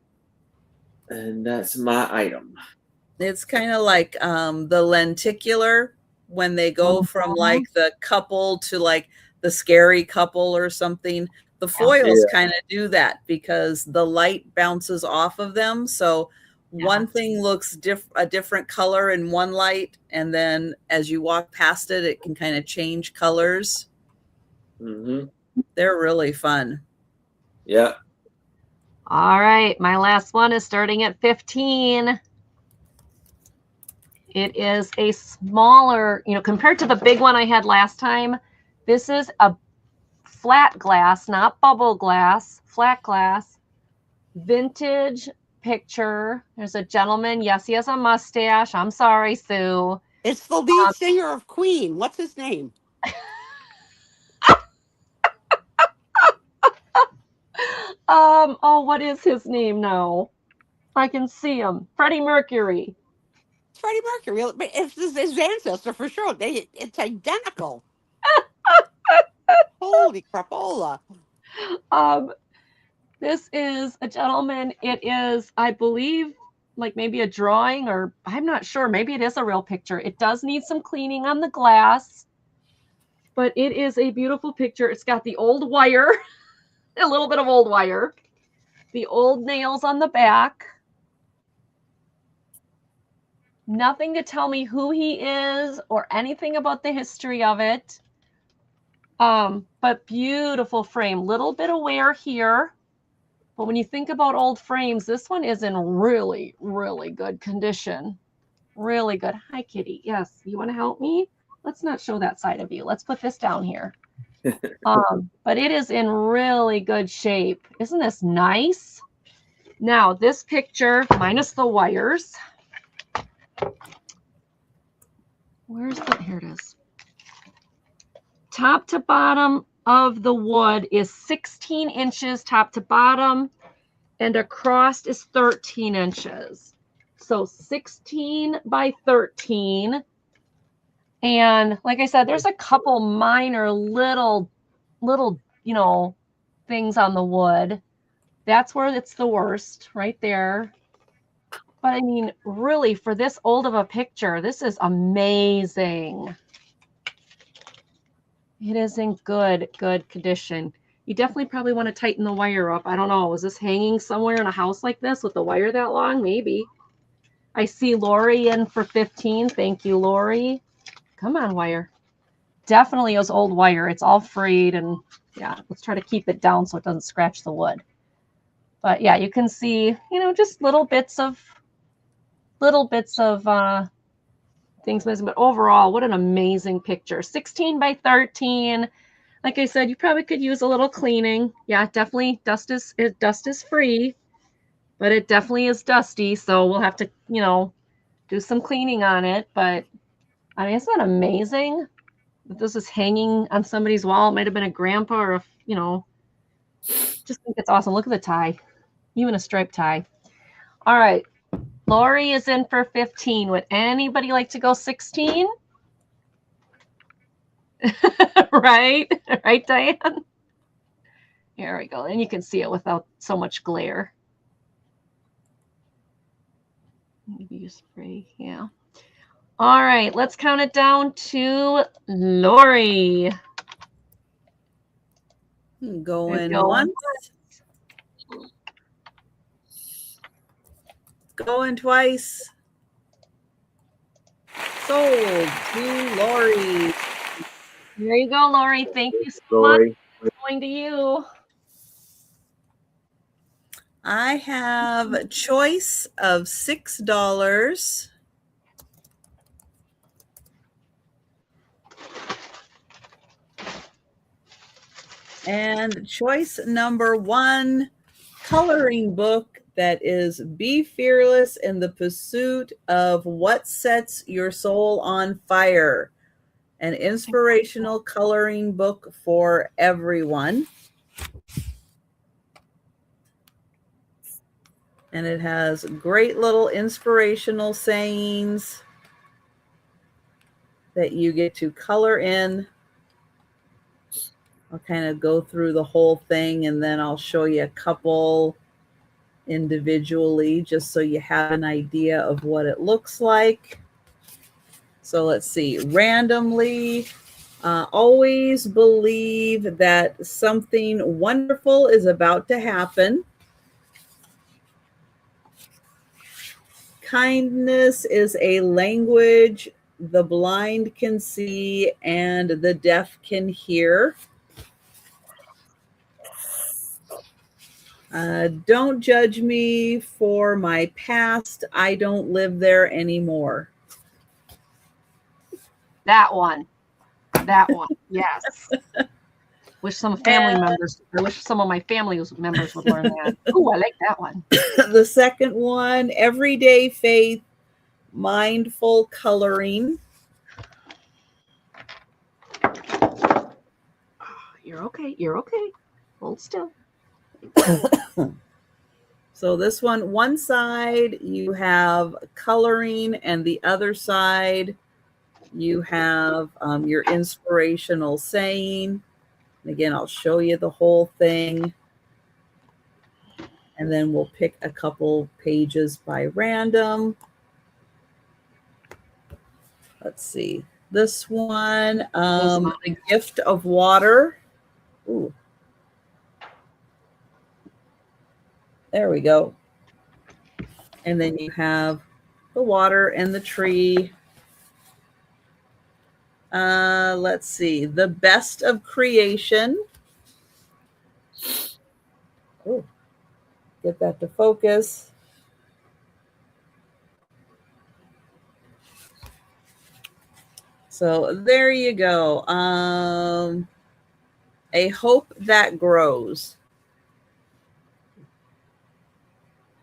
And that's my item. It's kind of like the lenticular, when they go from like the couple to like the scary couple or something. The foils kind of do that because the light bounces off of them. So one thing looks a different color in one light, and then as you walk past it, it can kind of change colors. Mm-hmm. They're really fun. Yeah. All right, my last one is starting at 15. It is a smaller, compared to the big one I had last time. This is a flat glass, not bubble glass, flat glass, vintage picture. There's a gentleman. Yes, he has a mustache. I'm sorry, Sue. It's the lead singer of Queen. What's his name? What is his name now? I can see him. Freddie Mercury. Freddie Mercury. It's his ancestor for sure. It's identical. Holy crapola. This is a gentleman. It is, I believe, like maybe a drawing, or I'm not sure. Maybe it is a real picture. It does need some cleaning on the glass, but it is a beautiful picture. It's got the old wire, a little bit of old wire, the old nails on the back. Nothing to tell me who he is or anything about the history of it. But beautiful frame. Little bit of wear here. But when you think about old frames, this one is in really, really good condition. Really good. Hi, Kitty. Yes, you want to help me? Let's not show that side of you. Let's put this down here. But it is in really good shape. Isn't this nice? Now, this picture, minus the wires. Here it is. Top to bottom of the wood is 16 inches top to bottom, and across is 13 inches. So 16 by 13. And like I said, there's a couple minor little, things on the wood. That's where it's the worst, right there. But I mean, really, for this old of a picture, this is amazing. It is in good condition. You definitely probably want to tighten the wire up. I don't know. Was this hanging somewhere in a house like this with the wire that long? Maybe. I see Lori in for 15. Thank you, Lori. Come on, wire. Definitely is old wire. It's all frayed, and yeah, let's try to keep it down so it doesn't scratch the wood. But yeah, you can see, you know, just little bits of things missing. But overall, what an amazing picture. 16 by 13. Like I said, you probably could use a little cleaning. Yeah, definitely dust is free, but it definitely is dusty. So we'll have to, you know, do some cleaning on it. But I mean, isn't that amazing? This is hanging on somebody's wall. It might have been a grandpa or a, you know, just think it's awesome. Look at the tie, even a striped tie. All right. Lori is in for 15. Would anybody like to go 16? Right? Right, Diane? Here we go. And you can see it without so much glare. Maybe you spray. Yeah. All right. Let's count it down to Lori. Going once. Going twice. Sold to Lori. There you go, Lori. Thank you so Lori. much. Going to you. I have a choice of $6. And choice number 1, coloring book that is Be Fearless in the Pursuit of What Sets Your Soul on Fire. An inspirational coloring book for everyone. And it has great little inspirational sayings that you get to color in. I'll kind of go through the whole thing, and then I'll show you a couple individually just so you have an idea of what it looks like. So let's see. Randomly, always believe that something wonderful is about to happen. Kindness is a language the blind can see and the deaf can hear. Don't judge me for my past. I don't live there anymore. That one. Yes. Wish some family members, I wish some of my family members would learn that. Ooh, I like that one. The second one, everyday faith, mindful coloring. You're okay. You're okay. Hold still. So this one side you have coloring, and the other side you have your inspirational saying. And again, I'll show you the whole thing. And then we'll pick a couple pages by random. Let's see. This one, The Gift of Water. Ooh. There we go. And then you have the water and the tree. Let's see. The Best of Creation. Oh, get that to focus. So there you go. A Hope That Grows.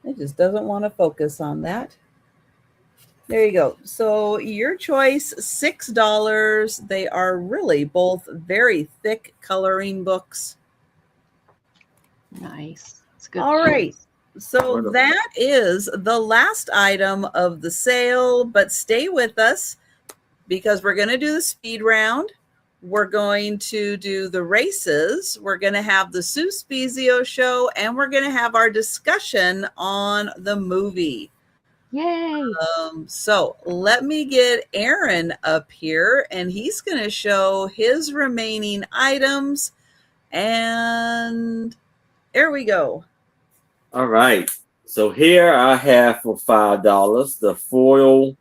It just doesn't want to focus on that. There you go. So your choice, $6. They are really both very thick coloring books. Nice. It's good. All right. So Wonderful. that is the last item of the sale, but stay with us because we're going to do the speed round. we're going to do the races. We're going to have the Sue Spezio show, and we're going to have our discussion on the movie. Yay! So let me get Aaron up here, and he's going to show his remaining items. And there we go. All right. So here I have for $5 the foil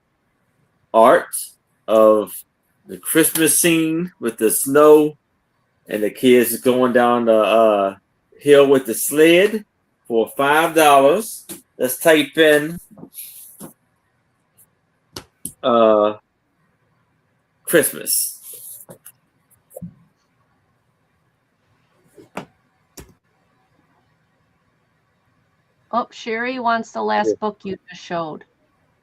art of the Christmas scene with the snow and the kids going down the hill with the sled for $5. Let's type in Christmas. Oh, Sherry wants the last book you just showed.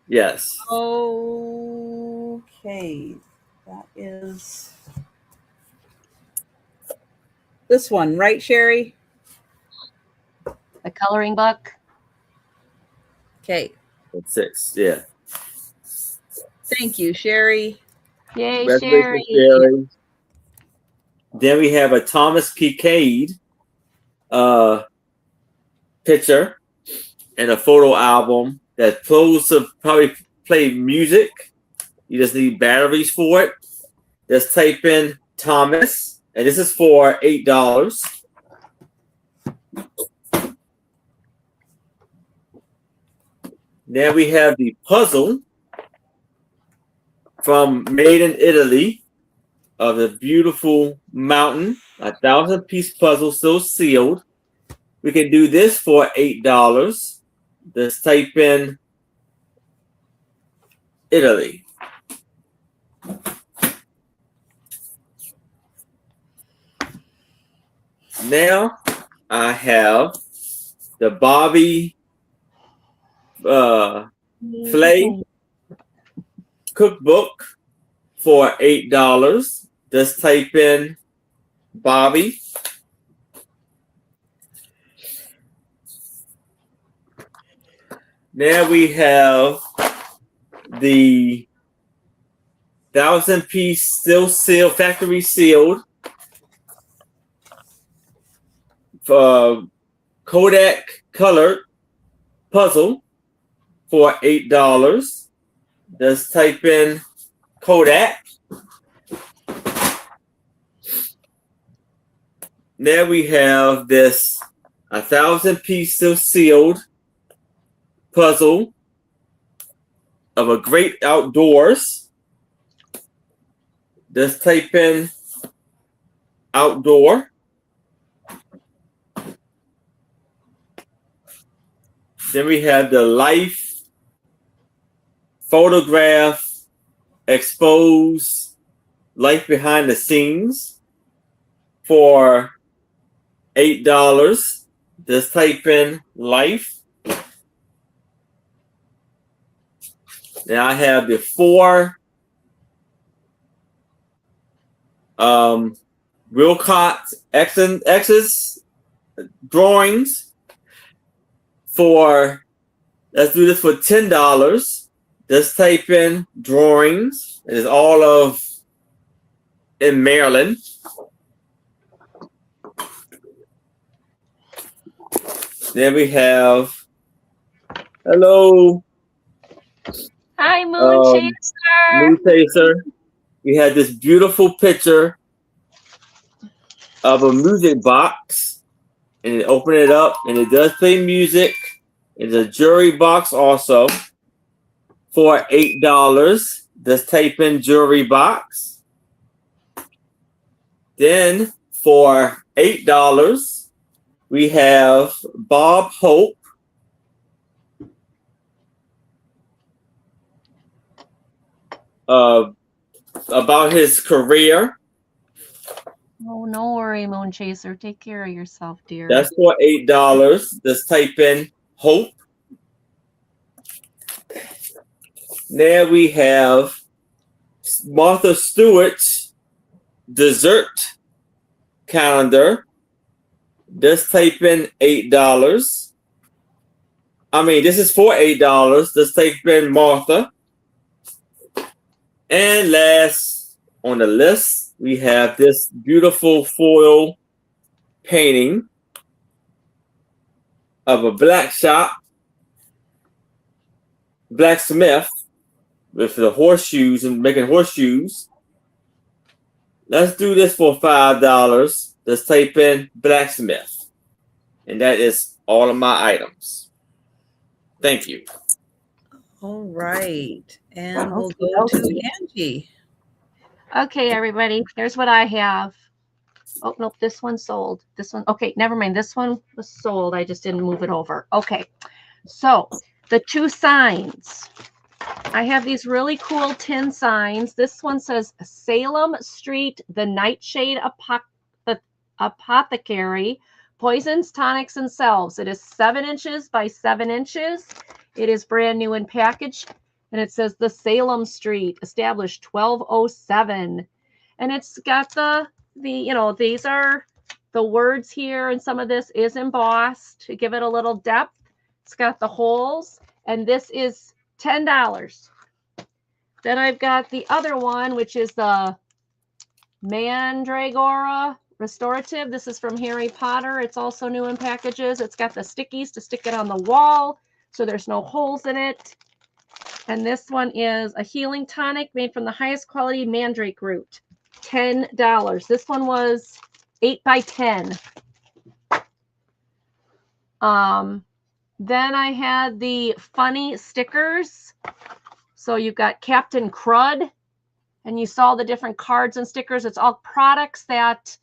Yes. Okay. That is this one, right, Sherry? The coloring book. Okay. 6. Yeah. Thank you, Sherry. Yay, Congratulations, Sherry. Sherry. Then we have a Thomas Kincaid picture and a photo album that's close to probably play music. You just need batteries for it. Just type in Thomas, and this is for $8. Then we have the puzzle from Made in Italy of the beautiful mountain, 1,000-piece puzzle still sealed. We can do this for $8. Just type in Italy. Now I have the Bobby Flay cookbook for $8. Just type in Bobby. Now we have the 1,000-piece still sealed, factory sealed Kodak colored puzzle for $8. Just type in Kodak. Now we have this 1,000-piece still sealed puzzle of a great outdoors. Just type in outdoor. Then we have the life photograph expose life behind the scenes for $8. Just type in life. Now I have the 4 Wilcott X's drawings for, let's do this for $10. Just type in drawings. It is all of in Maryland. Then we have, hello. Hi, Moon Chaser. Moon Chaser. We had this beautiful picture of a music box, and open it up, and it does play music. It's a jewelry box also for $8. Just type in jewelry box. Then for $8, we have Bob Hope. About his career. Oh, no worry, Moon Chaser. Take care of yourself, dear. That's for $8. Just type in Hope. Now we have Martha Stewart's dessert calendar. Just type in $8. I mean, this is for $8. Just type in Martha. And last on the list we have this beautiful foil painting of a blacksmith with the horseshoes and making horseshoes. Let's do this for $5. Let's type in blacksmith. And that is all of my items. Thank you. All right. And we'll go to Angie. Okay, everybody, here's what I have. Oh, nope, this one sold. This one, okay, never mind. This one was sold. I just didn't move it over. Okay, so the 2 signs. I have these really cool tin signs. This one says Salem Street, the Nightshade Apothecary, Poisons, Tonics, and Salves. It is 7 inches by 7 inches. It is brand new in package. And it says the Salem Street, established 1207. And it's got the these are the words here, and some of this is embossed to give it a little depth. It's got the holes, and this is $10. Then I've got the other one, which is the Mandragora Restorative. This is from Harry Potter. It's also new in packages. It's got the stickies to stick it on the wall, so there's no holes in it. And this one is a healing tonic made from the highest quality mandrake root. $10. This one was 8 by 10. Then I had the funny stickers. So you've got Captain Crud, and you saw the different cards and stickers. It's all products that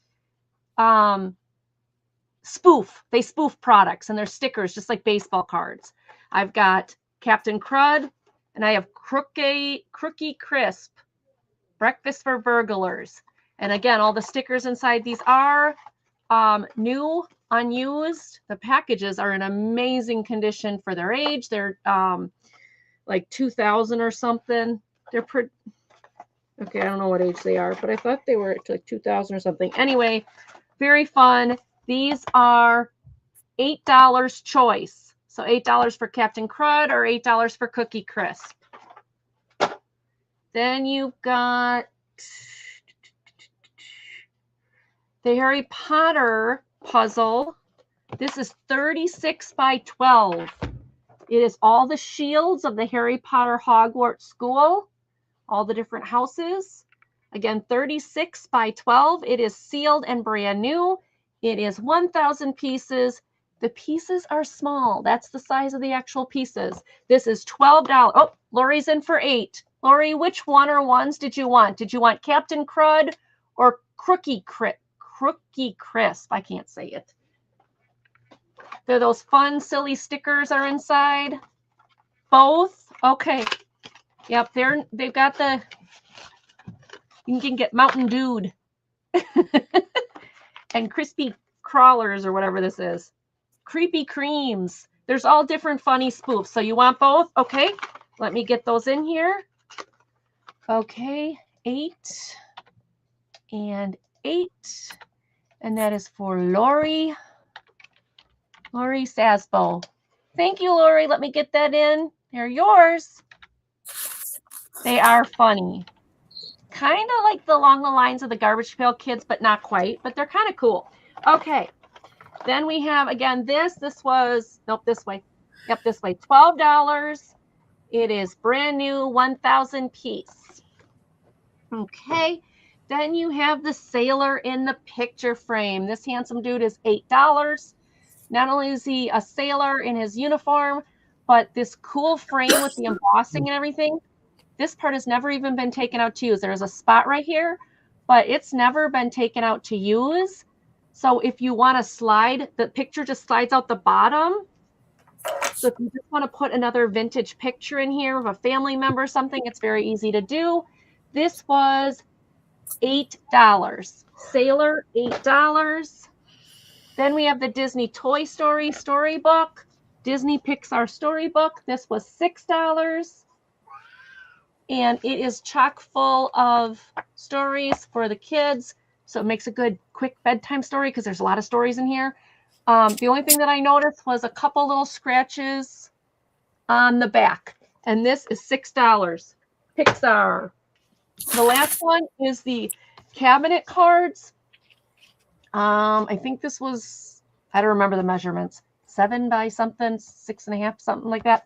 spoof. They spoof products, and they're stickers just like baseball cards. I've got Captain Crud, and I have Crookie Crisp, Breakfast for Burglars. And again, all the stickers inside these are new, unused. The packages are in amazing condition for their age. They're like 2000 or something. They're pretty, okay, I don't know what age they are, but I thought they were like 2000 or something. Anyway, very fun. These are $8 choice. So $8 for Captain Crud or $8 for Cookie Crisp. Then you've got the Harry Potter puzzle. This is 36 by 12. It is all the shields of the Harry Potter Hogwarts School, all the different houses. Again, 36 by 12. It is sealed and brand new. It is 1,000 pieces. The pieces are small. That's the size of the actual pieces. This is $12. Oh, Lori's in for 8. Lori, which one or ones did you want? Did you want Captain Crud or Crookie Crisp? I can't say it. They're those fun, silly stickers are inside. Both? Okay. Yep, they've got the, you can get Mountain Dude and Crispy Crawlers or whatever this is. Creepy Creams. There's all different funny spoofs. So you want both? Okay. Let me get those in here. Okay. 8 and 8. And that is for Lori. Lori Sasbo. Thank you, Lori. Let me get that in. They're yours. They are funny. Kind of like along the lines of the Garbage Pail Kids, but not quite. But they're kind of cool. Okay. Then we have, again, this was, nope, this way. Yep, this way. $12. It is brand new, 1,000 piece. Okay. Then you have the sailor in the picture frame. This handsome dude is $8. Not only is he a sailor in his uniform, but this cool frame with the embossing and everything. This part has never even been taken out to use. There's a spot right here, but it's never been taken out to use. So if you want to slide, the picture just slides out the bottom. So if you just want to put another vintage picture in here of a family member or something, it's very easy to do. This was $8. Sailor, $8. Then we have the Disney Toy Story storybook, Disney Pixar storybook. This was $6. And it is chock full of stories for the kids. So it makes a good quick bedtime story because there's a lot of stories in here. The only thing that I noticed was a couple little scratches on the back. And this is $6. Pixar. The last one is the cabinet cards. I think this was, I don't remember the measurements, 7 by something, 6.5, something like that.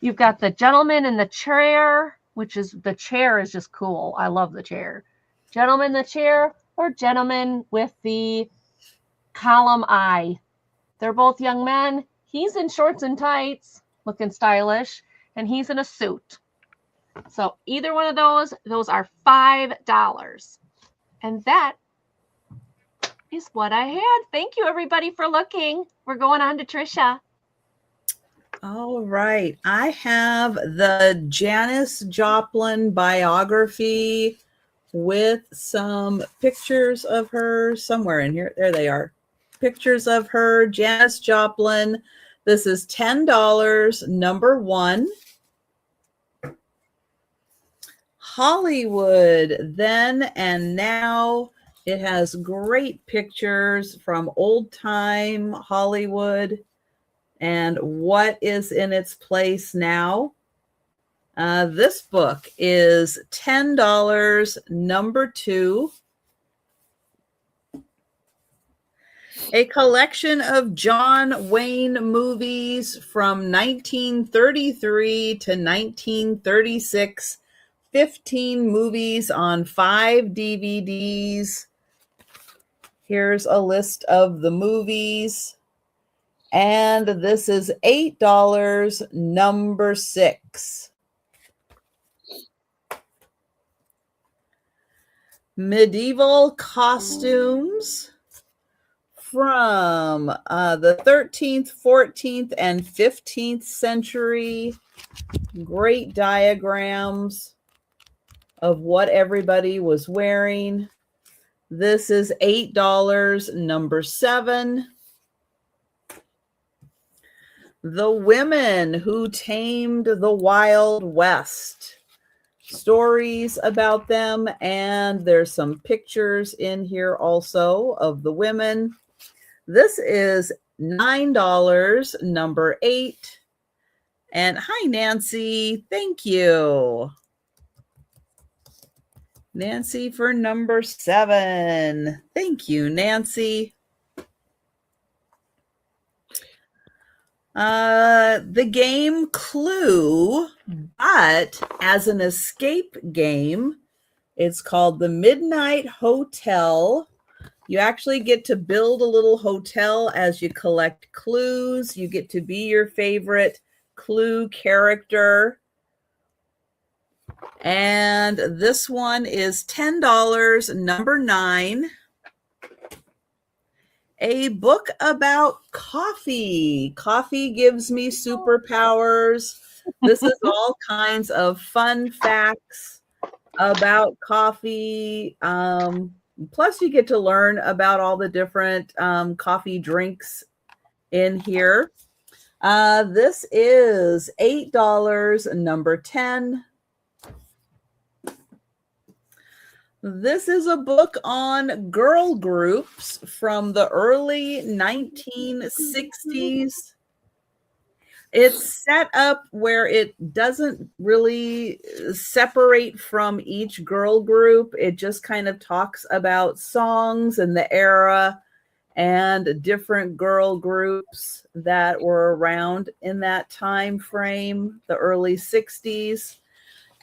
You've got the gentleman in the chair, which is, the chair is just cool. I love the chair. Gentleman in the chair, or gentleman with the column eye. They're both young men. He's in shorts and tights, looking stylish, and he's in a suit. So either one of those are $5. And that is what I had. Thank you, everybody, for looking. We're going on to Trisha. All right. I have the Janis Joplin biography with some pictures of her somewhere in here. There they are. Pictures of her, Janis Joplin. This is $10, number 1. Hollywood, Then and Now. It has great pictures from old time Hollywood and what is in its place now. This book is $10, number 2. A collection of John Wayne movies from 1933 to 1936. 15 movies on 5 DVDs. Here's a list of the movies. And this is $8, number 6. Medieval costumes from the 13th, 14th, and 15th century. Great diagrams of what everybody was wearing. This is $8, number 7. The Women Who Tamed the Wild West. Stories about them, and there's some pictures in here also of the women. This is $9, number 8. And hi, Nancy. Thank you. Nancy for number 7. Thank you, Nancy. The game Clue, but as an escape game. It's called the Midnight Hotel. You actually get to build a little hotel as you collect clues. You get to be your favorite clue character. And this one is $10, number 9. A book about coffee. Coffee gives me superpowers. This is all kinds of fun facts about coffee. Plus, you get to learn about all the different coffee drinks in here. This is $8, number 10. This is a book on girl groups from the early 1960s. It's set up where it doesn't really separate from each girl group. It just kind of talks about songs and the era and different girl groups that were around in that time frame, the early 60s.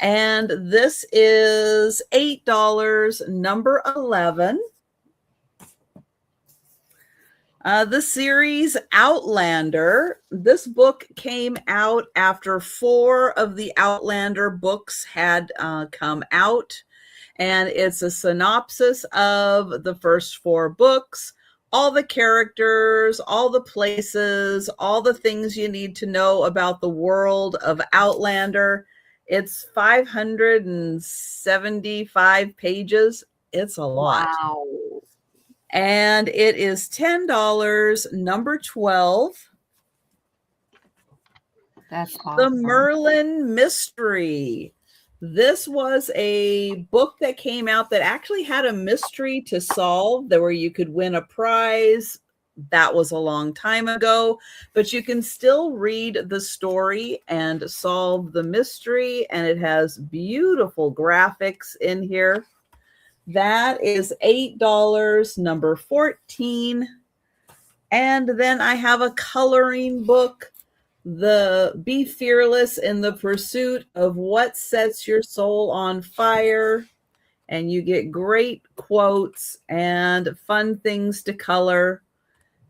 And this is $8, number 11. The series Outlander. This book came out after 4 of the Outlander books had come out. And it's a synopsis of the first 4 books, all the characters, all the places, all the things you need to know about the world of Outlander. It's 575 pages. It's a lot. Wow. And it is $10, number 12. That's awesome. The Merlin Mystery. This was a book that came out that actually had a mystery to solve, that where you could win a prize. That was a long time ago, but you can still read the story and solve the mystery, and it has beautiful graphics in here. That is $8, number 14. And then I have a coloring book, the Be Fearless in the Pursuit of What Sets Your Soul on Fire. And you get great quotes and fun things to color.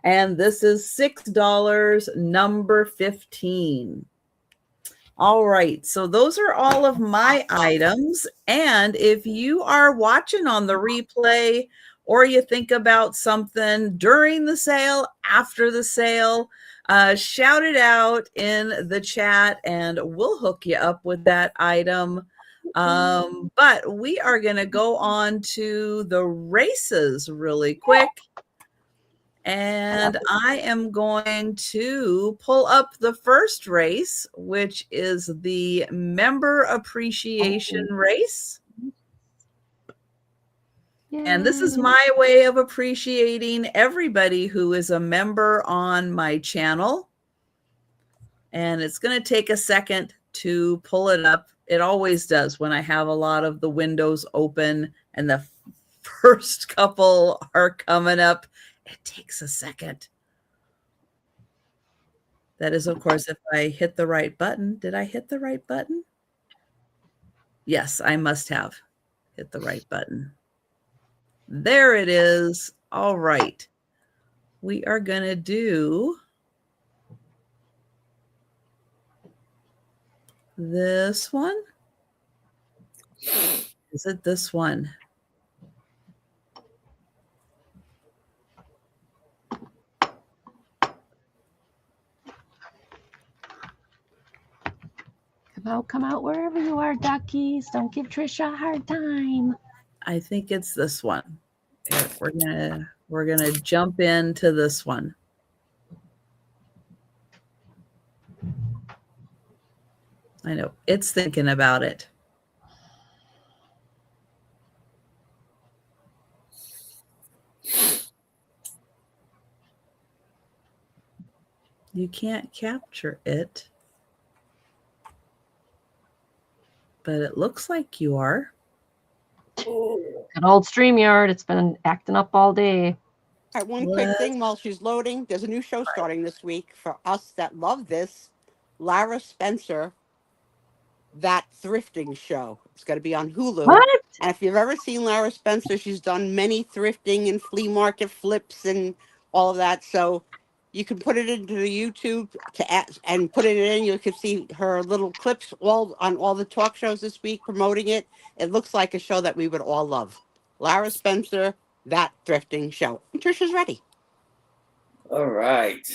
And this is $6, number 15. All right, so those are all of my items. And if you are watching on the replay, or you think about something during the sale, after the sale, shout it out in the chat and we'll hook you up with that item. But we are going to go on to the races really quick. And I am going to pull up the first race, which is the member appreciation race. And this is my way of appreciating everybody who is a member on my channel. And it's going to take a second to pull it up. It always does when I have a lot of the windows open and the first couple are coming up. It takes a second. That is, of course, if I hit the right button. Did I hit the right button? Yes, I must have hit the right button. There it is. All right. We are going to do this one. Is it this one? Come out wherever you are, duckies. Don't give Trisha a hard time. I think it's this one. Here, we're gonna jump into this one. I know it's thinking about it. You can't capture it, but it looks like you are. Good old StreamYard. It's been acting up all day. All right, one quick thing while she's loading. There's a new show starting this week for us that love this. Lara Spencer, That Thrifting Show. It's going to be on Hulu. What? And if you've ever seen Lara Spencer, she's done many thrifting and flea market flips and all of that. So you can put it into the YouTube and put it in. You can see her little clips all on all the talk shows this week promoting it. It looks like a show that we would all love. Lara Spencer, That Thrifting Show. And Trisha's ready. All right.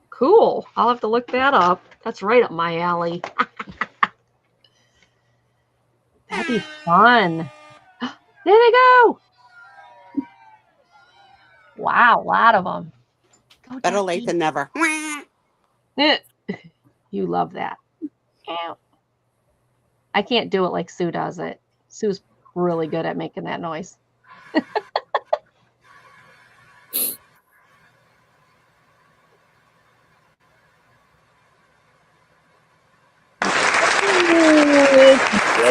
Cool. I'll have to look that up. That's right up my alley. That'd be fun. There they go. Wow, a lot of them. Go, Better ducky. late than never. You love that. Ow. I can't do it like Sue does it. Sue's really good at making that noise.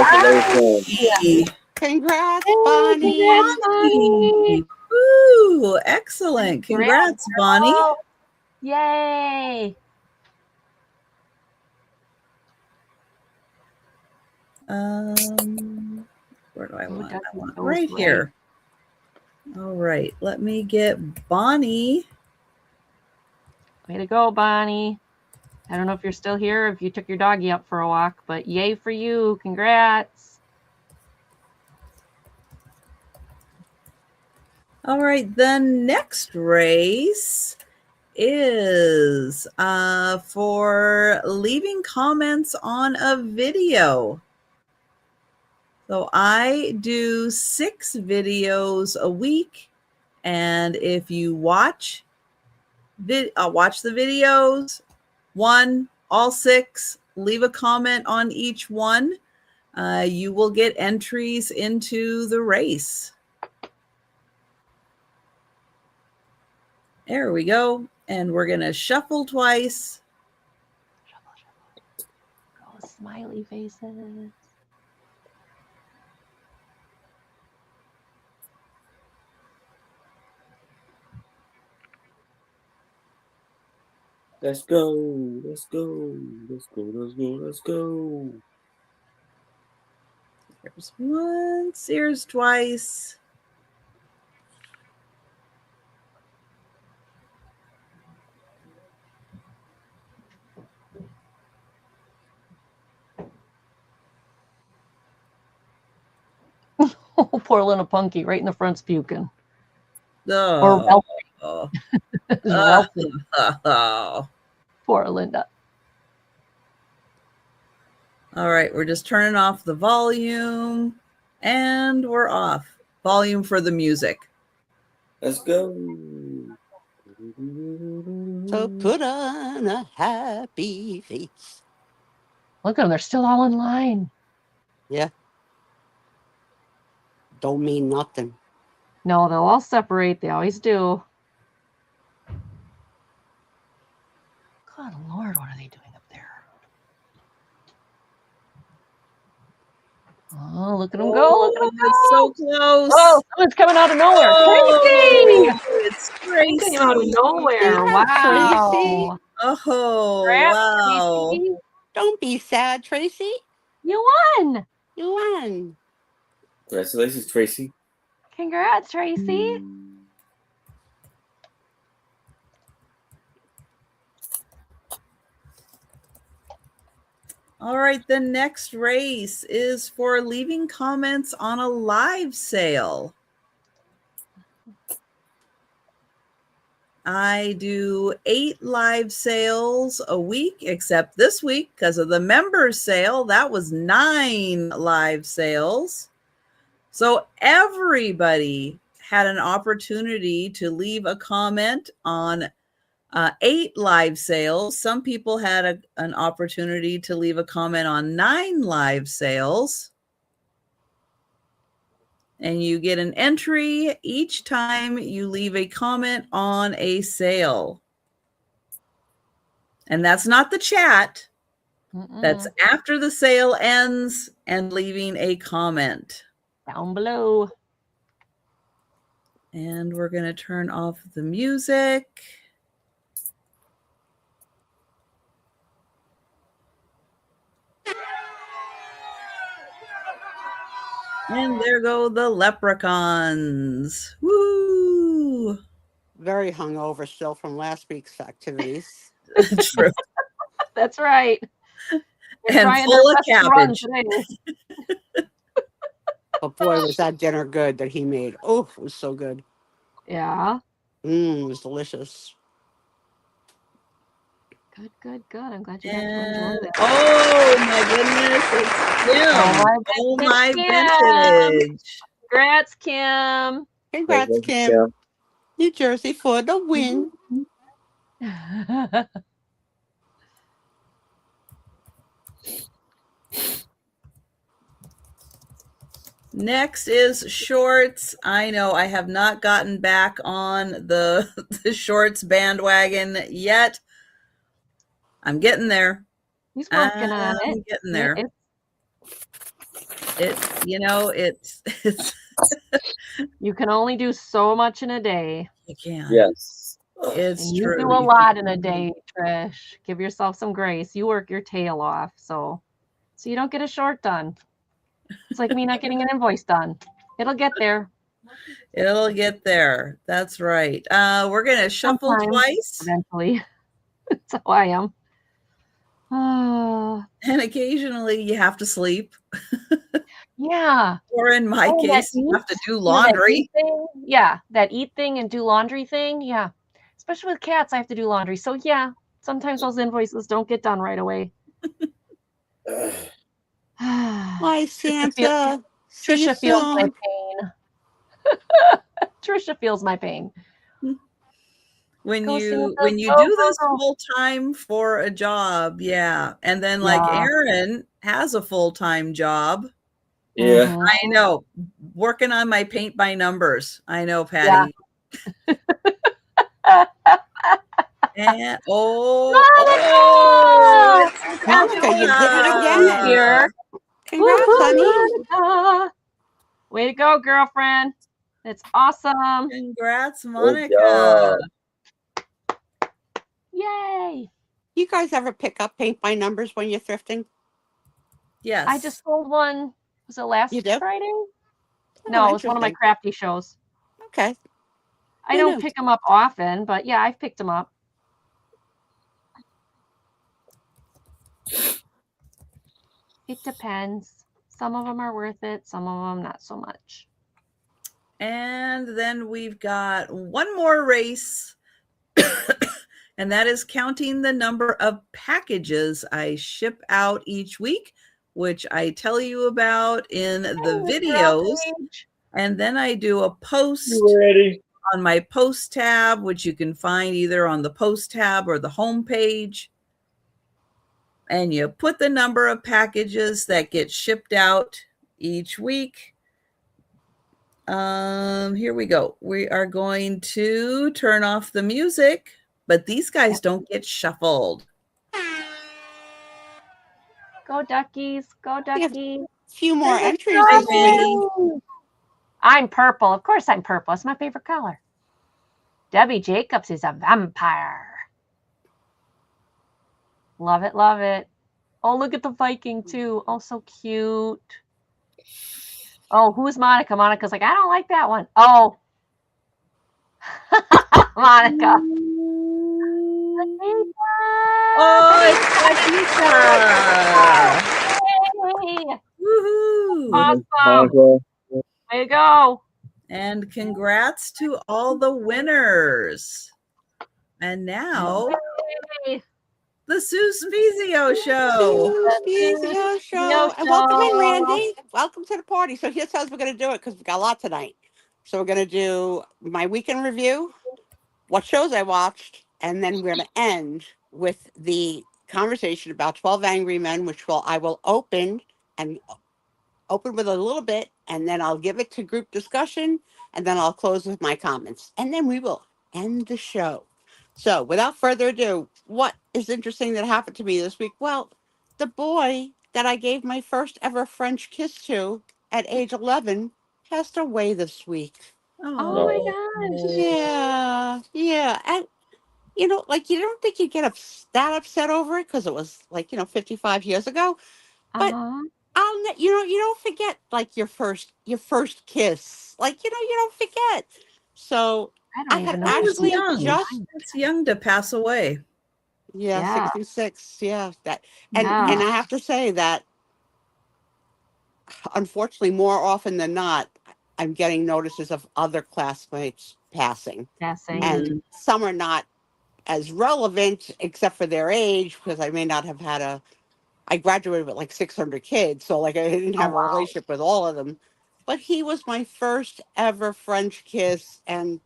Congratulations. Congrats, Hey, Bonnie. congrats, Bonnie. Woo! Excellent. Congrats, Bonnie. Yay. Where do I Oh, want? I Ducky want goes right here. All right. Let me get Bonnie. Way to go, Bonnie. I don't know if you're still here, if you took your doggy out for a walk, but yay for you. Congrats. All right. The next race is for leaving comments on a video. So I do 6 videos a week. And if you watch the videos, all 6, leave a comment on each one, you will get entries into the race. There we go. And we're going to shuffle twice. Smiley faces. Let's go. Let's go. Let's go. Let's go. Let's go. Here's once, here's twice. Oh, poor Linda Punky, right in the front's puking. Oh. Or Ralph. Oh. Ralph. Oh. Poor Linda. All right, we're just turning off the volume and we're off. Volume for the music. Let's go. So put on a happy face. Look at them. They're still all in line. Yeah. Don't mean nothing. No, they'll all separate. They always do. Good Lord, what are they doing up there? Oh, look at them go. Look at them go. It's so close. Oh, someone's coming out of nowhere. Oh, Tracy! it's Tracy. Came out of nowhere. Yeah, Tracy. Wow. Oh, Congrats, wow. Tracy. Don't be sad, Tracy. You won. You won. Congratulations, Tracy. Congrats, Tracy. All right, the next race is for leaving comments on a live sale. I do 8 live sales a week, except this week because of the members sale. That was 9 live sales. So everybody had an opportunity to leave a comment on 8 live sales. Some people had an opportunity to leave a comment on 9 live sales. And you get an entry each time you leave a comment on a sale. And that's not the chat. That's after the sale ends and leaving a comment. Down below. And we're going to turn off the music. And there go the leprechauns. Woo! Very hungover still from last week's activities. True. That's right. We're And trying full our of best to run cabbage. today. But boy, was that dinner good that he made. Oh, it was so good. Yeah. It was delicious. Good, good, good. I'm glad you got to And enjoy that. oh my goodness, it's Kim. Oh my vintage. Congrats, Kim. Congrats, Kim. New Jersey for the win. Next is shorts. I know I have not gotten back on the shorts bandwagon yet. I'm getting there. He's working on it. I'm getting there. It's you can only do so much in a day. You can. Yes. It's and you true. do a lot in a day, Trish. Give yourself some grace. You work your tail off, so you don't get a short done. It's like me not getting an invoice done. It'll get there. It'll get there. That's right. We're gonna shuffle Sometimes, twice. Eventually. That's how I am. And occasionally you have to sleep. Yeah. Or in my case, you have to do laundry. That eat thing and do laundry thing. Yeah. Especially with cats, I have to do laundry. So yeah, sometimes those invoices don't get done right away. Why, Santa? Trisha feels my pain. Trisha feels my pain. When you do this full time for a job, yeah. And then like Aaron has a full-time job. Yeah. I know. Working on my paint by numbers. I know, Patty. Yeah. And oh, Monica, you did it again. Here. Congrats, honey. Monica. Way to go, girlfriend. It's awesome. Congrats, Good Monica. job. Yay. You guys ever pick up paint by numbers when you're thrifting? Yes. I just sold one. Was it last You did? Friday? Oh, No, it was one of my interesting. crafty shows. Okay. I Who don't knew? pick them up often, but yeah, I've picked them up. It depends. Some of them are worth it, some of them not so much. And then we've got one more race, and that is counting the number of packages I ship out each week, which I tell you about in the videos. And then I do a post You ready? on my post tab, which you can find either on the post tab or the home page. And you put the number of packages that get shipped out each week. Here we go. We are going to turn off the music, but these guys don't get shuffled. Go duckies, go We have duckies. a few more There's a entries Hi, this Wendy. week. I'm purple. Of course I'm purple. It's my favorite color. Debbie Jacobs is a vampire. Love it, love it. Oh, look at the Viking too. Oh, so cute. Oh, who's Monica? Monica's like, I don't like that one. Oh. Monica. Oh, it's Anita. Yay. Woohoo. Awesome. Monica. Way to go. And congrats to all the winners. And now, Yay. the Sue Spezio Show. Spezio show. And welcome in, Randy. Welcome to the party. So here's how we're going to do it because we've got a lot tonight. So we're going to do my weekend review, what shows I watched, and then we're going to end with the conversation about 12 Angry Men, which I will open with a little bit, and then I'll give it to group discussion, and then I'll close with my comments, and then we will end the show. So without further ado, what is interesting that happened to me this week? Well, the boy that I gave my first ever French kiss to at age 11 passed away this week. Oh my gosh. Yeah. And, like, you don't think you'd get that upset over it because it was, 55 years ago. But you don't forget, like, your first kiss. Like, you don't forget. So I don't even know. It's actually young. It's young to pass away. Yeah. 66. Yeah. And Yeah. I have to say that, unfortunately, more often than not, I'm getting notices of other classmates passing. And some are not as relevant except for their age, because I may not have had I graduated with like 600 kids, so like I didn't have a relationship with all of them. But he was my first ever French kiss, and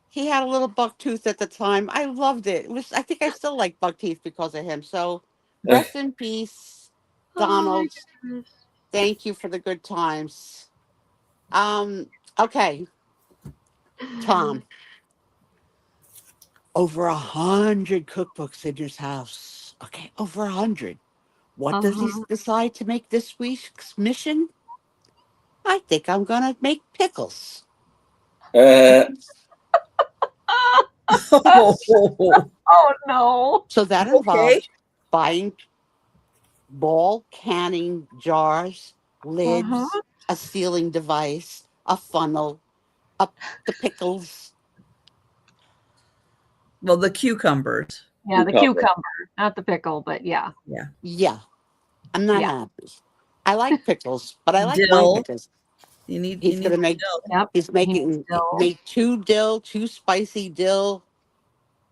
he had a little buck tooth at the time. I loved it. I think I still like buck teeth because of him. So rest in peace, Donald. Thank you for the good times. Okay, Tom. Over 100 cookbooks in his house. Okay, over 100. What does he decide to make this week's mission? I think I'm gonna make pickles. Oh no. So that involves buying ball canning jars, lids, a sealing device, a funnel, the pickles. Well, the cucumbers. Yeah, the cucumber, not the pickle, but yeah. Yeah. I'm not happy. I like pickles, but I like Dill. my pickles. He's gonna make Yep. he's making make 2 spicy dill,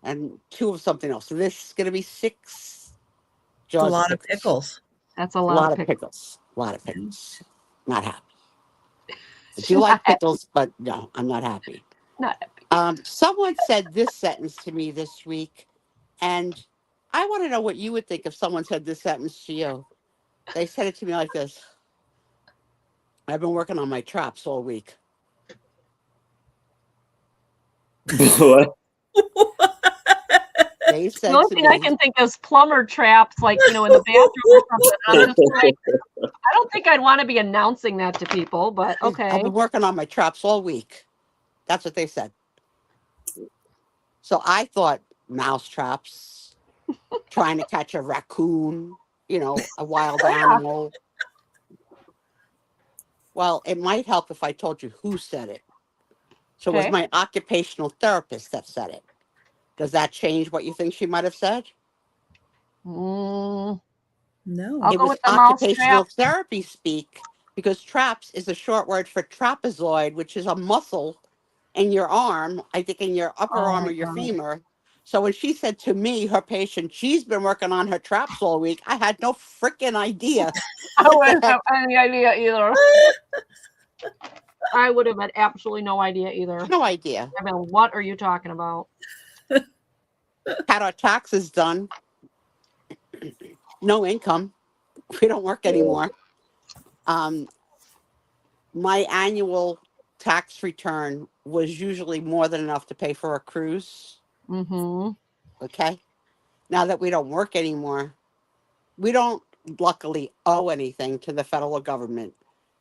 and 2 of something else. So this is gonna be 6 jars. A lot of pickles. That's a A lot, lot of of pickles. pickles. A lot of pickles. Not happy. I do like pickles, but no, I'm not happy. Not happy. Someone said this sentence to me this week, and I want to know what you would think if someone said this sentence to you. They said it to me like this: I've been working on my traps all week. What? They The said only to thing I me, can think is plumber traps, like, in the bathroom or something. I'm just like, I don't think I'd want to be announcing that to people, but I've okay. been working on my traps all week. That's what they said. So I thought mouse traps, trying to catch a raccoon, a wild animal. Well, it might help if I told you who said it. So it was Okay. my occupational therapist that said it. Does that change what you think she might have said? Mm, No. I'll It go was with the mouse occupational trap. therapy speak because traps is a short word for trapezoid, which is a muscle in your arm, I think in your upper Oh arm my or your God. femur. So when she said to me, her patient, she's been working on her traps all week, I had no freaking idea. I What the wouldn't heck? have any idea either. I would have had absolutely no idea either. No idea. I mean, what are you talking about? Had our taxes done, no income. We don't work anymore. Um, my annual tax return was usually more than enough to pay for a cruise. Mm-hmm. Okay. Now that we don't work anymore, we don't luckily owe anything to the federal government.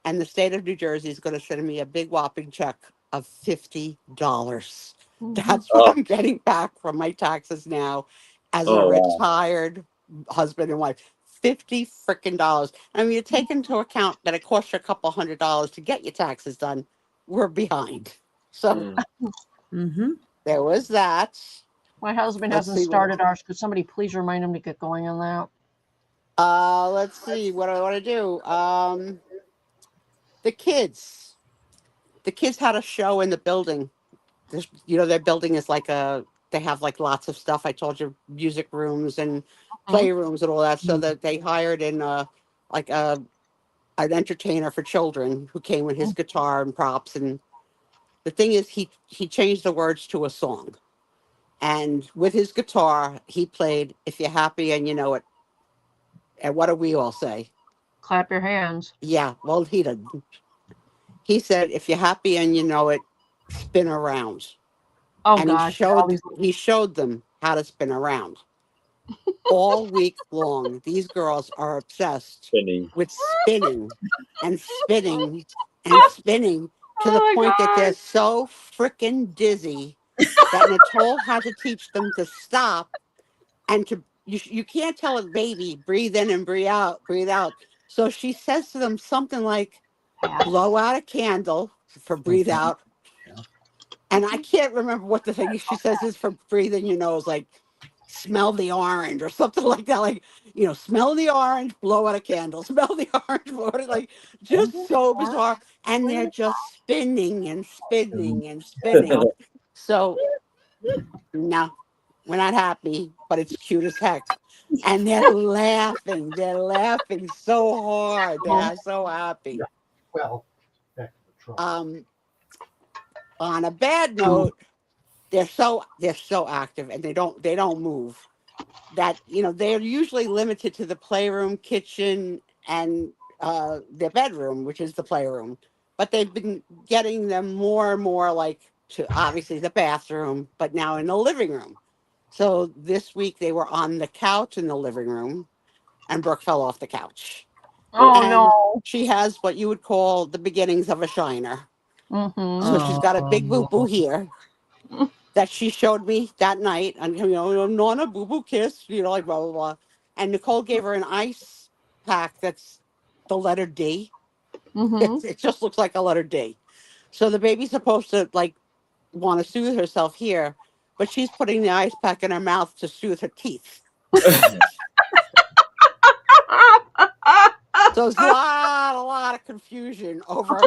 And the state of New Jersey is going to send me a big whopping check of $50. That's what Oh, I'm getting back from my taxes now as a oh wow. retired husband and wife. 50 freaking dollars. I mean, you take into account that it costs you a couple $100 to get your taxes done. We're behind. So Mm. Mm-hmm. there was that. My husband Let's hasn't see what started ours. Could somebody please remind him to get going on that? let's see what do I want to do. The kids. The kids had a show in the building. Their building is like they have like lots of stuff. I told you, music rooms and Mhm. playrooms and all that. So that they hired in like an entertainer for children who came with his guitar and props. And the thing is, he changed the words to a song. And with his guitar, he played "If You're Happy and You Know It." And what do we all say? Clap your hands. Yeah, well, he didn't. He said, "If you're happy and you know it, spin around." Oh And he gosh, yeah, all showed these. he showed them how to spin around all week long. These girls are obsessed Spinning. with spinning and spinning and spinning to the Oh my point that they're god. so freaking dizzy that Nicole had to teach them to stop and you can't tell a baby breathe in and breathe out. So she says to them something like, blow out a candle for breathe out. And I can't remember what the thing she says is for breathe in your nose, like smell the orange or something like that. Like, smell the orange, blow out a candle, smell the orange, blow out, like just so bizarre. And they're just spinning and spinning and spinning. So no, we're not happy, but it's cute as heck. And they're laughing. They're laughing so hard. They're so happy. Well, back to the truck. On a bad note, they're so active and they don't move. That they're usually limited to the playroom, kitchen, and their bedroom, which is the playroom. But they've been getting them more and more like to obviously the bathroom, but now in the living room. So this week they were on the couch in the living room, and Brooke fell off the couch. Oh And no. she has what you would call the beginnings of a shiner. Mm-hmm. So she's got a big boo boo here that she showed me that night. And, Nona boo boo kiss, like blah, blah, blah. And Nicole gave her an ice pack that's the letter D. Mm-hmm. It just looks like a letter D. So the baby's supposed to like want to soothe herself here, but she's putting the ice pack in her mouth to soothe her teeth. So there's a lot of confusion over.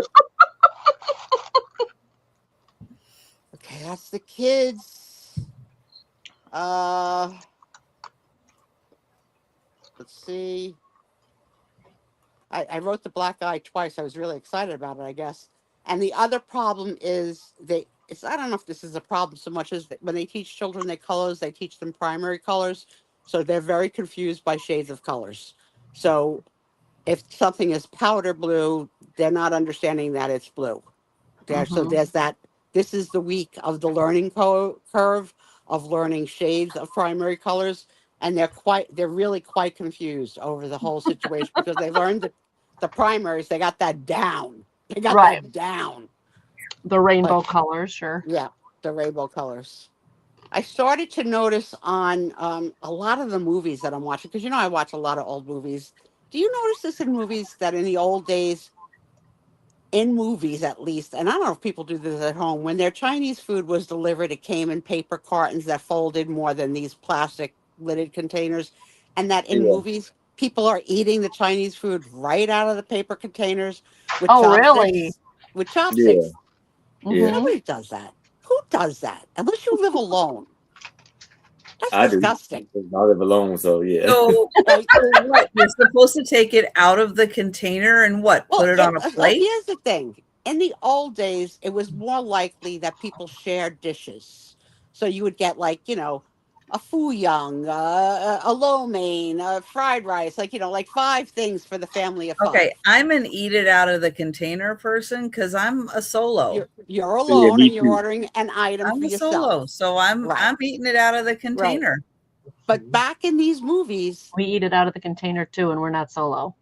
Okay, that's the kids. Let's see. I wrote the black eye twice. I was really excited about it, I guess. And the other problem is I don't know if this is a problem so much as that when they teach children their colors, they teach them primary colors. So they're very confused by shades of colors. So if something is powder blue, they're not understanding that it's blue. So Mm-hmm. there's that. This is the week of the learning curve of learning shades of primary colors, and they're really quite confused over the whole situation because they learned the primaries. They got that down. They got Right. that down. The rainbow colors, sure. Yeah, the rainbow colors. I started to notice on a lot of the movies that I'm watching, because I watch a lot of old movies. Do you notice this in movies that in the old days, in movies at least, and I don't know if people do this at home, when their Chinese food was delivered, it came in paper cartons that folded more than these plastic lidded containers, and that in Yeah. movies, people are eating the Chinese food right out of the paper containers with Oh, chopsticks. really? With Yeah. chopsticks. Yeah. Mhm. Nobody does that. Who does that? Unless you live alone. That's I do. disgusting. I live alone, so yeah. So, Like, so what? You're supposed to take it out of the container and what? well, Put it on a plate? here's the thing. In the old days, it was more likely that people shared dishes. So you would get a foo young, a lo mein, fried rice, like 5 things for the family of 5. Okay, I'm an eat it out of the container person because I'm a solo. You're alone me and you're too. ordering an item I'm for a yourself. solo, so I'm eating it out of the container. But back in these movies, We eat it out of the container too, and we're not solo.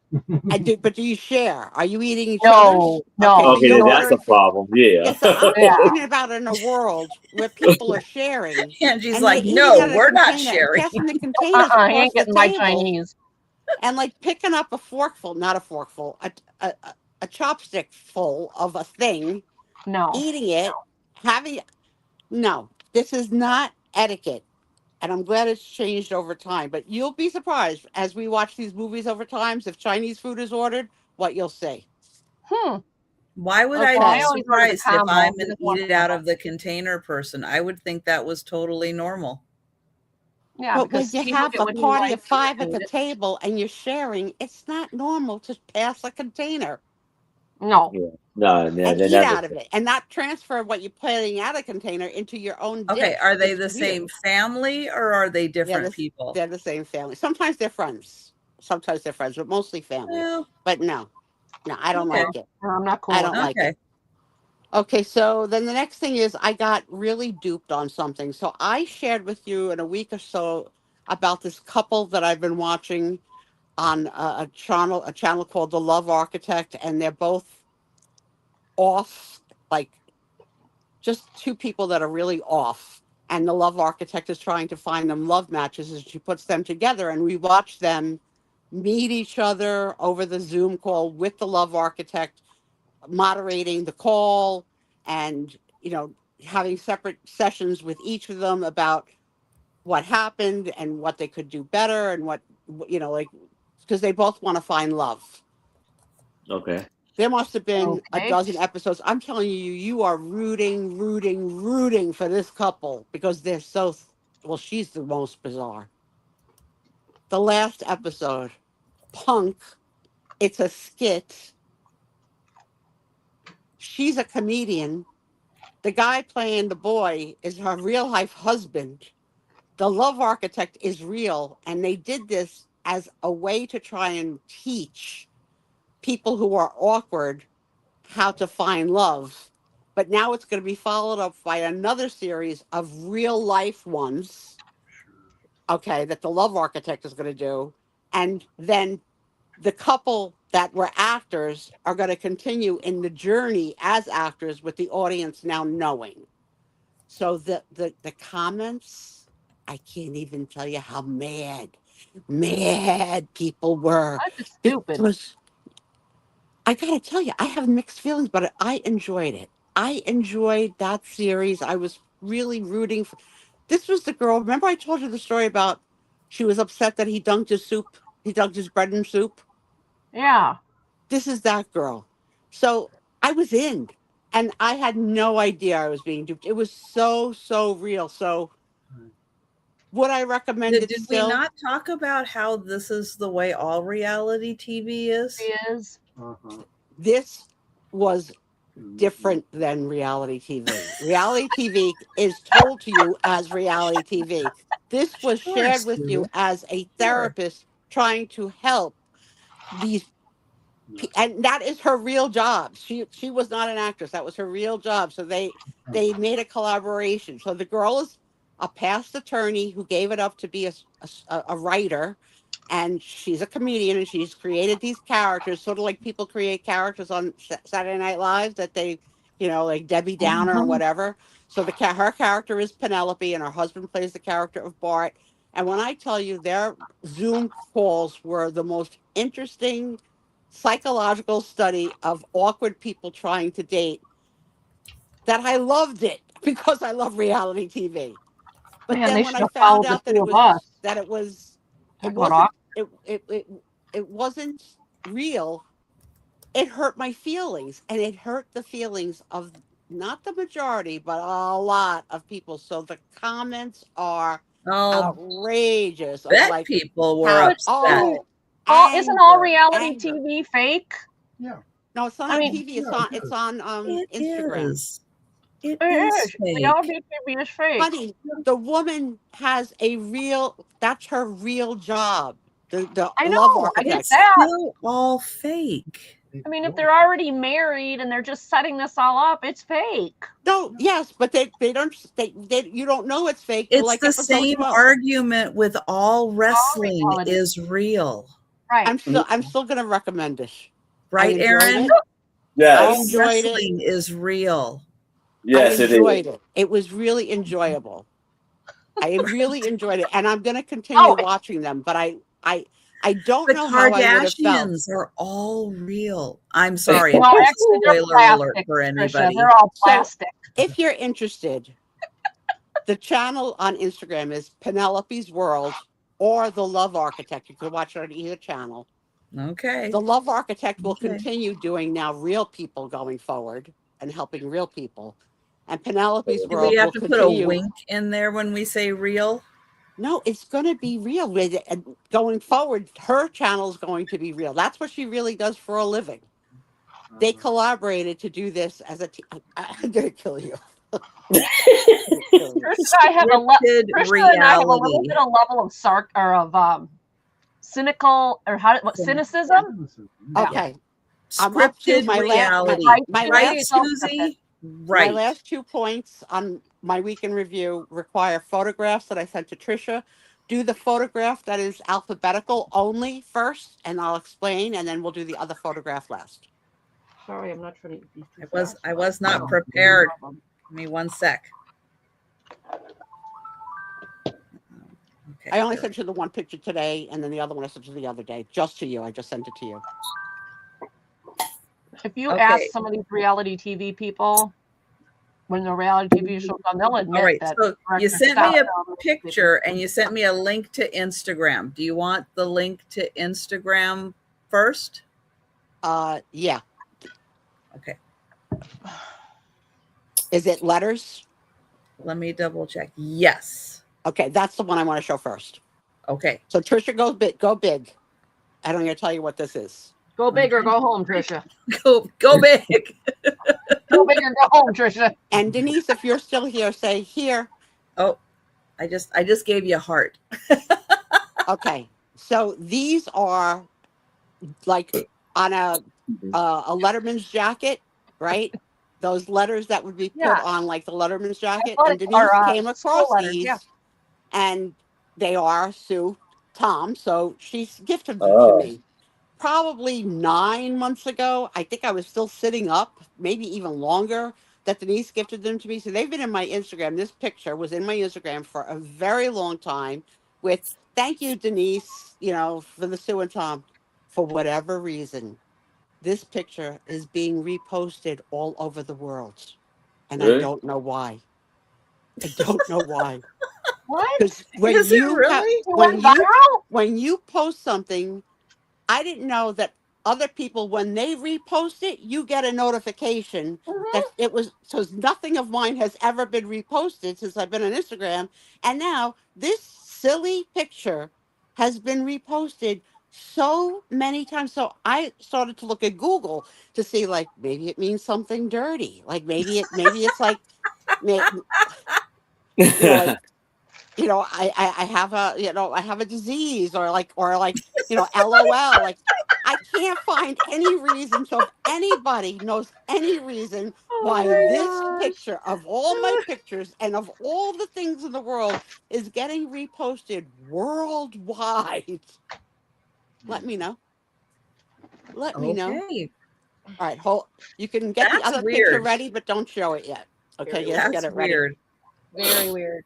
but do you share? Are you eating each No, other's? no. so Okay, you're then that's a ordering problem. Yeah. Yeah, so I'm Yeah. talking about in a world where people are sharing. And she's And like, they're eating no, out of we're not container, sharing. passing the containers You across ain't the getting my table, Chinese. and picking up a forkful, not a forkful, a chopstick full of a thing, No. eating it, having. No, this is not etiquette, and I'm glad it's changed over time. But you'll be surprised as we watch these movies over time. If Chinese food is ordered, what you'll see. Why would Okay. I Well, I be always order the surprised if combo. I'm I an just eat want it the out combo. of the container person? I would think that was totally normal. Yeah, But when because you people have get a what you party like of 5 at food. the table and you're sharing, it's not normal to pass a container No. Yeah. No, and they eat never. out of it and not transfer what you're putting out of the container into your own dish. Okay, are they It's the weird. same family or are they different people? They're the same family. Sometimes they're friends. But mostly family. Well, But no, I don't Okay. like it. No, I'm not cool. I with don't it. like okay. it. Okay, so then the next thing is I got really duped on something. So I shared with you in a week or so about this couple that I've been watching on a channel called The Love Architect, and they're both off, like just 2 people that are really off. And the Love Architect is trying to find them love matches, and she puts them together, and we watch them meet each other over the Zoom call with the Love Architect moderating the call, and having separate sessions with each of them about what happened and what they could do better, and what because they both want to find love. Okay. There must have been a Okay. dozen episodes. I'm telling you, you are rooting for this couple because they're so. Well, she's the most bizarre. The last episode, Punk. It's a skit. She's a comedian. The guy playing the boy is her real life husband. The Love Architect is real, and they did this as a way to try and teach people who are awkward how to find love. But now it's going to be followed up by another series of real life ones, okay, that the Love Architect is going to do. And then the couple that were actors are going to continue in the journey as actors with the audience now knowing. So the comments, I can't even tell you how mad people were. That's just It stupid. was, I gotta tell you, I have mixed feelings, but I enjoyed it. I enjoyed that series. I was really rooting for. This was the girl. Remember, I told you the story about she was upset that he dunked his soup. He dunked his bread in soup. Yeah. This is that girl. So I was in, and I had no idea I was being duped. It was so real. So would I recommend it Did we still? not talk about how this is the way all reality TV is? She is. This was different than reality TV. Reality TV is told to you as reality TV. This was Sure, shared with Sue. you as a therapist trying to help these, and that is her real job. She was not an actress. That was her real job. So they made a collaboration. So the girl is a past attorney who gave it up to be a writer. And she's a comedian, and she's created these characters, sort of like people create characters on Saturday Night Live that they, like Debbie Downer or whatever. So her character is Penelope, and her husband plays the character of Bart. And when I tell you, their Zoom calls were the most interesting psychological study of awkward people trying to date, that I loved it because I love reality TV. But Man, then they when should I have found followed the out that two it of was us. that it was it Talk about wasn't awkward. it wasn't real, it hurt my feelings, and it hurt the feelings of not the majority but a lot of people. So the comments are Oh, outrageous of bet like people were how, upset. Isn't all anger, reality anger. TV fake? Yeah. No, it's not I on mean, TV. yeah, It's on It Instagram. is. It It is is. fake. Reality TV is fake. Honey, the woman has that's her real job. The I love know. I architect. get It's that. still all fake. I mean, if they're already married and they're just setting this all up, it's fake. No, yes, but they don't you don't know it's fake. It's like the episode same 12. argument with all wrestling reality. is real. Right. I'm still gonna recommend it. Right, enjoyed Aaron? it. All Yes. enjoyed it. wrestling is real. Yes, I it enjoyed is. it. It was really enjoyable. I really enjoyed it, and I'm gonna continue watching them. But I don't The know how I would have felt. Kardashians are all real. I'm sorry. No, actually, they're Spoiler alert plastic, for Tricia. anybody. They're all plastic. If you're interested, the channel on Instagram is Penelope's World or The Love Architect. You can watch it on either channel. Okay. The Love Architect will Okay. continue doing now real people going forward and helping real people. And Penelope's Do World we have will to put continue. a wink in there when we say real? No, it's going to be real. Going forward, her channel is going to be real. That's what she really does for a living. They collaborated to do this as a team. I'm going to kill you. Tricia, I have a Scripted Tricia and I have a little reality. bit of level of cynical or cynicism. Okay. I'm up to Scripted my reality. my Right, last Susie? My Right. last 2 points on my weekend review require photographs that I sent to Tricia. Do the photograph that is alphabetical only first, and I'll explain, and then we'll do the other photograph last. Sorry, I'm not trying to. I was not prepared. Give me 1 sec. Okay, I only there sent you the one picture today, and then the other one I sent you the other day, just to you. I just sent it to you. If you Okay. ask some of these reality TV people when the reality TV shows on, they'll admit All right, that. so you director sent me a Scott- picture and you sent me a link to Instagram. Do you want the link to Instagram first? Yeah. Okay, Is it letters? let me double check. Yes. Okay, that's the one I want to show first. Okay. So Tricia, go big. Go big. And I'm going to tell you what this is. Go big or go home, Tricia. Go big. Go big or go home, Tricia. And Denise, if you're still here, say here. Oh, I just gave you a heart. Okay, so these are like on a Letterman's jacket, right? Those letters that would be put Yeah. on like the Letterman's jacket. Athletic- And Denise or, came school across letters, these, yeah. and they are Sue Tom. So she's gifted them Oh. to me. Probably 9 months ago. I think I was still sitting up, maybe even longer, that Denise gifted them to me. So they've been in my Instagram. This picture was in my Instagram for a very long time with thank you, Denise, for the Sue and Tom. For whatever reason, this picture is being reposted all over the world. And I Really? don't know why. I don't know why. What? Because when Is it you really? You went when viral? when you post something, I didn't know that other people, when they repost it, you get a notification that it was. So nothing of mine has ever been reposted since I've been on Instagram. And now this silly picture has been reposted so many times. So I started to look at Google to see, like, maybe it means something dirty. Like maybe it's like, I have I have a disease or like LOL. Like I can't find any reason. So if anybody knows any reason why my this gosh. picture of all my pictures and of all the things in the world is getting reposted worldwide. Let me know. Let me know. Okay. All right, hold. You can get the That's other picture weird. ready, but don't show it yet. Okay, Very just weird. get That's it ready. weird. Very weird.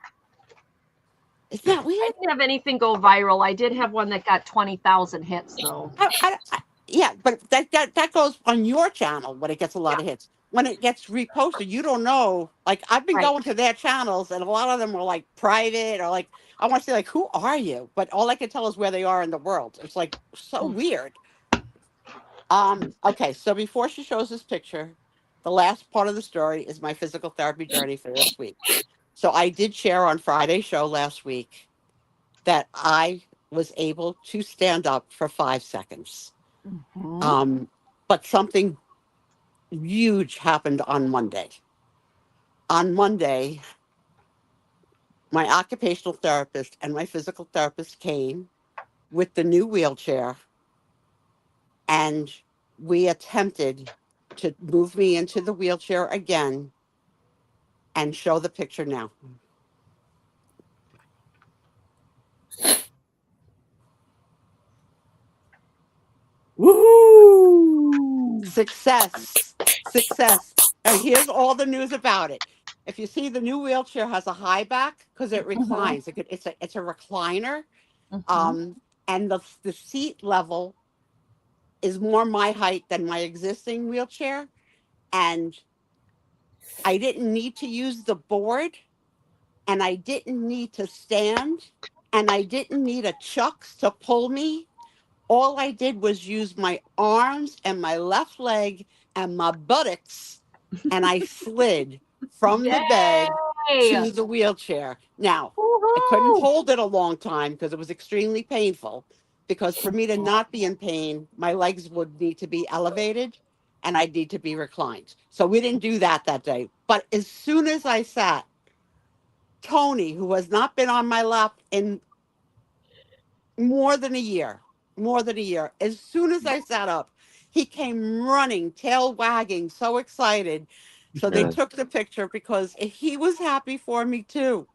Isn't that I weird? didn't have anything go viral. I did have one that got 20,000 hits, though. Yeah, but that goes on your channel when it gets a lot Yeah. of hits. When it gets reposted, you don't know. Like I've been Right. going to their channels, and a lot of them are like private or like I want to say like, who are you? But all I can tell is where they are in the world. It's like so Mm. weird. Okay, so before she shows this picture, the last part of the story is my physical therapy journey for this week. So I did share on Friday's show last week that I was able to stand up for 5 seconds. Mhm. But something huge happened on Monday. On Monday, my occupational therapist and my physical therapist came with the new wheelchair, and we attempted to move me into the wheelchair again and show the picture now. Woohoo! Success, success. And here's all the news about it. If you see, the new wheelchair has a high back because it Mhm. reclines. It's a recliner, Mhm. and the seat level is more my height than my existing wheelchair, and I didn't need to use the board, and I didn't need to stand, and I didn't need a chucks to pull me. All I did was use my arms and my left leg and my buttocks, and I slid from the bed Yay! to the wheelchair. Now, I couldn't Woohoo! hold it a long time because it was extremely painful. Because for me to not be in pain, my legs would need to be elevated and I'd need to be reclined. So we didn't do that day. But as soon as I sat, Tony, who has not been on my lap in more than a year, more than a year. As soon as I sat up, he came running, tail wagging, so excited. So they Yeah. took the picture because he was happy for me too.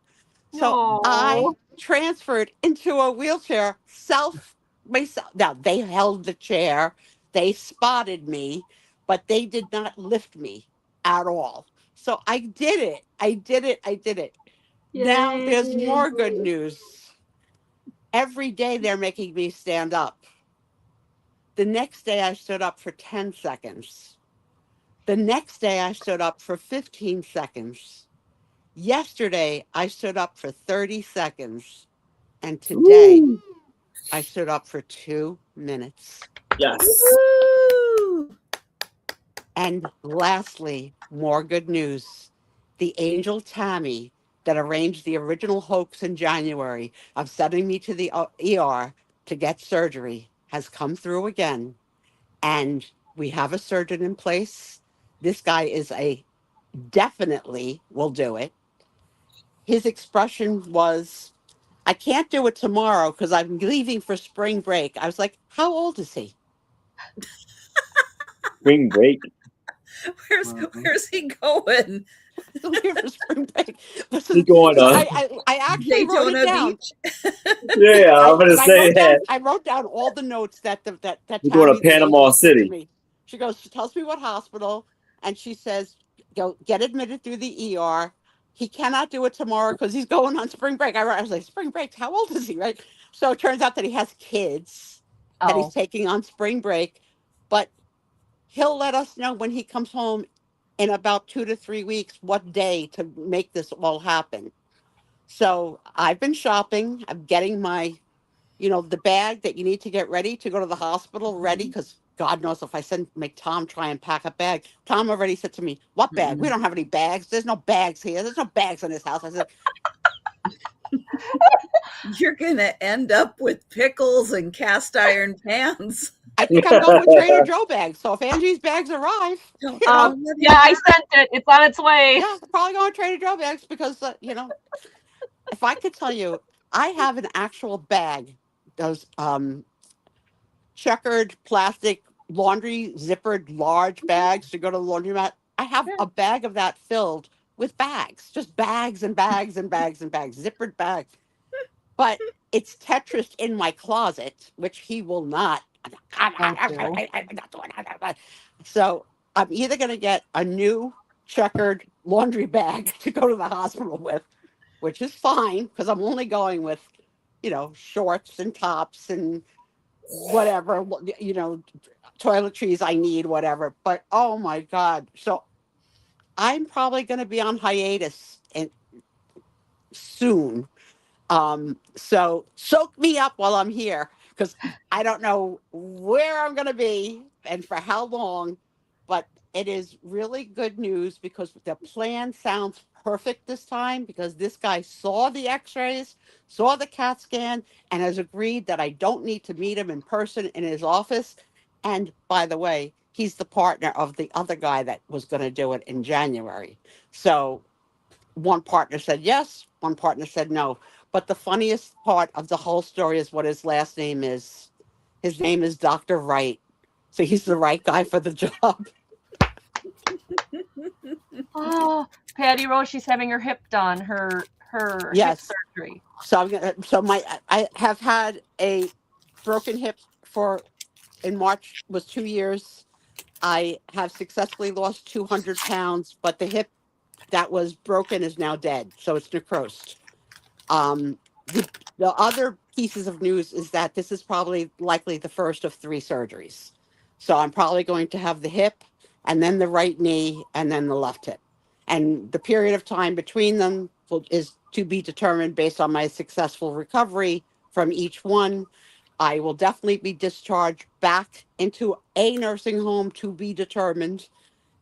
So I No. transferred into a wheelchair myself. Now they held the chair, they spotted me, but they did not lift me at all. So I did it. I did it. I did it. Now Yay! there's more good news. Every day they're making me stand up. The next day I stood up for 10 seconds. The next day I stood up for 15 seconds. Yesterday I stood up for 30 seconds. And today Woo! I stood up for 2 minutes. Yes. Woo! And lastly, more good news. The angel Tammy that arranged the original hoax in January of sending me to the ER to get surgery has come through again. And we have a surgeon in place. This guy is a definitely will do it. His expression was, I can't do it tomorrow because I'm leaving for spring break. I was like, how old is he? Spring break. Where's he going? Leaving for spring break. You going So on? I actually wrote it Daytona down. Beach. Yeah, I'm gonna say that. I wrote down all the notes that You're going Tammy to the Panama angel said to City. me. She goes, she tells me what hospital, and she says, go get admitted through the ER. He cannot do it tomorrow because he's going on spring break. I was like, spring break? How old is he? Right. So it turns out that he has kids that he's Oh. taking on spring break, but he'll let us know when he comes home in about 2 to 3 weeks what day to make this all happen. So I've been shopping. I'm getting my, the bag that you need to get ready to go to the hospital ready because God knows if I make Tom try and pack a bag. Tom already said to me, "What bag? We Mm-mm. don't have any bags. There's no bags here. There's no bags in this house." I said, You're gonna end up with pickles and cast iron pans. "I think I'm going with Trader Joe bags. So if Angie's bags arrive, Don't, you know, don't let Yeah, him I have sent it. It's on its way. yeah, probably going with Trader Joe bags because if I could tell you, I have an actual bag, those checkered plastic laundry zippered large bags to go to the laundromat. I have a bag of that filled with bags, just bags and bags and bags and bags, zippered bags. But it's Tetris in my closet, which he will not. So I'm either going to get a new checkered laundry bag to go to the hospital with, which is fine because I'm only going with, shorts and tops and whatever, toiletries I need, whatever. But oh my God. So I'm probably going to be on hiatus soon. So soak me up while I'm here because I don't know where I'm going to be and for how long, but it is really good news because the plan sounds perfect this time because this guy saw the x-rays, saw the CAT scan, and has agreed that I don't need to meet him in person in his office. And by the way, he's the partner of the other guy that was going to do it in January. So one partner said yes, one partner said no. But the funniest part of the whole story is what his last name is. His name is Dr. Wright. So he's the right guy for the job. Oh, Patty Rose, she's having her hip done, her Yes. hip surgery. So I have had a broken hip in March was 2 years. I have successfully lost 200 pounds, but the hip that was broken is now dead. So it's necrosed. The other pieces of news is that this is probably likely the first of 3 surgeries. So I'm probably going to have the hip and then the right knee and then the left hip. And the period of time between them is to be determined based on my successful recovery from each one. I will definitely be discharged back into a nursing home to be determined,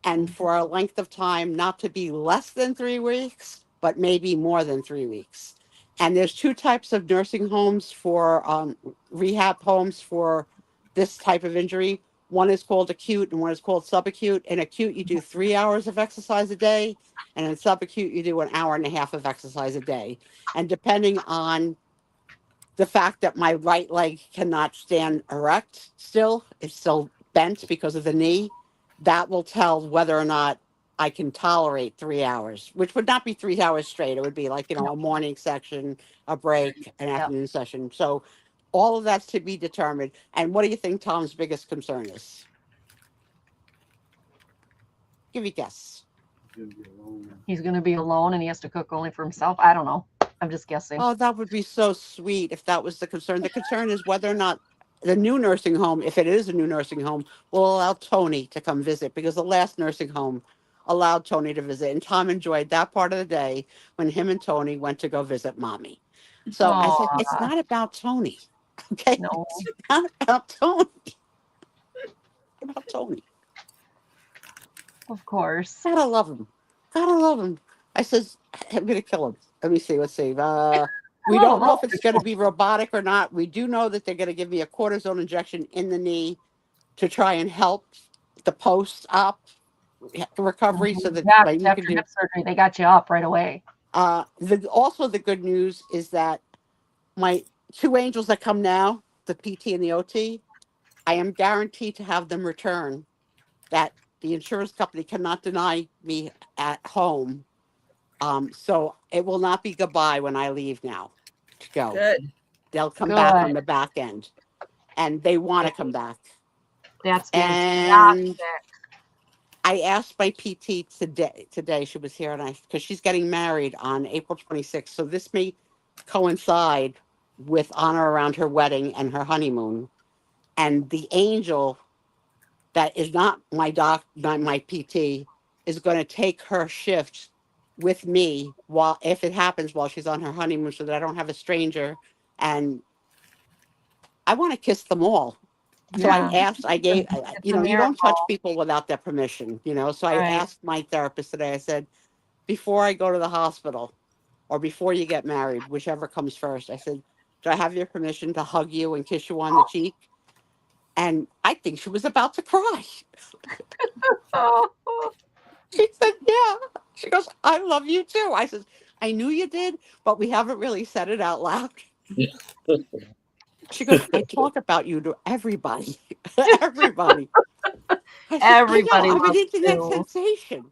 and for a length of time not to be less than 3 weeks, but maybe more than 3 weeks. And there's 2 types of nursing homes for rehab homes for this type of injury. One is called acute and one is called subacute. In acute, you do 3 hours of exercise a day. And in subacute, you do an hour and a half of exercise a day. And depending on the fact that my right leg cannot stand erect still, it's still bent because of the knee, that will tell whether or not I can tolerate 3 hours, which would not be 3 hours straight. It would be like, a morning section, a break, an afternoon session. So all of that's to be determined. And what do you think Tom's biggest concern is? Give me a guess. He's going to be alone and he has to cook only for himself. I don't know. I'm just guessing. Oh, that would be so sweet if that was the concern. The concern is whether or not the new nursing home, if it is a new nursing home, will allow Tony to come visit, because the last nursing home allowed Tony to visit. And Tom enjoyed that part of the day when him and Tony went to go visit mommy. So I said, it's not about Tony. Okay. No. It's not about Tony. It's about Tony. Of course. Gotta love him. Gotta love him. I says, I'm gonna kill him. Let me see. Let's see. We don't know if it's going to be robotic or not. We do know that they're going to give me a cortisone injection in the knee to try and help the post-op recovery, so that after hip surgery, they got you up right away. Also, the good news is that my 2 angels that come now, the PT and the OT, I am guaranteed to have them return. That the insurance company cannot deny me at home. So it will not be goodbye when I leave now to go. Good. They'll come back on the back end, and they want to come back. That's and I asked my PT today. She was here, because she's getting married on April 26th. So this may coincide with honor around her wedding and her honeymoon. And the angel that is not my PT, is going to take her shift with me if it happens while she's on her honeymoon, so that I don't have a stranger. And I want to kiss them all. So I gave, you don't touch people without their permission, so I asked my therapist today, I said, before I go to the hospital or before you get married, whichever comes first, I said, do I have your permission to hug you and kiss you on the cheek? And I think she was about to cry. She said, yeah. She goes, I love you too. I said, I knew you did, but we haven't really said it out loud. She goes, I talk about you to everybody. Everybody. Everybody I'm an loves internet Sue. sensation.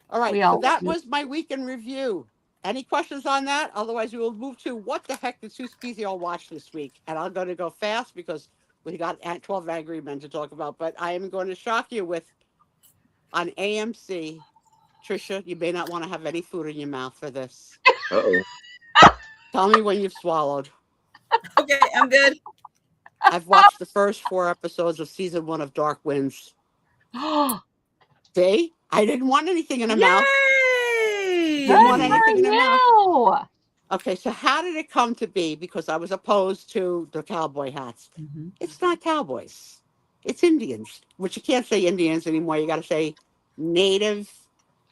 All right, We so all that love was my week in review. Any questions on that? Otherwise, we will move to what the heck did Sue Spezio watch this week? And I'm going to go fast because we got 12 Angry Men to talk about. But I am going to shock you with on AMC. Trisha, you may not want to have any food in your mouth for this. Uh-oh. Tell me when you've swallowed. Okay, I'm good. I've watched the first 4 episodes of season 1 of Dark Winds. See? I didn't want anything in her mouth. Yay! Didn't Good want anything in for her mouth. you. Okay, so how did it come to be? Because I was opposed to the cowboy hats. Mhm. It's not cowboys. It's Indians, which you can't say Indians anymore. You got to say Native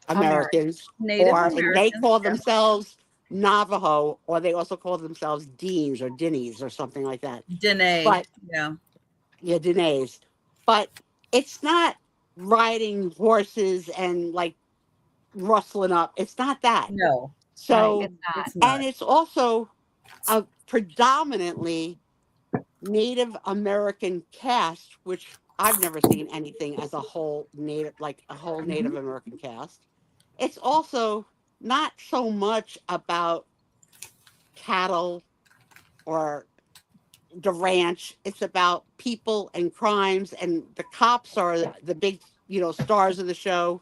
Americans, Native or they Americans, call yeah. themselves Navajo, or they also call themselves Deans or Dinnies or something like that. Danae. But Yeah. yeah, Danaes. But it's not riding horses and like rustling up. It's not that. No, So, Right, it's not. it's not. and it's also a predominantly Native American cast, which I've never seen anything as a whole Native, like a whole Native American cast. It's also not so much about cattle or the ranch. It's about people and crimes, and the cops are the big, stars of the show,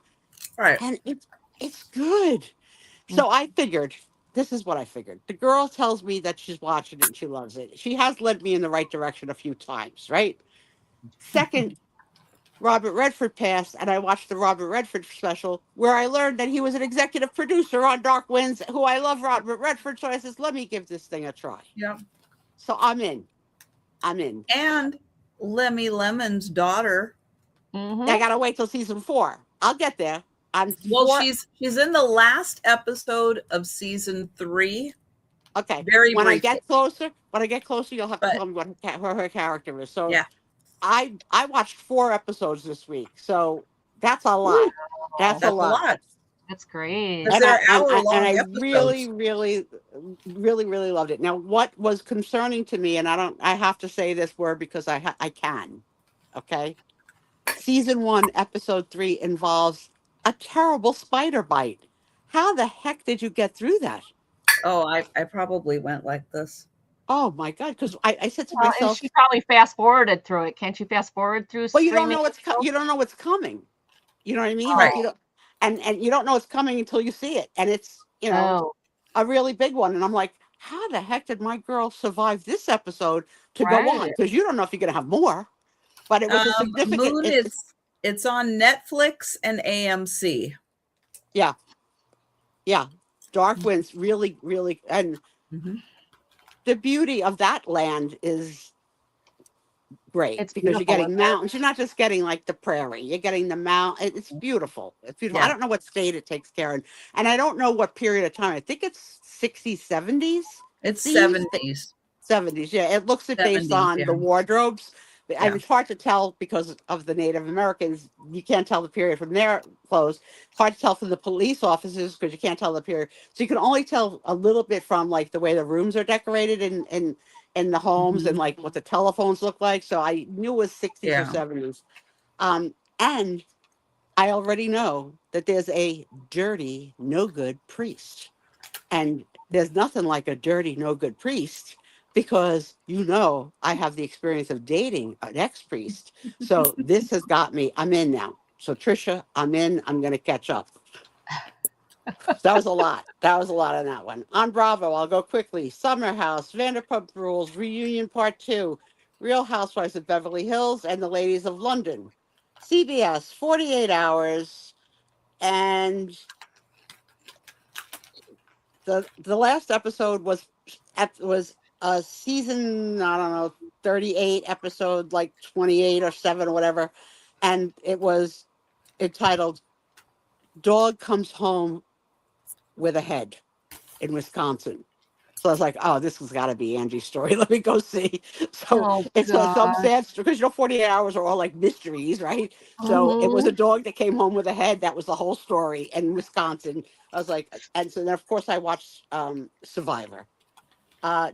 Right. and it's good. So I figured, this is what I figured. The girl tells me that she's watching it and she loves it. She has led me in the right direction a few times, right? Second, Robert Redford passed, and I watched the Robert Redford special where I learned that he was an executive producer on Dark Winds, who I love Robert Redford. So I says, let me give this thing a try. Yeah. So I'm in. And Lemmy Lemon's daughter. Mhm. I got to wait till season 4. I'll get there. Well, she's in the last episode of season 3. Okay. Very When I briefly. get closer, you'll have to But- tell me what her character is. So Yeah. I watched 4 episodes this week, so that's a lot. That's That's a lot. That's great. Because they're And hour-long I episodes. really, really, really, really loved it. Now, what was concerning to me, and I have to say this word because I can, okay? Season 1, episode 3 involves a terrible spider bite. How the heck did you get through that? Oh, I probably went like this. Oh my God! Because I said to Well, and myself, she probably fast forwarded through it. Can't you fast forward through well, you don't streaming? know you don't know what's coming. You know what I mean? Right. Like you don't, and you don't know it's coming until you see it, and it's Oh, a really big one. And I'm like, how the heck did my girl survive this episode to go on? Right. Because you don't know if you're gonna have more. But it was a significant. Moon it's on Netflix and AMC. Yeah. Dark Winds really, really, and Mhm. the beauty of that land is great It's because you're beautiful, getting isn't it? mountains. You're not just getting like the prairie. You're getting the mount. It's beautiful. It's beautiful. I Yeah. don't know what state it takes care of, and I don't know what period of time. I think it's 60s, 70s. It's These- 70s. 70s. Yeah, it looks it based 70s, on yeah. the wardrobes. I mean, Yeah. it's hard to tell because of the Native Americans. You can't tell the period from their clothes. It's hard to tell from the police officers because you can't tell the period. So you can only tell a little bit from like the way the rooms are decorated in the homes and like what the telephones look like. So I knew it was 60s Yeah. or 70s. And I already know that there's a dirty, no good priest. And there's nothing like a dirty, no good priest because I have the experience of dating an ex-priest. So this has got me. I'm in now. So Trisha, I'm in. I'm going to catch up. That was a lot. That was a lot on that one. On Bravo, I'll go quickly. Summer House, Vanderpump Rules, Reunion Part 2, Real Housewives of Beverly Hills, and The Ladies of London. CBS, 48 Hours, and the last episode was a season, I don't know, 38 episode, like 28 or 7 or whatever, and it was entitled Dog Comes Home with a Head in Wisconsin. So I was like, oh, this has got to be Angie's story. Let me go see. So Oh, it's some gosh. sad story because 48 hours are all like mysteries, right? So it was a dog that came home with a head. That was the whole story in Wisconsin. I was like, and so then of course I watched Survivor.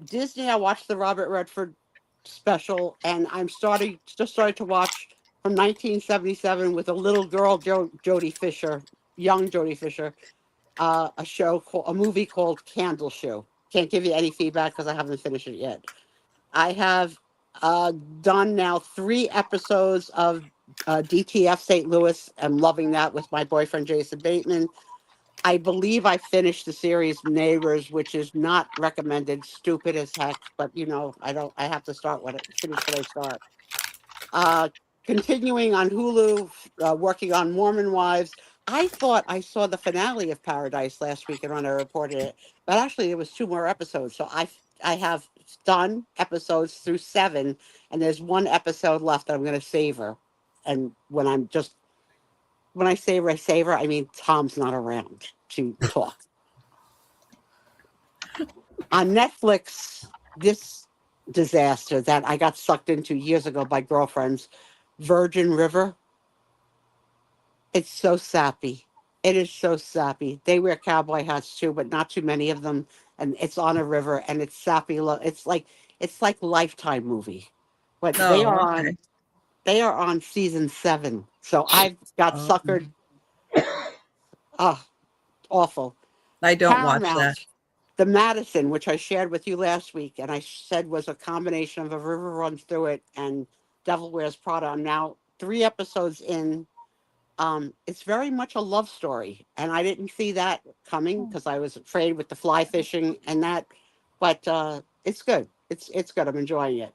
Disney, I watched the Robert Redford special, and I'm started to watch from 1977 with a little girl, Jodie Fisher, young Jodie Fisher, a movie called Candle Shoe. Can't give you any feedback because I haven't finished it yet. I have done now 3 episodes of DTF St. Louis. I'm loving that with my boyfriend Jason Bateman. I believe I finished the series Neighbors, which is not recommended, stupid as heck, but I have to finish what I start. Continuing on Hulu, working on Mormon Wives. I thought I saw the finale of Paradise last week and when I reported it, but actually there was 2 more episodes. So I have done episodes through 7, and there's 1 episode left that I'm going to savor. And when I savor, I mean Tom's not around to talk. On Netflix, this disaster that I got sucked into years ago by girlfriends, Virgin River. It's so sappy. It is so sappy. They wear cowboy hats too, but not too many of them. And it's on a river, and it's sappy. It's like Lifetime movie, but they are on season 7. So I've got suckered. Oh, awful. I don't watch that. Paramount, The Madison, which I shared with you last week, and I said was a combination of A River Runs Through It and Devil Wears Prada. I'm now 3 episodes in. It's very much a love story, and I didn't see that coming because I was afraid with the fly fishing and that. But it's good. It's good. I'm enjoying it.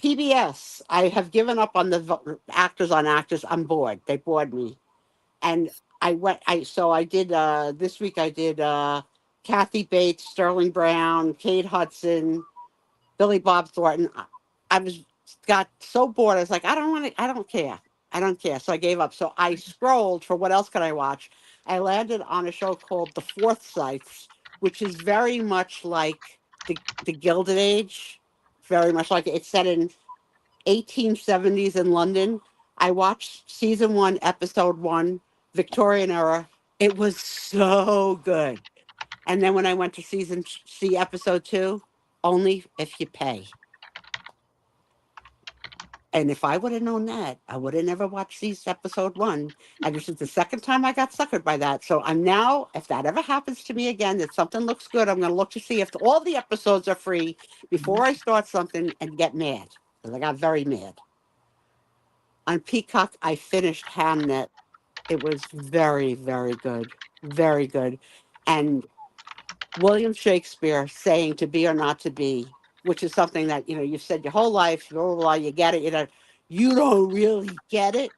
PBS. I have given up on the actors on actors. I'm bored. They bored me, and I did this week. I did Kathy Bates, Sterling Brown, Kate Hudson, Billy Bob Thornton. Got so bored. I was like, I don't care. I don't care. So I gave up. So I scrolled for what else could I watch. I landed on a show called The Forsyths, which is very much like the Gilded Age. Very much like it's set in 1870s in London. I watched season 1, episode 1, Victorian era. It was so good. And then when I went to see episode 2, only if you pay. And if I would have known that, I would have never watched episode 1. And this is the second time I got suckered by that. So I'm now, if that ever happens to me again, that something looks good, I'm going to look to see if all the episodes are free before I start something and get mad. Because I got very mad. On Peacock, I finished Hamnet. It was very, very good. Very good. And William Shakespeare saying to be or not to be, which is something that, you've said your whole life, blah, blah, blah, you get it, you don't really get it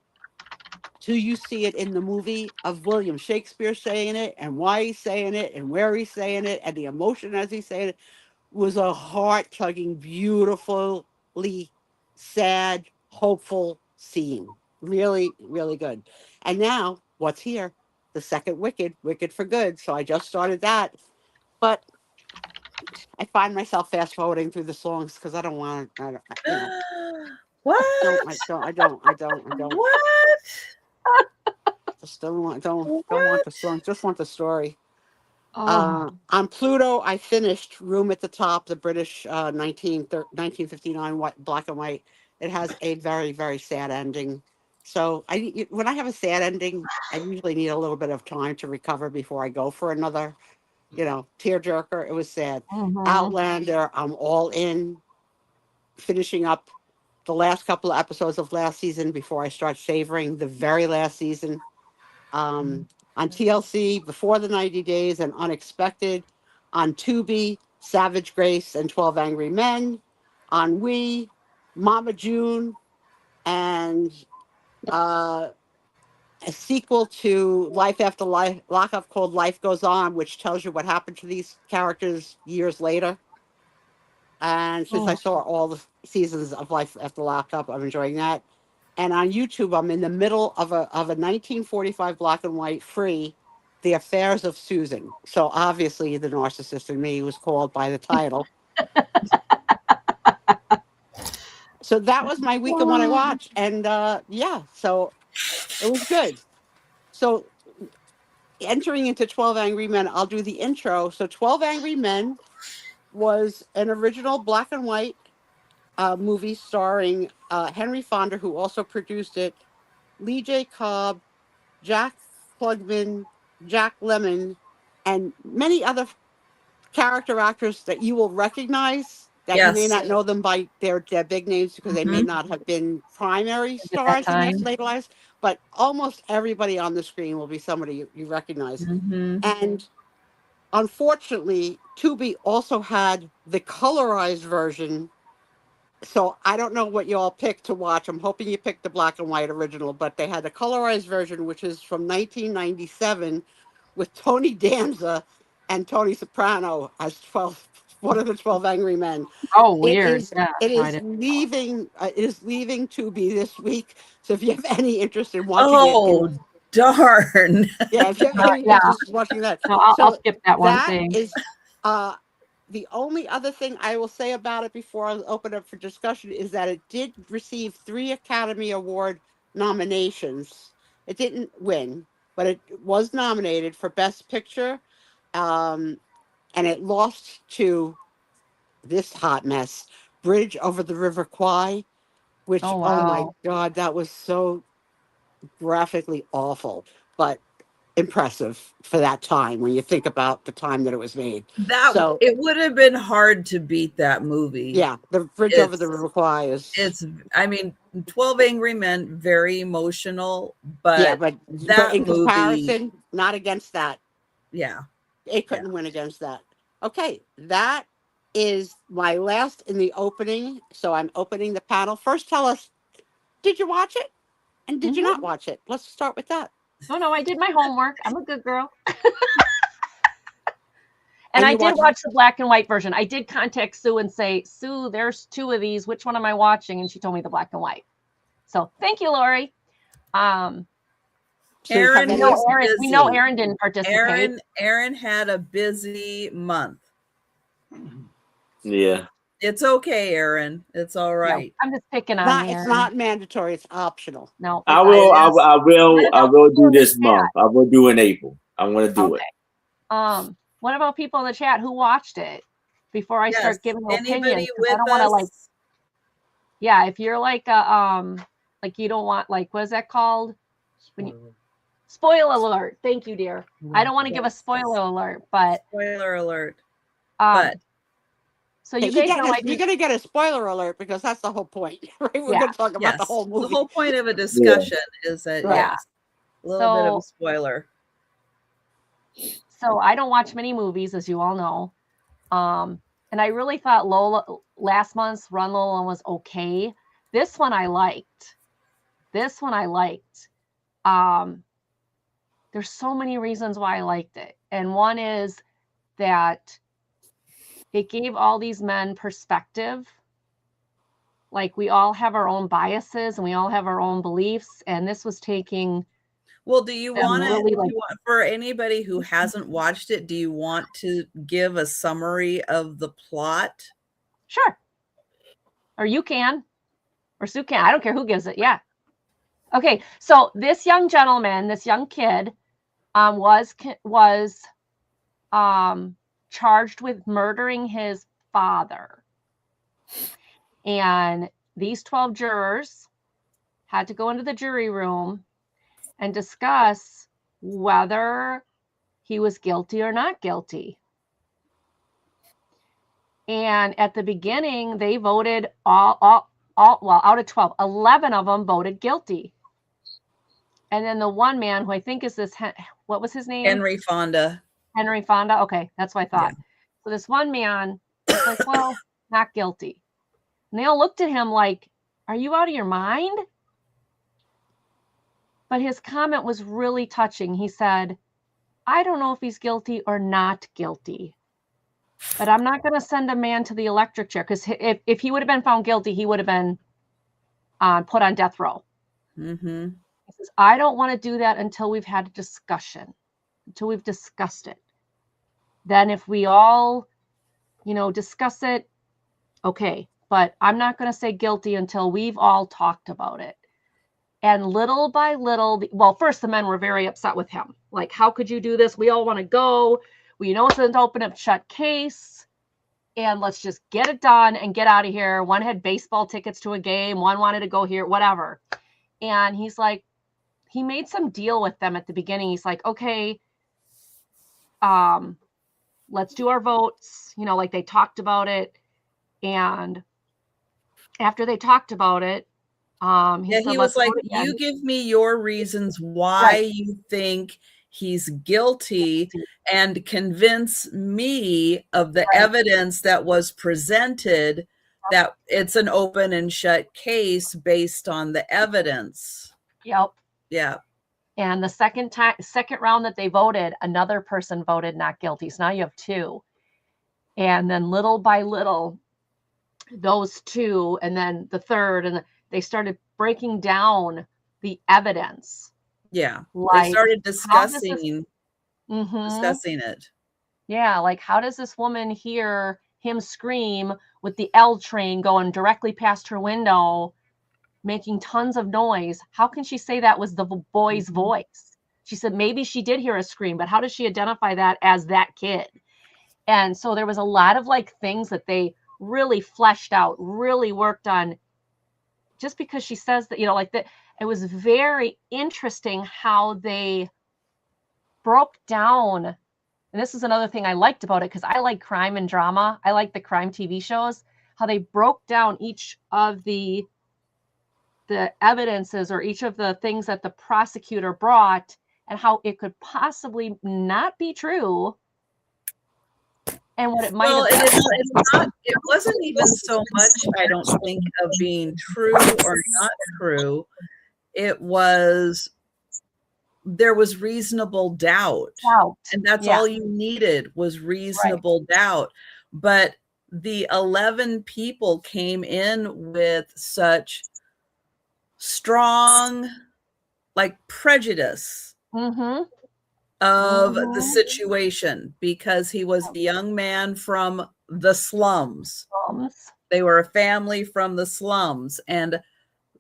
till you see it in the movie of William Shakespeare saying it and why he's saying it and where he's saying it and the emotion as he's saying it was a heart-tugging, beautifully sad, hopeful scene. Really, really good. And now, what's here? The second Wicked for Good. So I just started that. But I find myself fast forwarding through the songs because I don't want to. What? I don't. What? Just don't want the song. Just want the story. Oh. On Pluto, I finished Room at the Top, the British 1959 black and white. It has a very, very sad ending. So when I have a sad ending, I usually need a little bit of time to recover before I go for another, tearjerker. It was sad. Mhm. Outlander, I'm all in. Finishing up the last couple of episodes of last season before I start savoring the very last season. On TLC, Before the 90 Days and Unexpected. On Tubi, Savage Grace and 12 Angry Men. On Wii, Mama June, and a sequel to Life After Lockup called Life Goes On, which tells you what happened to these characters years later. And since I saw all the seasons of Life After Lockup, I'm enjoying that. And on YouTube, I'm in the middle of a 1945 black and white free, The Affairs of Susan. So obviously the narcissist in me was called by the title. So that was my week of what I watched. And so it was good. So entering into 12 Angry Men, I'll do the intro. So 12 Angry Men was an original black and white movie starring Henry Fonda, who also produced it, Lee J. Cobb, Jack Klugman, Jack Lemmon, and many other character actors that you will recognize, that you may Yes. not know them by their big names because they may not have been primary At that stars in their time. later lives, but almost everybody on the screen will be somebody you recognize. Mm-hmm. And unfortunately, Tubi also had the colorized version. So I don't know what you all picked to watch. I'm hoping you picked the black and white original, but they had the colorized version, which is from 1997 with Tony Danza and Tony Soprano as 12, one of the 12 Angry Men. Oh, It weird. is, Yeah. it no, I is didn't. leaving, Tubi this week. So if you have any interest in watching Oh, darn. yeah, if you have any Yeah. interest in watching that. No, I'll So skip that one. that Thanks. is the only other thing I will say about it before I open up for discussion is that it did receive 3 Academy Award nominations. It didn't win, but it was nominated for Best Picture, and it lost to this hot mess, Bridge Over the River Kwai, which, Oh, oh my wow. God, that was so graphically awful, but impressive for that time when you think about the time that it was made. So It would have been hard to beat that movie. yeah, the Bridge Over the River Kwai is. It's, I mean, 12 Angry Men, very emotional, but Yeah, but that in movie, comparison, not against that. yeah. It couldn't win against that. Okay, that is my last in the opening. So I'm opening the panel. First, tell us, did you watch it? And did you not watch it? Let's start with that. No, I did my homework. I'm a good girl. And And I you did watched- watch the black and white version. I did contact Sue and say, Sue, there's 2 of these. Which one am I watching? And she told me the black and white. So thank you, Lori. So you Aaron have We any- know Aaron, we know busy. Aaron didn't participate. Aaron had a busy month. Yeah. It's okay, Aaron. It's all No, right. I'm just picking on Not, Aaron. it's not mandatory, it's optional. No, I it's will. not. I will do this month. I will do in April. I'm going to do it. Okay. What about people in the chat who watched it before I start giving Anybody opinions? 'Cause with I don't want to us? like. Yeah, if you're like like you don't want what is that called? Spoiler alert. Thank you, dear. I don't want to give a spoiler alert, but Spoiler alert. but so you Yeah, guys know I you're going to get a spoiler alert because that's the whole point, right? We're Yeah. going to talk about the whole movie. The whole point of a discussion is that, Yeah. yes, a little bit of a So- spoiler. So I don't watch many movies, as you all know. And I really thought last month's Run Lola was okay. This one I liked. There's so many reasons why I liked it. And one is that it gave all these men perspective. Like we all have our own biases and we all have our own beliefs. And this was taking Well, do you I'm want to, really for anybody who hasn't watched it, do you want to give a summary of the plot? Sure. Or you can. Or Sue can. I don't care who gives it. Yeah. Okay. So this young gentleman, this young kid, was charged with murdering his father. And these 12 jurors had to go into the jury room and discuss whether he was guilty or not guilty. And at the beginning, they voted well, out of 12, 11 of them voted guilty. And then the one man who I think is this, what was his name? Henry Fonda. Henry Fonda. Okay, that's what I thought. Yeah. So this one man was like, well, not guilty. And they all looked at him like, are you out of your mind? But his comment was really touching. He said, I don't know if he's guilty or not guilty, but I'm not going to send a man to the electric chair because if he would have been found guilty, he would have been put on death row. Mm-hmm. He says, I don't want to do that until we've had a discussion, until we've discussed it. Then if we all, discuss it, okay. But I'm not going to say guilty until we've all talked about it. And little by little, first the men were very upset with him. Like, how could you do this? We all want to go. It's an open and shut case. and let's just get it done and get out of here. One had baseball tickets to a game, one wanted to go here, whatever. And he's like, he made some deal with them at the beginning. He's like, okay, let's do our votes. You know, like they talked about it. And after they talked about it, he was like, you give me your reasons why you think he's guilty and convince me of the evidence that was presented, that it's an open and shut case based on the evidence. Yep. Yeah. And the second round that they voted, another person voted not guilty. So now you have two. And then little by little, those two, and then the third, and they started breaking down the evidence. Yeah. Like, they started discussing it. Yeah. Like, how does this woman hear him scream with the L train going directly past her window, making tons of noise? How can she say that was the boy's voice? She said maybe she did hear a scream, but how does she identify that as that kid? And so there was a lot of like things that they really fleshed out, really worked on, just because she says that, you know, like that. It was very interesting how they broke down. And this is another thing I liked about it, because I like crime and drama. I like the crime TV shows, how they broke down each of the evidences or each of the things that the prosecutor brought and how it could possibly not be true. And what it might have been. It wasn't even so much, I don't think, of being true or not true. It was, there was reasonable doubt. And that's all you needed, was reasonable doubt. But the 11 people came in with such strong, like, prejudice of the situation, because he was a young man from the slums. They were a family from the slums, and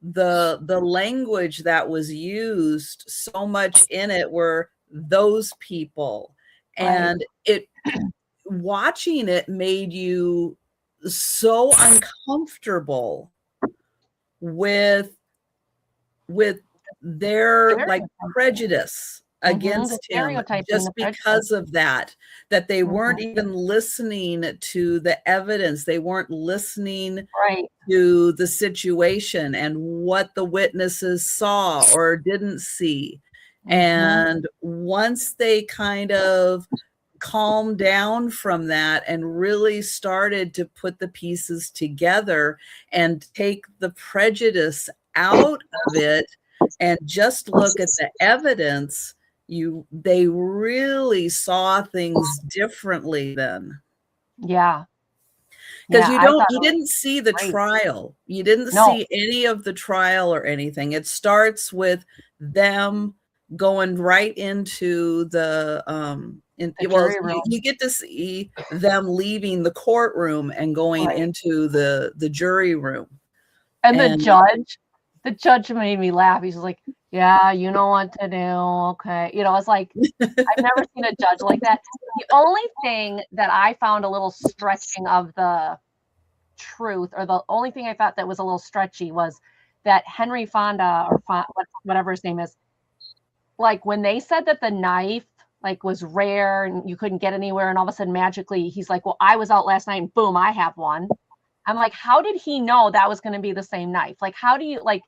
the language that was used, so much in it were those people, and it watching it made you so uncomfortable with their like prejudice against him, just because of that they weren't even listening to the evidence. They weren't listening to the situation and what the witnesses saw or didn't see. And once they kind of calmed down from that and really started to put the pieces together and take the prejudice out of it and just look at the evidence, they really saw things differently then. Because you didn't see the trial. You didn't see any of the trial or anything. It starts with them going right into the you get to see them leaving the courtroom and going into the jury room. And the judge made me laugh. He's like, yeah, you know what to do. Okay. You know, it's like, I've never seen a judge like that. The only thing that I found a little stretching of the truth, or the only thing I thought that was a little stretchy, was that Henry Fonda, or whatever his name is, like when they said that the knife like was rare and you couldn't get anywhere, and all of a sudden magically he's like, well, I was out last night and boom, I have one. I'm like, how did he know that was going to be the same knife? Like, how do you, like,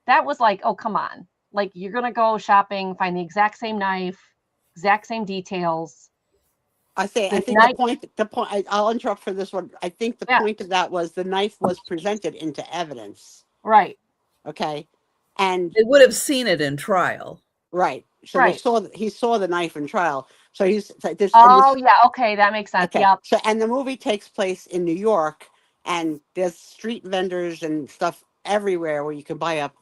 that was like, oh, come on. Like, you're going to go shopping, find the exact same knife, exact same details. I think the point, I'll interrupt for this one. I think the point of that was the knife was presented into evidence. Right. Okay. And they would have seen it in trial. Right. So he saw the knife in trial. So he's like this. Okay. That makes sense. Okay. Yep. So, and the movie takes place in New York, and there's street vendors and stuff everywhere where you can buy up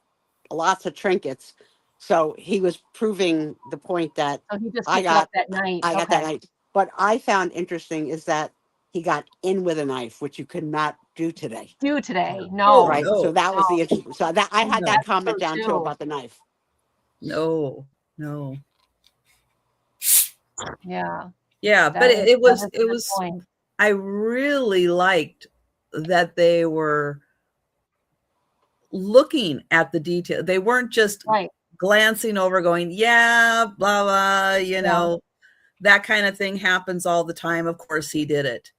lots of trinkets. So he was proving the point that he just I got that night. I got that night. What I found interesting is that he got in with a knife, which you could not do today. No. Right. So that was the interesting. So that I had that comment down too about the knife. No. Yeah. Yeah, but it was I really liked that they were looking at the detail. They weren't just Right. glancing over going, yeah, blah, blah, you know, that kind of thing happens all the time. Of course he did it.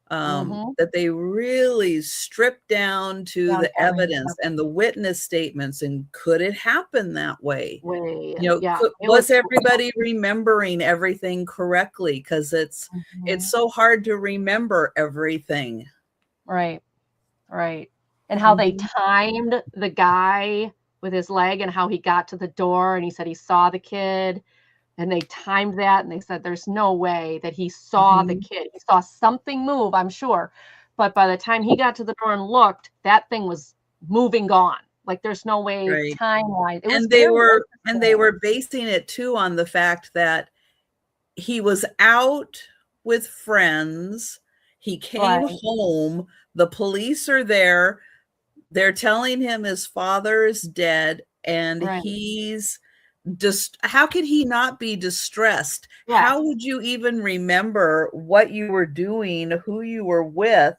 That they really stripped down to the evidence and the witness statements, and could it happen that way? Way. You know, Yeah. was everybody remembering everything correctly? Because it's so hard to remember everything. Right. Right. And how they timed the guy with his leg and how he got to the door and he said he saw the kid, and they timed that and they said there's no way that he saw the kid. He saw something move, I'm sure. But by the time he got to the door and looked, that thing was moving gone. Like there's no way time-wise. And they were basing it too on the fact that he was out with friends. He came home. The police are there. They're telling him his father is dead, and he's just, how could he not be distressed? Yeah. How would you even remember what you were doing, who you were with,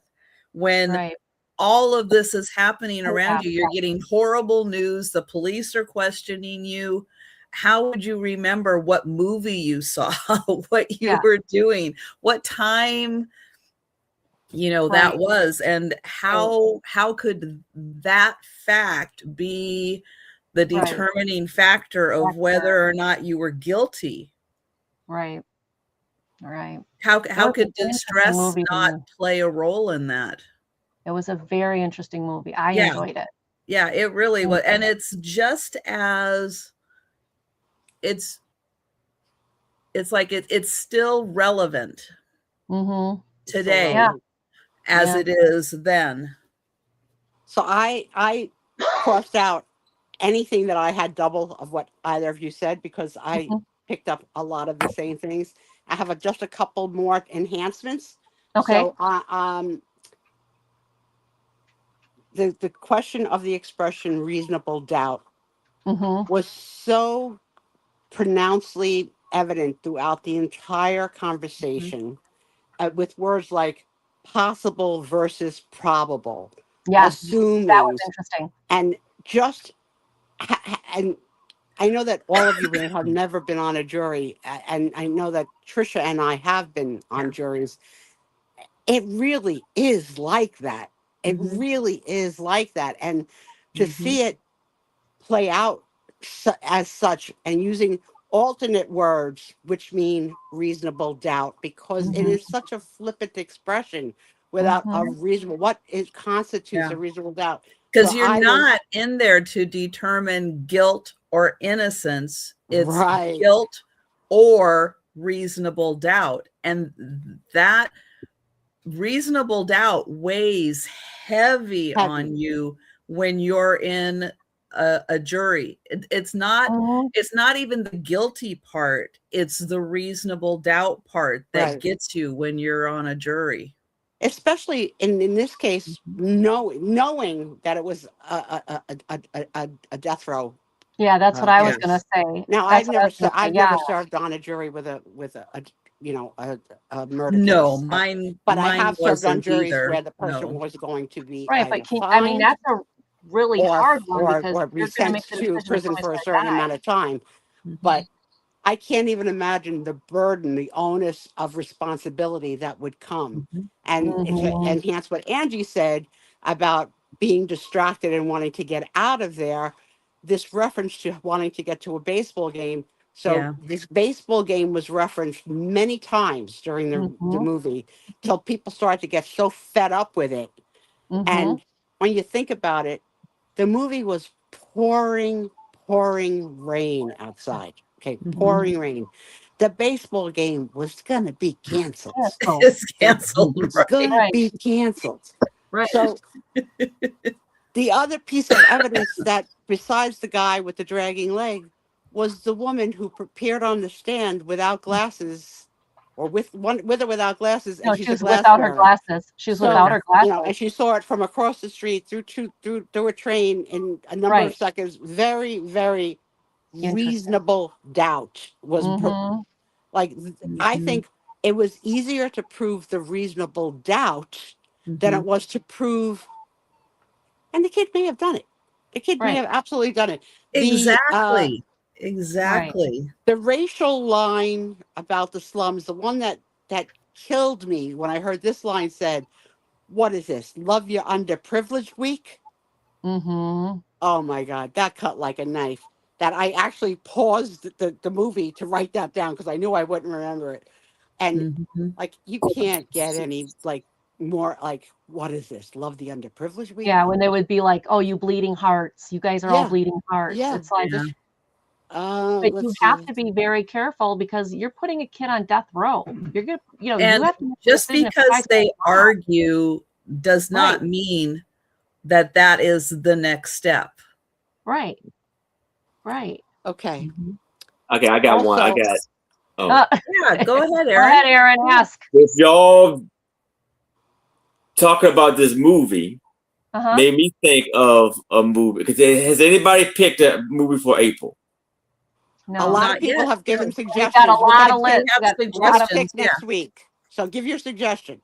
when all of this is happening around you? You're getting horrible news. The police are questioning you. How would you remember what movie you saw, what you were doing, what time, you know, that was, and how could that fact be the determining factor of whether or not you were guilty? Right. Right. How could distress not play a role in that? It was a very interesting movie. I enjoyed it. Yeah, it really was. And it's just as it's like it's still relevant today as it is then. So I crossed out anything that I had double of what either of you said, because I picked up a lot of the same things. I have just a couple more enhancements. Okay. So the question of the expression reasonable doubt was so pronouncedly evident throughout the entire conversation, with words like possible versus probable, assuming. That was interesting. And just, and I know that all of you have never been on a jury, and I know that Trisha and I have been on juries. It really is like that. It really is like that. And to see it play out as such, and using alternate words, which mean reasonable doubt, because it is such a flippant expression without a reasonable, what constitutes a reasonable doubt. Because you're not in there to determine guilt or innocence. It's guilt or reasonable doubt. And that reasonable doubt weighs heavy on you when you're in a jury. It's not even the guilty part. It's the reasonable doubt part that gets you when you're on a jury. Especially in this case, knowing that it was a death row. Yeah, that's what I was going to say. Now, I've never served on a jury with a murder no, case. But I have served on juries where the person was going to be but I mean, that's a really hard one, because or be sent to prison for a certain amount of time. But I can't even imagine the burden, the onus of responsibility that would come. And to enhance what Angie said about being distracted and wanting to get out of there, this reference to wanting to get to a baseball game. So this baseball game was referenced many times during the movie, till people started to get so fed up with it. And when you think about it, the movie was pouring rain outside. Okay, pouring rain. The baseball game was going to be canceled. It's canceled. It's going to be canceled. So the other piece of evidence that, besides the guy with the dragging leg, was the woman who appeared on the stand without glasses, or with or without glasses. No, and she was without her glasses. She was without her glasses. You know, and she saw it from across the street through a train in a number of seconds. Very, very reasonable doubt was like, I think it was easier to prove the reasonable doubt than it Mhm. was to prove, and the kid may have done it. The kid may Right. have absolutely done it. Exactly. Right. Exactly. The racial line about the slums, the one that killed me when I heard this line said, "What is this? Love your underprivileged week?" Mm-hmm. Oh my God, that cut like a knife. That I actually paused the movie to write that down because I knew I wouldn't remember it. And Mhm. like, you can't get any like more like, what is this? Love the underprivileged week? Yeah, when they would be like, "Oh, you bleeding hearts. You guys are all Yeah, bleeding hearts." yeah. It's like, Yeah. but you Let's have see. to be very careful because you're putting a kid on death row. You're gonna, you And have to make a just decision if you because guys they want to stop. argue does not Right. mean that that is the next step. Right. Right. Okay. Mhm. Okay, I got one. I Also, got. Oh, Yeah, go ahead, Go Aaron. ahead, Aaron. Ask. if y'all talking about this movie Uh-huh. made me think of a movie. Because has anybody picked a movie for April? a No. lot Not of people yet. have given We've got a suggestions. lot of We lists. have We're gonna suggestions. pick Yeah. next week. So give your suggestion.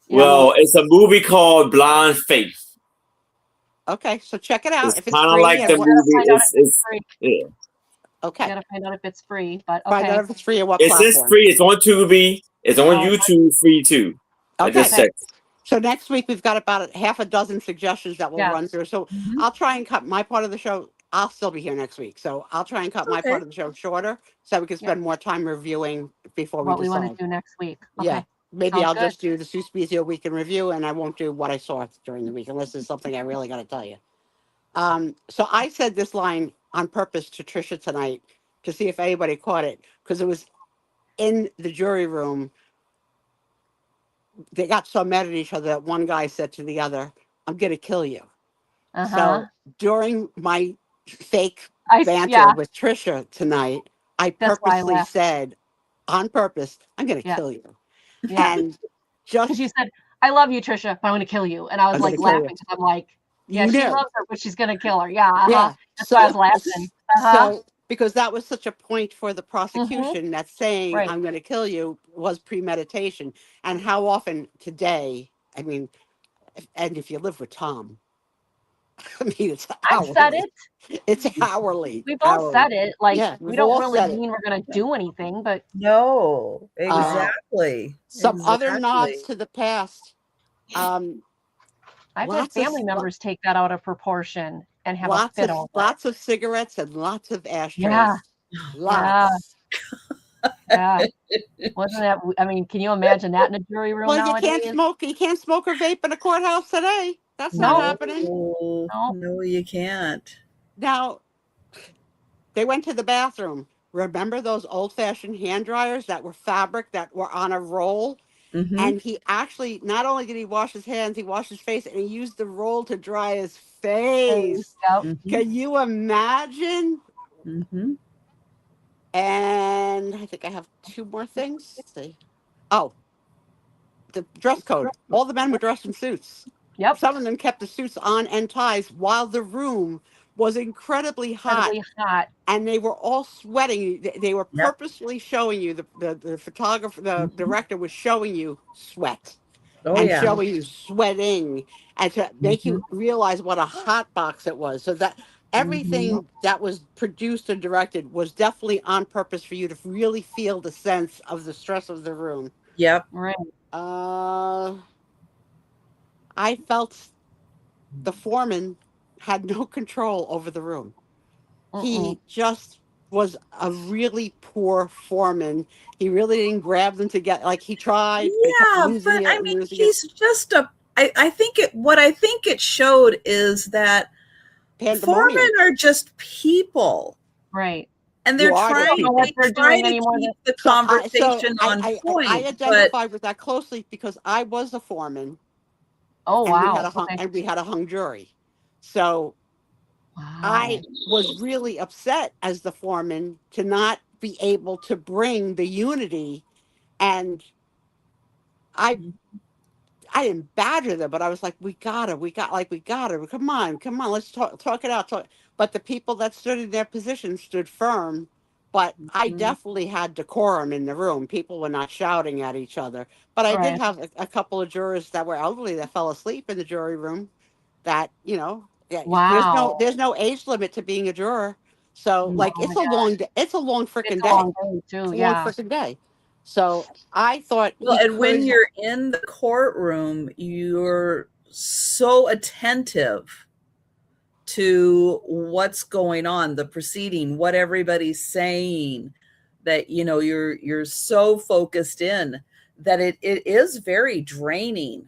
Yeah. Well, it's a movie called Blind Faith. Okay, so check it out. It's If it's kind of free like and the You what, gotta movie. find out if it's It's free. yeah. You okay. gotta find out if it's free. But Find out okay. if it's free and what It says platform. free. It's on Tubi. It's on Oh, YouTube free too. I just Okay. checked. So next week we've got about half a dozen suggestions that we'll Yes. run through. So Mhm. I'll try and cut my part of the show. I'll still be here next week. So I'll try and cut my Okay. part of the show shorter so we can Yep. spend more time reviewing before we What we want to decide. do next week. Yeah. Okay. Maybe Sounds I'll good. just do the Suspezio week in review and I won't do what I saw during the week unless there's something I really got to tell you. So I said this line on purpose to Trisha tonight to see if anybody caught it because it was in the jury room. They got so mad at each other that one guy said to the other, "I'm going to kill you." Uh-huh. So during my fake banter Yeah, with Trisha tonight, I that's why I purposely laughed. said on purpose, "I'm going to Yeah. kill you." Yeah. And Because just, you said, "I love you, Trisha, but I'm gonna kill you." And I was I'm going like to kill laughing you. because I'm like, yeah, You she knew. loves her, but she's gonna kill her. Yeah, uh-huh. Yeah. That's why I was So, laughing. Uh-huh. so because that was such a point for the Mm-hmm. prosecution that saying Right. "I'm going to kill you" was premeditation. And how often today, I mean, and if you live with Tom, I mean, it's I've said hourly. it. It's hourly. We've all said it. Like, Yeah, we we've don't all really said it. mean we're gonna do anything, but No, Uh, exactly. some other nods Exactly. to the past. I've had Lots of family members take that out of proportion and have a fit over it. lots of cigarettes and lots of ashtrays. Yeah. Lots. Yeah. Wasn't that? I mean, can you imagine that in a jury room Well, you nowadays? can't smoke or vape in a courthouse today. That's not No. happening. No. No, you can't. Now they went to the bathroom. Remember those old-fashioned hand dryers that were fabric that were on a roll? Mhm. And he actually, not only did he wash his hands, he washed his face and he used the roll to dry his face. Yep. Mhm. Can you imagine? Mhm. And I think I have two more things. Let's see. Oh, the dress code. All the men were dressed in suits. Yep. Some of them kept the suits on and ties while the room was incredibly hot. Incredibly hot. And they were all sweating. They were Yep. purposely showing you, the photographer, the Mhm. director was showing you sweat. Oh And yeah. showing you sweating and to make you realize what a hot box it was. So that everything that was produced and directed was definitely on purpose for you to really feel the sense of the stress of the room. Yep. Right. I felt the foreman had no control over the room. He just was a really poor foreman. He really didn't grab them together. Like he tried and kept Yeah, losing but it I and mean, losing it. he's just a. I think it. What I think it showed is that Pandemonium. foremen are just people, Right. and they're You are the trying. people. What They they're try doing to anymore keep than the So conversation on I point, but identified with that closely because I was a foreman oh and wow. Okay. we had a hung jury. So I Wow. was really upset as the foreman to not be able to bring the unity, and I didn't badger them, but I was like, we gotta, come on, let's talk it out. But the people that stood in their position stood firm but I Mhm. definitely had decorum in the room. People were not shouting at each other. But I did Right. have a couple of jurors that were elderly that fell asleep in the jury room. That yeah, Wow. there's no age limit to being a juror. So Mm. like Oh my God. it's a long It's freaking a day. long day too. It's a long Yeah. freaking day. So I thought Well, he and when could. you're in the courtroom, you're so attentive to what's going on, the proceeding, what everybody's saying, that you're so focused in that it is very draining,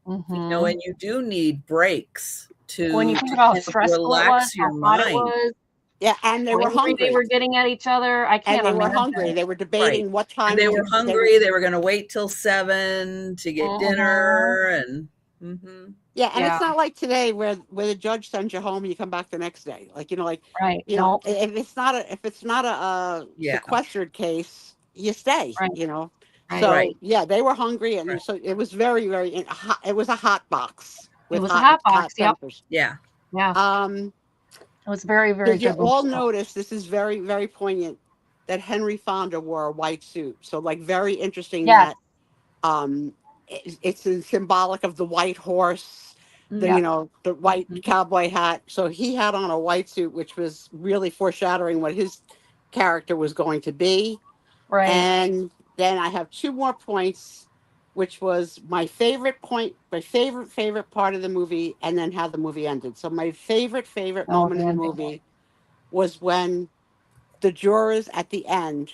Mm-hmm. and you do need breaks When to you think about how kind of stressful it was, relax how your hot it mind. was, Yeah, and they how were angry they hungry. were getting at each other, I And can't they were imagine. hungry. They were Right. debating what And time they were hungry. They were going to wait till 7 to get Mhm. dinner, and mhm. Yeah, and Yeah. it's not like today where the judge sends you home and you come back the next day. Like Right. No. if it's not a Yeah. sequestered case, you stay. Right. Right. So Right. yeah, they were hungry, and Right. so it was very very hot. It was a hot box It with was a hot hot box. Yep. peppers. Yeah. Yeah. Um, It was very, very did you good all movie. notice this is very very poignant that Henry Fonda wore a white suit? So like very interesting Yes. that um, it's symbolic of the white horse, Yeah. the white Mhm. cowboy hat. So he had on a white suit, which was really foreshadowing what his character was going to be. Right. And then I have two more points, which was my favorite point, my favorite part of the movie, and then how the movie ended. So my favorite Oh, moment the in the ending. movie was when the jurors at the end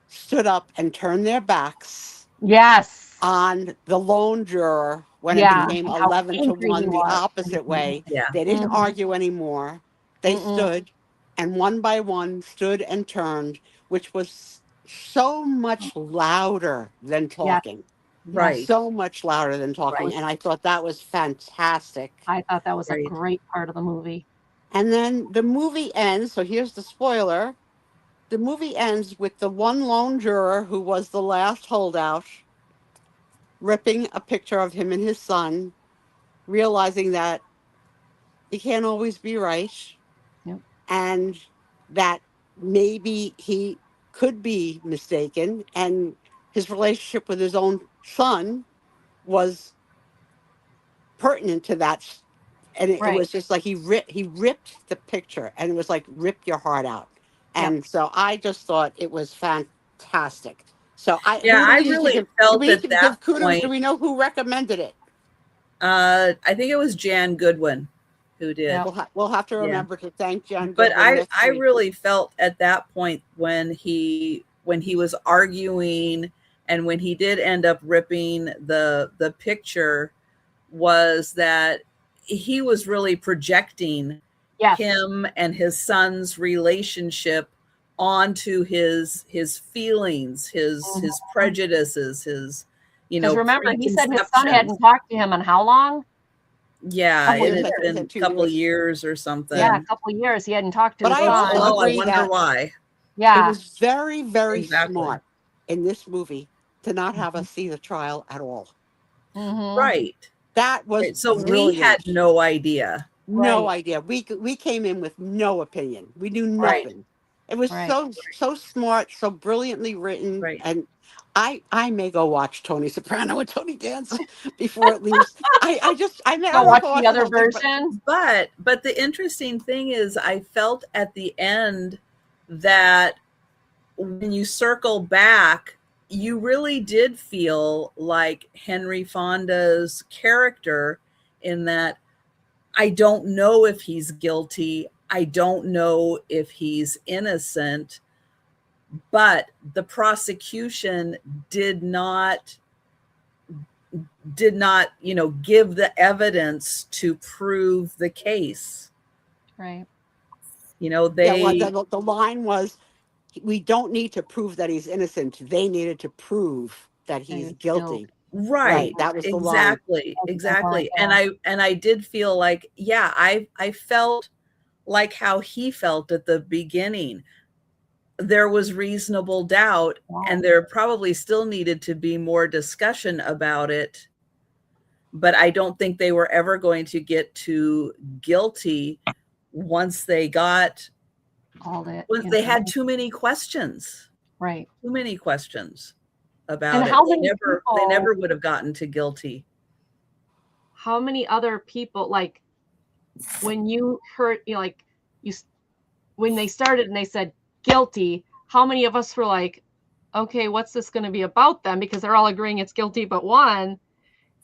stood up and turned their backs Yes. on the lone juror when it Yeah. became And how 11 to angry he 1 the was. opposite Mhm. way. Yeah. They didn't Mhm. argue anymore. They Mm-mm. stood and one by one stood and turned, which was so much louder than Yes. talking. Right. So much louder than That talking. was. Right. And I thought that was fantastic. I thought that was a Right. great part of the movie. And then the movie ends. So here's the spoiler. The movie ends with the one lone juror who was the last holdout ripping a picture of him and his son, realizing that he can't always be right Yep. and that maybe he could be mistaken, and his relationship with his own son was pertinent to that. And it Right. was just like he ripped the picture, and it was like rip your heart out. Yep. And so I just thought it was fantastic. So Yeah, who do I we need to really give, do felt we need at to that give kudos? Do point. we know who recommended it? I think it was Jan Goodwin who did. Yep. We'll have to Yeah. remember to thank John But Goodwin next I week. really felt at that point when he was arguing, and when he did end up ripping the picture, was that he was really projecting Yes. him and his son's relationship onto his feelings, his prejudices, his Because remember, he said his son preconceptions. hadn't talked to him in how long? Yeah, Couple it years. had He been said a 2 couple years. years or something. Yeah, a couple of years. He hadn't talked to But his I son. also I agree wonder that why. Yeah. it was very, very Exactly. smart in this movie to not have us see the trial at all. Mm-hmm. Right. That was Right. So we had brilliant. no idea. No Right. idea. We came in with no opinion. We knew Right. nothing. It was Right. so smart, so brilliantly written, Right. and I may go watch Tony Soprano and Tony Dance before it leaves. I may I Go don't know if watch I'll the watch the other whole thing, but version. But the interesting thing is, I felt at the end that when you circle back, you really did feel like Henry Fonda's character, in that I don't know if he's guilty. I don't know if he's innocent, but the prosecution did not, give the evidence to prove the case. Right. yeah, They the line was, we don't need to prove that he's innocent. They needed to prove that he's He's guilty. right, Right. That was the line. exactly, That's a good line, exactly. yeah. And I did feel like, yeah, I felt like how he felt at the beginning. There was reasonable doubt, Wow. and there probably still needed to be more discussion about it, but I don't think they were ever going to get to guilty once they got called it. Well, they had too many questions. Right. Too many questions about And it. how They many people- never would have gotten to guilty. How many other people, like, when you heard, like, when they started and they said guilty, how many of us were like, okay, what's this going to be about then? Because they're all agreeing it's guilty but one.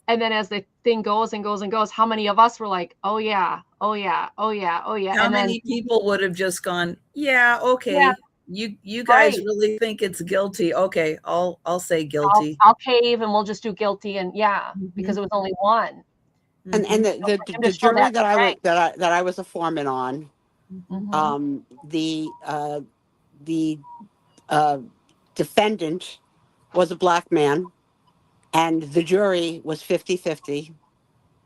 And then as the thing goes and goes and goes, how many of us were like, oh yeah, oh yeah, oh yeah, oh yeah. How and many people would have just gone, yeah, okay. Yeah. You guys Right. really think it's guilty. Okay, I'll say guilty. I'll cave and we'll just do guilty, and because it was only one. And the him to show jury that that I was strength. that I was a foreman on, Mhm. the defendant was a black man, and the jury was 50-50,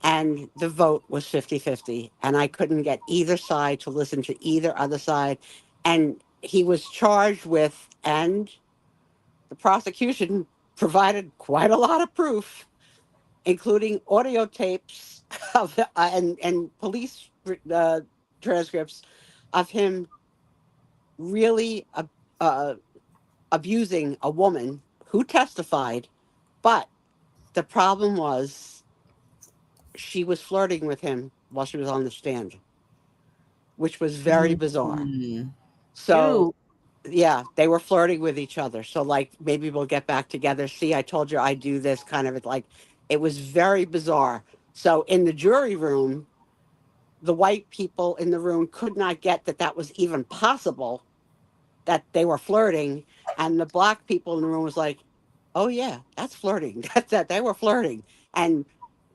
and the vote was 50-50, and I couldn't get either side to listen to either other side, and he was charged with, and the prosecution provided quite a lot of proof, including audio tapes of and police transcripts of him really abusing a woman who testified. But the problem was she was flirting with him while she was on the stand, which was very bizarre. Mhm. So yeah, they were flirting with each other. So like, maybe we'll get back together. See, I told you I do this kind of, like, it was very bizarre. So in the jury room, the white people in the room could not get that was even possible, that they were flirting. And the black people in the room was like, oh yeah, that's flirting. That they were flirting. And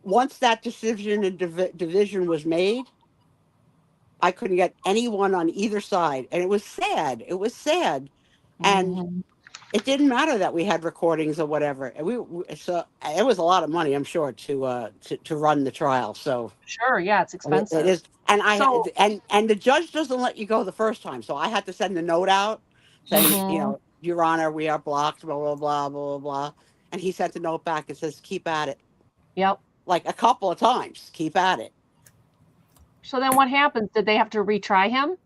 once that decision and division was made, I couldn't get anyone on either side. And it was sad. It was sad. And Mhm. it didn't matter that we had recordings or whatever. And so it was a lot of money, I'm sure, to run the trial. So Sure, yeah, it's expensive. it is. And So- and the judge doesn't let you go the first time. So I had to send a note out saying, Mhm. Your Honor, we are blocked, blah, blah, blah, blah, blah. And he sent a note back and says, keep at it. Yep. Like a couple of times, keep at it. So then what happens? Did they have to retry him?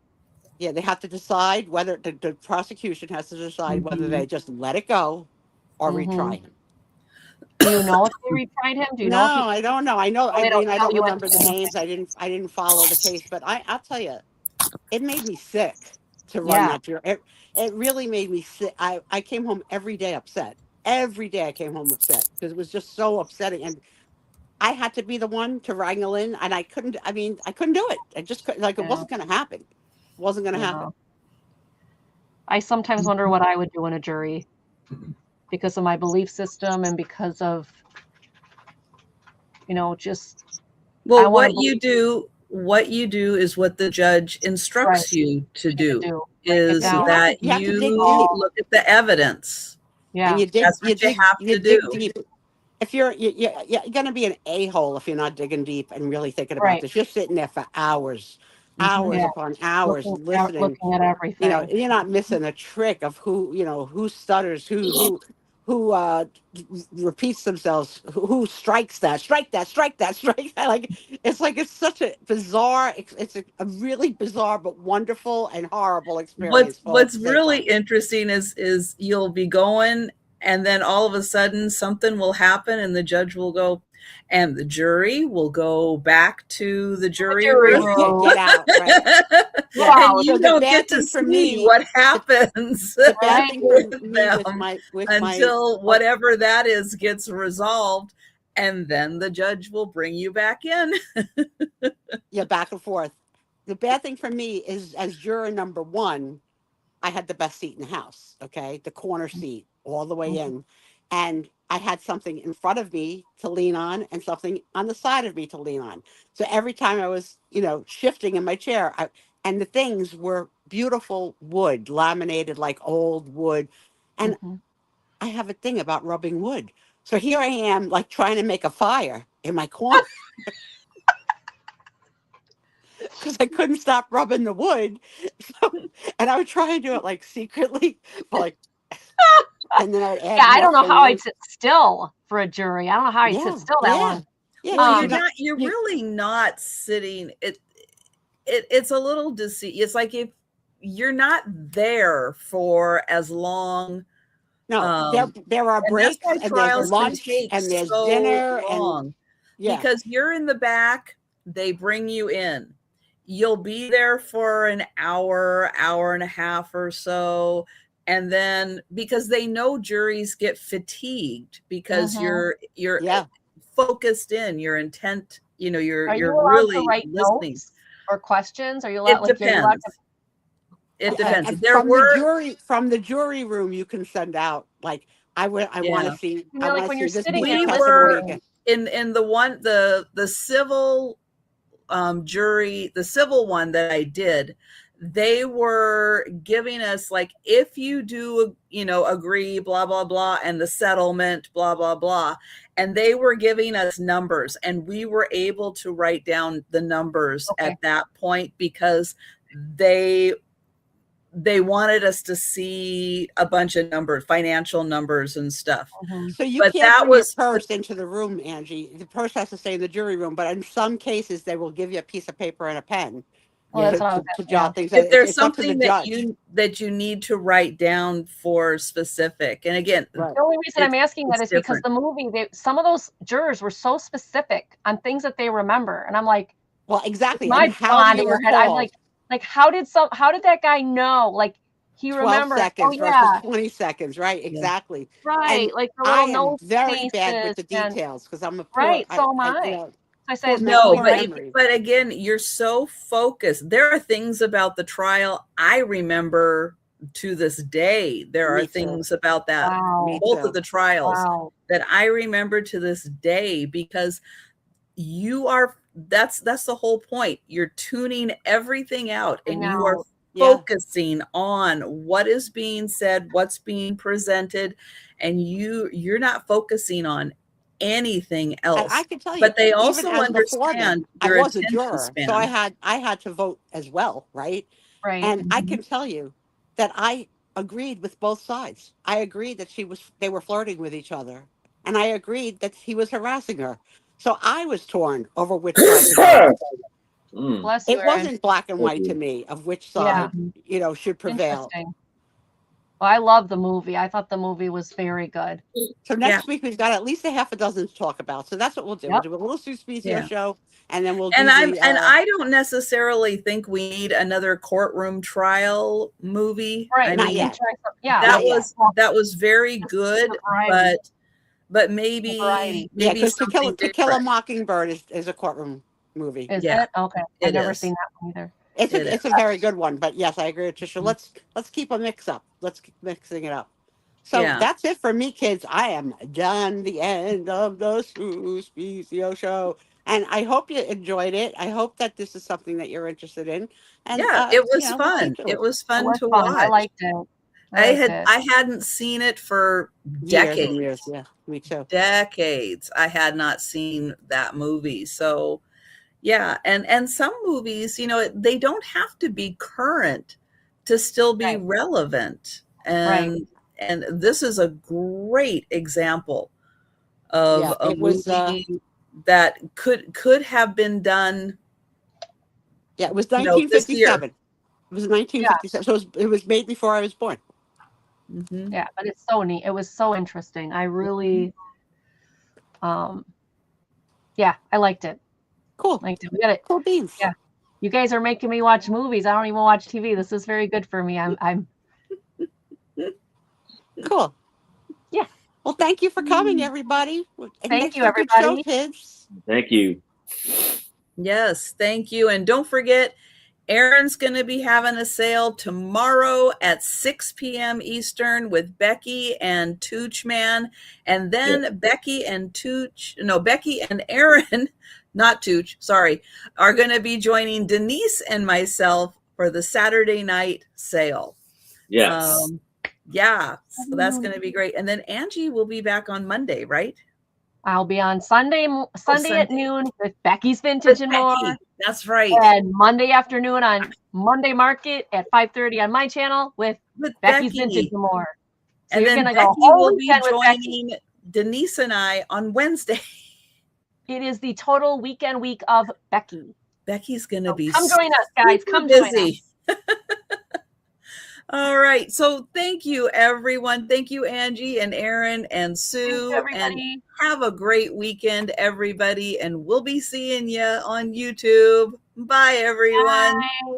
Yeah, they have to decide whether the prosecution has to decide whether they just let it go or retry him. Do you know if they retried him? Do you No, know if I don't know. I know. Oh, they I don't mean, I tell don't you what remember to the do. names. I didn't follow the case, but I'll tell you, it made me sick to run Yeah. that jury. It really made me sick. I came home every day upset. Every day I came home upset because it was just so upsetting, and I had to be the one to wrangle in, and I couldn't. I mean, I couldn't do it. I just couldn't. Like, it Yeah. wasn't going to happen. It wasn't going to happen. I sometimes wonder what I would do in a jury because of my belief system and because of, just Well, wanna what you do is what the judge instructs Right. you to do. do. Is down. that You have to you dig deep. look at the evidence. Yeah. And you dig. That's what you have to do. Dig deep. If you're going to be an a-hole if you're not digging deep and really thinking about Right. this. You're sitting there for hours Yeah. upon hours listening. Looking at everything. You're not missing a trick of who stutters, who repeats themselves, who strike that. Like, it's such a bizarre, it's a really bizarre but wonderful and horrible experience. What's really interesting is you'll be going, and then all of a sudden something will happen, and the judge will go, and the jury will go back to the jury room. Get out, right? Wow. And you So the don't bad get to thing for see me- what happens The bad Right. thing for with me them with until whatever that is gets resolved, and then the judge will bring you back in. back and forth. The bad thing for me is, as juror number one, I had the best seat in the house. Okay, the corner seat all the way in, and I had something in front of me to lean on and something on the side of me to lean on. So every time I was, shifting in my chair, and the things were beautiful wood, laminated like old wood, and Mhm. I have a thing about rubbing wood. So here I am, like, trying to make a fire in my corner. Because I couldn't stop rubbing the wood. So, and I would try and do it like secretly, but like, and then I would add I don't know more how I'd fingers. sit still for a jury. I don't know how I'd sit still that long. Yeah, Well, you're not- you're really not sitting. It's a little deceit. It's like you're not there for as long. No, there are And breaks, that's why and trials there's can lunch, take and there's so dinner, long. and yeah. Because you're in the back, they bring you in. You'll be there for an hour, hour and a half or so. And then because they know juries get fatigued because you're Yeah. focused in, your intent, you know, Are you you're allowed really to write listening. notes or questions? Are you allowed? It Like, you're allowed depends. to. It depends. And There were from the jury room, you can send out like I want Yeah. to see. You know, I like want when to you're see this sitting piece there of we testimony were again. in the civil jury, the civil one that I did, they were giving us like, if you do, you know, agree, blah, blah, blah, and the settlement, blah, blah, blah. And they were giving us numbers, and we were able to write down the numbers at that point because they wanted us to see a bunch of numbers, financial numbers and stuff. So you But can't that bring was your purse into the room, Angie. The purse has to stay in the jury room. But in some cases, they will give you a piece of paper and a pen Well, that's to, what I was to asking, jot things. if there's It's up to the something judge. that you need to write down for specific. And again, Right. The only reason I'm asking that it's is because different. the movie, some of those jurors were so specific on things that they remember, and I'm like, Well, exactly. my And how blonde do in you her head. I'm recall? like, how did that guy know? Like, he 12 remembered. seconds Oh versus yeah, 20 seconds, right? Yeah. Exactly. right. And Like the I little am nose very bad with faces the and details because I'm a poor, right. So am I I. you know, I said, No, poor but memory. but again, you're so focused. There are things about the trial I remember to this day. There Me are too. things about that, wow, both too. of the trials, wow. that I remember to this day because you are that's the whole point. You're tuning everything out and you are Yeah. focusing on what is being said, what's being presented, and you're not focusing on anything And else. I can tell you, But they even also as the foreman, understand I your was a attention juror, span. so I had to vote as well, right? Right. And I can tell you that I agreed with both sides. I agreed that they were flirting with each other, and I agreed that he was harassing her. So I was torn over which side to vote. Bless you, It Aaron. wasn't black and white to me of which Yeah. side, should prevail. Interesting. Well, I love the movie. I thought the movie was very good. So next week we've got at least a half a dozen to talk about. So that's what we'll do. Yep. We'll do a little Suspicio Yeah. show, and then we'll And do I don't necessarily think we need another courtroom trial movie. Right. I Not mean, yet. Yeah. that was very good, but maybe variety. because something To Kill a different. Mockingbird is a courtroom movie. Is Yeah, it? Okay. it I've never is. seen that one either. It's a very good one. But yes, I agree with Trisha. Let's keep a mix up. Let's keep mixing it up. So Yeah. that's it for me, kids. I am done. The end of the Suspicio show. And I hope you enjoyed it. I hope that this is something that you're interested in. And Yeah, it was we'll fun. keep doing It was fun It was to fun. watch. I liked it. I hadn't seen it for years decades. and years. Yeah, me too. Decades. I had not seen that movie. So yeah, and some movies, they don't have to be current to still be Right. relevant. Right. And this is a great example of Yeah, a it was, movie that could have been done. Yeah, it was this year. 1957. It was 1957. So it was made before I was born. Mhm. Yeah, but it's so neat. It was so interesting. I really, yeah, I liked it. Cool. Liked it. We got it. Cool beans. Yeah. You guys are making me watch movies. I don't even watch TV. This is very good for me. I'm Cool. Yeah. Well, thank you for coming, everybody. And Thank you, extra good show, everybody. kids. Thank you. Yes, thank you. And don't forget, Aaron's going to be having a sale tomorrow at 6 p.m. Eastern with Becky and Toochman. And then Becky and Aaron, not Tooch, sorry, are going to be joining Denise and myself for the Saturday night sale. Yes. Yeah, so that's going to be great. And then Angie will be back on Monday, right? I'll be on Sunday Sunday. at noon with Becky's Vintage and More. That's right. And Monday afternoon on Monday Market at 5:30 on my channel with Becky's Vintage and More. So And you're then gonna Becky go whole will be weekend with Becky. joining Denise and I on Wednesday. It is the total weekend week of Becky. Becky's going to be Come join us, guys. Come join us. busy. All right. So thank you, everyone. Thank you, Angie and Aaron and Sue. everybody. And have a great weekend, everybody. And we'll be seeing you on YouTube. Bye, everyone. Bye.